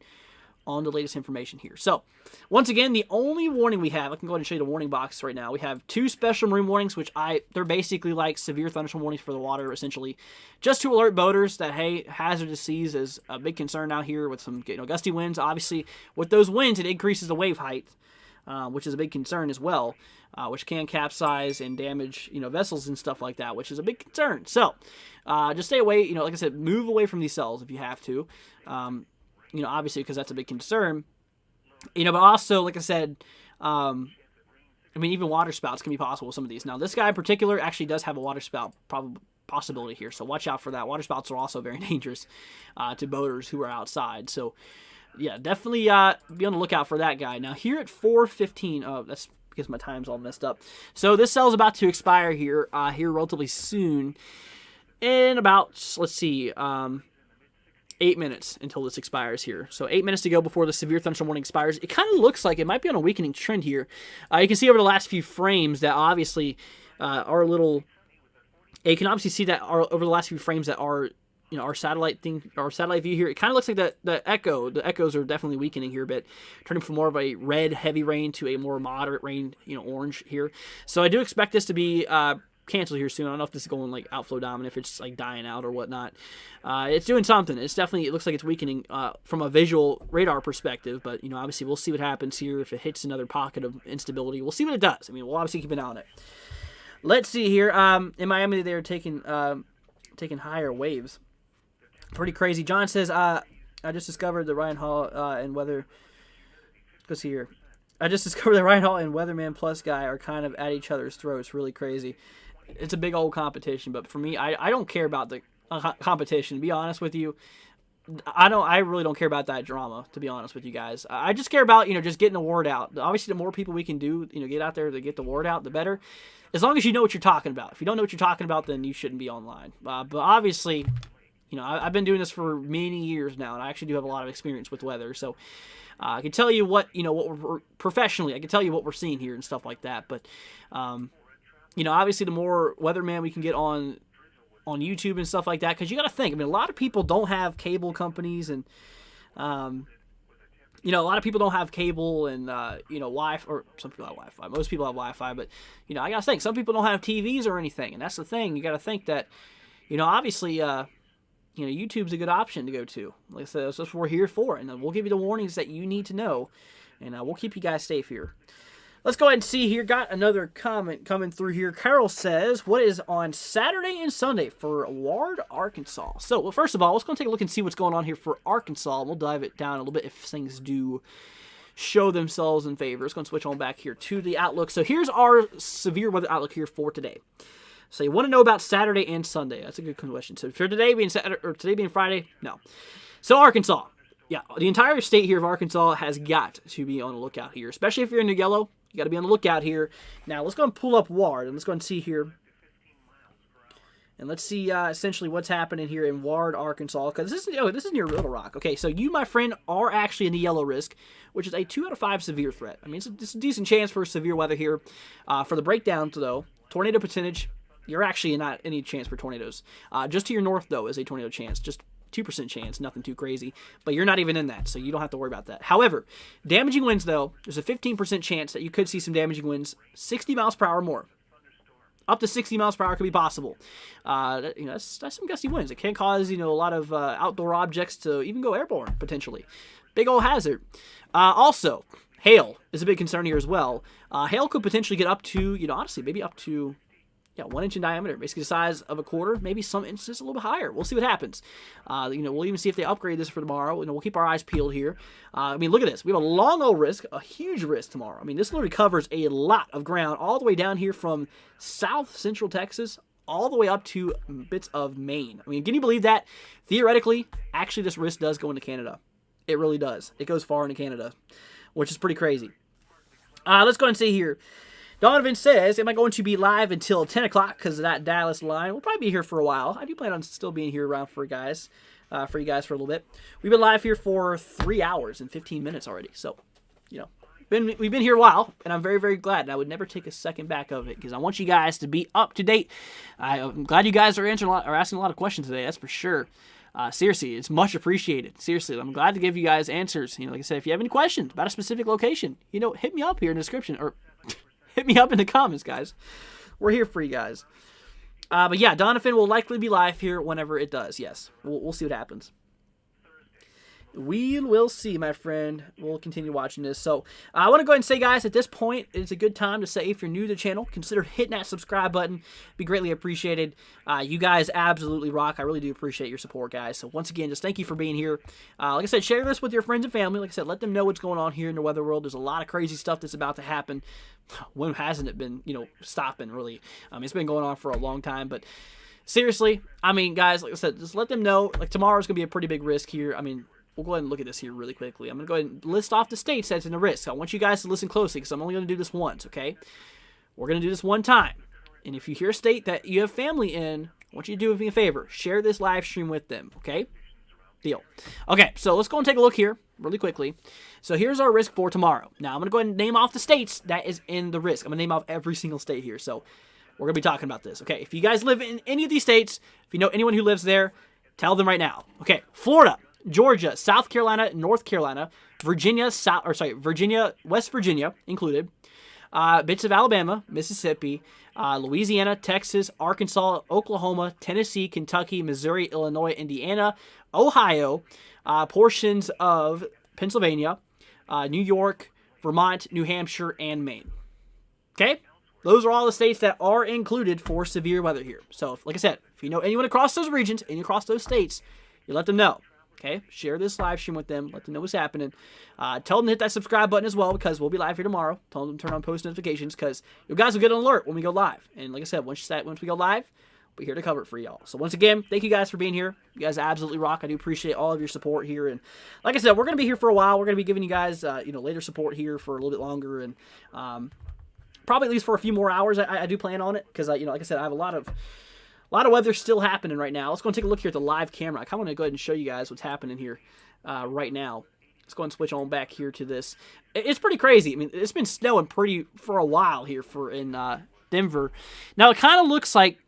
Speaker 2: on the latest information here. So, once again, the only warning we have, I can go ahead and show you the warning box right now. We have 2 special marine warnings, which they're basically like severe thunderstorm warnings for the water, essentially, just to alert boaters that, hey, hazardous seas is a big concern out here with some gusty winds. Obviously, with those winds, it increases the wave height, which is a big concern as well, which can capsize and damage, vessels and stuff like that, which is a big concern. So, just stay away, like I said, move away from these cells if you have to. Obviously, because that's a big concern. But also, like I said, even water spouts can be possible with some of these. Now, this guy in particular actually does have a water spout possibility here, so watch out for that. Water spouts are also very dangerous to boaters who are outside. So, yeah, definitely be on the lookout for that guy. Now, here at 4:15, that's because my time's all messed up. So, this cell's about to expire here relatively soon. In about, let's see, 8 minutes until this expires here. So 8 minutes to go before the severe thunderstorm warning expires. It kind of looks like it might be on a weakening trend here. You can see over the last few frames that obviously are a little... You can obviously see that over the last few frames that are, our satellite view here, it kind of looks like the echoes are definitely weakening here a bit, turning from more of a red heavy rain to a more moderate rain, orange here. So I do expect this to be canceled here soon. I don't know if this is going like outflow dominant, if it's like dying out or whatnot. It's doing something. It looks like it's weakening from a visual radar perspective, but obviously we'll see what happens here. If it hits another pocket of instability, we'll see what it does. I mean, we'll obviously keep an eye on it. Let's see here. In Miami, they're taking higher waves. Pretty crazy. John says, I just discovered the Ryan Hall and weather. Let's see here. I just discovered that Ryan Hall and Weatherman Plus guy are kind of at each other's throats. Really crazy. It's a big old competition, but for me, I don't care about the competition. To be honest with you, I really don't care about that drama. To be honest with you guys, I just care about just getting the word out. Obviously, the more people we can do, get out there to get the word out, the better. As long as you know what you're talking about. If you don't know what you're talking about, then you shouldn't be online. But obviously, I've been doing this for many years now, and I actually do have a lot of experience with weather. So I can tell you what we're professionally. I can tell you what we're seeing here and stuff like that. But obviously, the more weatherman we can get on YouTube and stuff like that, because you got to think. I mean, a lot of people don't have cable companies, and a lot of people don't have cable and Wi-Fi, or some people have Wi-Fi. Most people have Wi-Fi, but I gotta think some people don't have TVs or anything, and that's the thing. You gotta think that obviously YouTube's a good option to go to. Like I said, that's what we're here for, and we'll give you the warnings that you need to know, and we'll keep you guys safe here. Let's go ahead and see here. Got another comment coming through here. Carol says, what is on Saturday and Sunday for Ward, Arkansas? So, well, first of all, let's go take a look and see what's going on here for Arkansas. We'll dive it down a little bit if things do show themselves in favor. Let's go and switch on back here to the outlook. So here's our severe weather outlook here for today. So you want to know about Saturday and Sunday. That's a good question. So for today being Saturday, or today being Friday, no. So Arkansas. Yeah, the entire state here of Arkansas has got to be on the lookout here, especially if you're in the yellow. You got to be on the lookout here. Now, let's go and pull up Ward, and let's go and see here. And let's see essentially what's happening here in Ward, Arkansas, because this is near Little Rock. Okay, so you, my friend, are actually in the yellow risk, which is a 2 out of 5 severe threat. I mean, it's a decent chance for severe weather here. For the breakdowns, though, tornado percentage, you're actually not any chance for tornadoes. Just to your north, though, is a tornado chance. Just 2% chance, nothing too crazy, but you're not even in that, so you don't have to worry about that. However, damaging winds, though, there's a 15% chance that you could see some damaging winds, 60 miles per hour or more. Up to 60 miles per hour could be possible. That's some gusty winds. It can cause, a lot of outdoor objects to even go airborne, potentially. Big old hazard. Also, hail is a big concern here as well. Hail could potentially get up to, honestly, maybe up to 1 inch in diameter, basically the size of a quarter, maybe some instances a little bit higher. We'll see what happens. We'll even see if they upgrade this for tomorrow. We'll keep our eyes peeled here. Look at this. We have a long old risk, a huge risk tomorrow. This literally covers a lot of ground all the way down here from south central Texas all the way up to bits of Maine. Can you believe that? Theoretically, actually, this risk does go into Canada. It really does. It goes far into Canada, which is pretty crazy. Let's go and see here. Donovan says, am I going to be live until 10 o'clock because of that Dallas line? We'll probably be here for a while. I do plan on still being here around for you guys for a little bit. We've been live here for 3 hours and 15 minutes already. So, we've been here a while, and I'm very, very glad. And I would never take a second back of it because I want you guys to be up to date. I'm glad you guys are asking a lot of questions today. That's for sure. Seriously, it's much appreciated. Seriously, I'm glad to give you guys answers. Like I said, if you have any questions about a specific location, hit me up here in the description or hit me up in the comments, guys. We're here for you guys. But yeah, Donovan will likely be live here whenever it does. Yes, we'll see what happens. We will see, my friend. We'll continue watching this. So I want to go ahead and say, guys, at this point, it's a good time to say if you're new to the channel, consider hitting that subscribe button. Be greatly appreciated. You guys absolutely rock. I really do appreciate your support, guys. So once again, just thank you for being here. Like I said, share this with your friends and family. Like I said, let them know what's going on here in the weather world. There's a lot of crazy stuff that's about to happen. When hasn't it been, stopping, really? It's been going on for a long time, but seriously, guys, like I said, just let them know. Like, tomorrow's going to be a pretty big risk here. We'll go ahead and look at this here really quickly. I'm going to go ahead and list off the states that's in the risk. I want you guys to listen closely because I'm only going to do this once, okay? We're going to do this one time. And if you hear a state that you have family in, I want you to do me a favor. Share this live stream with them, okay? Deal. Okay, so let's go and take a look here really quickly. So here's our risk for tomorrow. Now, I'm going to go ahead and name off the states that is in the risk. I'm going to name off every single state here. So we're going to be talking about this, okay? If you guys live in any of these states, if you know anyone who lives there, Tell them right now. Okay, Florida, Georgia, South Carolina, North Carolina, Virginia, West Virginia included, bits of Alabama, Mississippi, Louisiana, Texas, Arkansas, Oklahoma, Tennessee, Kentucky, Missouri, Illinois, Indiana, Ohio, portions of Pennsylvania, New York, Vermont, New Hampshire, and Maine. Okay? Those are all the states that are included for severe weather here. So, like I said, if you know anyone across those regions and across those states, you let them know. Okay? Share this live stream with them. Let them know what's happening. Tell them to hit that subscribe button as well, because we'll be live here tomorrow. Tell them to turn on post notifications, because you guys will get an alert when we go live. And like I said, once we go live, we'll be here to cover it for y'all. So once again, thank you guys for being here. You guys absolutely rock. I do appreciate all of your support here. And like I said, we're going to be here for a while. We're going to be giving you guys later support here for a little bit longer. And probably at least for a few more hours. I do plan on it, because like I said, I have a lot of weather still happening right now. Let's go and take a look here at the live camera. I kind of want to go ahead and show you guys what's happening here right now. Let's go and switch on back here to this. It's pretty crazy. I mean, it's been snowing for a while here in Denver. Now it kind of looks like,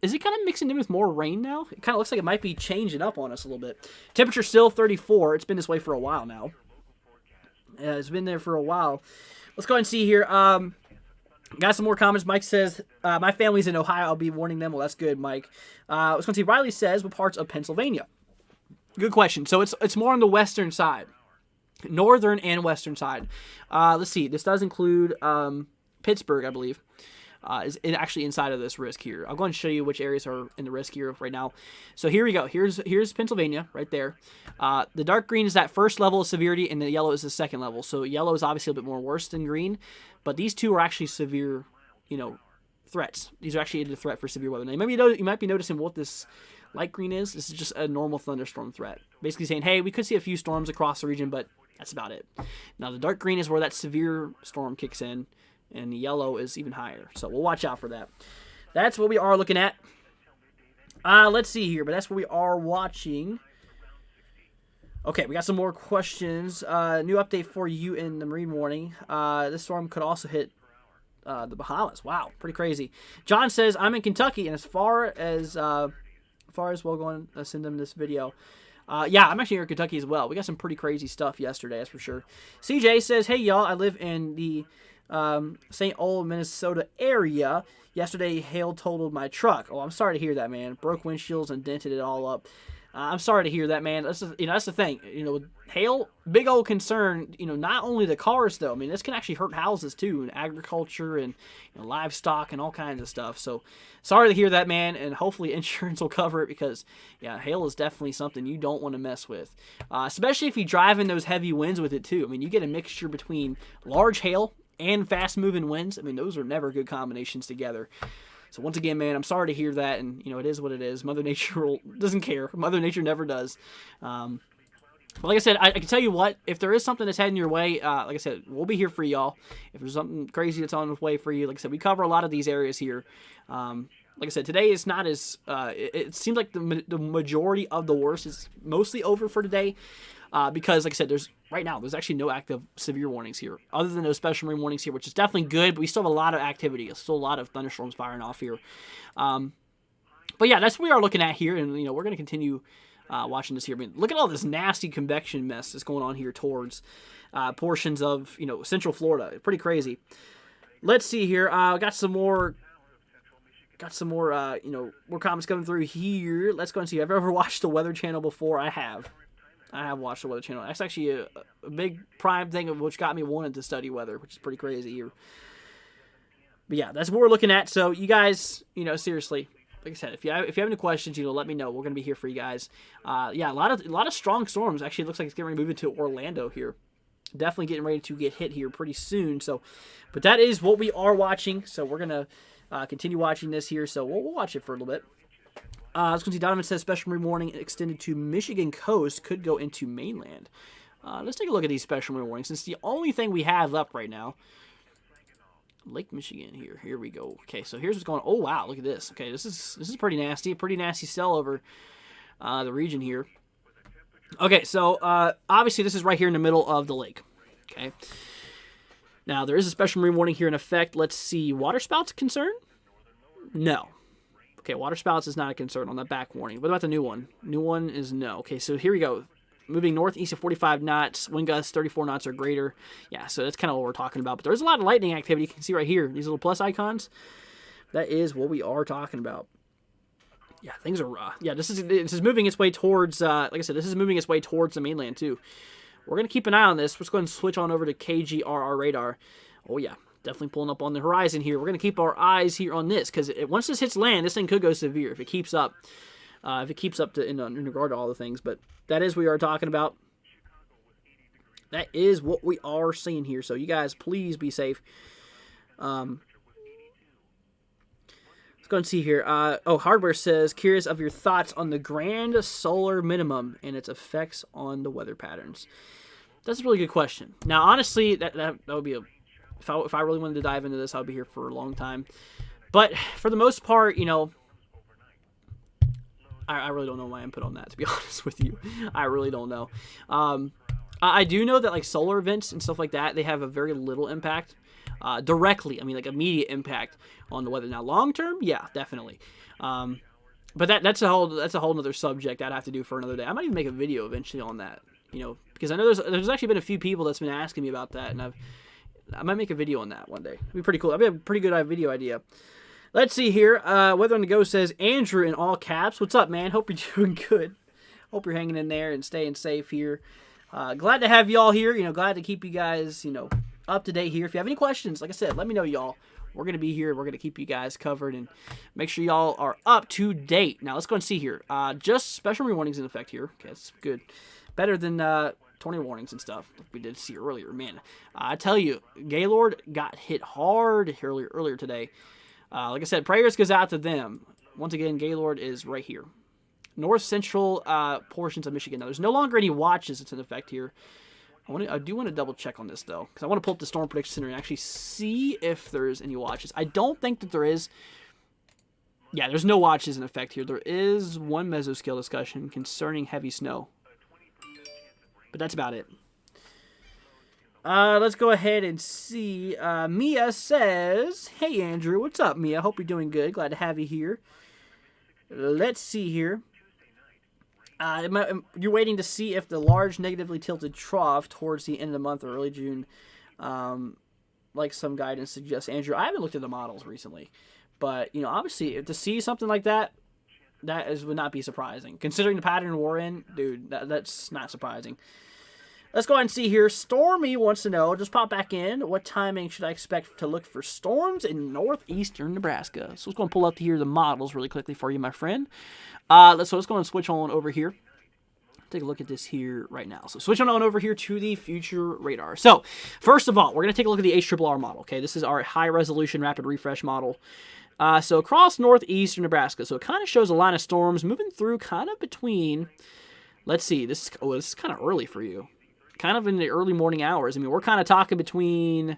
Speaker 2: is it kind of mixing in with more rain now? It kind of looks like it might be changing up on us a little bit. Temperature still 34. It's been this way for a while now. It's been there for a while. Let's go ahead and see here. Got some more comments. Mike says, my family's in Ohio. I'll be warning them. Well, that's good, Mike. Let's go and see. Riley says, what parts of Pennsylvania? Good question. So it's more on the western side. Northern and western side. Let's see. This does include Pittsburgh, I believe. Is actually inside of this risk here. I'll go and show you which areas are in the risk here right now. So here we go. Here's Pennsylvania right there. The dark green is that first level of severity, and the yellow is the second level. So yellow is obviously a bit more worse than green, but these two are actually severe, threats. These are actually a threat for severe weather. Now, you might be noticing what this light green is. This is just a normal thunderstorm threat. Basically saying, hey, we could see a few storms across the region, but that's about it. Now the dark green is where that severe storm kicks in, and the yellow is even higher. So we'll watch out for that. That's what we are looking at. Let's see here, but that's what we are watching. Okay, we got some more questions. New update for you in the marine warning. This storm could also hit the Bahamas. Wow, pretty crazy. John says, I'm in Kentucky, and as far as we'll go and send them this video. Yeah, I'm actually here in Kentucky as well. We got some pretty crazy stuff yesterday, that's for sure. CJ says, hey, y'all, I live in the St. Ole, Minnesota area. Yesterday, hail totaled my truck. Oh, I'm sorry to hear that, man. Broke windshields and dented it all up. I'm sorry to hear that, man. That's the thing. With hail, big old concern. Not only the cars though. I mean, this can actually hurt houses too, and agriculture and livestock and all kinds of stuff. So, sorry to hear that, man. And hopefully, insurance will cover it, because hail is definitely something you don't want to mess with, especially if you drive in those heavy winds with it too. I mean, you get a mixture between large hail and fast-moving winds. I mean, those are never good combinations together. So once again, man, I'm sorry to hear that, and it is what it is. Mother Nature doesn't care. Mother Nature never does. But like I said, I can tell you what, if there is something that's heading your way, like I said, we'll be here for y'all. If there's something crazy that's on the way for you, like I said, we cover a lot of these areas here. Like I said, today is not as, it seems like the majority of the worst is mostly over for today. Because, like I said, there's actually no active severe warnings here, other than those special marine warnings here, which is definitely good, but we still have a lot of activity. There's still a lot of thunderstorms firing off here. But yeah, that's what we are looking at here, and we're going to continue watching this here. I mean, look at all this nasty convection mess that's going on here towards portions of Central Florida. Pretty crazy. Let's see here. Got some more more comments coming through here. Let's go and see. Have I ever watched the Weather Channel before? I have watched the Weather Channel. That's actually a big prime thing of which got me wanting to study weather, which is pretty crazy here. But yeah, that's what we're looking at. So you guys, seriously, like I said, if you have any questions, let me know. We're gonna be here for you guys. Yeah, a lot of strong storms. Actually, it looks like it's getting ready to move into Orlando here. Definitely getting ready to get hit here pretty soon. So, but that is what we are watching. So we're gonna continue watching this here. So we'll watch it for a little bit. Let's go see. Donovan says special marine warning extended to Michigan coast, could go into mainland. Let's take a look at these special marine warnings. It's the only thing we have left right now. Lake Michigan here. Here we go. Okay, so here's what's going on. Oh wow, look at this. Okay, this is pretty nasty. A pretty nasty cell over the region here. Okay, so obviously this is right here in the middle of the lake. Okay. Now there is a special marine warning here in effect. Let's see. Waterspouts concern? No. Okay, water spouts is not a concern on that back warning. What about the new one? New one is no. Okay, so here we go. Moving northeast of 45 knots, wind gusts 34 knots or greater. Yeah, so that's kind of what we're talking about. But there's a lot of lightning activity. You can see right here, these little plus icons. That is what we are talking about. Yeah, things are yeah. This is moving its way towards. Like I said, this is moving its way towards the mainland too. We're gonna keep an eye on this. Let's go ahead and switch on over to KGRR radar. Oh yeah, definitely pulling up on the horizon here. We're gonna keep our eyes here on this because once this hits land, this thing could go severe if it keeps up. If it keeps up to in regard to all the things, but that is what we are talking about. That is what we are seeing here. So you guys, please be safe. Let's go and see here. Hardware says, curious of your thoughts on the grand solar minimum and its effects on the weather patterns. That's a really good question. Now, honestly, that would be a if I really wanted to dive into this, I would be here for a long time. But for the most part, you know, I really don't know my input on that, to be honest with you. I really don't know. I do know that like solar events and stuff like that, they have a very little impact directly. I mean, like immediate impact on the weather. Now, long term, yeah, definitely. But that's a whole other subject I'd have to do for another day. I might even make a video eventually on that, you know, because I know there's actually been a few people that's been asking me about that, and I might make a video on that one day. It'd be pretty cool. That'd be a pretty good video idea. Let's see here. Weather on the Go says, Andrew in all caps. What's up, man? Hope you're doing good. Hope you're hanging in there and staying safe here. Glad to have y'all here. You know, glad to keep you guys, you know, up to date here. If you have any questions, like I said, let me know, y'all. We're going to be here. We're going to keep you guys covered and make sure y'all are up to date. Now, let's go and see here. Just special warnings in effect here. Okay, that's good. Better than tornado warnings and stuff like we did see earlier. Man, I tell you, Gaylord got hit hard earlier today. Like I said, prayers goes out to them. Once again, Gaylord is right here. North central portions of Michigan. Now, there's no longer any watches that's in effect here. I do want to double check on this, though, because I want to pull up the Storm Prediction Center and actually see if there's any watches. I don't think that there is. Yeah, there's no watches in effect here. There is one mesoscale discussion concerning heavy snow. But that's about it. Let's go ahead and see. Mia says, hey, Andrew. What's up, Mia? Hope you're doing good. Glad to have you here. Let's see here. You're waiting to see if the large negatively tilted trough towards the end of the month or early June, like some guidance suggests. Andrew, I haven't looked at the models recently. But, you know, obviously, to see something like that, would not be surprising. Considering the pattern we're in, dude, that's not surprising. Let's go ahead and see here. Stormy wants to know, just pop back in, what timing should I expect to look for storms in northeastern Nebraska? So let's go and pull up here the models really quickly for you, my friend. Let's go and switch on over here. Take a look at this here right now. So switching on over here to the future radar. So first of all, we're going to take a look at the HRRR model. Okay, this is our high resolution rapid refresh model. So across northeastern Nebraska. So it kind of shows a line of storms moving through kind of between, let's see, this is kind of early for you. Kind of in the early morning hours. I mean, we're kind of talking between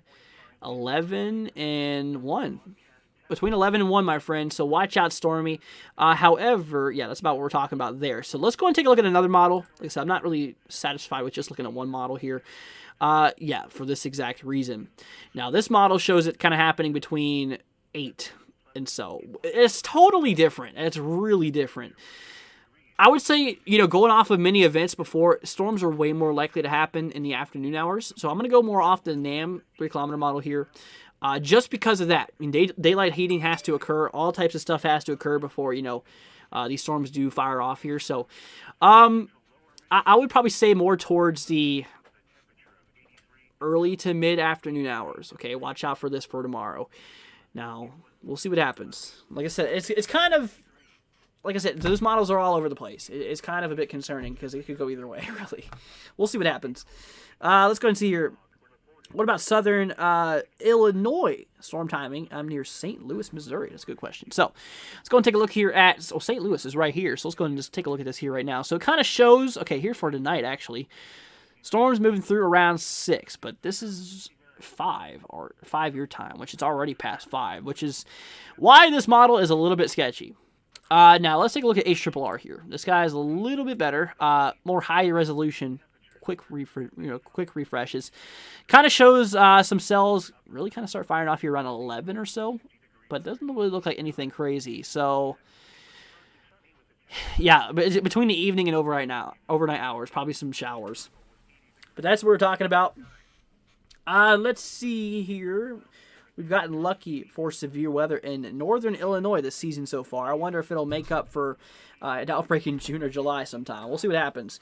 Speaker 2: 11 and 1. Between 11 and 1, my friend. So watch out, Stormy. However, yeah, that's about what we're talking about there. So let's go and take a look at another model. Like I said, I'm not really satisfied with just looking at one model here. Yeah, for this exact reason. Now, this model shows it kind of happening between 8 and so. It's totally different. It's really different. I would say, you know, going off of many events before, storms are way more likely to happen in the afternoon hours. So I'm going to go more off the NAM 3-kilometer model here, just because of that. I mean, daylight heating has to occur. All types of stuff has to occur before, you know, these storms do fire off here. So I would probably say more towards the early to mid-afternoon hours. Okay, watch out for this for tomorrow. Now, we'll see what happens. Like I said, it's kind of... Like I said, those models are all over the place. It's kind of a bit concerning because it could go either way, really. We'll see what happens. Let's go and see here. What about southern Illinois storm timing? I'm near St. Louis, Missouri. That's a good question. So let's go and take a look here at... So St. Louis is right here. So let's go and just take a look at this here right now. So it kind of shows... Okay, here for tonight, actually. Storms moving through around 6, but this is 5 or 5 your time, which it's already past 5, which is why this model is a little bit sketchy. Now, let's take a look at HRRR here. This guy is a little bit better, more high resolution, quick refreshes. Kind of shows some cells really kind of start firing off here around 11 or so. but it doesn't really look like anything crazy. So, yeah, but between the evening and overnight hours, probably some showers. But that's what we're talking about. Let's see here. We've gotten lucky for severe weather in northern Illinois this season so far. I wonder if it'll make up for an outbreak in June or July sometime. We'll see what happens.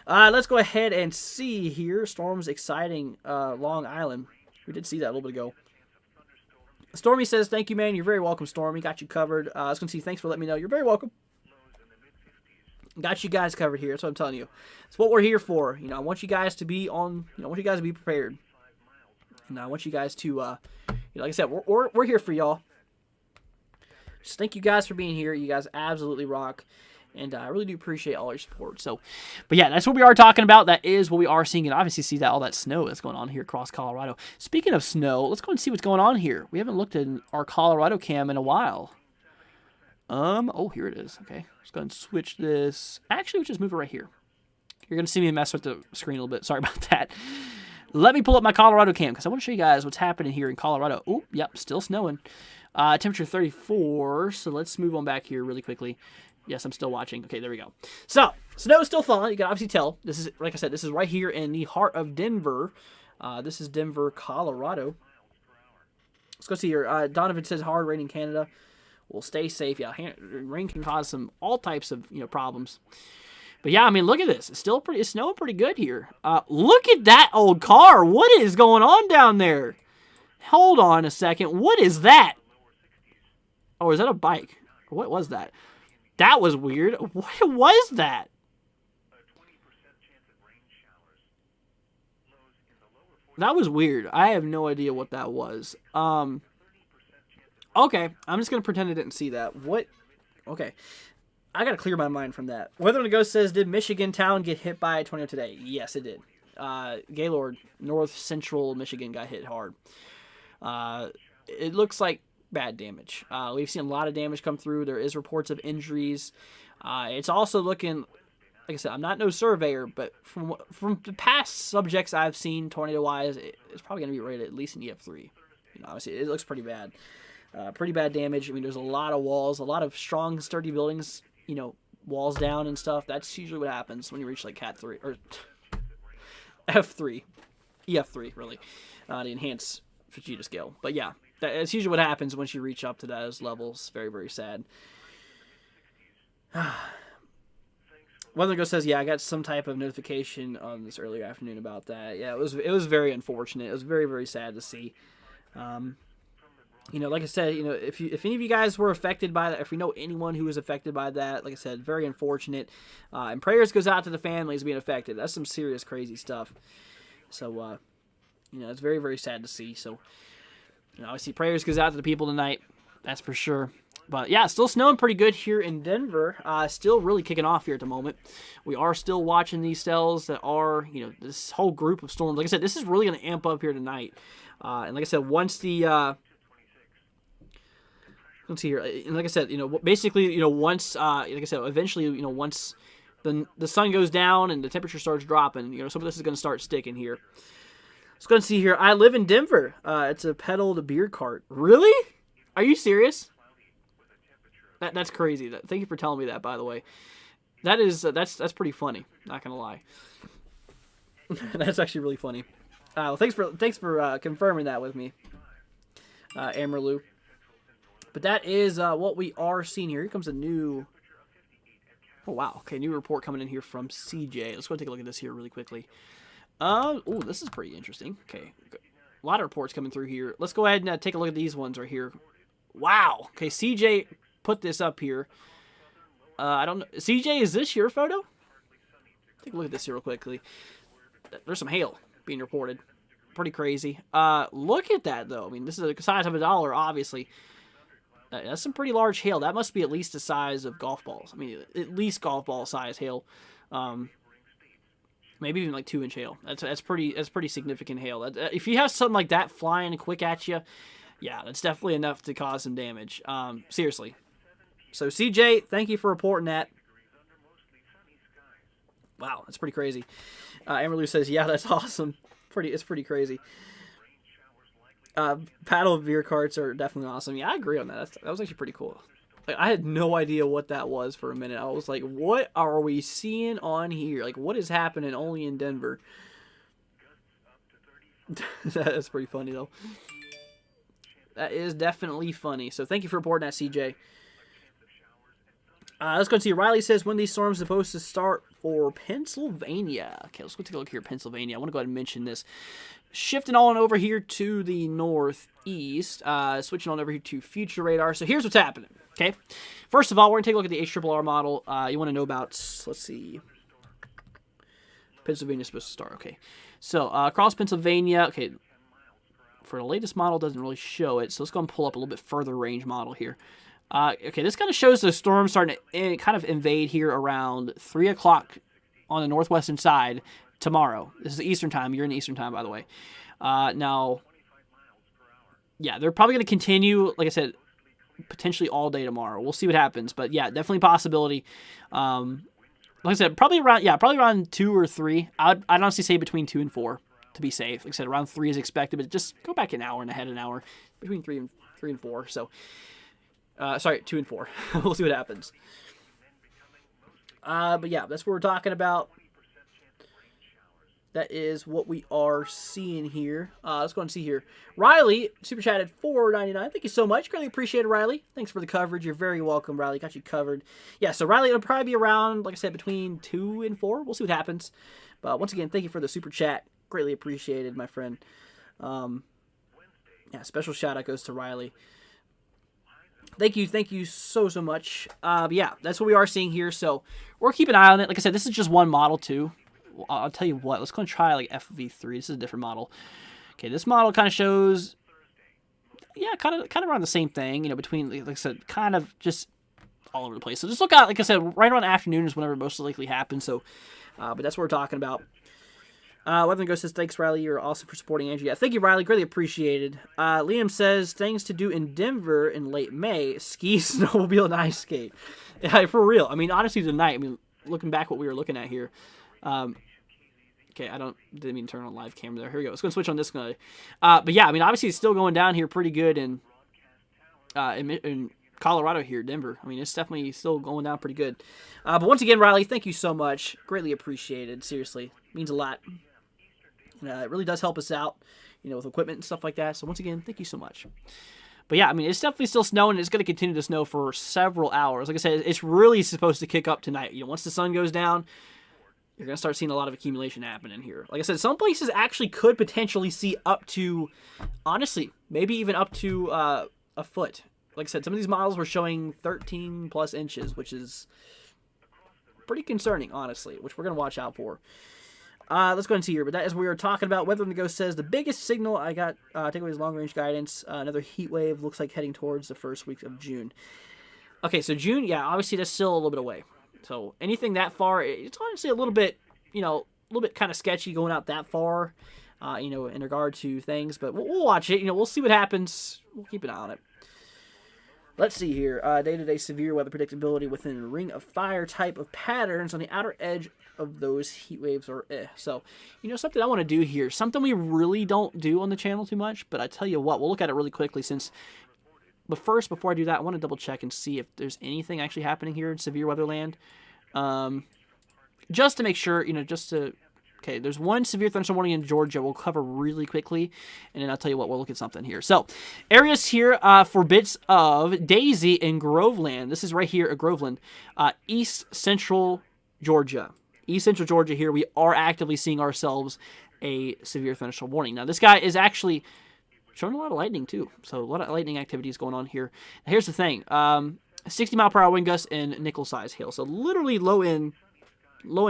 Speaker 2: Let's go ahead and see here. Storms exciting Long Island. We did see that a little bit ago. Stormy says, thank you, man. You're very welcome, Stormy. Got you covered. I was going to say, thanks for letting me know. You're very welcome. Got you guys covered here. That's what I'm telling you. It's what we're here for. I want you guys to be on. I want you guys to be prepared. And I want you guys to, like I said, we're here for y'all. Just thank you guys for being here. You guys absolutely rock. And I really do appreciate all your support. So, but yeah, that's what we are talking about. That is what we are seeing. And obviously see that all that snow that's going on here across Colorado. Speaking of snow, let's go and see what's going on here. We haven't looked at our Colorado cam in a while. Oh, here it is. Okay, let's go ahead and switch this. Actually, we'll just move it right here. You're going to see me mess with the screen a little bit. Sorry about that. Let me pull up my Colorado cam because I want to show you guys what's happening here in Colorado. Oh, yep, still snowing. Temperature 34, so let's move on back here really quickly. Yes, I'm still watching. Okay, there we go. So, snow is still falling. You can obviously tell. This is, like I said, this is right here in the heart of Denver. This is Denver, Colorado. Let's go see here. Donovan says hard rain in Canada. We'll stay safe. Yeah, rain can cause all types of problems. But yeah, I mean, look at this. It's snowing pretty good here. Look at that old car. What is going on down there? Hold on a second. What is that? Oh, is that a bike? What was that? That was weird. What was that? That was weird. I have no idea what that was. Okay, I'm just going to pretend I didn't see that. What? Okay. I got to clear my mind from that. Weather on the Go says, did Michigan town get hit by a tornado today? Yes, it did. Gaylord, north central Michigan, got hit hard. It looks like bad damage. We've seen a lot of damage come through. There is reports of injuries. It's also looking, like I said, I'm not no surveyor, but from the past subjects I've seen tornado-wise, it's probably going to be rated at least in EF3. Obviously, it looks pretty bad. Pretty bad damage. I mean, there's a lot of walls, a lot of strong, sturdy buildings, walls down and stuff. That's usually what happens when you reach like Cat 3 or F3, EF3 really, the enhanced Fujita scale. But yeah, that's usually what happens once you reach up to those levels. Very, very sad. Weather says, yeah, I got some type of notification on this earlier afternoon about that. Yeah, it was very unfortunate. It was very, very sad to see. Like I said, if any of you guys were affected by that, if we know anyone who was affected by that, like I said, very unfortunate. And prayers goes out to the families being affected. That's some serious, crazy stuff. So, it's very, very sad to see. So, obviously prayers goes out to the people tonight. That's for sure. But yeah, still snowing pretty good here in Denver. Still really kicking off here at the moment. We are still watching these cells that are, this whole group of storms. Like I said, this is really going to amp up here tonight. And like I said, once the... let's see here. And like I said, basically, once, like I said, eventually, once the sun goes down and the temperature starts dropping, some of this is going to start sticking here. Let's go and see here. I live in Denver. It's a pedaled beer cart. Really? Are you serious? That's crazy. Thank you for telling me that, by the way. That's pretty funny. Not gonna lie. That's actually really funny. Well, thanks for confirming that with me, Amarillo. But that is what we are seeing here. Here comes a new... Oh, wow. Okay, new report coming in here from CJ. Let's go take a look at this here really quickly. Oh, this is pretty interesting. Okay, a lot of reports coming through here. Let's go ahead and take a look at these ones right here. Wow. Okay, CJ put this up here. I don't know. CJ, is this your photo? Take a look at this here real quickly. There's some hail being reported. Pretty crazy. Look at that, though. I mean, this is the size of $1, obviously. That's some pretty large hail. That must be at least the size of golf balls. I mean, at least golf ball size hail. Maybe even like 2-inch hail. That's pretty significant hail. If you have something like that flying quick at you, yeah, that's definitely enough to cause some damage. Seriously. So CJ, thank you for reporting that. Wow, that's pretty crazy. Amarillo says, yeah, that's awesome. It's pretty crazy. paddle beer carts are definitely awesome. Yeah, I agree on that. That was actually pretty cool. Like, I had no idea what that was for a minute. I was like, what are we seeing on here? Like, what is happening only in Denver? That's pretty funny, though. That is definitely funny. So thank you for reporting that, CJ. Let's go see. Riley says, when these storms are supposed to start for Pennsylvania. Okay, let's go take a look here at Pennsylvania. I want to go ahead and mention this. Shifting on over here to the northeast. Switching on over here to future radar. So here's what's happening. Okay. First of all, we're going to take a look at the HRRR model. You want to know about, let's see. Pennsylvania's supposed to start. Okay. So across Pennsylvania. Okay. For the latest model, doesn't really show it. So let's go and pull up a little bit further range model here. Okay, this kind of shows the storm starting to kind of invade here around 3 o'clock on the northwestern side tomorrow. This is the Eastern time. You're in the Eastern time, by the way. Now, yeah, they're probably going to continue, like I said, potentially all day tomorrow. We'll see what happens. But, yeah, definitely a possibility. Like I said, probably around 2 or 3. I'd honestly say between 2 and 4 to be safe. Like I said, around 3 is expected, but just go back an hour and ahead an hour. Between 3 and 4, so... sorry, 2 and 4. We'll see what happens. But yeah, that's what we're talking about. That is what we are seeing here. Let's go and see here. Riley, super chatted $4.99. Thank you so much. Greatly appreciate it, Riley. Thanks for the coverage. You're very welcome, Riley. Got you covered. Yeah, so Riley, it'll probably be around, like I said, between 2 and 4. We'll see what happens. But once again, thank you for the super chat. Greatly appreciated, my friend. Yeah, special shout out goes to Riley. Thank you so much. But yeah, that's what we are seeing here. So we're keeping an eye on it. Like I said, this is just one model too. I'll tell you what. Let's go and try like FV3. This is a different model. Okay, this model kind of shows, yeah, kind of around the same thing. You know, between like I said, kind of just all over the place. So just look out. Like I said, right around the afternoon is whenever it most likely happens. So, but that's what we're talking about. Weather Ghost says, thanks, Riley. You're awesome for supporting Andrew. Yeah, thank you, Riley. Greatly appreciated. Liam says, things to do in Denver in late May. Ski, snowmobile, and ice skate. Yeah, for real. I mean, honestly, tonight, I mean, looking back what we were looking at here. Okay, didn't mean to turn on live camera there. Here we go. Let's go and switch on this guy. But yeah, I mean, obviously, it's still going down here pretty good in Colorado here, Denver. I mean, it's definitely still going down pretty good. But once again, Riley, thank you so much. Greatly appreciated. Seriously. Means a lot. It really does help us out, you know, with equipment and stuff like that. So once again, thank you so much. But yeah, I mean, it's definitely still snowing. And it's going to continue to snow for several hours. Like I said, it's really supposed to kick up tonight. You know, once the sun goes down, you're going to start seeing a lot of accumulation happening here. Like I said, some places actually could potentially see up to, honestly, maybe even up to a foot. Like I said, some of these models were showing 13 plus inches, which is pretty concerning, honestly, which we're going to watch out for. Let's go and see here, but that is what we were talking about. Weather on the Go says, the biggest signal I got, takeaways long-range guidance, another heat wave looks like heading towards the first week of June. Okay, so June, yeah, obviously that's still a little bit away. So anything that far, it's honestly a little bit, you know, a little bit kind of sketchy going out that far, you know, in regard to things, but we'll watch it. You know, we'll see what happens. We'll keep an eye on it. Let's see here. Day-to-day severe weather predictability within a ring of fire type of patterns on the outer edge of those heat waves or So, you know, something I want to do here, something we really don't do on the channel too much, but I tell you what, we'll look at it really quickly but first, before I do that, I want to double check and see if there's anything actually happening here in severe weather land. Just to make sure, you know, okay, there's one severe thunderstorm warning in Georgia we'll cover really quickly, and then I'll tell you what, we'll look at something here. So, areas here for bits of Daisy and Groveland. This is right here at Groveland, East Central Georgia. East Central Georgia here, we are actively seeing ourselves a severe thunderstorm warning. Now, this guy is actually showing a lot of lightning, too. So, a lot of lightning activities going on here. Now, here's the thing. 60-mile-per-hour wind gusts and nickel-size hail. So, literally low in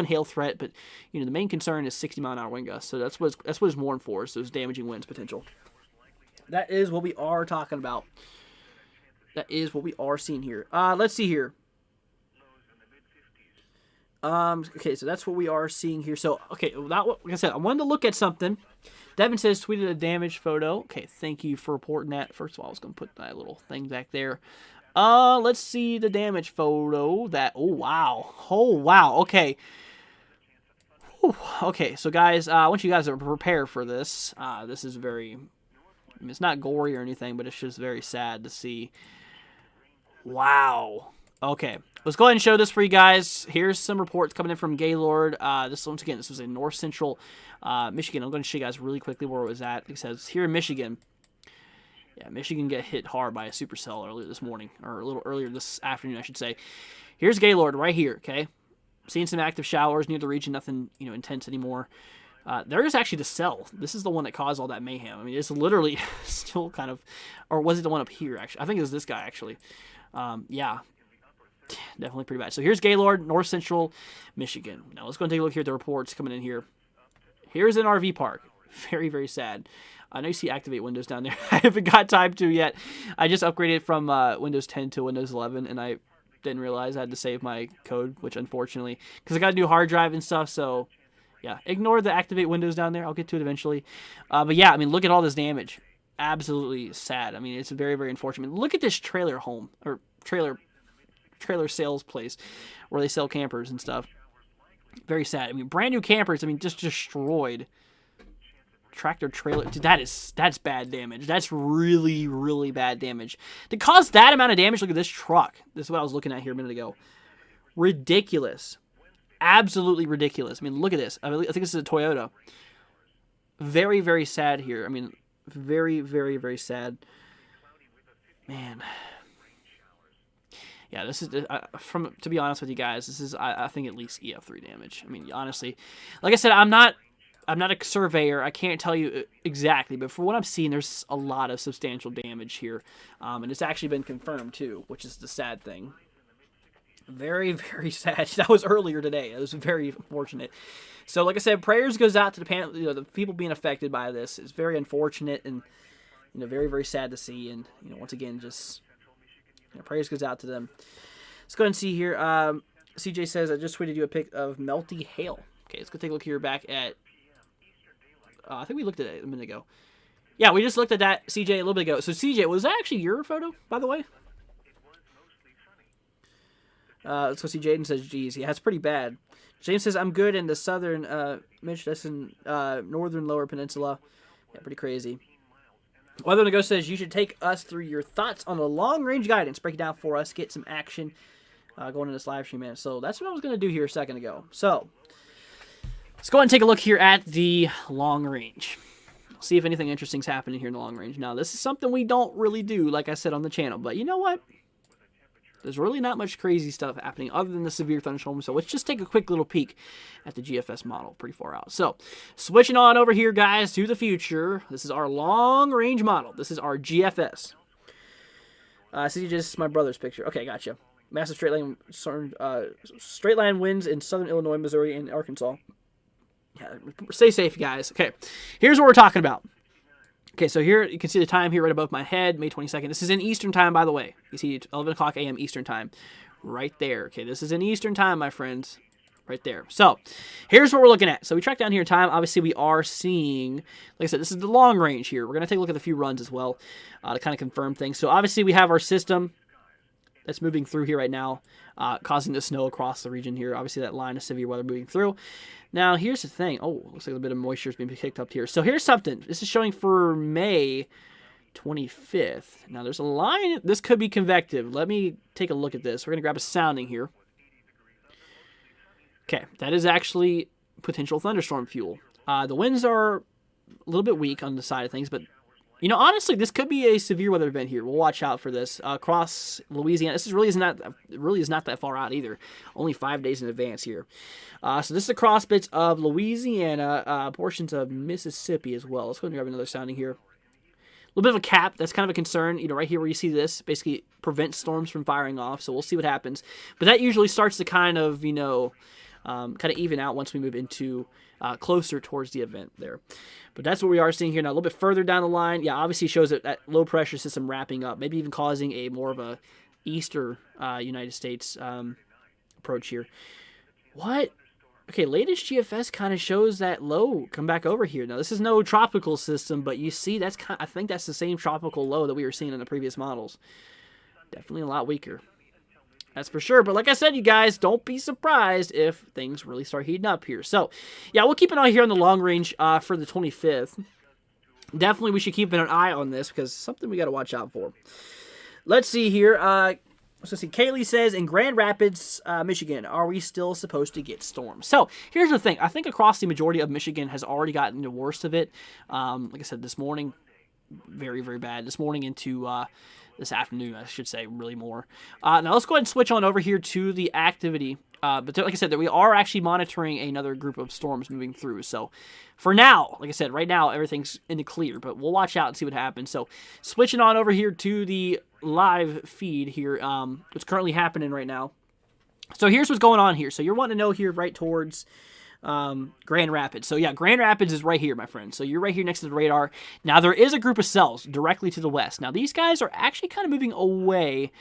Speaker 2: hail threat, but you know the main concern is 60-mile-an-hour wind gusts. So that's what it's warned for, is those damaging winds potential. That is what we are talking about. That is what we are seeing here. Let's see here. Okay, so that's what we are seeing here. So okay, like I said, I wanted to look at something. Devin says tweeted a damaged photo. Okay, thank you for reporting that. First of all, I was gonna put that little thing back there. Let's see the damage photo. Oh wow. Okay. Whew. Okay, so guys, I want you guys to prepare for this. This is very, I mean, it's not gory or anything, but it's just very sad to see. Wow. Okay, let's go ahead and show this for you guys. Here's some reports coming in from Gaylord. This was in North Central Michigan. I'm going to show you guys really quickly where it was at. It says here in Michigan. Yeah, Michigan get hit hard by a supercell earlier this morning, or a little earlier this afternoon, I should say. Here's Gaylord right here. Okay, seeing some active showers near the region. Nothing intense anymore. There is actually the cell. This is the one that caused all that mayhem. I mean, it's literally still kind of, or was it the one up here? Actually, I think it was this guy actually. Yeah. Definitely pretty bad. So here's Gaylord, North Central Michigan. Now let's go and take a look here at the reports coming in here. Here's an RV park. Very, very sad. I know you see activate Windows down there. I haven't got time to yet. I just upgraded from Windows 10 to Windows 11, and I didn't realize I had to save my code, which unfortunately, because I got a new hard drive and stuff, so yeah, ignore the activate Windows down there. I'll get to it eventually. But yeah, I mean, look at all this damage. Absolutely sad. I mean, it's very, very unfortunate. I mean, look at this trailer home, or trailer sales place where they sell campers and stuff. Very sad. I mean, brand new campers, I mean, just destroyed. Tractor trailer. Dude, that's bad damage. That's really, really bad damage. To cause that amount of damage, look at this truck. This is what I was looking at here a minute ago. Ridiculous. Absolutely ridiculous. I mean, look at this. I think this is a Toyota. Very, very sad here. I mean, very, very, very sad. Man. Yeah, this is, to be honest with you guys, this is, I think, at least EF3 damage. I mean, honestly, like I said, I'm not a surveyor. I can't tell you exactly, but for what I'm seeing, there's a lot of substantial damage here. And it's actually been confirmed, too, which is the sad thing. Very, very sad. That was earlier today. It was very unfortunate. So, like I said, prayers goes out to the people being affected by this. It's very unfortunate and, very, very sad to see. And, once again, just... prayers goes out to them. Let's go ahead and see here. CJ says, I just tweeted you a pic of melty hail. Okay, let's go take a look here back at... I think we looked at it a minute ago. Yeah, we just looked at that, CJ, a little bit ago. So, CJ, was that actually your photo, by the way? Let's go see. Jaden says, geez, yeah, it's pretty bad. James says, I'm good in the southern, Mitch, that's in northern lower peninsula. Yeah, pretty crazy. Weather to Go says, you should take us through your thoughts on the long-range guidance. Break it down for us. Get some action going in this live stream, man. So that's what I was going to do here a second ago. So let's go ahead and take a look here at the long range. See if anything interesting is happening here in the long range. Now, this is something we don't really do, like I said, on the channel. But you know what? There's really not much crazy stuff happening other than the severe thunderstorm. So let's just take a quick little peek at the GFS model. Pretty far out. So switching on over here, guys, to the future. This is our long-range model. This is our GFS. See, just my brother's picture. Okay, gotcha. Massive straight line winds in southern Illinois, Missouri, and Arkansas. Yeah, stay safe, guys. Okay, here's what we're talking about. Okay, so here you can see the time here right above my head, May 22nd. This is in Eastern time, by the way. You see 11 o'clock a.m. Eastern time right there. Okay, this is in Eastern time, my friends, right there. So here's what we're looking at. So we track down here in time. Obviously, we are seeing, like I said, this is the long range here. We're going to take a look at a few runs as well to kind of confirm things. So obviously, we have our system that's moving through here right now, causing the snow across the region here. Obviously, that line of severe weather moving through. Now, here's the thing. Oh, looks like a bit of moisture is being picked up here. So here's something. This is showing for May 25th. Now, there's a line. This could be convective. Let me take a look at this. We're going to grab a sounding here. Okay, that is actually potential thunderstorm fuel. The winds are a little bit weak on the side of things, but honestly, this could be a severe weather event here. We'll watch out for this across Louisiana. This really is not that far out either. Only 5 days in advance here. So this is across bits of Louisiana, portions of Mississippi as well. Let's go ahead and grab another sounding here. A little bit of a cap. That's kind of a concern. Right here where you see this, basically prevents storms from firing off. So we'll see what happens. But that usually starts to kind of even out once we move into closer towards the event there. But that's what we are seeing here now. A little bit further down the line, yeah, obviously shows that low pressure system wrapping up, maybe even causing a more of a eastern United States approach here. What? Okay, latest GFS kind of shows that low come back over here. Now, this is no tropical system, but you see I think that's the same tropical low that we were seeing in the previous models. Definitely a lot weaker. That's for sure. But like I said, you guys, don't be surprised if things really start heating up here. So, yeah, we'll keep an eye here on the long range for the 25th. definitely we should keep an eye on this because something we got to watch out for. Let's see here. So see, Kaylee says, in Grand Rapids, Michigan, are we still supposed to get storms? So here's the thing. I think across the majority of Michigan has already gotten the worst of it. Like I said, this morning, very, very bad. This morning into this afternoon, I should say, really more. Now let's go ahead and switch on over here to the activity. But like I said, that we are actually monitoring another group of storms moving through. So for now, like I said, right now, everything's in the clear. But we'll watch out and see what happens. So switching on over here to the live feed here, what's currently happening right now. So here's what's going on here. So you're wanting to know here right towards Grand Rapids. So yeah, Grand Rapids is right here, my friend. So you're right here next to the radar. Now there is a group of cells directly to the west. Now these guys are actually kind of moving away.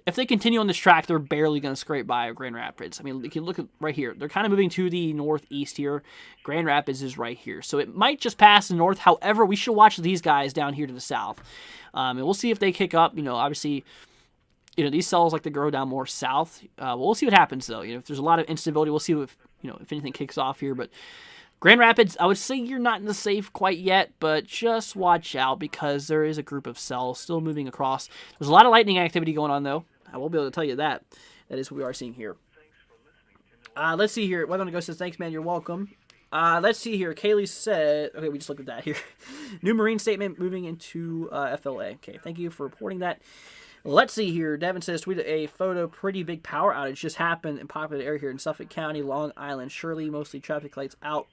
Speaker 2: If they continue on this track, they're barely going to scrape by Grand Rapids. I mean, you can look at right here. They're kind of moving to the northeast here. Grand Rapids is right here. So it might just pass the north. However, we should watch these guys down here to the south. And we'll see if they kick up. You know, obviously, you know, these cells like to grow down more south. We'll see what happens, though. You know, if there's a lot of instability, we'll see if, you know, if anything kicks off here. But Grand Rapids, I would say you're not in the safe quite yet, but just watch out because there is a group of cells still moving across. There's a lot of lightning activity going on, though. I won't be able to tell you that. That is what we are seeing here. Let's see here. Why don't I go says, thanks, man. You're welcome. Let's see here. Kaylee said, okay, we just looked at that here. New marine statement moving into FLA. Okay, thank you for reporting that. Let's see here. Devin says, tweeted a photo. Pretty big power outage just happened in popular area here in Suffolk County, Long Island. Shirley, mostly traffic lights out.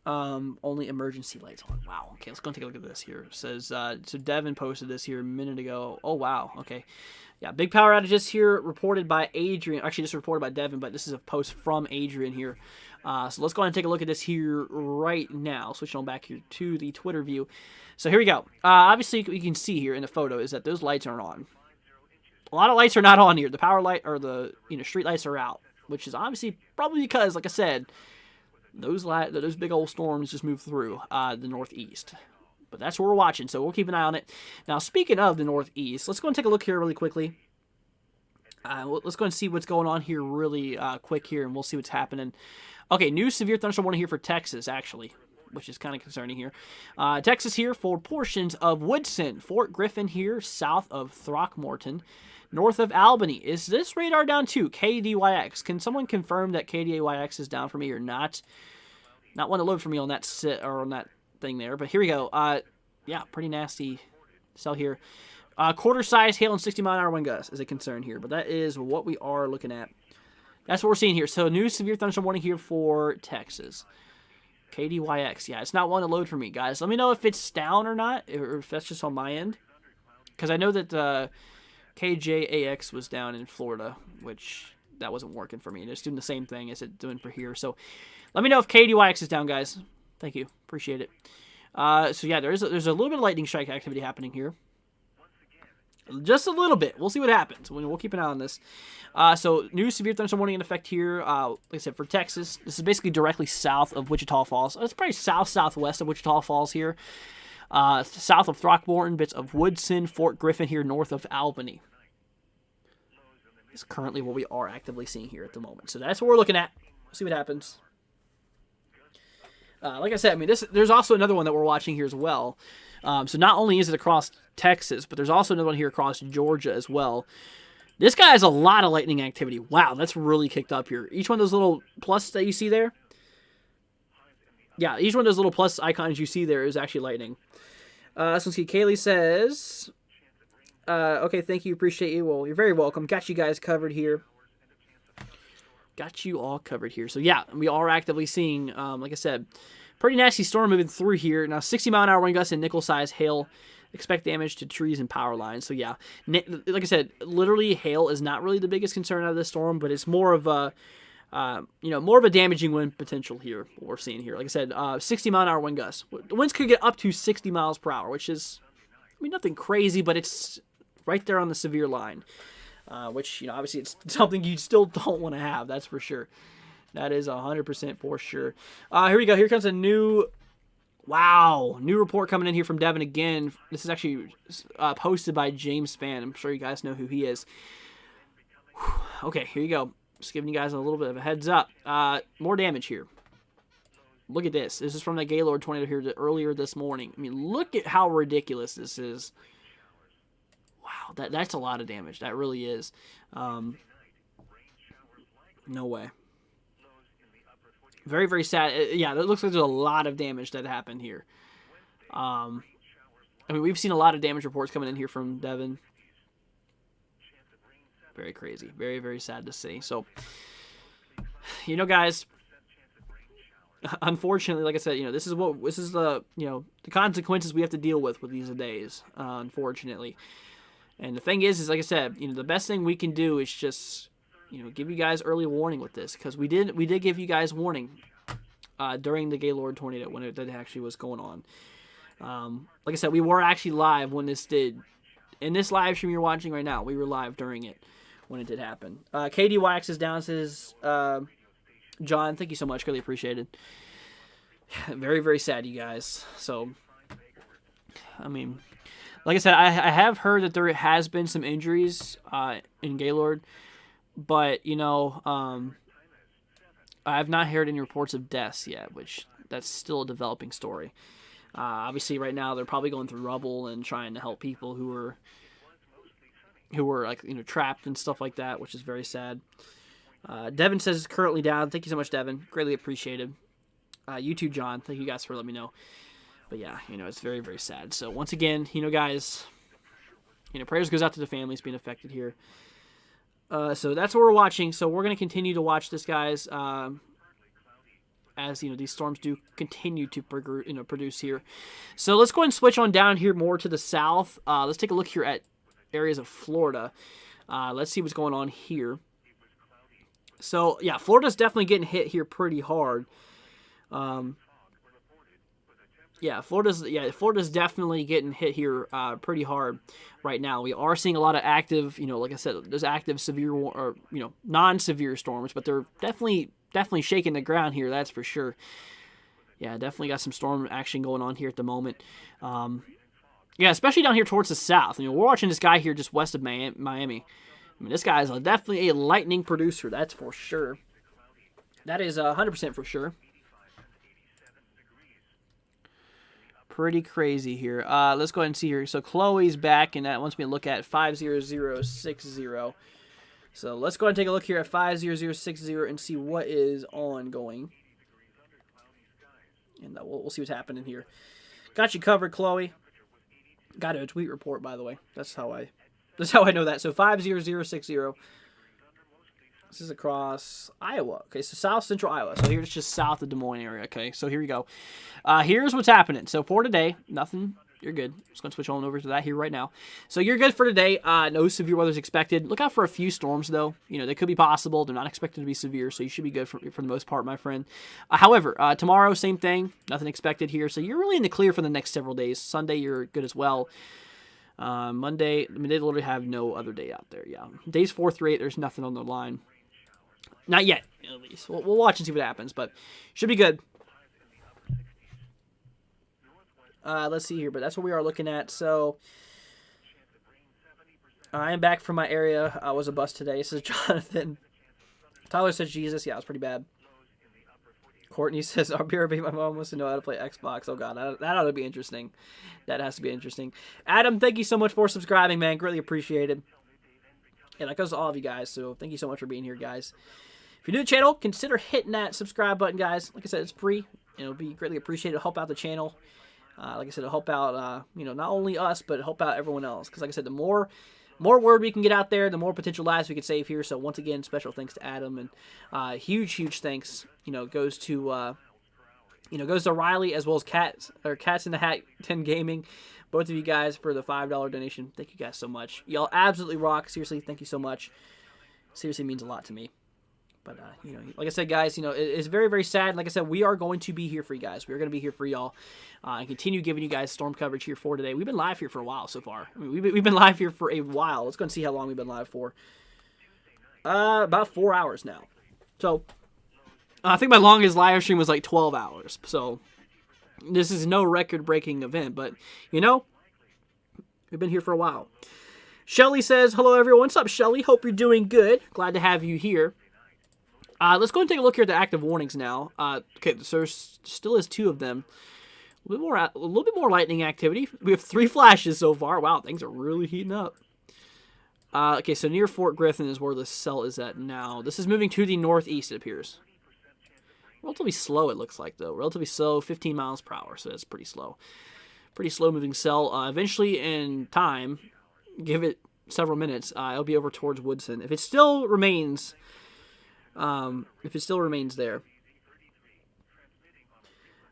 Speaker 2: Only emergency lights on. Wow. Okay, let's go and take a look at this here. It says, so Devin posted this here a minute ago. Oh, wow. Okay. Yeah, big power outages here reported by Adrian. Actually, just reported by Devin, but this is a post from Adrian here. So let's go ahead and take a look at this here right now. Switching on back here to the Twitter view. So here we go. Obviously, you can see here in the photo is that those lights aren't on. A lot of lights are not on here. The power light or the street lights are out, which is obviously probably because, like I said, those big old storms just moved through the northeast. But that's what we're watching, so we'll keep an eye on it. Now, speaking of the northeast, let's go and take a look here really quickly. Let's go and see what's going on here really quick here, and we'll see what's happening. Okay, new severe thunderstorm warning here for Texas, actually, which is kind of concerning here. Texas here for portions of Woodson, Fort Griffin here, south of Throckmorton, north of Albany. Is this radar down too? KDYX. Can someone confirm that KDYX is down for me or not? Not one to load for me on that on that thing there, but here we go. Yeah, pretty nasty cell here. Quarter size hail and 60-mile-an-hour wind gusts is a concern here, but that is what we are looking at. That's what we're seeing here. So new severe thunderstorm warning here for Texas. KDYX. Yeah, it's not one to load for me, guys. Let me know if it's down or not, or if that's just on my end. Because I know that KJAX was down in Florida, which that wasn't working for me. It's doing the same thing as it's doing for here. So let me know if KDYX is down, guys. Thank you. Appreciate it. So yeah, there's a little bit of lightning strike activity happening here. Just a little bit. We'll see what happens. We'll keep an eye on this. So new severe thunderstorm warning in effect here. Like I said, for Texas, this is basically directly south of Wichita Falls. It's probably southwest of Wichita Falls here. South of Throckmorton, bits of Woodson, Fort Griffin here, north of Albany. Is currently what we are actively seeing here at the moment. So that's what we're looking at. We'll see what happens. Like I said, I mean, there's also another one that we're watching here as well. So not only is it across Texas, but there's also another one here across Georgia as well. This guy has a lot of lightning activity. Wow, that's really kicked up here. Each one of those little plus that you see there, yeah, each one of those little plus icons you see there is actually lightning. So let's see. Kaylee says, okay, thank you, appreciate you. Well, you're very welcome. Got you guys covered here. Got you all covered here. So yeah, we are actively seeing, like I said, pretty nasty storm moving through here. Now 60-mile-an-hour wind gusts and nickel-sized hail. Expect damage to trees and power lines. So yeah, like I said, literally hail is not really the biggest concern out of this storm, but it's more of a, more of a damaging wind potential here. What we're seeing here, like I said, 60-mile-an-hour wind gusts. The winds could get up to 60 miles per hour, which is, I mean, nothing crazy, but it's right there on the severe line. Which, obviously it's something you still don't want to have, that's for sure. That is 100% for sure. Here we go. Here comes a new report coming in here from Devin again. This is actually posted by James Spann. I'm sure you guys know who he is. Okay, here you go. Just giving you guys a little bit of a heads up. More damage here. look at this. This is from the Gaylord tornado here earlier this morning. I mean, look at how ridiculous this is. Wow, that's a lot of damage. That really is. No way. Very, very sad. Yeah, it looks like there's a lot of damage that happened here. I mean, we've seen a lot of damage reports coming in here from Devin. Very crazy. Very, very sad to see. So, you know, guys, unfortunately, like I said, you know, this is the, you know, the consequences we have to deal with these days, unfortunately. And the thing is like I said, you know, the best thing we can do is just, you know, give you guys early warning with this, because we did give you guys warning during the Gaylord tornado when that actually was going on. Like I said, we were actually live when this did. In this live stream you're watching right now, we were live during it when it did happen. KD Wax is down, says, John, thank you so much. Really appreciated. Very, very sad, you guys. So, I mean, like I said, I have heard that there has been some injuries in Gaylord, but, you know, I have not heard any reports of deaths yet, which that's still a developing story. Obviously, right now they're probably going through rubble and trying to help people who were like, you know, trapped and stuff like that, which is very sad. Devin says it's currently down. Thank you so much, Devin. Greatly appreciated. You too, John. Thank you guys for letting me know. But yeah, you know, it's very, very sad. So once again, you know, guys, you know, prayers goes out to the families being affected here. So that's what we're watching. So we're going to continue to watch this, guys, as, you know, these storms do continue to produce here. So let's go ahead and switch on down here more to the south. Let's take a look here at areas of Florida. Let's see what's going on here. So, yeah, Florida's definitely getting hit here pretty hard. Florida's definitely getting hit here pretty hard right now. We are seeing a lot of active, you know, like I said, there's active severe or, you know, non-severe storms, but they're definitely shaking the ground here, that's for sure. Yeah, definitely got some storm action going on here at the moment. Yeah, especially down here towards the south. You know, we're watching this guy here just west of Miami. I mean, this guy is definitely a lightning producer, that's for sure. That is 100% for sure. Pretty crazy here. Let's go ahead and see here. So Chloe's back, and that wants me to look at 50060. So let's go ahead and take a look here at 50060 and see what is ongoing. And we'll see what's happening here. Got you covered, Chloe. Got a tweet report, by the way. That's how I know that. So 50060. This is across Iowa. Okay, so south central Iowa. So here's just south of Des Moines area. Okay, so here we go. Here's what's happening. So for today, nothing. You're good. Just going to switch on over to that here right now. So you're good for today. No severe weather is expected. Look out for a few storms, though. You know, they could be possible. They're not expected to be severe, so you should be good for the most part, my friend. However, tomorrow, same thing. Nothing expected here. So you're really in the clear for the next several days. Sunday, you're good as well. Monday, I mean, they literally have no other day out there. Yeah, days 4 through 8, there's nothing on the line. Not yet, at least. We'll watch and see what happens, but should be good. Let's see here, but that's what we are looking at. So I am back from my area. I was a bus today, says Jonathan. Tyler says Jesus. Yeah, it was pretty bad. Courtney says, RBRB, my mom wants to know how to play Xbox. Oh, God, that ought to be interesting. That has to be interesting. Adam, thank you so much for subscribing, man. Greatly appreciated. And that goes to all of you guys, so thank you so much for being here, guys. If you're new to the channel, consider hitting that subscribe button, guys. Like I said, it's free. It'll be greatly appreciated. It'll help out the channel. Like I said, it'll help out, you know, not only us, but help out everyone else. Because like I said, the more word we can get out there, the more potential lives we can save here. So once again, special thanks to Adam, and huge thanks, you know, goes to Riley, as well as Cats in the Hat 10 Gaming. Both of you guys for the $5 donation. Thank you guys so much. Y'all absolutely rock. Seriously, thank you so much. Seriously means a lot to me. But, you know, like I said, guys, you know, it's very, very sad. Like I said, we are going to be here for you guys. We're going to be here for y'all and continue giving you guys storm coverage here for today. We've been live here for a while so far. I mean, we've been live here for a while. Let's go and see how long we've been live for. About 4 hours now. So, I think my longest live stream was like 12 hours. So, this is no record-breaking event. But, you know, we've been here for a while. Shelly says, hello, everyone. What's up, Shelly? Hope you're doing good. Glad to have you here. Let's go and take a look here at the active warnings now. Okay, so there still is 2 of them. A little bit more lightning activity. We have 3 flashes so far. Wow, things are really heating up. Okay, so near Fort Griffin is where the cell is at now. This is moving to the northeast, it appears. Relatively slow, it looks like, though. Relatively slow, 15 miles per hour, so that's pretty slow. Pretty slow-moving cell. Eventually, in time, give it several minutes, it'll be over towards Woodson. If it still remains there.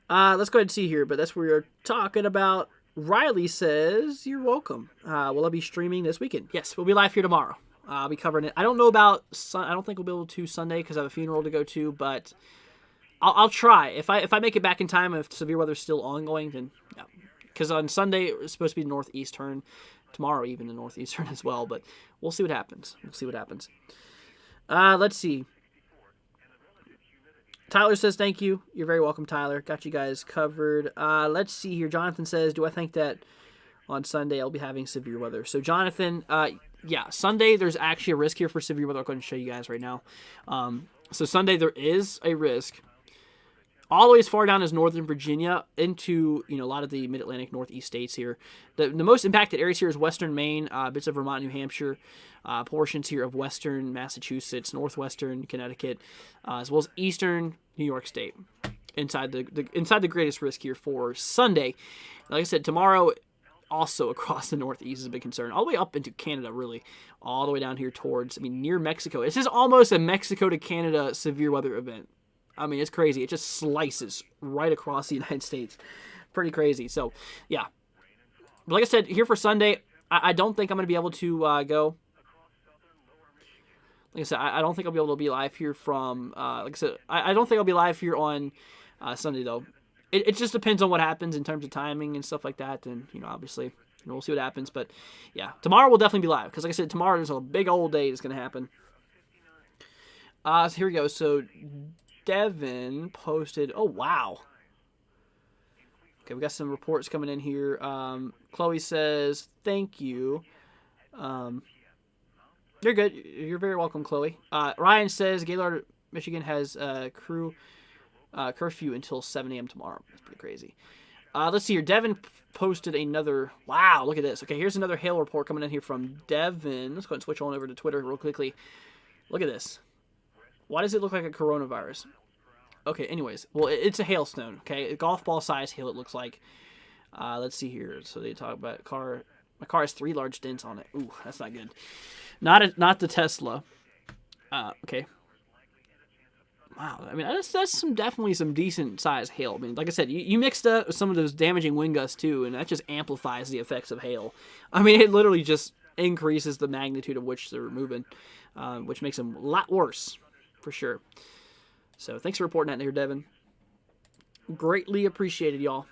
Speaker 2: Let's go ahead and see here, but that's what we're talking about. Riley says, you're welcome. Will I be streaming this weekend? Yes, we'll be live here tomorrow. I'll be covering it. I don't know about I don't think we'll be able to Sunday because I have a funeral to go to, but I'll try. If I make it back in time, if severe weather's still ongoing, then yeah. Because on Sunday, it's supposed to be the northeast turn. Tomorrow, even the northeast turn as well, but we'll see what happens. Let's see. Tyler says, thank you. You're very welcome, Tyler. Got you guys covered. Let's see here. Jonathan says, do I think that on Sunday I'll be having severe weather? So, Jonathan, yeah, Sunday there's actually a risk here for severe weather. I'll go ahead and show you guys right now. So, Sunday there is a risk. All the way as far down as Northern Virginia into, a lot of the Mid-Atlantic Northeast states here. The most impacted areas here is Western Maine, bits of Vermont, New Hampshire, portions here of Western Massachusetts, Northwestern Connecticut, as well as Eastern New York State. Inside the greatest risk here for Sunday. Like I said, tomorrow also across the Northeast is a big concern. All the way up into Canada, really. All the way down here towards, near Mexico. This is almost a Mexico to Canada severe weather event. It's crazy. It just slices right across the United States. Pretty crazy. So, yeah. But like I said, here for Sunday, I don't think I'm going to be able to go. Like I said, I don't think I'll be able to be live here from, like I said, I don't think I'll be live here on Sunday, though. It just depends on what happens in terms of timing and stuff like that. And, obviously, we'll see what happens. But, yeah, tomorrow we'll definitely be live. Because, like I said, tomorrow there's a big old day that's going to happen. So here we go. So, Devin posted, oh, wow. Okay, we got some reports coming in here. Chloe says, thank you. You're good. You're very welcome, Chloe. Ryan says, Gaylord, Michigan has curfew until 7 a.m. tomorrow. That's pretty crazy. Let's see here. Devin posted another, wow, look at this. Okay, here's another hail report coming in here from Devin. Let's go ahead and switch on over to Twitter real quickly. Look at this. Why does it look like a coronavirus? Okay, anyways. Well, it's a hailstone, okay? A golf ball size hail, it looks like. Let's see here. So they talk about car. My car has 3 large dents on it. Ooh, that's not good. Not the Tesla. Okay. Wow. That's definitely some decent size hail. Like I said, you mixed up some of those damaging wind gusts too, and that just amplifies the effects of hail. It literally just increases the magnitude of which they're moving, which makes them a lot worse. For sure. So, thanks for reporting that here, Devin. Greatly appreciated, y'all.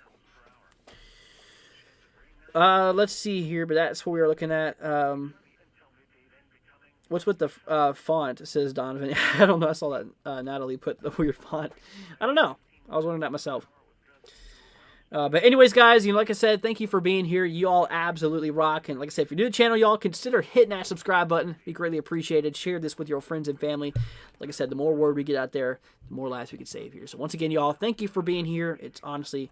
Speaker 2: Let's see here, but that's what we were looking at. What's with the font, says Donovan. I don't know. I saw that Natalie put the weird font. I don't know. I was wondering that myself. But anyways, guys, like I said, thank you for being here. You all absolutely rock. And like I said, if you're new to the channel, y'all consider hitting that subscribe button. Be greatly appreciated. Share this with your friends and family. Like I said, the more word we get out there, the more lives we can save here. So once again, y'all, thank you for being here. It's honestly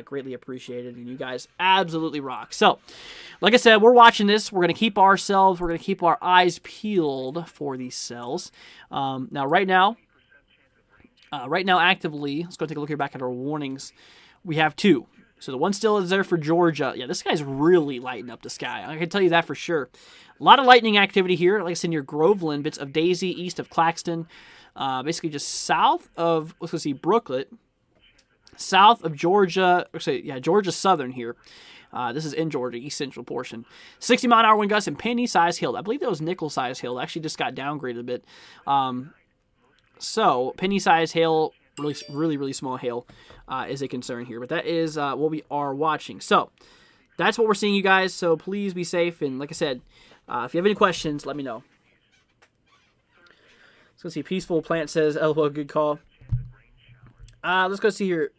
Speaker 2: greatly appreciated. And you guys absolutely rock. So, like I said, we're watching this. We're going to keep our eyes peeled for these cells. Now, right now, actively, let's go take a look here back at our warnings. We have 2. So the one still is there for Georgia. Yeah, this guy's really lighting up the sky. I can tell you that for sure. A lot of lightning activity here. Like I said, near Groveland, bits of Daisy, east of Claxton. Basically just south of, let's go see, Brooklet. South of Georgia. Georgia Southern here. This is in Georgia, east central portion. 60-mile-an-hour wind gusts and penny-sized hail. I believe that was nickel-sized hail. It actually just got downgraded a bit. So, penny-sized hail, really small hail is a concern here. But that is what we are watching. So, that's what we're seeing, you guys. So, please be safe. And like I said, if you have any questions, let me know. Let's go see. Peaceful Plant says, LOL, good call. Let's go see here.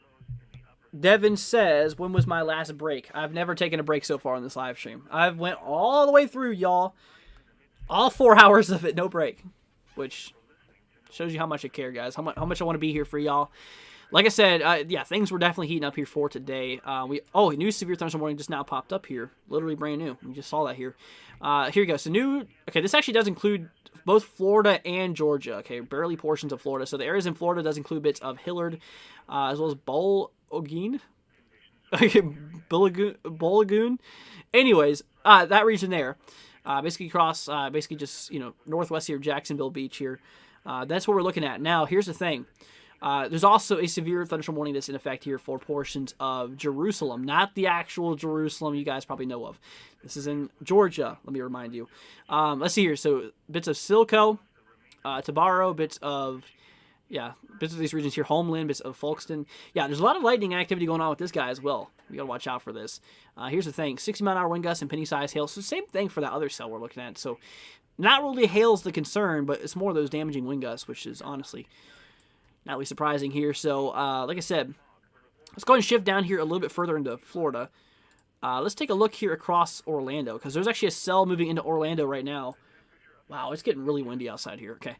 Speaker 2: Devin says, when was my last break? I've never taken a break so far on this live stream. I've went all the way through, y'all. All 4 hours of it, no break. Which Shows you how much I care, guys. How much I want to be here for y'all. Like I said, yeah, things were definitely heating up here for today. New severe thunderstorm warning just now popped up here, literally brand new. We just saw that here. Here we go. So this actually does include both Florida and Georgia. Okay, barely portions of Florida. So the areas in Florida does include bits of Hillard, as well as Bowlagoon. Bowlagoon. Anyways, that region there, basically across, basically just northwest here, Jacksonville Beach here. That's what we're looking at. Now, here's the thing. There's also a severe thunderstorm warning that's in effect here for portions of Jerusalem, not the actual Jerusalem you guys probably know of. This is in Georgia, let me remind you. Let's see here. So bits of Silco, Tabaro, bits of these regions here, Homeland, bits of Folkston. Yeah, there's a lot of lightning activity going on with this guy as well. We got to watch out for this. Here's the thing, 60-mile-an-hour wind gusts and penny-sized hail. So same thing for that other cell we're looking at. So not really hail's the concern, but it's more of those damaging wind gusts, which is honestly not really surprising here. So, like I said, let's go ahead and shift down here a little bit further into Florida. Let's take a look here across Orlando, because there's actually a cell moving into Orlando right now. Wow, it's getting really windy outside here. Okay.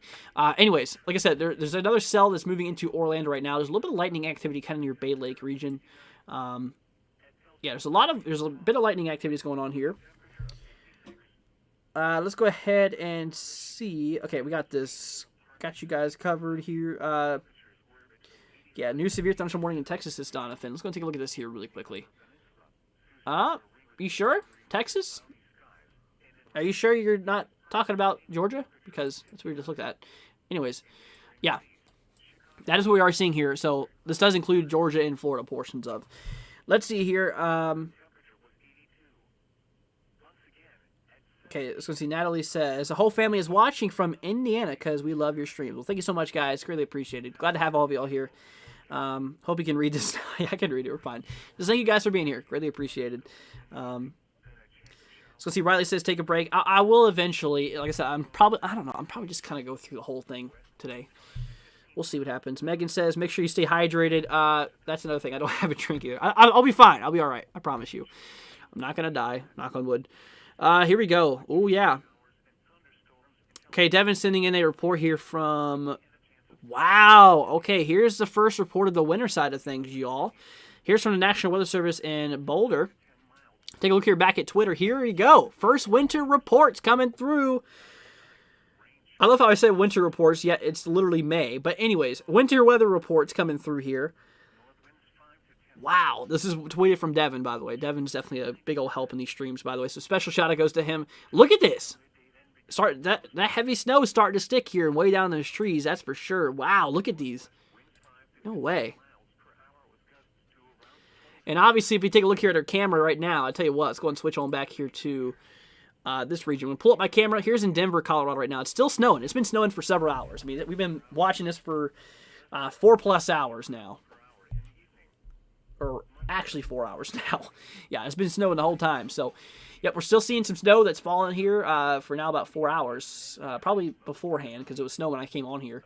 Speaker 2: Anyways, like I said, there's another cell that's moving into Orlando right now. There's a little bit of lightning activity kind of near Bay Lake region. There's a bit of lightning activities going on here. Let's go ahead and see. Okay, we got this. Got you guys covered here. New severe thunderstorm warning in Texas is Donovan. Let's go take a look at this here really quickly. You sure? Texas? Are you sure you're not talking about Georgia? Because that's what we just looked at. Anyways, yeah. That is what we are seeing here. So this does include Georgia and Florida portions of. Let's see here. Okay, let's go see. Natalie says, the whole family is watching from Indiana because we love your streams. Well, thank you so much, guys. Greatly appreciated. Glad to have all of y'all here. Hope you can read this. Yeah, I can read it. We're fine. Just thank you guys for being here. Greatly appreciated. So let's see. Riley says, take a break. I will eventually. Like I said, I'm probably just kind of go through the whole thing today. We'll see what happens. Megan says, make sure you stay hydrated. That's another thing. I don't have a drink either. I'll be fine. I'll be all right. I promise you. I'm not going to die. Knock on wood. Here we go. Oh, yeah. Okay, Devin's sending in a report here from... Wow. Okay, here's the first report of the winter side of things, y'all. Here's from the National Weather Service in Boulder. Take a look here back at Twitter. Here we go. First winter reports coming through. I love how I say winter reports, yet it's literally May. But anyways, winter weather reports coming through here. Wow, this is tweeted from Devin, by the way. Devin's definitely a big old help in these streams, by the way. So special shout out goes to him. Look at this. That heavy snow is starting to stick here and way down those trees. That's for sure. Wow, look at these. No way. And obviously, if you take a look here at our camera right now, I tell you what, let's go and switch on back here to this region. We'll pull up my camera. Here's in Denver, Colorado right now. It's still snowing. It's been snowing for several hours. I mean, we've been watching this for 4+ hours now. Or actually 4 hours now. Yeah, it's been snowing the whole time. So, yep, we're still seeing some snow that's fallen here for now about 4 hours. Probably beforehand because it was snow when I came on here.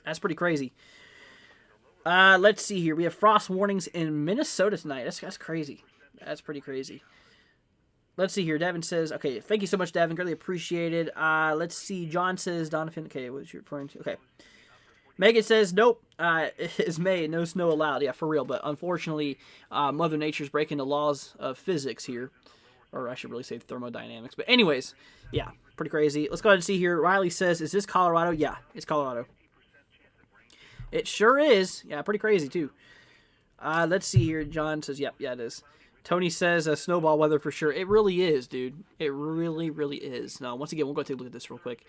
Speaker 2: That's pretty crazy. Let's see here. We have frost warnings in Minnesota tonight. That's crazy. That's pretty crazy. Let's see here. Devin says, okay, thank you so much, Devin. Greatly appreciated. Let's see. John says, Donovan, okay, what you referring to? Okay. Megan says, nope, it's May, no snow allowed. Yeah, for real. But unfortunately, Mother Nature's breaking the laws of physics here. Or I should really say thermodynamics. But anyways, yeah, pretty crazy. Let's go ahead and see here. Riley says, is this Colorado? Yeah, it's Colorado. It sure is. Yeah, pretty crazy, too. Let's see here. John says, yep, yeah, it is. Tony says, snowball weather for sure. It really is, dude. It really, really is. Now, once again, we'll go take a look at this real quick.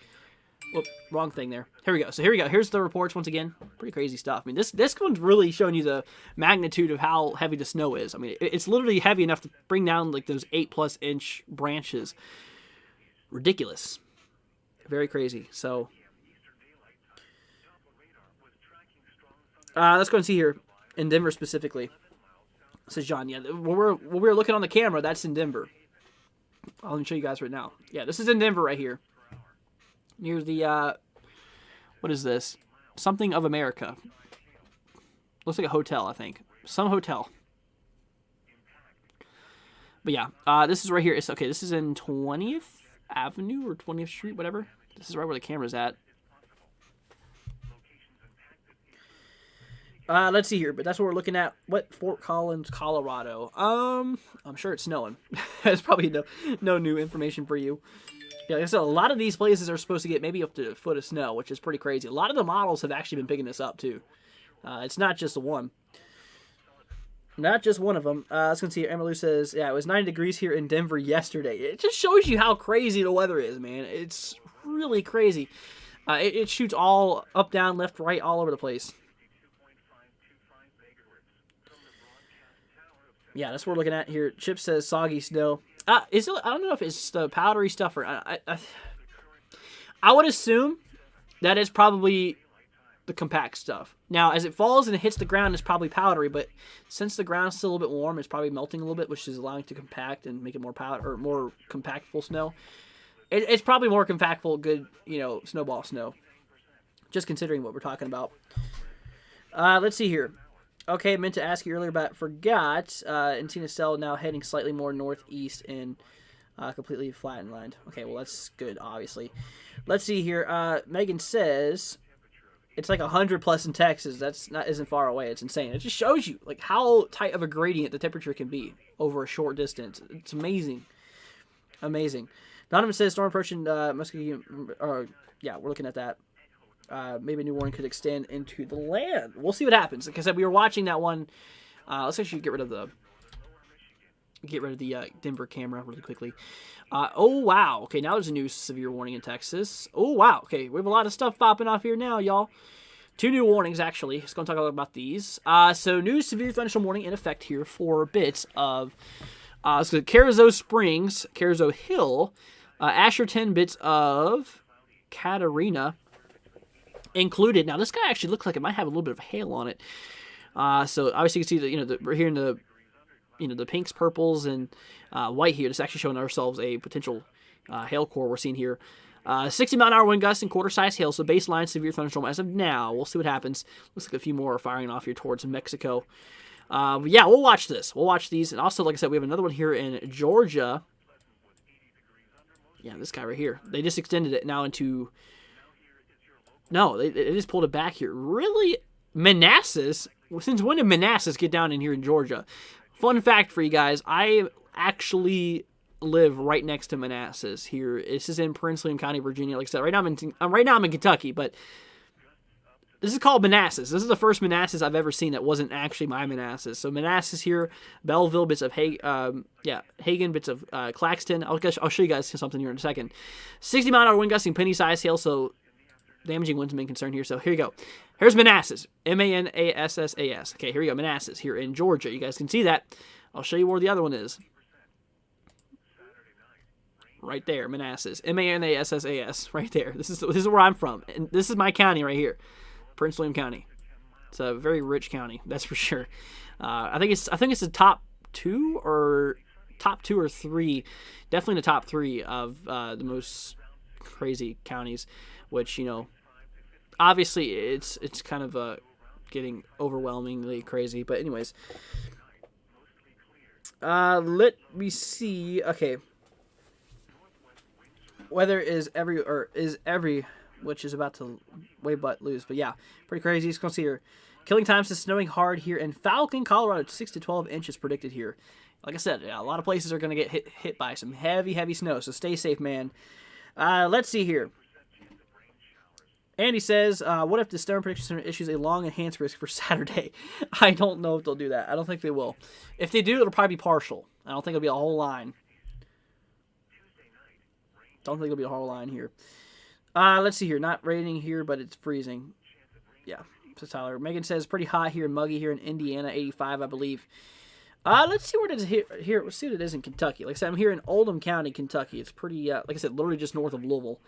Speaker 2: Whoop, wrong thing there. Here we go. So here we go. Here's the reports once again. Pretty crazy stuff. I mean, this one's really showing you the magnitude of how heavy the snow is. I mean, it's literally heavy enough to bring down like those 8+ inch branches. Ridiculous. Very crazy. So let's go and see here in Denver specifically. Says John. Yeah, when we're looking on the camera, that's in Denver. I'll show you guys right now. Yeah, this is in Denver right here. Near the, what is this? Something of America. Looks like a hotel, I think. Some hotel. But yeah, this is right here. Okay, this is in 20th Avenue or 20th Street, whatever. This is right where the camera's at. Let's see here, but that's what we're looking at. What Fort Collins, Colorado? I'm sure it's snowing. That's probably no new information for you. Yeah, like I said, a lot of these places are supposed to get maybe up to a foot of snow, which is pretty crazy. A lot of the models have actually been picking this up too. It's not just the one. Not just one of them. Let's go see. Emily says, yeah, it was 90 degrees here in Denver yesterday. It just shows you how crazy the weather is, man. It's really crazy. It shoots all up, down, left, right, all over the place. Yeah, that's what we're looking at here. Chip says soggy snow. Is it? I don't know if it's the powdery stuff or I would assume that it's probably the compact stuff. Now, as it falls and it hits the ground, it's probably powdery, but since the ground's still a little bit warm, it's probably melting a little bit, which is allowing it to compact and make it more powder or more compactful snow. It's probably more compactful, good, snowball snow. Just considering what we're talking about. Let's see here. Okay, I meant to ask you earlier, but forgot. Encina Cell now heading slightly more northeast and completely flatlined. Okay, well, that's good, obviously. Let's see here. Megan says it's like 100 plus in Texas. Isn't far away. It's insane. It just shows you like how tight of a gradient the temperature can be over a short distance. It's amazing. Amazing. Donovan says storm approaching Muscogee. Yeah, we're looking at that. Maybe a new warning could extend into the land. We'll see what happens. Like I said, we were watching that one. Let's actually get rid of the Denver camera really quickly. Oh wow. Okay, now there's a new severe warning in Texas. Oh wow. Okay, we have a lot of stuff popping off here now, y'all. 2 new warnings actually. Just gonna talk a little about these. So new severe thunderstorm warning in effect here for bits of Carrizo Springs, Carrizo Hill, Asherton, bits of Katarina included. Now this guy actually looks like it might have a little bit of hail on it. So obviously you can see we're here in the pinks, purples, and white here. It's actually showing ourselves a potential hail core we're seeing here. 60-mile-an-hour wind gusts and quarter-size hail, so baseline severe thunderstorm as of now. We'll see what happens. Looks like a few more are firing off here towards Mexico. But yeah, we'll watch this. We'll watch these. And also, like I said, we have another one here in Georgia. Yeah, this guy right here. They just extended it now into... No, they just pulled it back here. Really? Manassas? Since when did Manassas get down in here in Georgia? Fun fact for you guys, I actually live right next to Manassas here. This is in Prince William County, Virginia. Like I said, right now I'm in Kentucky, but this is called Manassas. This is the first Manassas I've ever seen that wasn't actually my Manassas. So Manassas here, Belleville, bits of Hagen, bits of Claxton. I'll show you guys something here in a second. 60-mile-an-hour wind gusting, penny-size hail, so damaging winds main concern here. So here you go. Here's Manassas. Manassas. Okay, here we go. Manassas here in Georgia. You guys can see that. I'll show you where the other one is. Right there, Manassas. Manassas. Right there. This is where I'm from. And this is my county right here. Prince William County. It's a very rich county, that's for sure. I think it's the top two or three. Definitely the top 3 of the most crazy counties, which, obviously it's kind of getting overwhelmingly crazy. But anyways, let me see. Okay, weather is every which is about to way but lose. But yeah, pretty crazy. Just gonna see here. Killing times is snowing hard here in Falcon, Colorado. 6 to 12 inches predicted here. Like I said, yeah, a lot of places are gonna get hit by some heavy snow. So stay safe, man. Let's see here. Andy says, what if the Storm Prediction Center issues a long enhanced risk for Saturday? I don't know if they'll do that. I don't think they will. If they do, it'll probably be partial. I don't think it'll be a whole line. Don't think it'll be a whole line here. Let's see here. Not raining here, but it's freezing. Yeah, says Tyler. Megan says pretty hot here, muggy here in Indiana, 85, I believe. Let's see what it is here. Let's see what it is in Kentucky. Like I said, I'm here in Oldham County, Kentucky. It's pretty, like I said, literally just north of Louisville.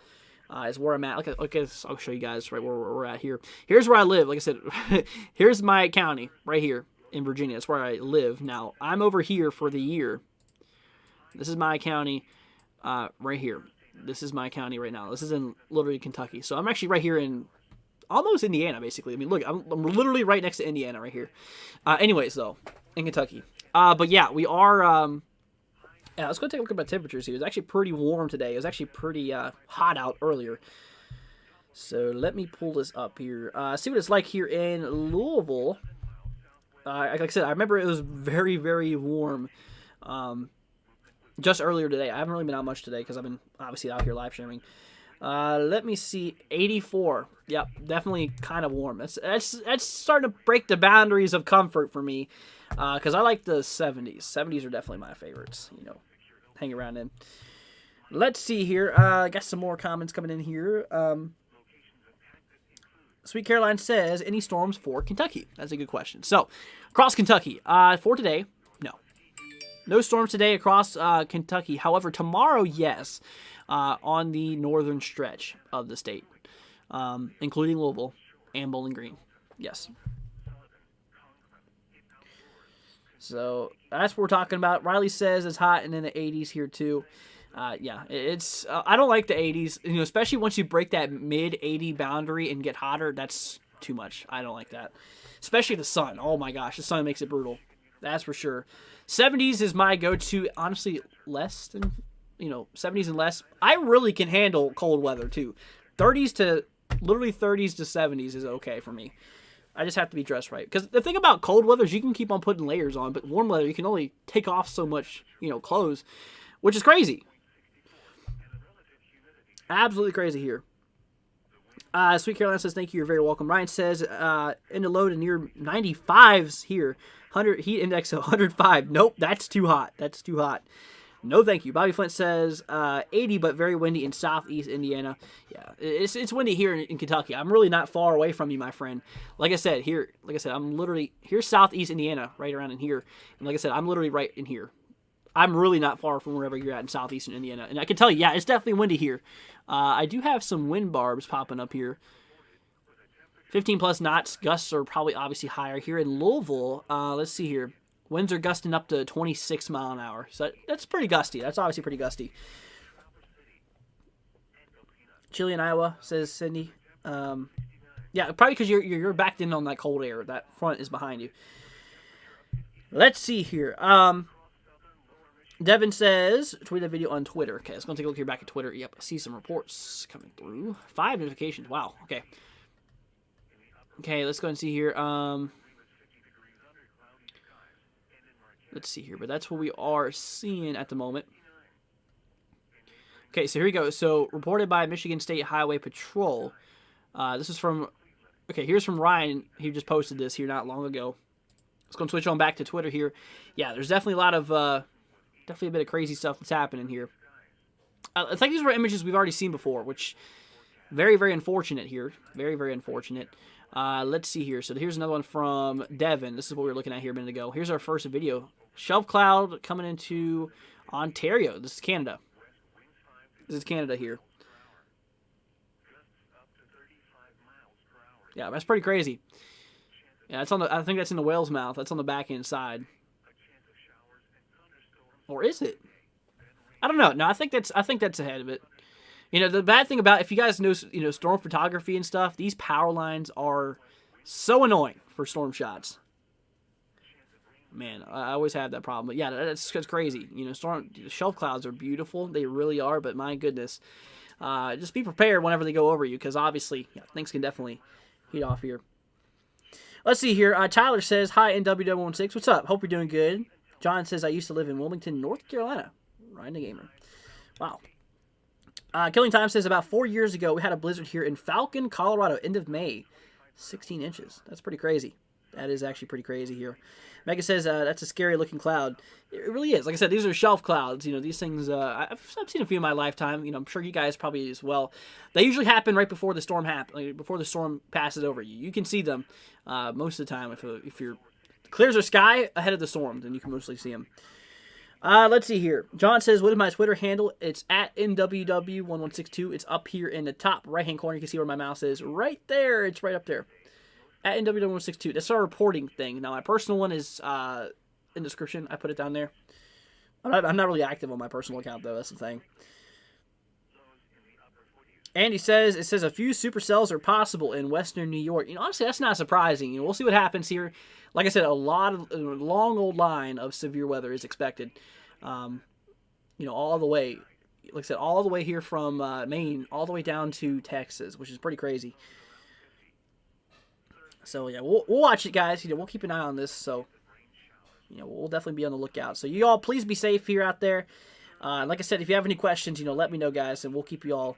Speaker 2: Is where I'm at. I'll show you guys right where we're at here. Here's where I live. Like I said, here's my county right here in Virginia. That's where I live. Now, I'm over here for the year. This is my county right here. This is my county right now. This is in literally Kentucky. So I'm actually right here in almost Indiana, basically. I mean, look, I'm literally right next to Indiana right here. Anyways, though, in Kentucky. But yeah, we are... Yeah, let's go take a look at my temperatures here. It's actually pretty warm today. It was actually pretty hot out earlier. So let me pull this up here. See what it's like here in Louisville. Like I said, I remember it was very, very warm just earlier today. I haven't really been out much today because I've been obviously out here live streaming. Let me see. 84. Yep, definitely kind of warm. That's starting to break the boundaries of comfort for me because I like the 70s. 70s are definitely my favorites, hang around in. Let's see here. I got some more comments coming in here. Sweet Caroline says, any storms for Kentucky? That's a good question. So, across Kentucky, for today, no. No storms today across Kentucky. However, tomorrow, yes, on the northern stretch of the state, including Louisville and Bowling Green. Yes. So, that's what we're talking about. Riley says it's hot and in the 80s here, too. Yeah, it's. I don't like the 80s, especially once you break that mid 80 boundary and get hotter. That's too much. I don't like that, especially the sun. Oh my gosh, the sun makes it brutal. That's for sure. 70s is my go-to. Honestly, less than 70s and less. I really can handle cold weather too. 30s to 70s is okay for me. I just have to be dressed right. Because the thing about cold weather is you can keep on putting layers on, but warm weather you can only take off so much clothes, which is crazy. Absolutely crazy here. Sweet Caroline says, thank you, you're very welcome. Ryan says, in the low to near 95s here. 100 heat index of 105. Nope, that's too hot. That's too hot. No, thank you. Bobby Flint says, 80, but very windy in southeast Indiana. Yeah, it's windy here in Kentucky. I'm really not far away from you, my friend. Like I said, I'm literally, here's southeast Indiana, right around in here. And like I said, I'm literally right in here. I'm really not far from wherever you're at in southeastern Indiana. And I can tell you, yeah, it's definitely windy here. I do have some wind barbs popping up here. 15 plus knots. Gusts are probably obviously higher. Here in Louisville, let's see here. Winds are gusting up to 26 mile an hour. So that's pretty gusty. That's obviously pretty gusty. Chilly in Iowa, says Cindy. Yeah, probably because you're backed in on that cold air. That front is behind you. Let's see here. Devin says, tweet a video on Twitter. Okay, let's go take a look here back at Twitter. Yep, I see some reports coming through. 5 notifications. Wow, okay. Okay, let's go and see here. Let's see here, but that's what we are seeing at the moment. Okay, so here we go. So, reported by Michigan State Highway Patrol. This is from, here's from Ryan. He just posted this here not long ago. Let's go and switch on back to Twitter here. Yeah, there's definitely a lot of... Definitely a bit of crazy stuff that's happening here. I think these were images we've already seen before, which very, very unfortunate here. Very, very unfortunate. Let's see here. So here's another one from Devin. This is what we were looking at here a minute ago. Here's our first video. Shelf cloud coming into Ontario. This is Canada. This is Canada here. Yeah, that's pretty crazy. Yeah, that's on the. I think that's in the whale's mouth. That's on the back end side. Or is it? I don't know. No, I think that's ahead of it. The bad thing about, if you guys know, storm photography and stuff, these power lines are so annoying for storm shots. Man, I always have that problem. But yeah, that's crazy. Storm shelf clouds are beautiful. They really are. But my goodness, just be prepared whenever they go over you, because obviously things can definitely heat off here. Let's see here. Tyler says, hi, NW116. What's up? Hope you're doing good. John says, I used to live in Wilmington, North Carolina. Ryan the Gamer. Wow. Killing Time says, about 4 years ago, we had a blizzard here in Falcon, Colorado, end of May. 16 inches. That's pretty crazy. That is actually pretty crazy here. Mega says, that's a scary-looking cloud. It really is. Like I said, these are shelf clouds. These things, I've seen a few in my lifetime. I'm sure you guys probably as well. They usually happen right before the storm before the storm passes over you. You can see them most of the time if you're clears the sky ahead of the storm, then you can mostly see them. Let's see here. John says, what is my Twitter handle? It's at NWW1162. It's up here in the top right-hand corner. You can see where my mouse is. Right there. It's right up there. At NWW1162. That's our reporting thing. Now, my personal one is in the description. I put it down there. I'm not really active on my personal account, though. That's the thing. Andy says, it says a few supercells are possible in western New York. Honestly, that's not surprising. We'll see what happens here. Like I said, a long old line of severe weather is expected. All the way, like I said, all the way here from Maine, all the way down to Texas, which is pretty crazy. So yeah, we'll watch it, guys. We'll keep an eye on this. So we'll definitely be on the lookout. So you all, please be safe here out there. Like I said, if you have any questions, let me know, guys, and we'll keep you all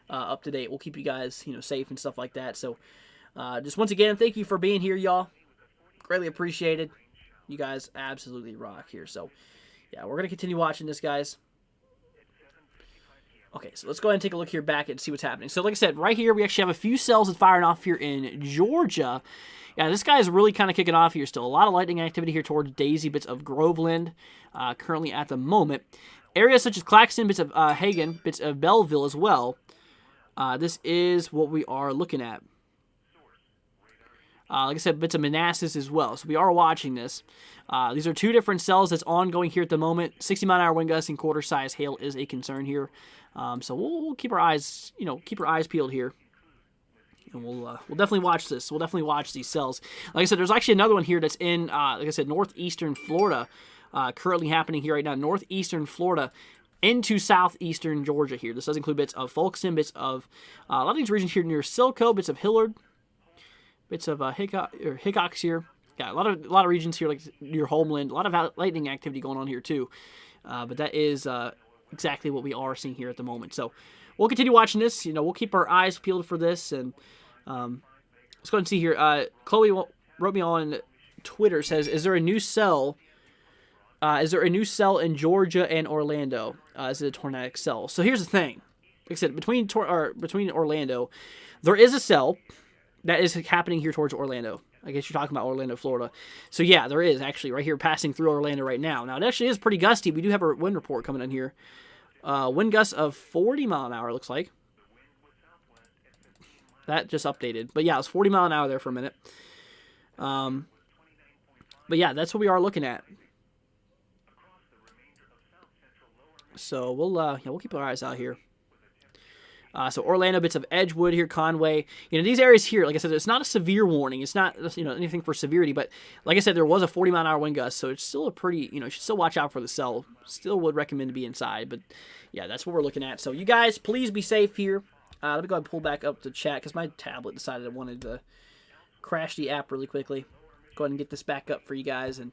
Speaker 2: up to date. We'll keep you guys, safe and stuff like that. So just once again, thank you for being here, y'all. Greatly appreciated. You guys absolutely rock here. So yeah, we're gonna continue watching this, guys. Okay, so let's go ahead and take a look here back and see what's happening. So like I said, right here, we actually have a few cells that's firing off here in Georgia. Yeah, this guy is really kind of kicking off here still. A lot of lightning activity here towards Daisy, bits of Groveland, currently at the moment. Areas such as Claxton, bits of Hagen, bits of Belleville as well. This is what we are looking at. Like I said, bits of Manassas as well. So we are watching this. These are two different cells that's ongoing here at the moment. 60-mile-an-hour wind gusts and quarter-size hail is a concern here. So we'll keep our eyes, peeled here. And we'll definitely watch this. We'll definitely watch these cells. Like I said, there's actually another one here that's in, like I said, northeastern Florida, currently happening here right now. Northeastern Florida into southeastern Georgia here. This does include bits of Folkston, bits of a lot of these regions here near Silco, bits of Hillard, bits of Hickox here. Yeah, a lot of regions here like near Homeland. A lot of lightning activity going on here too. But that is exactly what we are seeing here at the moment. So we'll continue watching this. We'll keep our eyes peeled for this. And let's go ahead and see here. Chloe wrote me on Twitter, says, "Is there a new cell? Is there a new cell in Georgia and Orlando? Is it a tornadic cell?" So here's the thing. Like I said, between Orlando, there is a cell that is happening here towards Orlando. I guess you're talking about Orlando, Florida. So yeah, there is actually right here passing through Orlando right now. Now it actually is pretty gusty. We do have a wind report coming in here. Wind gusts of 40 mile an hour, looks like. That just updated. But yeah, it was 40 mile an hour there for a minute. But yeah, that's what we are looking at. So we'll keep our eyes out here. So Orlando, bits of Edgewood here, Conway. These areas here, like I said, it's not a severe warning. It's not, anything for severity. But like I said, there was a 40-mile-an-hour wind gust, so it's still a pretty, you should still watch out for the cell. Still would recommend to be inside. But yeah, that's what we're looking at. So you guys, please be safe here. Let me go ahead and pull back up the chat because my tablet decided I wanted to crash the app really quickly. Go ahead and get this back up for you guys, and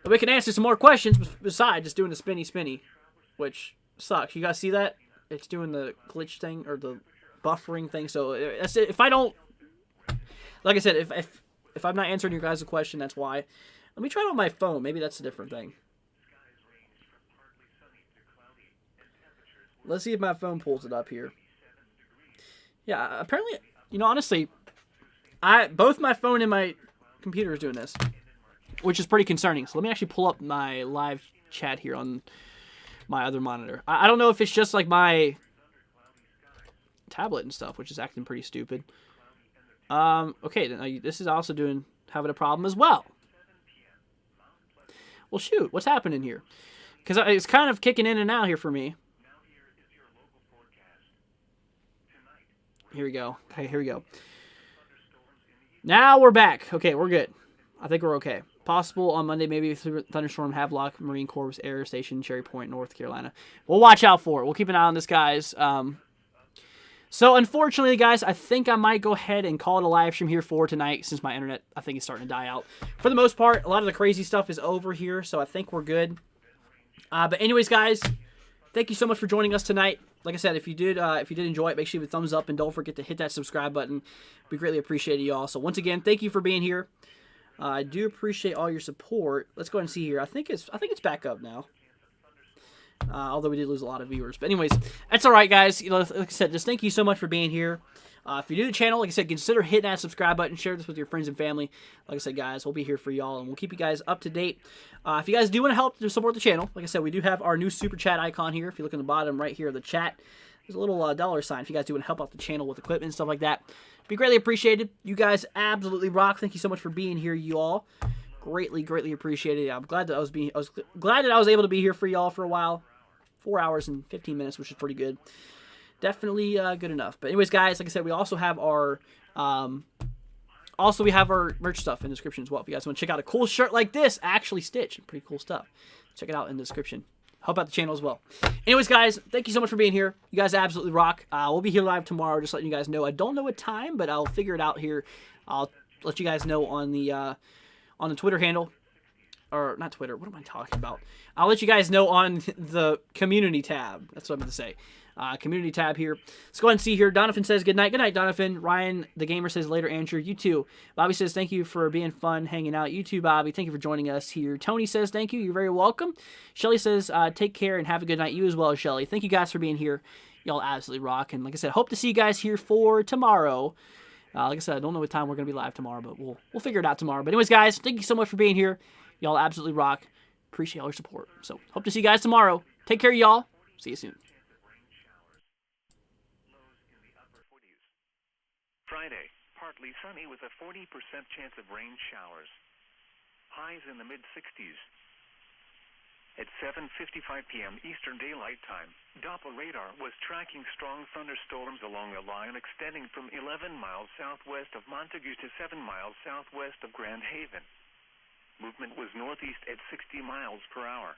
Speaker 2: we can answer some more questions besides just doing the spinny, which sucks. You guys see that? It's doing the glitch thing or the buffering thing. So that's it. If I don't, like I said, if I'm not answering your guys' question, that's why. Let me try it on my phone. Maybe that's a different thing. Let's see if my phone pulls it up here. Yeah, apparently, honestly, both my phone and my computer is doing this, which is pretty concerning. So let me actually pull up my live chat here on my other monitor. I don't know if it's just like my tablet and stuff, which is acting pretty stupid. Okay, then this is also having a problem as well. Well, shoot, what's happening here? Because it's kind of kicking in and out here for me. Here we go. Okay, here we go. Now we're back. Okay, we're good. I think we're okay. Possible on Monday, maybe thunderstorm, Havelock, Marine Corps Air Station, Cherry Point, North Carolina. We'll watch out for it. We'll keep an eye on this, guys. So, unfortunately, guys, I think I might go ahead and call it a live stream here for tonight since my internet, I think, is starting to die out. For the most part, a lot of the crazy stuff is over here, so I think we're good. But anyways, guys, thank you so much for joining us tonight. Like I said, if you did enjoy it, make sure you give a thumbs up and don't forget to hit that subscribe button. We greatly appreciate it, y'all. So once again, thank you for being here. I do appreciate all your support. Let's go ahead and see here. I think it's back up now. Although we did lose a lot of viewers. But anyways, that's all right, guys. Like I said, just thank you so much for being here. If you're new to the channel, like I said, consider hitting that subscribe button. Share this with your friends and family. Like I said, guys, we'll be here for y'all, and we'll keep you guys up to date. If you guys do want to help to support the channel, like I said, we do have our new super chat icon here. If you look in the bottom right here of the chat, there's a little dollar sign if you guys do want to help out the channel with equipment and stuff like that. Be greatly appreciated. You guys absolutely rock. Thank you so much for being here, you all. Greatly appreciated. I'm glad that I was glad that I was able to be here for y'all for a while. 4 hours and 15 minutes, which is pretty good. Definitely good enough. But anyways, guys, like I said, we also have our merch stuff in the description as well. If you guys want to check out a cool shirt like this, actually stitched, pretty cool stuff. Check it out in the description. help out the channel as well. Anyways, guys, thank you so much for being here. You guys absolutely rock. We'll be here live tomorrow, just letting you guys know. I don't know what time, but I'll figure it out here. I'll let you guys know on the Twitter handle. Or not Twitter. What am I talking about? I'll let you guys know on the community tab. That's what I'm going to say. Community tab here. Let's go ahead and see here. Donovan says good night. Good night, Donovan. Ryan, the gamer, says later, Andrew. You too. Bobby says thank you for being fun, hanging out. You too, Bobby. Thank you for joining us here. Tony says thank you. You're very welcome. Shelly says take care and have a good night. You as well, Shelly. Thank you guys for being here. Y'all absolutely rock. And like I said, hope to see you guys here for tomorrow. Like I said, I don't know what time we're going to be live tomorrow, but we'll figure it out tomorrow. But anyways, guys, thank you so much for being here. Y'all absolutely rock. Appreciate all your support. So, hope to see you guys tomorrow. Take care, y'all. See you soon.
Speaker 1: Friday, partly sunny with a 40% chance of rain showers. Highs in the mid-60s. At 7:55 p.m. Eastern Daylight Time, Doppler radar was tracking strong thunderstorms along a line extending from 11 miles southwest of Montague to 7 miles southwest of Grand Haven. Movement was northeast at 60 miles per hour.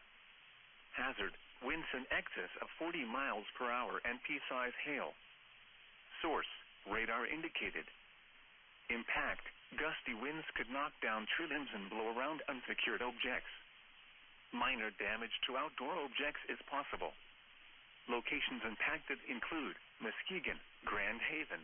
Speaker 1: Hazard, winds in excess of 40 miles per hour and pea-size hail. Source, radar indicated. Impact, gusty winds could knock down tree limbs and blow around unsecured objects. Minor damage to outdoor objects is possible. Locations impacted include Muskegon, Grand Haven,